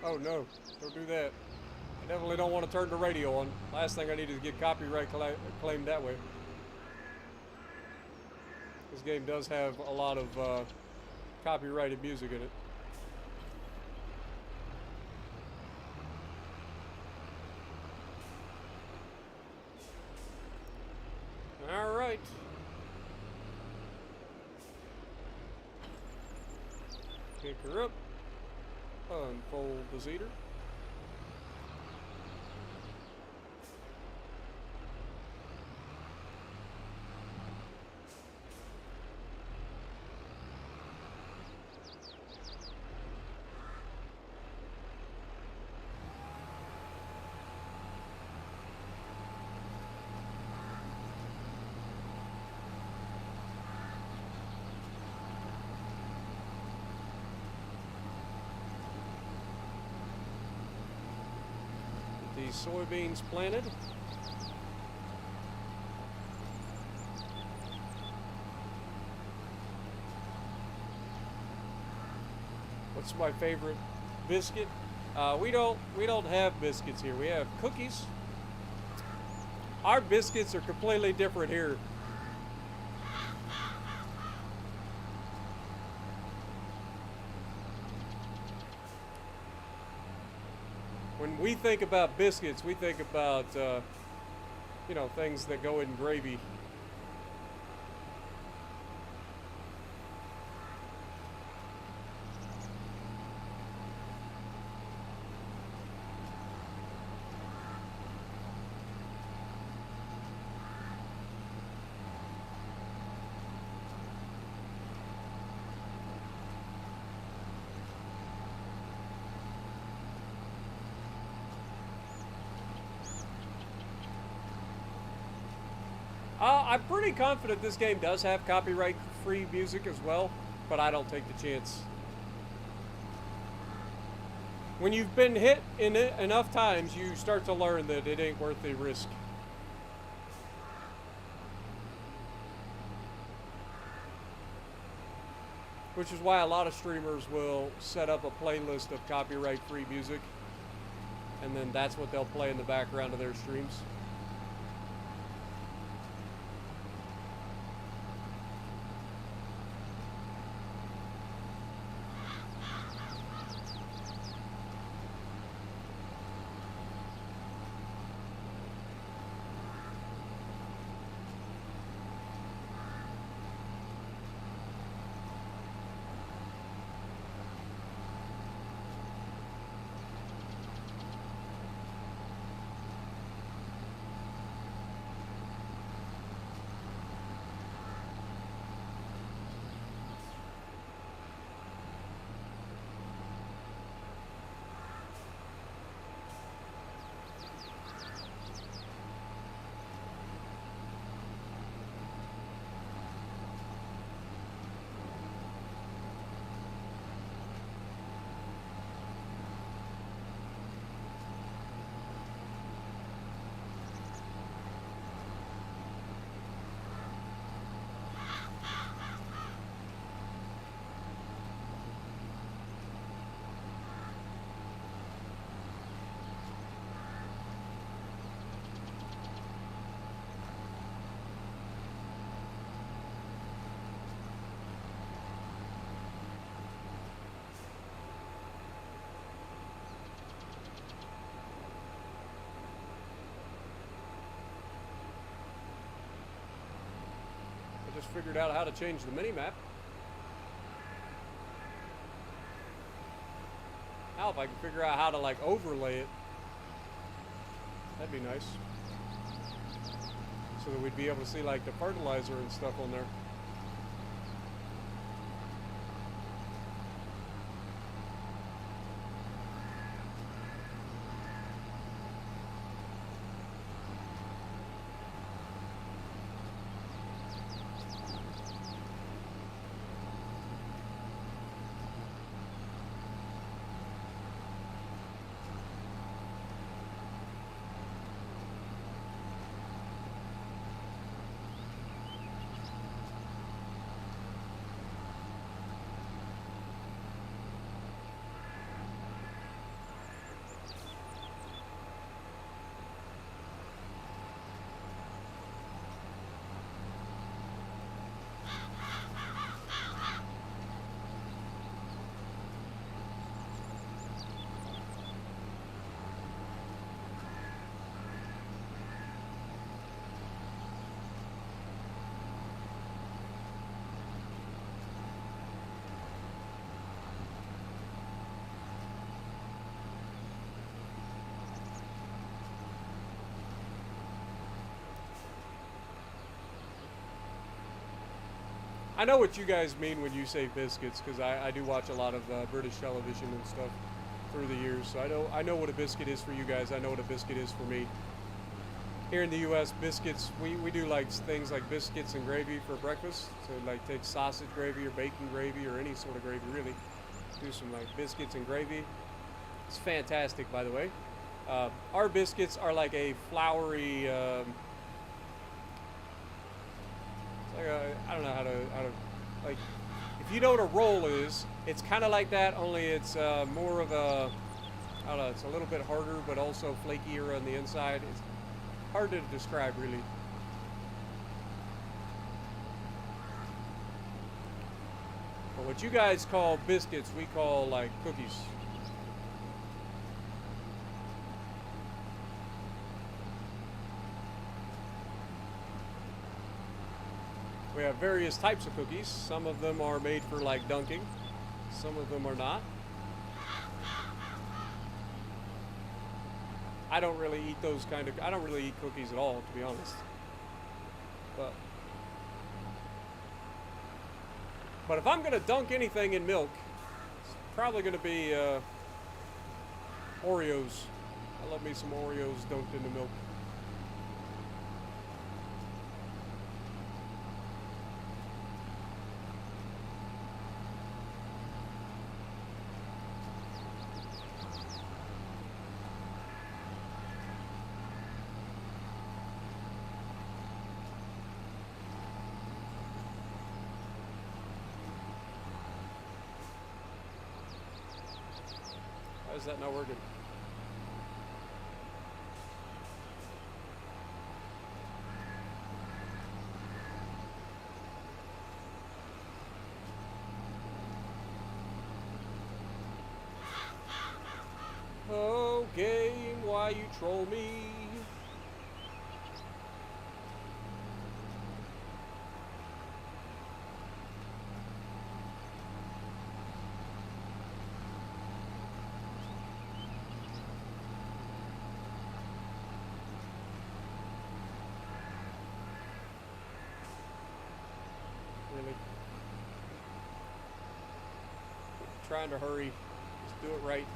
Oh no, don't do that. I definitely don't want to turn the radio on. Last thing I need is to get copyright claimed that way. This game does have a lot of copyrighted music in it. All right. Pick her up. Unfold the zeter. The soybeans planted. What's my favorite biscuit? We don't have biscuits here. We have cookies. Our biscuits are completely different here. When we think about biscuits, we think about, you know, things that go in gravy. I'm pretty confident this game does have copyright-free music as well, but I don't take the chance. When you've been hit in it enough times, you start to learn that it ain't worth the risk. Which is why a lot of streamers will set up a playlist of copyright-free music, and then that's what they'll play in the background of their streams. Just figured out how to change the mini-map. Now if I can figure out how to like overlay it, that'd be nice. So that we'd be able to see like the fertilizer and stuff on there. I know what you guys mean when you say biscuits, because I do watch a lot of British television and stuff through the years. So I know what a biscuit is for you guys. I know what a biscuit is for me. Here in the U.S., biscuits, we do like things like biscuits and gravy for breakfast. So like take sausage gravy or bacon gravy or any sort of gravy really. Do some like biscuits and gravy. It's fantastic, by the way. Our biscuits are like a floury. I don't know how to like. If you know what a roll is, it's kind of like that. Only it's more of a. I don't know. It's a little bit harder, but also flakier on the inside. It's hard to describe, really. But what you guys call biscuits, we call like cookies. We have various types of cookies. Some of them are made for like dunking. Some of them are not. I don't really eat those kind of, I don't really eat cookies at all, to be honest. But if I'm gonna dunk anything in milk, it's probably gonna be Oreos. I love me some Oreos dunked into milk. is that not working? Oh, game, why you troll me? Really? Trying to hurry. Just do it right.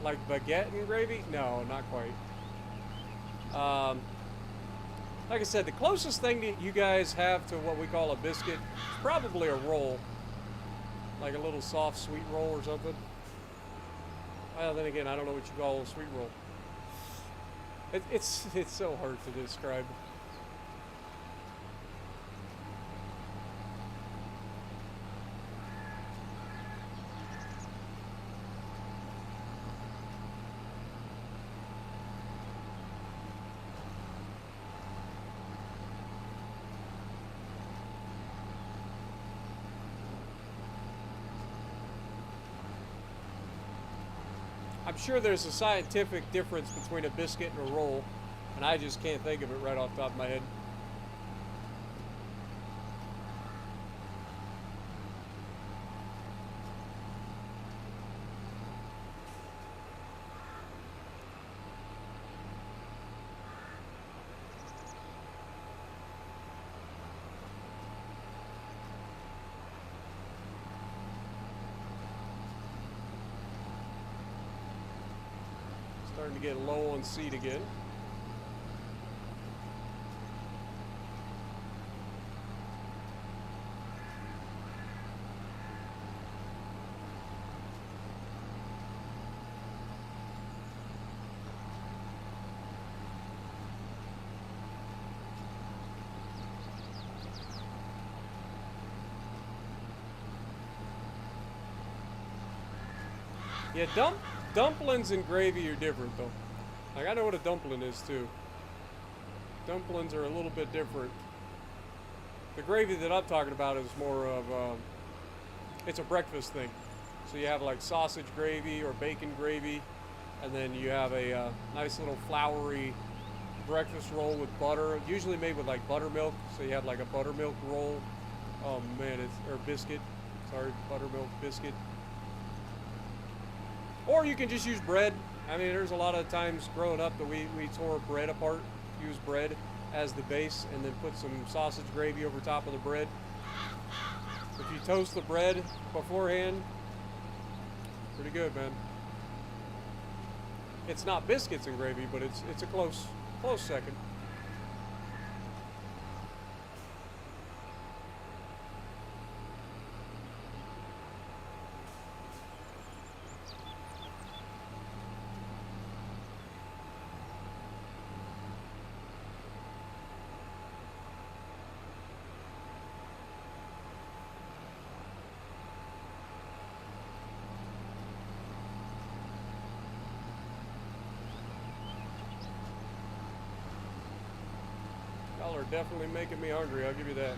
Like baguette and gravy? No, not quite. Like I said, the closest thing that you guys have to what we call a biscuit is probably a roll. Like a little soft sweet roll or something. Well, then again, I don't know what you call a sweet roll. It's so hard to describe. I'm sure there's a scientific difference between a biscuit and a roll, and I just can't think of it right off the top of my head. Starting to get low on seed again. Yeah, dumplings and gravy are different though. Like I know what a dumpling is too. Dumplings are a little bit different. The gravy that I'm talking about is more of it's a breakfast thing. So you have like sausage gravy or bacon gravy, and then you have a nice little floury breakfast roll with butter, usually made with like buttermilk. So you have like a buttermilk roll. Oh man, or biscuit. Sorry, buttermilk biscuit. Or you can just use bread. I mean, there's a lot of times growing up that we tore bread apart, use bread as the base, and then put some sausage gravy over top of the bread. If you toast the bread beforehand, pretty good, man. It's not biscuits and gravy, but it's a close second. Y'all are definitely making me hungry, I'll give you that.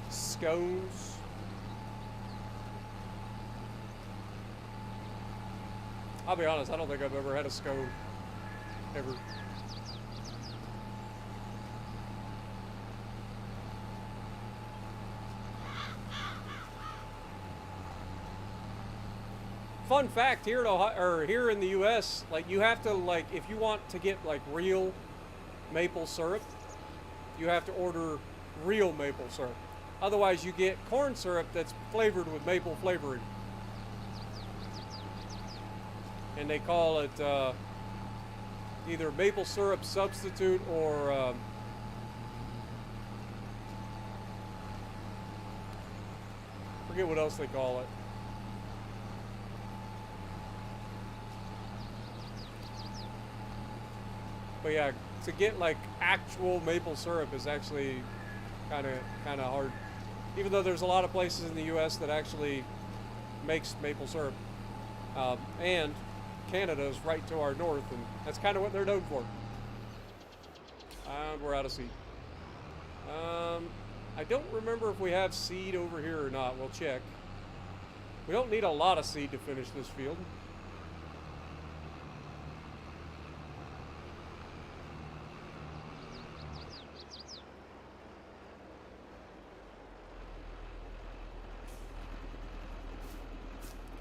Scones. I'll be honest, I don't think I've ever had a scone. Ever. fun fact here in Ohio, or here in the U.S., like you have to like if you want to get like real maple syrup, you have to order real maple syrup. Otherwise, you get corn syrup that's flavored with maple flavoring, and they call it either maple syrup substitute or forget what else they call it. But yeah, to get like actual maple syrup is actually kind of hard. Even though there's a lot of places in the U.S. that actually makes maple syrup, and Canada is right to our north, and that's kind of what they're known for. And we're out of seed. I don't remember if we have seed over here or not. We'll check. We don't need a lot of seed to finish this field.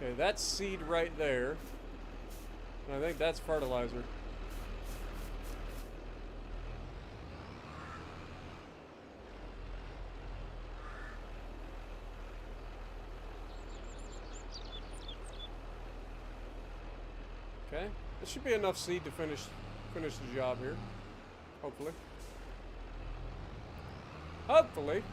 Okay, that's seed right there. And I think that's fertilizer. Okay, there should be enough seed to finish the job here. Hopefully. Hopefully.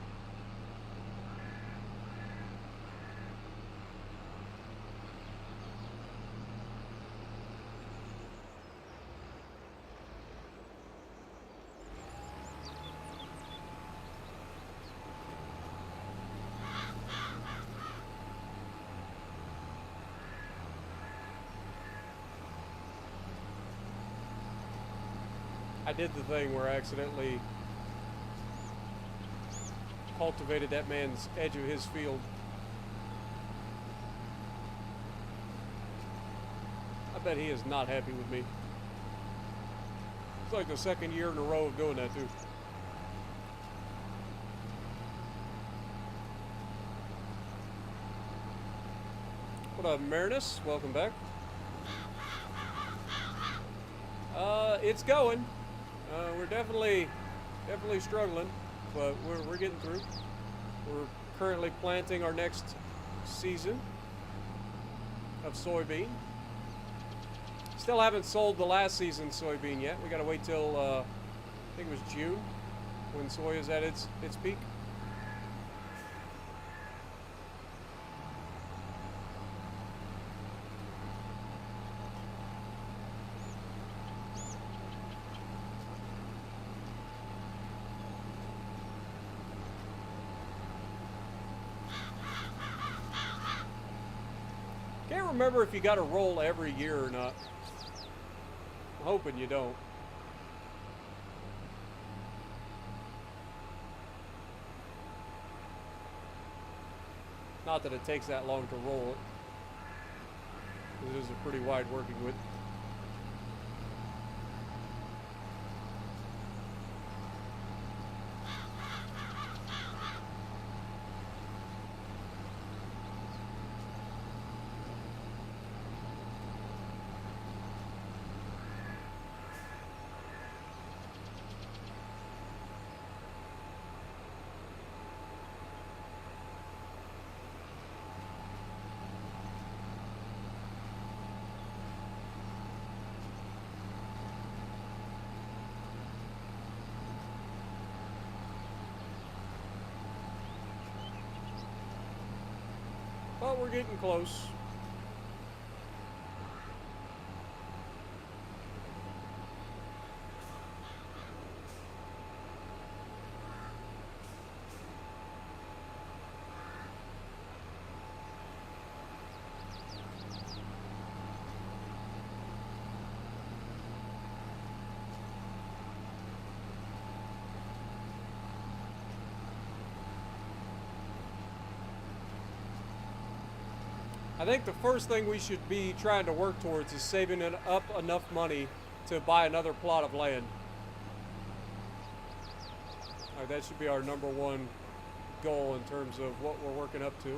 I did the thing where I accidentally cultivated that man's edge of his field. I bet he is not happy with me. It's like the second year in a row of doing that too. What up, Marinus? Welcome back. It's going. We're definitely struggling, but we're getting through. We're currently planting our next season of soybean. Still haven't sold the last season's soybean yet. We gotta wait till I think it was June when soy is at its peak. Can't remember if you got to roll every year or not. I'm hoping you don't. Not that it takes that long to roll it. It is a pretty wide working width. But we're getting close. I think the first thing we should be trying to work towards is saving up enough money to buy another plot of land. All right, that should be our number one goal in terms of what we're working up to.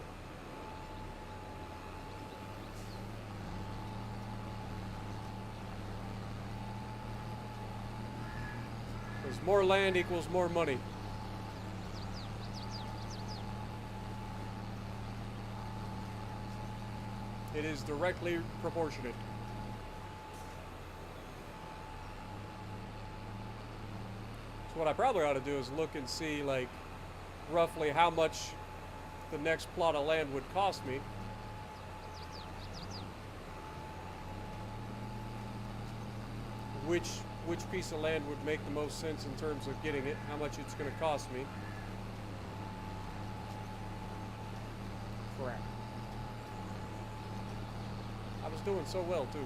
Because more land equals more money. It is directly proportionate. So what I probably ought to do is look and see, like, roughly how much the next plot of land would cost me. Which piece of land would make the most sense in terms of getting it, how much it's going to cost me. Crap. I was doing so well, too.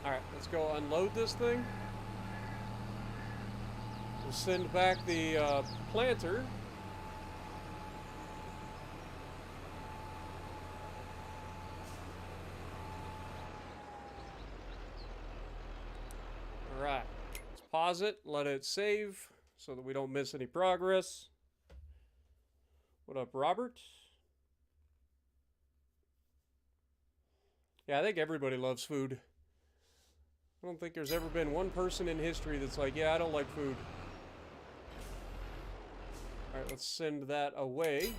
Alright, let's go unload this thing. We'll send back the planter. Alright, let's pause it, let it save so that we don't miss any progress. What up, Robert? Yeah, I think everybody loves food. I don't think there's ever been one person in history that's like, yeah, I don't like food. Alright, let's send that away.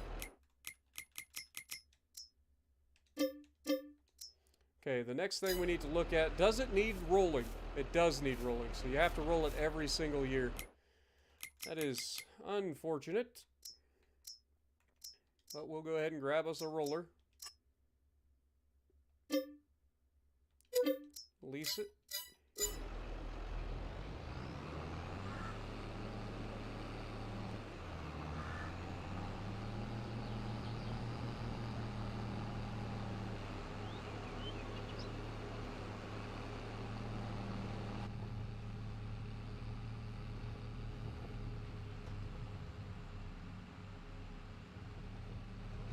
Okay, the next thing we need to look at, does it need rolling? It does need rolling, so you have to roll it every single year. That is unfortunate. But we'll go ahead and grab us a roller. Lease it.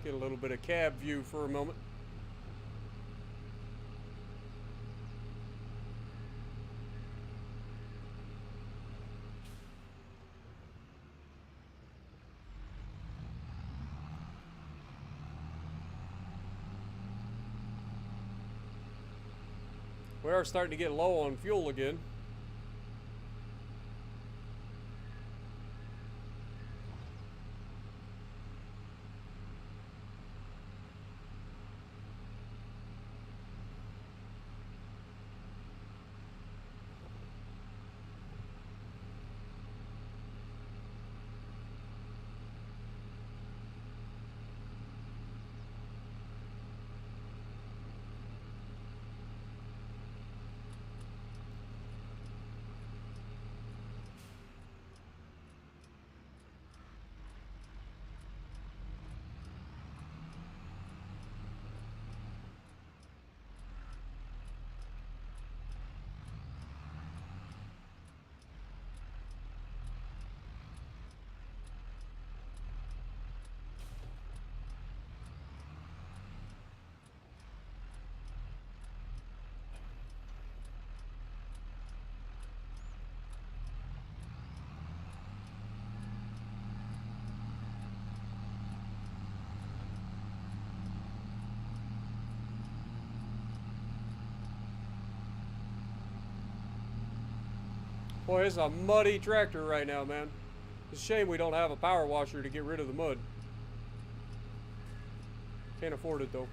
Get a little bit of cab view for a moment. We are starting to get low on fuel again. Boy, it's a muddy tractor right now, man. It's a shame we don't have a power washer to get rid of the mud. Can't afford it, though.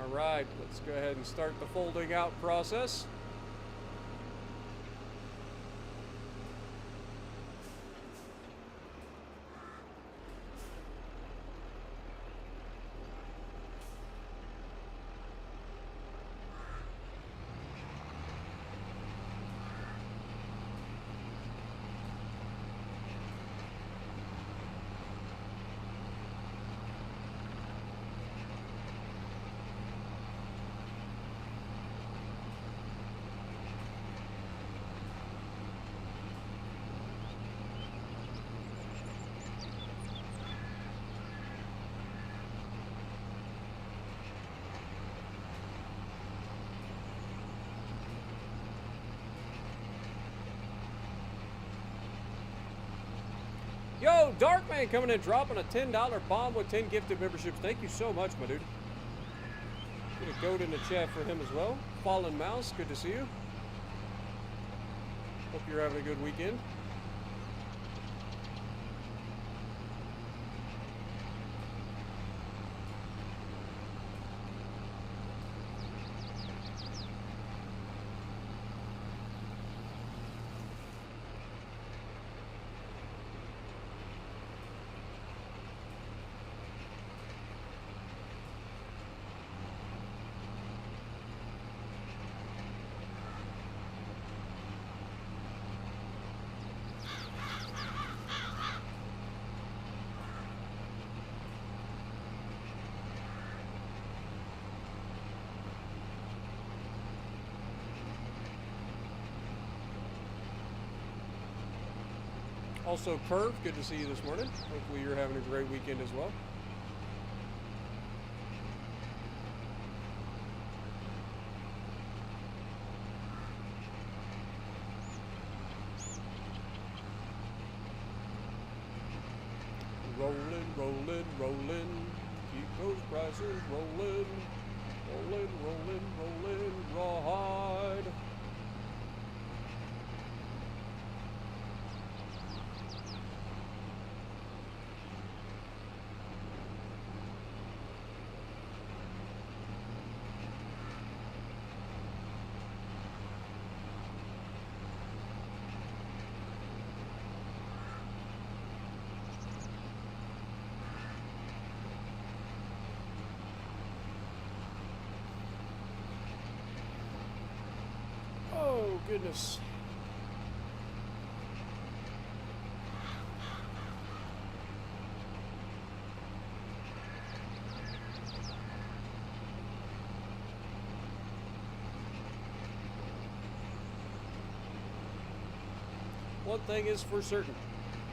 All right, let's go ahead and start the folding out process. Yo, Darkman coming in, dropping a $10 bomb with 10 gifted memberships. Thank you so much, my dude. Get a goat in the chat for him as well. Fallen Mouse, good to see you. Hope you're having a good weekend. Also, Curve, good to see you this morning. Hopefully you're having a great weekend as well. Rolling, rolling, rolling. Keep those prices rolling. Rolling, rolling, rolling. Rawhide. Oh, goodness. One thing is for certain,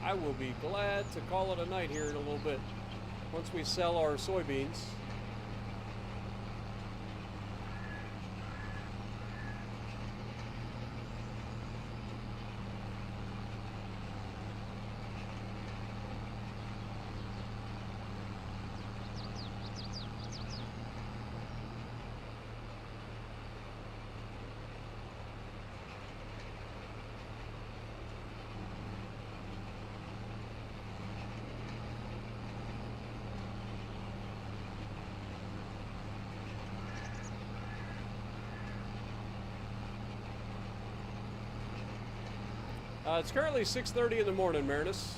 I will be glad to call it a night here in a little bit. Once we sell our soybeans. It's currently 6:30 in the morning, Marinus.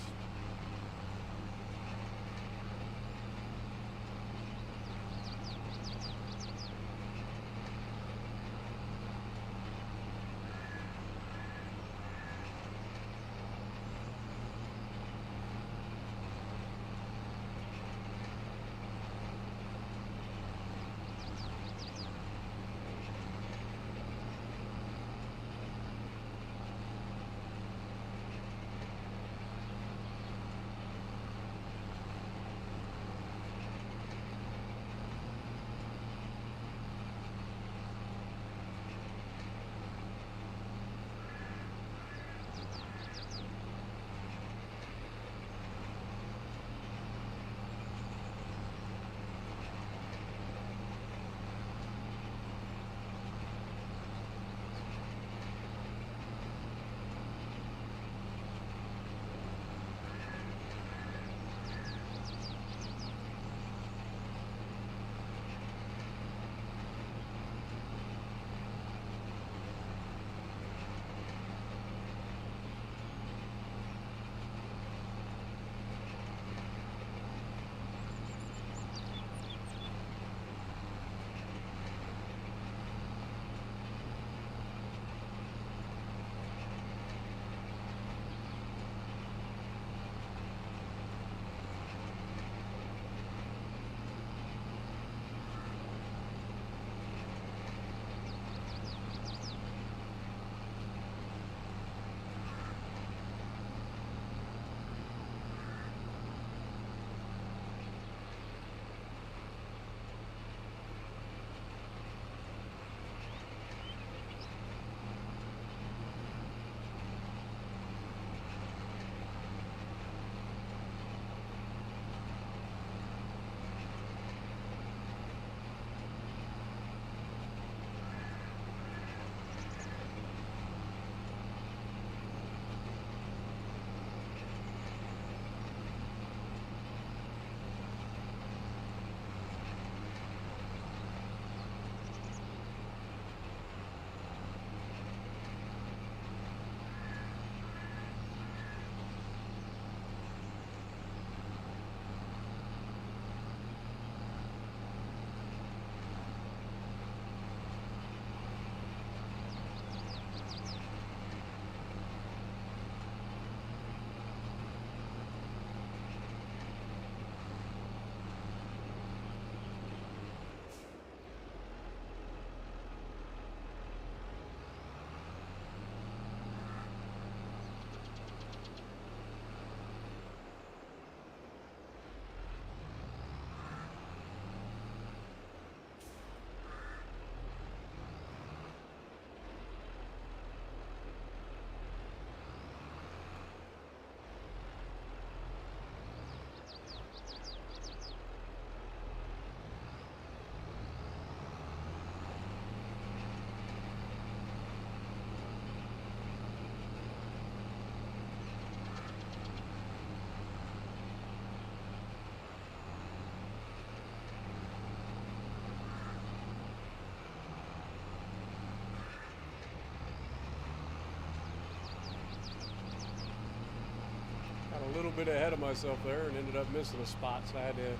a little bit ahead of myself there and ended up missing a spot, so I had to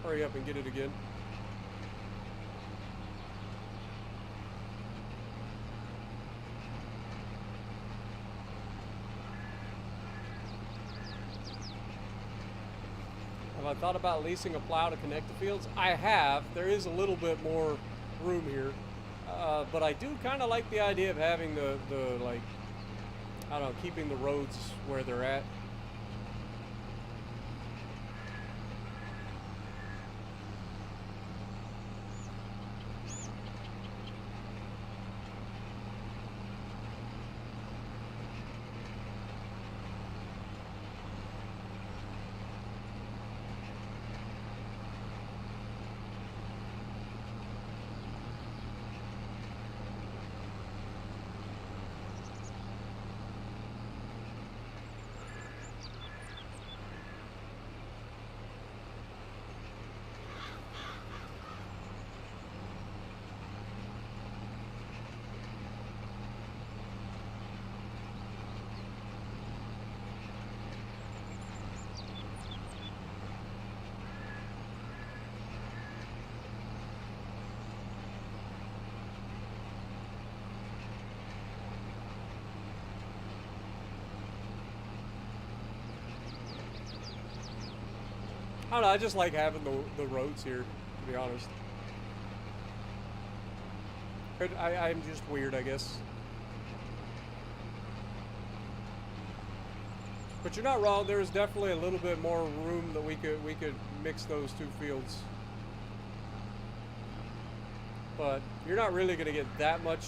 hurry up and get it again. Have I thought about leasing a plow to connect the fields? I have. There is a little bit more room here. But I do kind of like the idea of having the like, I don't know, keeping the roads where they're at. I don't know, I just like having the roads here, to be honest. I'm just weird, I guess. But you're not wrong, there's definitely a little bit more room that we could mix those two fields. But you're not really gonna get that much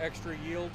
extra yield.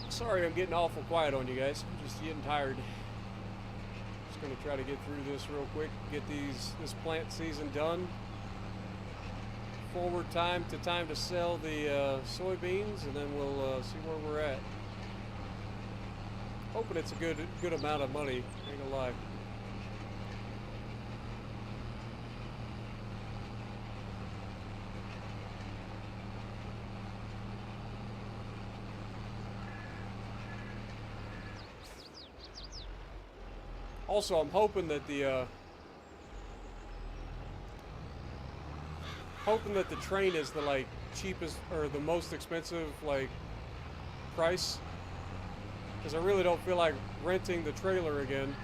Sorry I'm getting awful quiet on you guys. I'm just getting tired. Just gonna try to get through this real quick, get this plant season done. Forward time to sell the soybeans, and then we'll see where we're at. Hoping it's a good amount of money, ain't gonna lie. Also, I'm hoping that the train is the like cheapest or the most expensive like price, because I really don't feel like renting the trailer again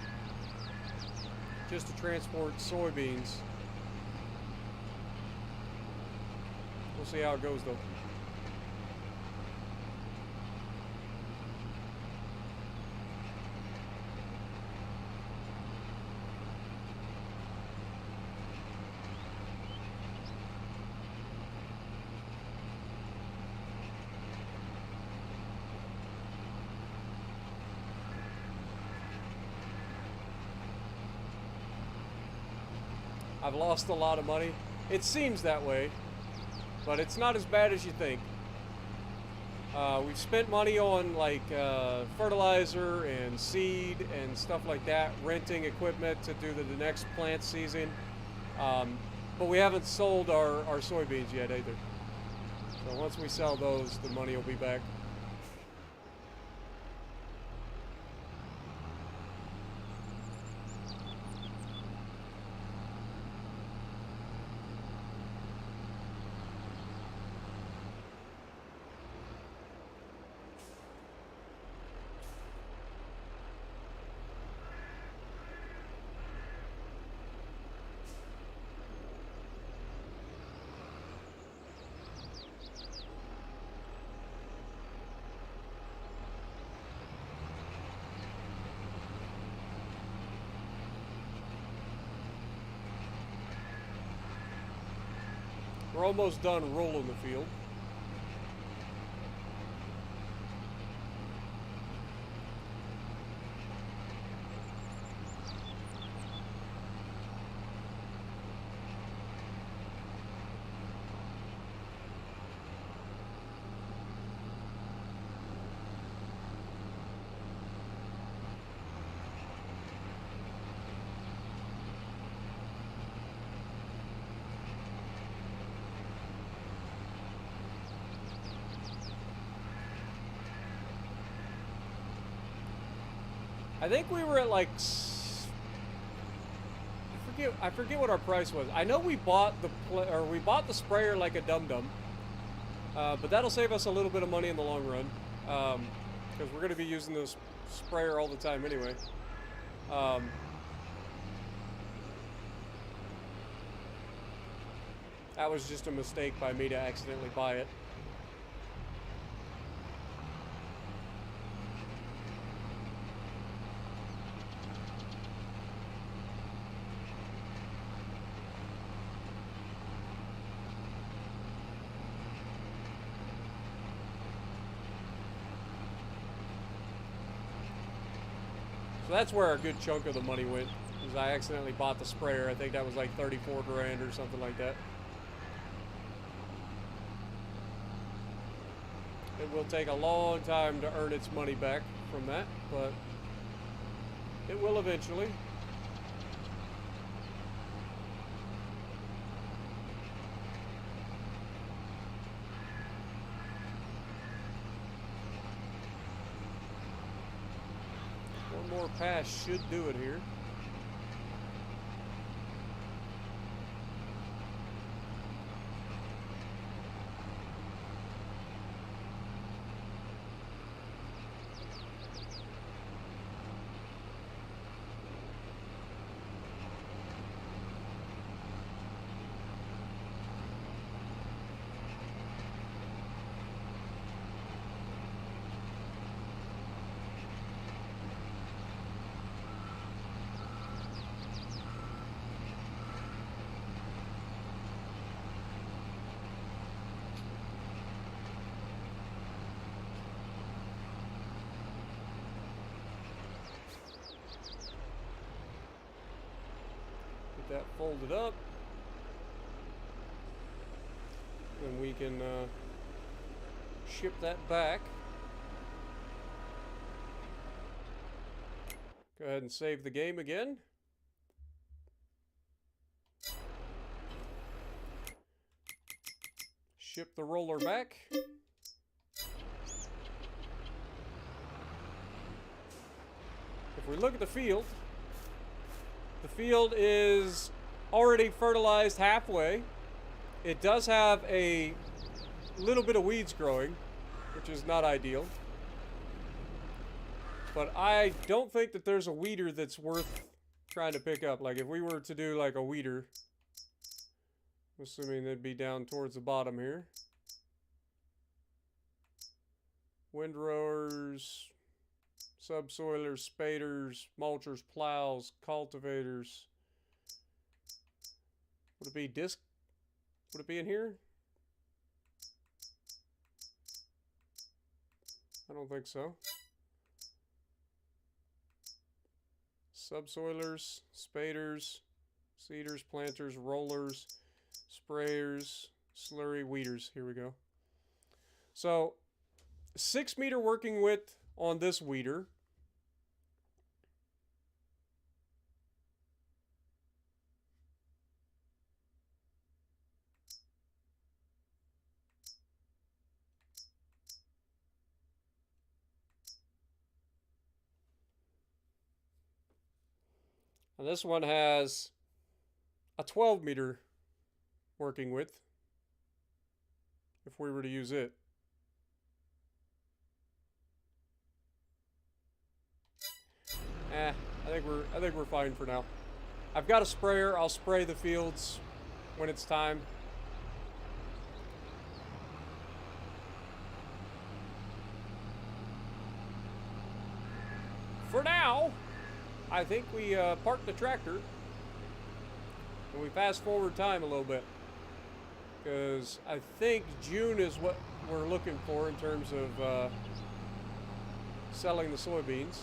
just to transport soybeans. We'll see how it goes though. I've lost a lot of money. It seems that way, but it's not as bad as you think. We've spent money on like fertilizer and seed and stuff like that, renting equipment to do the next plant season. But we haven't sold our soybeans yet either. So once we sell those, the money will be back. We're almost done rolling the field. I think we were at like I forget what our price was. I know we bought the sprayer like a dum-dum, but that'll save us a little bit of money in the long run, because we're going to be using this sprayer all the time anyway. That was just a mistake by me to accidentally buy it. So that's where a good chunk of the money went, because I accidentally bought the sprayer. I think that was like 34 grand or something like that. It will take a long time to earn its money back from that, but it will eventually. One more pass should do it here. That folded up, and we can ship that back. Go ahead and save the game again. Ship the roller back. If we look at the field is already fertilized halfway. It does have a little bit of weeds growing, which is not ideal. But I don't think that there's a weeder that's worth trying to pick up. Like if we were to do like a weeder, assuming they'd be down towards the bottom here. Windrowers, subsoilers, spaders, mulchers, plows, cultivators. Would it be disc? Would it be in here? I don't think so. Subsoilers, spaders, Seeders, planters, rollers, sprayers, slurry, weeders. Here we go. So 6 meter working width on this weeder. And this one has a 12 meter working width if we were to use it. I think we're fine for now. I've got a sprayer. I'll spray the fields when it's time. For now, I think we park the tractor and we fast forward time a little bit, because I think June is what we're looking for in terms of selling the soybeans.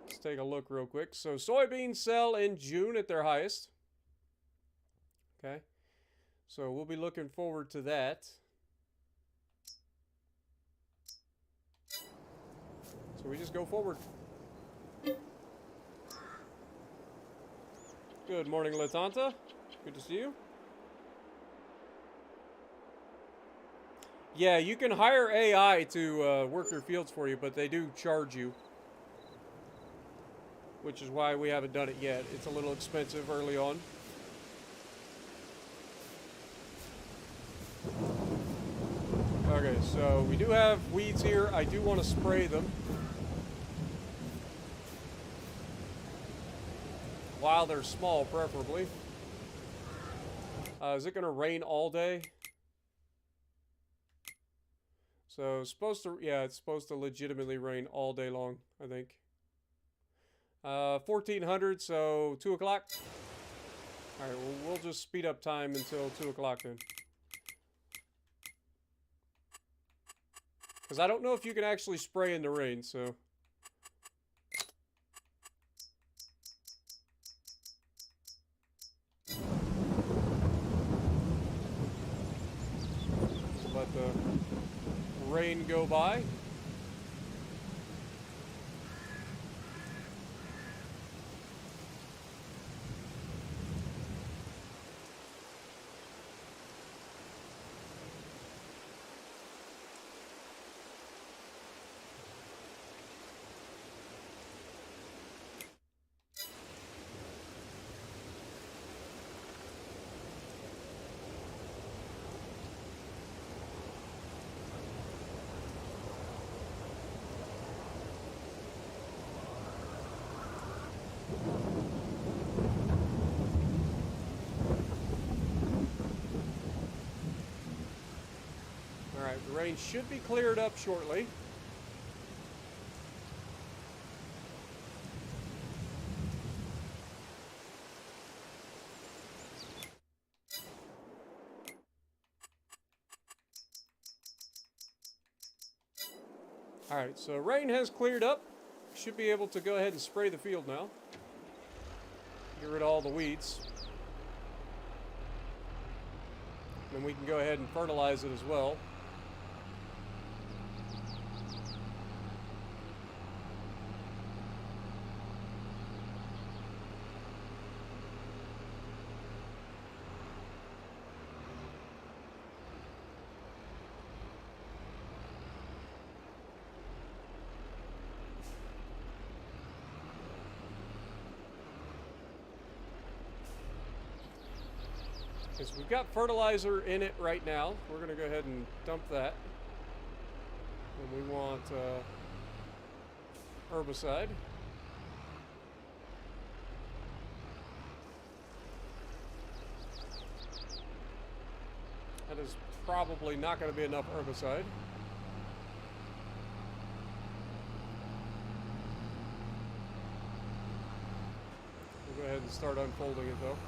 Let's take a look real quick. So soybeans sell in June at their highest. Okay. So we'll be looking forward to that. So we just go forward. Good morning, Latanta. Good to see you. Yeah, you can hire AI to work your fields for you, but they do charge you, which is why we haven't done it yet. It's a little expensive early on. Okay, so we do have weeds here. I do want to spray them while they're small, preferably. Is it going to rain all day? So it's supposed to, yeah, it's supposed to legitimately rain all day long, I think. 1400, so 2 o'clock. All right, well, we'll just speed up time until 2 o'clock then. Because I don't know if you can actually spray in the rain, so. Just let the rain go by. Alright, the rain should be cleared up shortly. Alright, so rain has cleared up. Should be able to go ahead and spray the field now. Get rid of all the weeds. Then we can go ahead and fertilize it as well. Okay, so we've got fertilizer in it right now. We're going to go ahead and dump that. And we want herbicide. That is probably not going to be enough herbicide. We'll go ahead and start unfolding it though.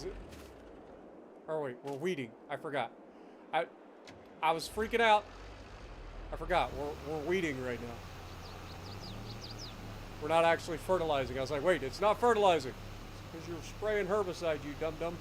Is it? Oh wait, we're weeding. I forgot. I was freaking out. I forgot. We're weeding right now. We're not actually fertilizing. I was like, wait, it's not fertilizing. Because you're spraying herbicide, you dum-dum.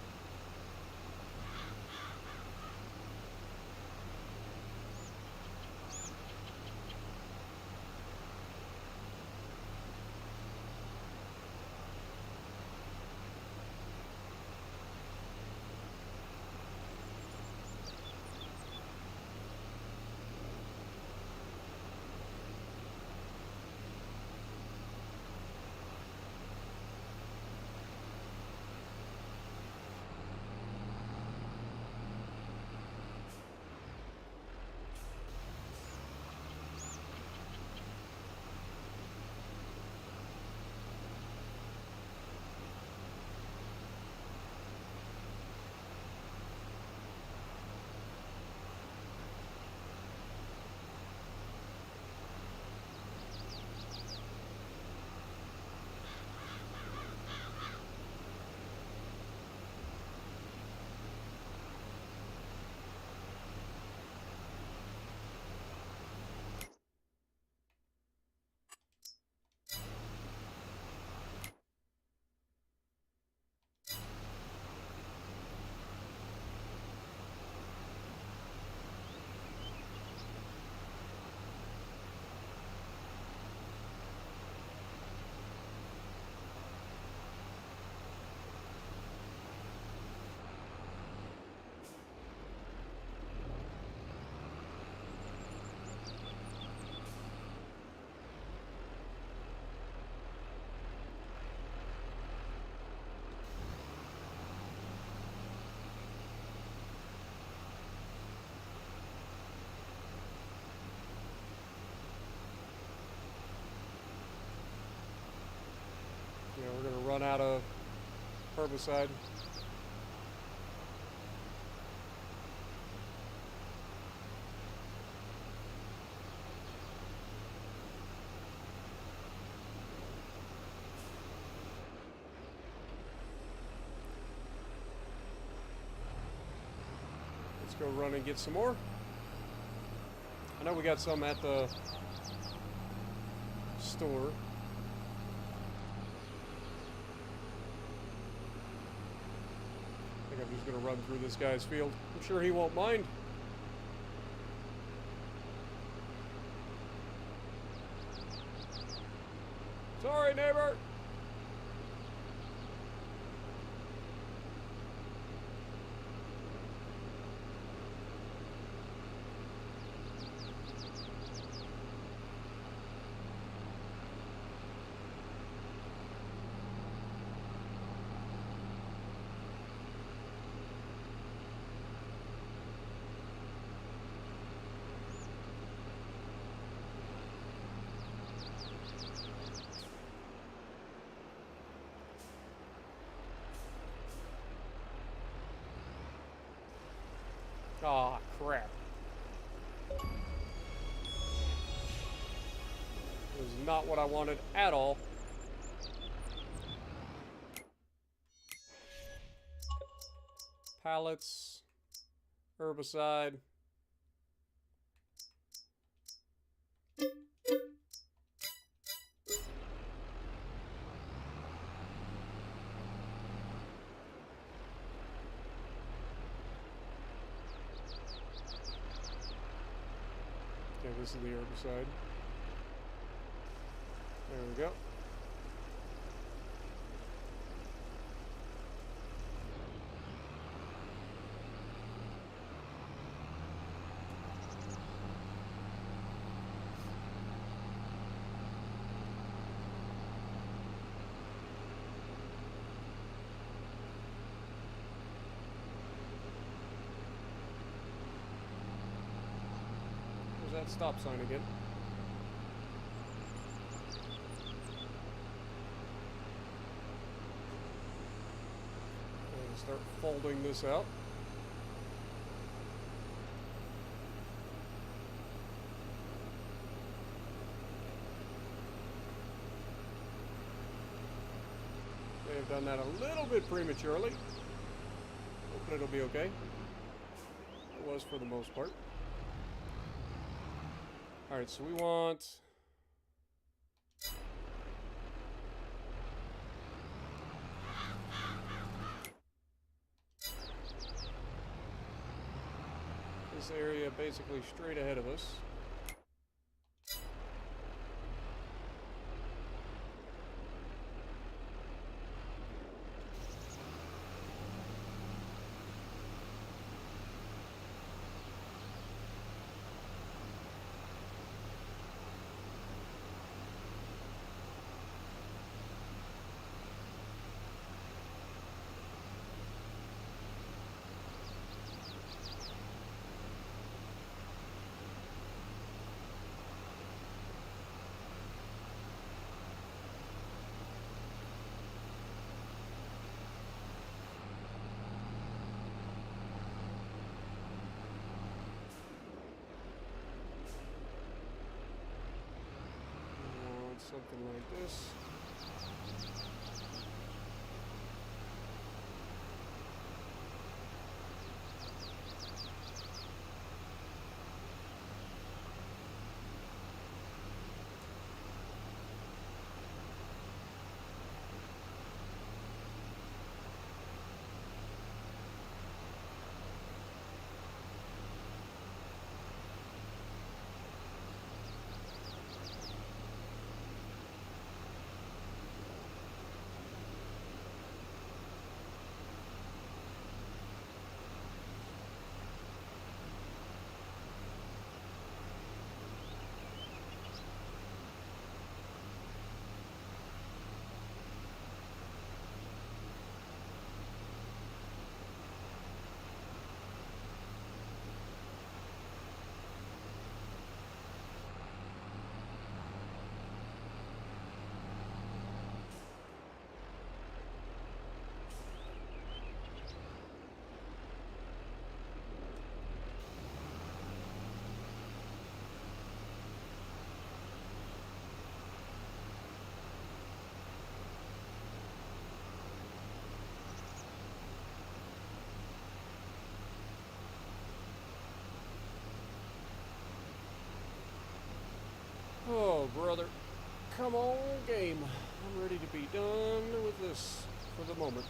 You know, we're gonna run out of herbicide. Let's go run and get some more. I know we got some at the store. I think I'm just gonna run through this guy's field. I'm sure he won't mind. Sorry, neighbor. Aw, crap. It was not what I wanted at all. Pallets, herbicide. Okay, this is the herbicide. There we go. There's that stop sign again. And start folding this out. May have done that a little bit prematurely. but it'll be okay. It was for the most part. Alright, so we want... this area basically straight ahead of us. Something like this. Oh, brother. Come on, game. I'm ready to be done with this for the moment.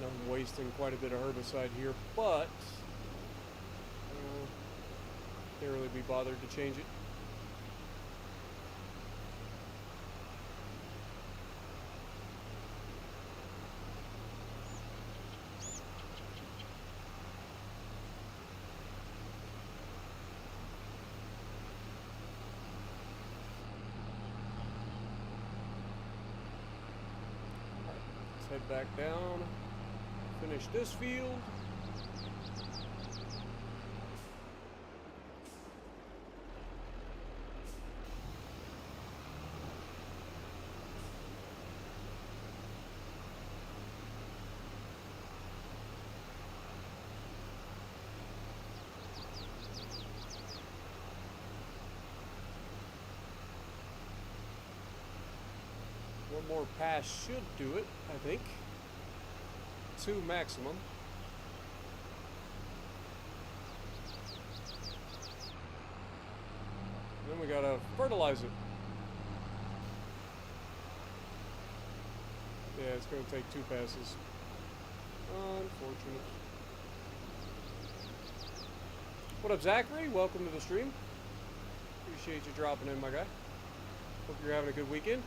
I'm wasting quite a bit of herbicide here, but can't really be bothered to change it. Head back down, finish this field. One more pass should do it, I think. 2 maximum. Then we gotta fertilize it. Yeah, it's gonna take 2 passes. Unfortunate. What up, Zachary? Welcome to the stream. Appreciate you dropping in, my guy. Hope you're having a good weekend.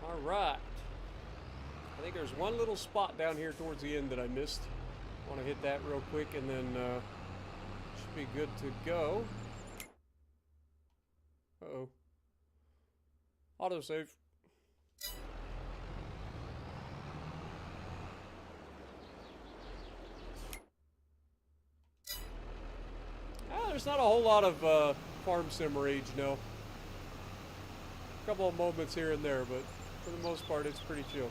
All right. I think there's one little spot down here towards the end that I missed. Want to hit that real quick, and then should be good to go. Uh-oh. Autosave. There's not a whole lot of farm sim rage, no. A couple of moments here and there, but for the most part, it's pretty chill.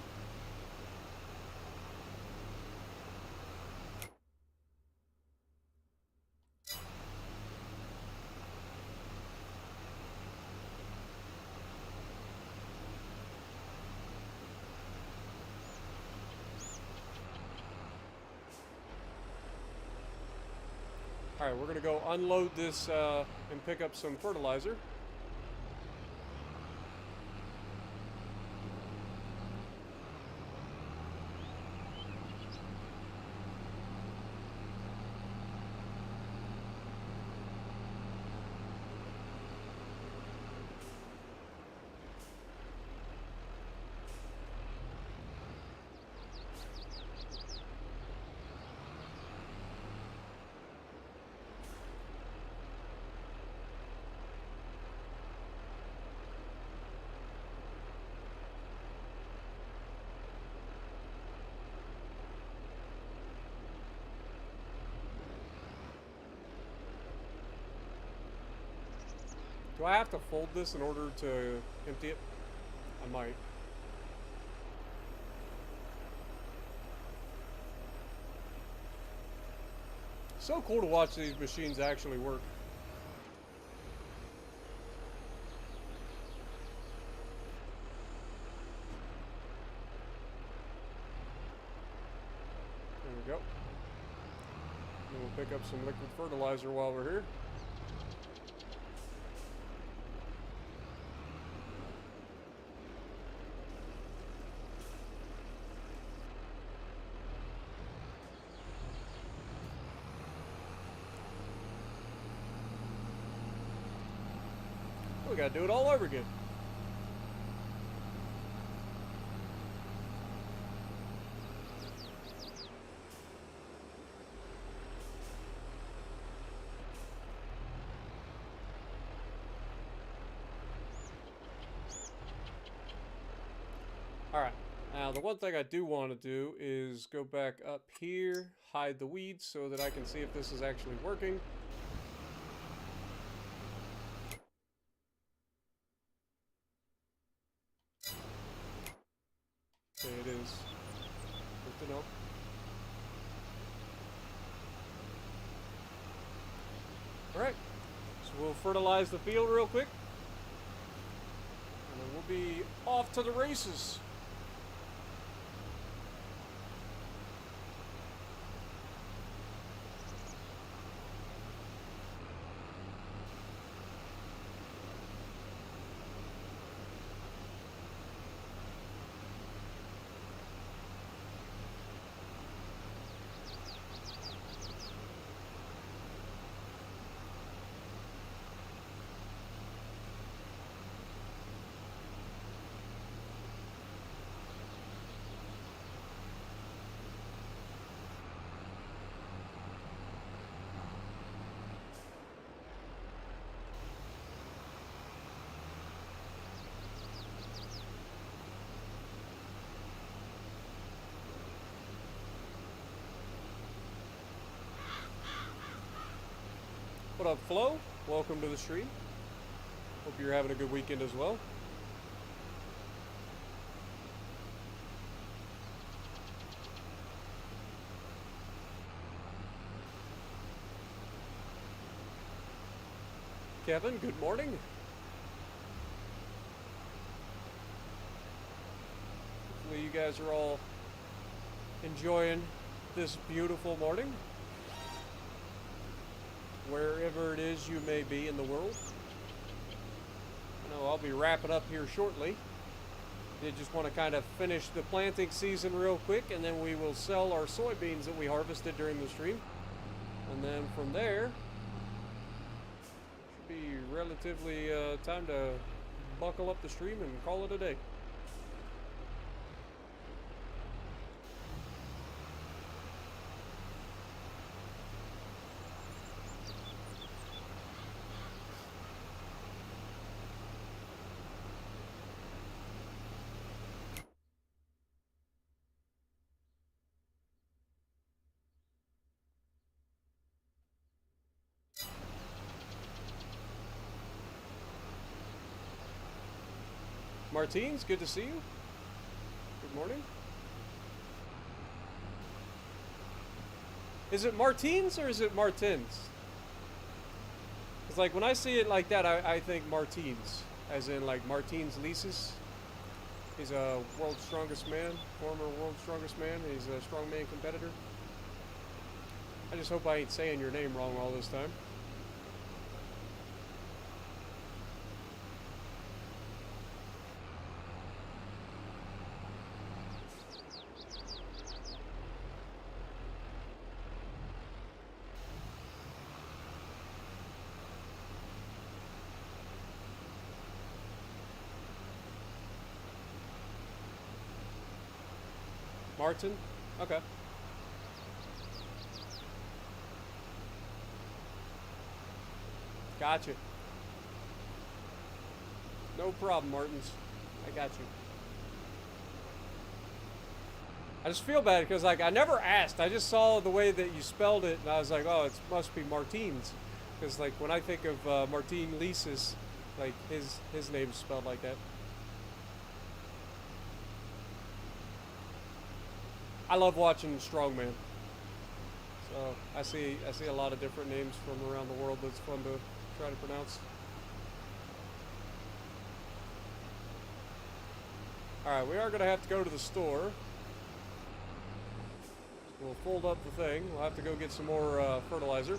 Alright, we're going to go unload this and pick up some fertilizer. Do I have to fold this in order to empty it? I might. So cool to watch these machines actually work. There we go. And we'll pick up some liquid fertilizer while we're here. We gotta do it all over again. Alright, now the one thing I do want to do is go back up here, hide the weeds so that I can see if this is actually working. Okay, it is. Good to know. Alright, so we'll fertilize the field real quick. And then we'll be off to the races. What up, Flo? Welcome to the stream. Hope you're having a good weekend as well. Kevin, good morning. Hopefully you guys are all enjoying this beautiful morning, wherever it is you may be in the world. I know I'll be wrapping up here shortly. Did just want to kind of finish the planting season real quick, and then we will sell our soybeans that we harvested during the stream. And then from there, should be relatively time to buckle up the stream and call it a day. Martins, good to see you. Good morning. Is it Martins or is it Martins? It's like when I see it like that, I think Martins, as in like Martins Lisis. He's a world's strongest man, former world's strongest man. He's a strongman competitor. I just hope I ain't saying your name wrong all this time. Martin? Okay. Gotcha. No problem, Martins. I got you. I just feel bad because, like, I never asked. I just saw the way that you spelled it, and I was like, oh, it must be Martins. Because, like, when I think of Martin Lisis, like, his name's spelled like that. I love watching strongman. So I see a lot of different names from around the world that's fun to try to pronounce. Alright, we are going to have to go to the store. We'll fold up the thing. We'll have to go get some more fertilizer.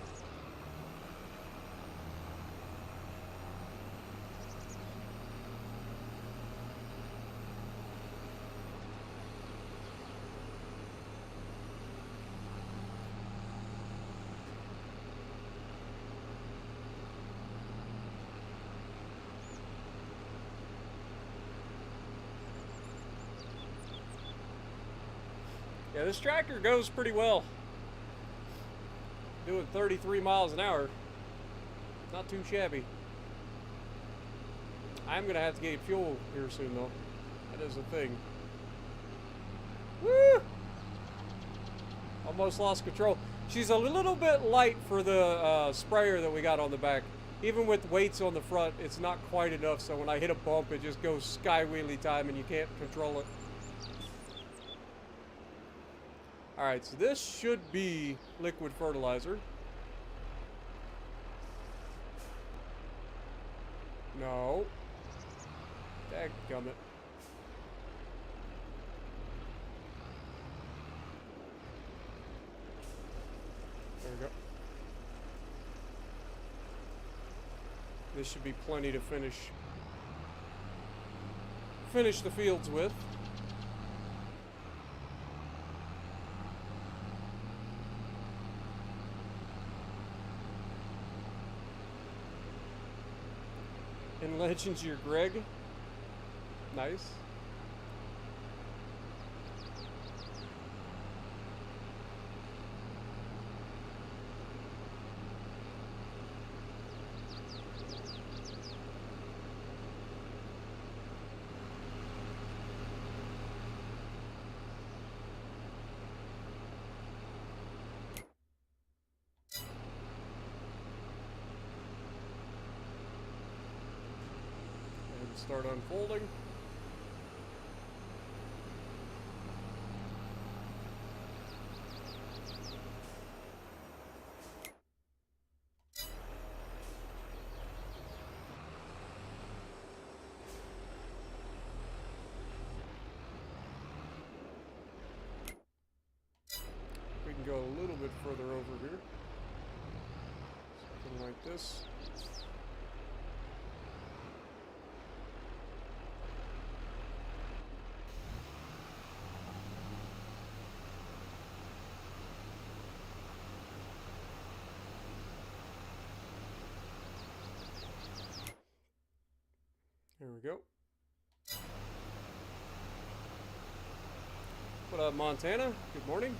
Yeah, this tractor goes pretty well. Doing 33 miles an hour. Not too shabby. I'm going to have to get fuel here soon, though. That is a thing. Woo! Almost lost control. She's a little bit light for the sprayer that we got on the back. Even with weights on the front, it's not quite enough, so when I hit a bump, it just goes sky wheelie time and you can't control it. Alright, so this should be liquid fertilizer. No. Dadgummit. There we go. This should be plenty to finish the fields with. In Legends, you're Greg. Nice. Start unfolding. We can go a little bit further over here. Something like this. There we go. What up, Montana? Good morning.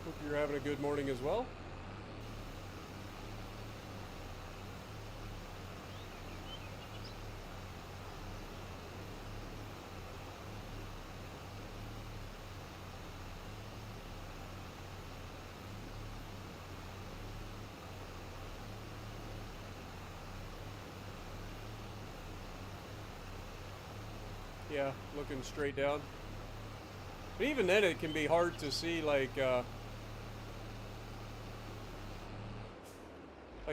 Hope you're having a good morning as well. Yeah, looking straight down. But even then, it can be hard to see, like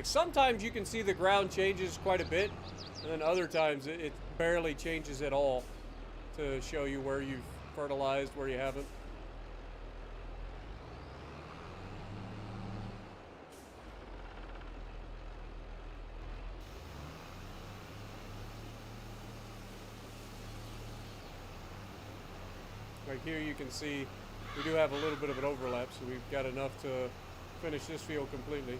sometimes you can see the ground changes quite a bit, and then other times it barely changes at all to show you where you've fertilized, where you haven't. Like here you can see we do have a little bit of an overlap, so we've got enough to finish this field completely.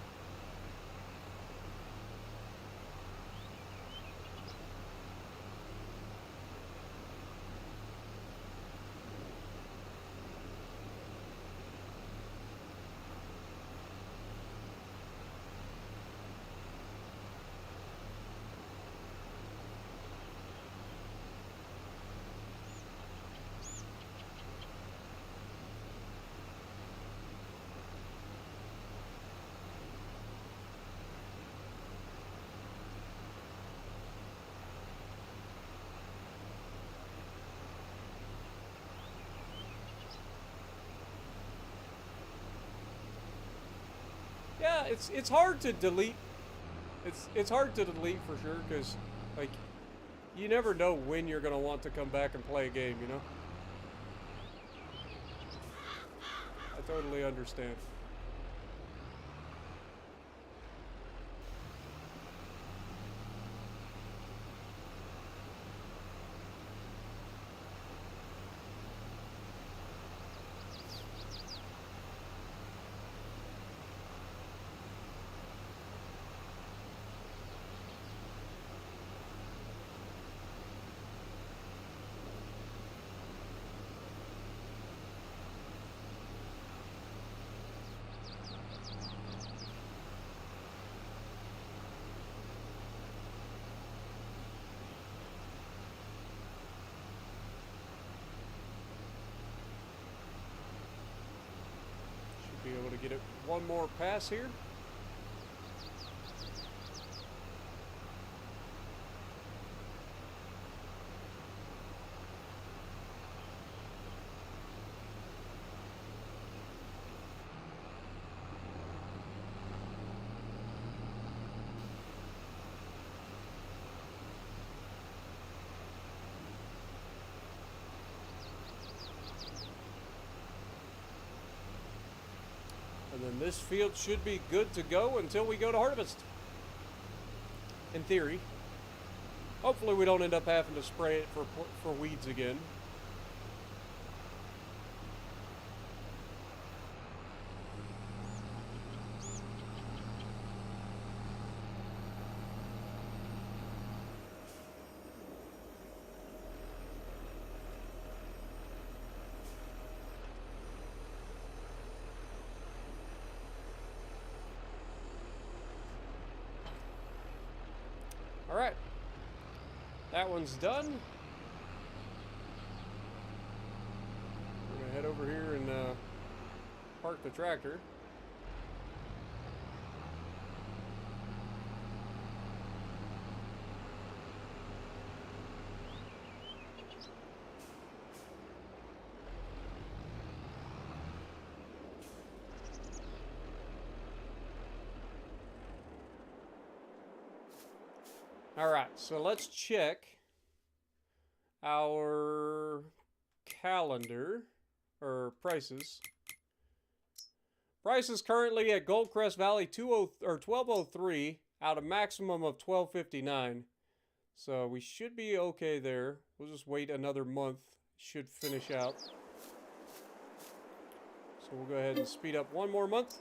Yeah, it's hard to delete. It's hard to delete for sure because like you never know when you're gonna want to come back and play a game. You know. I totally understand. Should be able to get it one more pass here. And then this field should be good to go until we go to harvest. In theory. Hopefully we don't end up having to spray it for weeds again. Alright. That one's done. We're going to head over here and park the tractor. Alright, so let's check our calendar, or prices. Prices currently at Goldcrest Valley 1203 out of maximum of 1259. So we should be okay there. We'll just wait another month. Should finish out. So we'll go ahead and speed up one more month.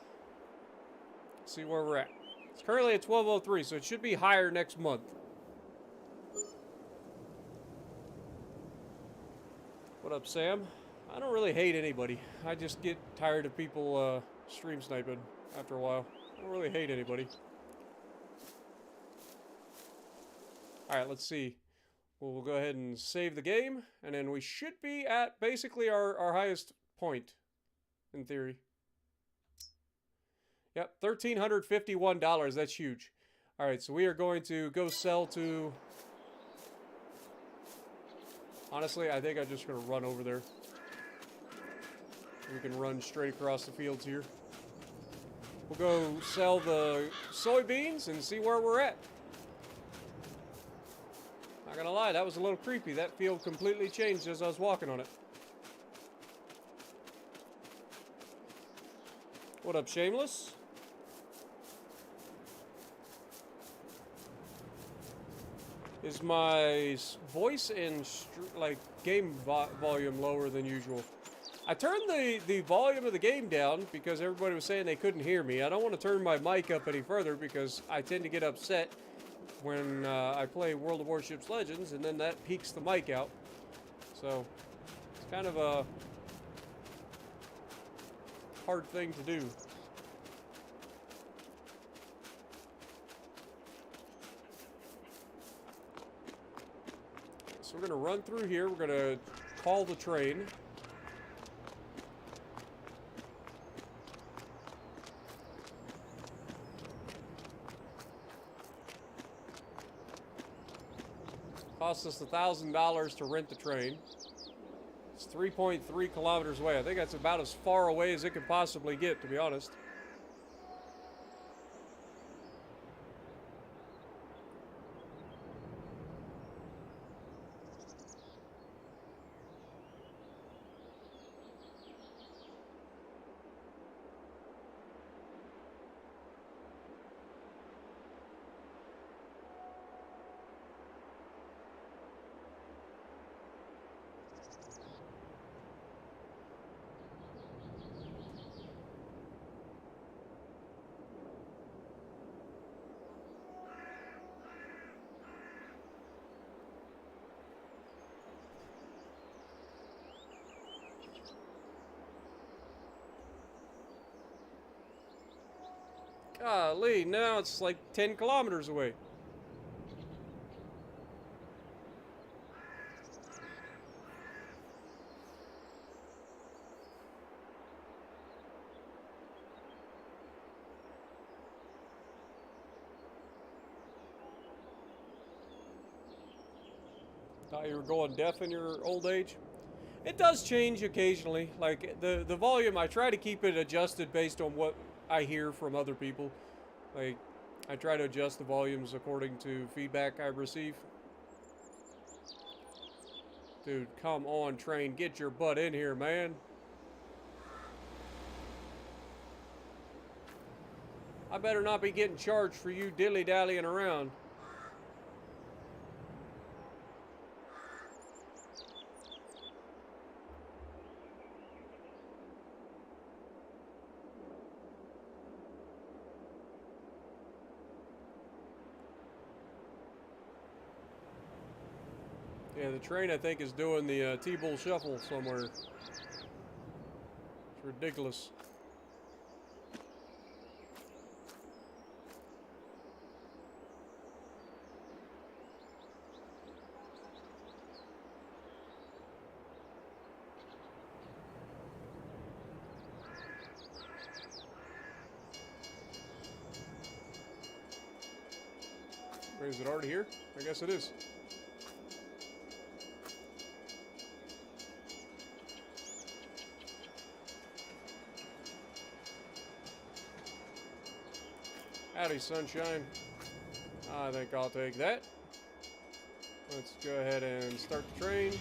See where we're at. It's currently at 1203, so it should be higher next month. What up, Sam? I don't really hate anybody. I just get tired of people stream sniping after a while. I don't really hate anybody. Alright, let's see. We'll go ahead and save the game, and then we should be at basically our highest point, in theory. Yep, $1,351. That's huge. Alright, so we are going to go sell to Honestly, I think I'm just gonna run over there. We can run straight across the fields here. We'll go sell the soybeans and see where we're at. Not gonna lie, that was a little creepy. That field completely changed as I was walking on it. What up, Shameless? Is my voice and like game volume lower than usual? I turned the volume of the game down because everybody was saying they couldn't hear me. I don't want to turn my mic up any further because I tend to get upset when I play World of Warships Legends, and then that peaks the mic out. So it's kind of a hard thing to do. So we're going to run through here. We're going to call the train. Cost us $1,000 to rent the train. It's 3.3 kilometers away. I think that's about as far away as it could possibly get, to be honest. Golly, now it's like 10 kilometers away. Thought you were going deaf in your old age? It does change occasionally. Like the volume, I try to keep it adjusted based on what I hear from other people. Like I try to adjust the volumes according to feedback I receive. Dude, come on, train, get your butt in here, man. I better not be getting charged for you dilly-dallying around. Yeah, the train, I think, is doing the T-Bull Shuffle somewhere. It's ridiculous. Is it already here? I guess it is. Howdy, sunshine. I think I'll take that. Let's go ahead and start the train.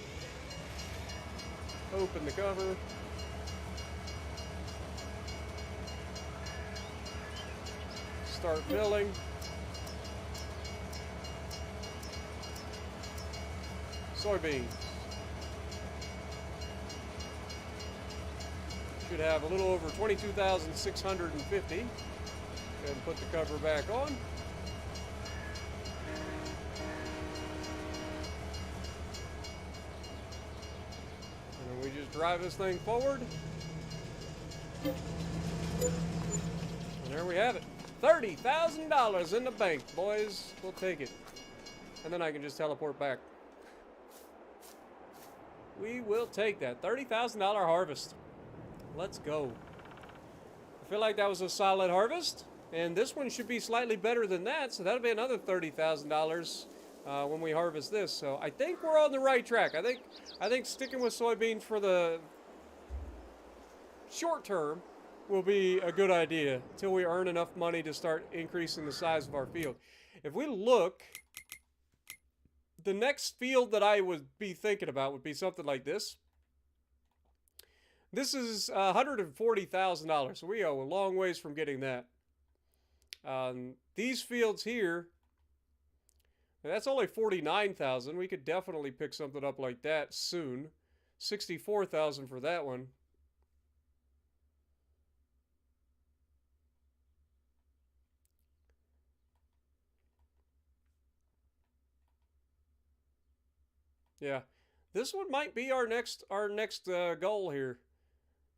Open the cover. Start milling. Soybeans. Should have a little over 22,650. Go ahead and put the cover back on. And then we just drive this thing forward. And there we have it. $30,000 in the bank, boys. We'll take it. And then I can just teleport back. We will take that. $30,000 harvest. Let's go. I feel like that was a solid harvest. And this one should be slightly better than that, so that'll be another $30,000 when we harvest this. So I think we're on the right track. I think sticking with soybeans for the short term will be a good idea until we earn enough money to start increasing the size of our field. If we look, the next field that I would be thinking about would be something like this. This is $140,000, so we are a long ways from getting that. These fields here, that's only $49,000. We could definitely pick something up like that soon. $64,000 for that one. Yeah, this one might be our next goal here.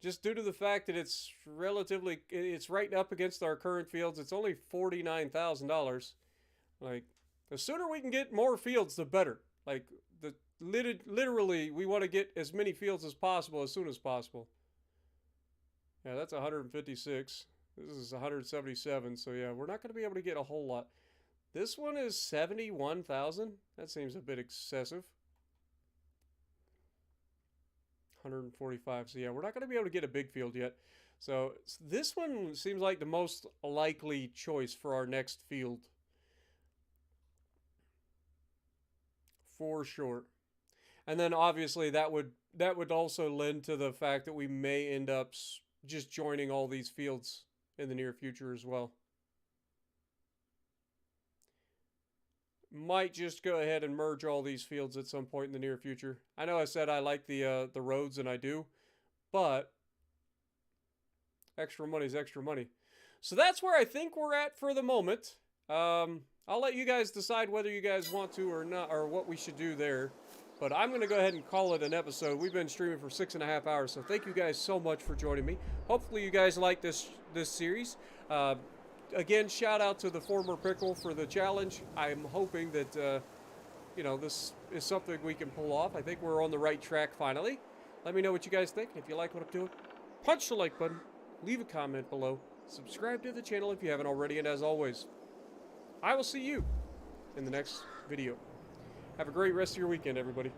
Just due to the fact that it's right up against our current fields. It's only $49,000. Like, the sooner we can get more fields, the better. Like, literally, we want to get as many fields as possible as soon as possible. Yeah, that's 156. This is 177. So yeah, we're not going to be able to get a whole lot. This one is 71,000. That seems a bit excessive. 145. So yeah, we're not going to be able to get a big field yet. So this one seems like the most likely choice for our next field. For sure. And then obviously that would also lend to the fact that we may end up just joining all these fields in the near future as well. Might just go ahead and merge all these fields at some point in the near future. I know I said I like the roads, and I do, but extra money is extra money. So that's where I think we're at for the moment. I'll let you guys decide whether you guys want to or not, or what we should do there. But I'm going to go ahead and call it an episode. We've been streaming for 6.5 hours, so thank you guys so much for joining me. Hopefully you guys like this series. Again, shout out to the former pickle for the challenge. I'm hoping that, this is something we can pull off. I think we're on the right track finally. Let me know what you guys think. If you like what I'm doing, punch the like button, leave a comment below, subscribe to the channel if you haven't already, and as always, I will see you in the next video. Have a great rest of your weekend, everybody.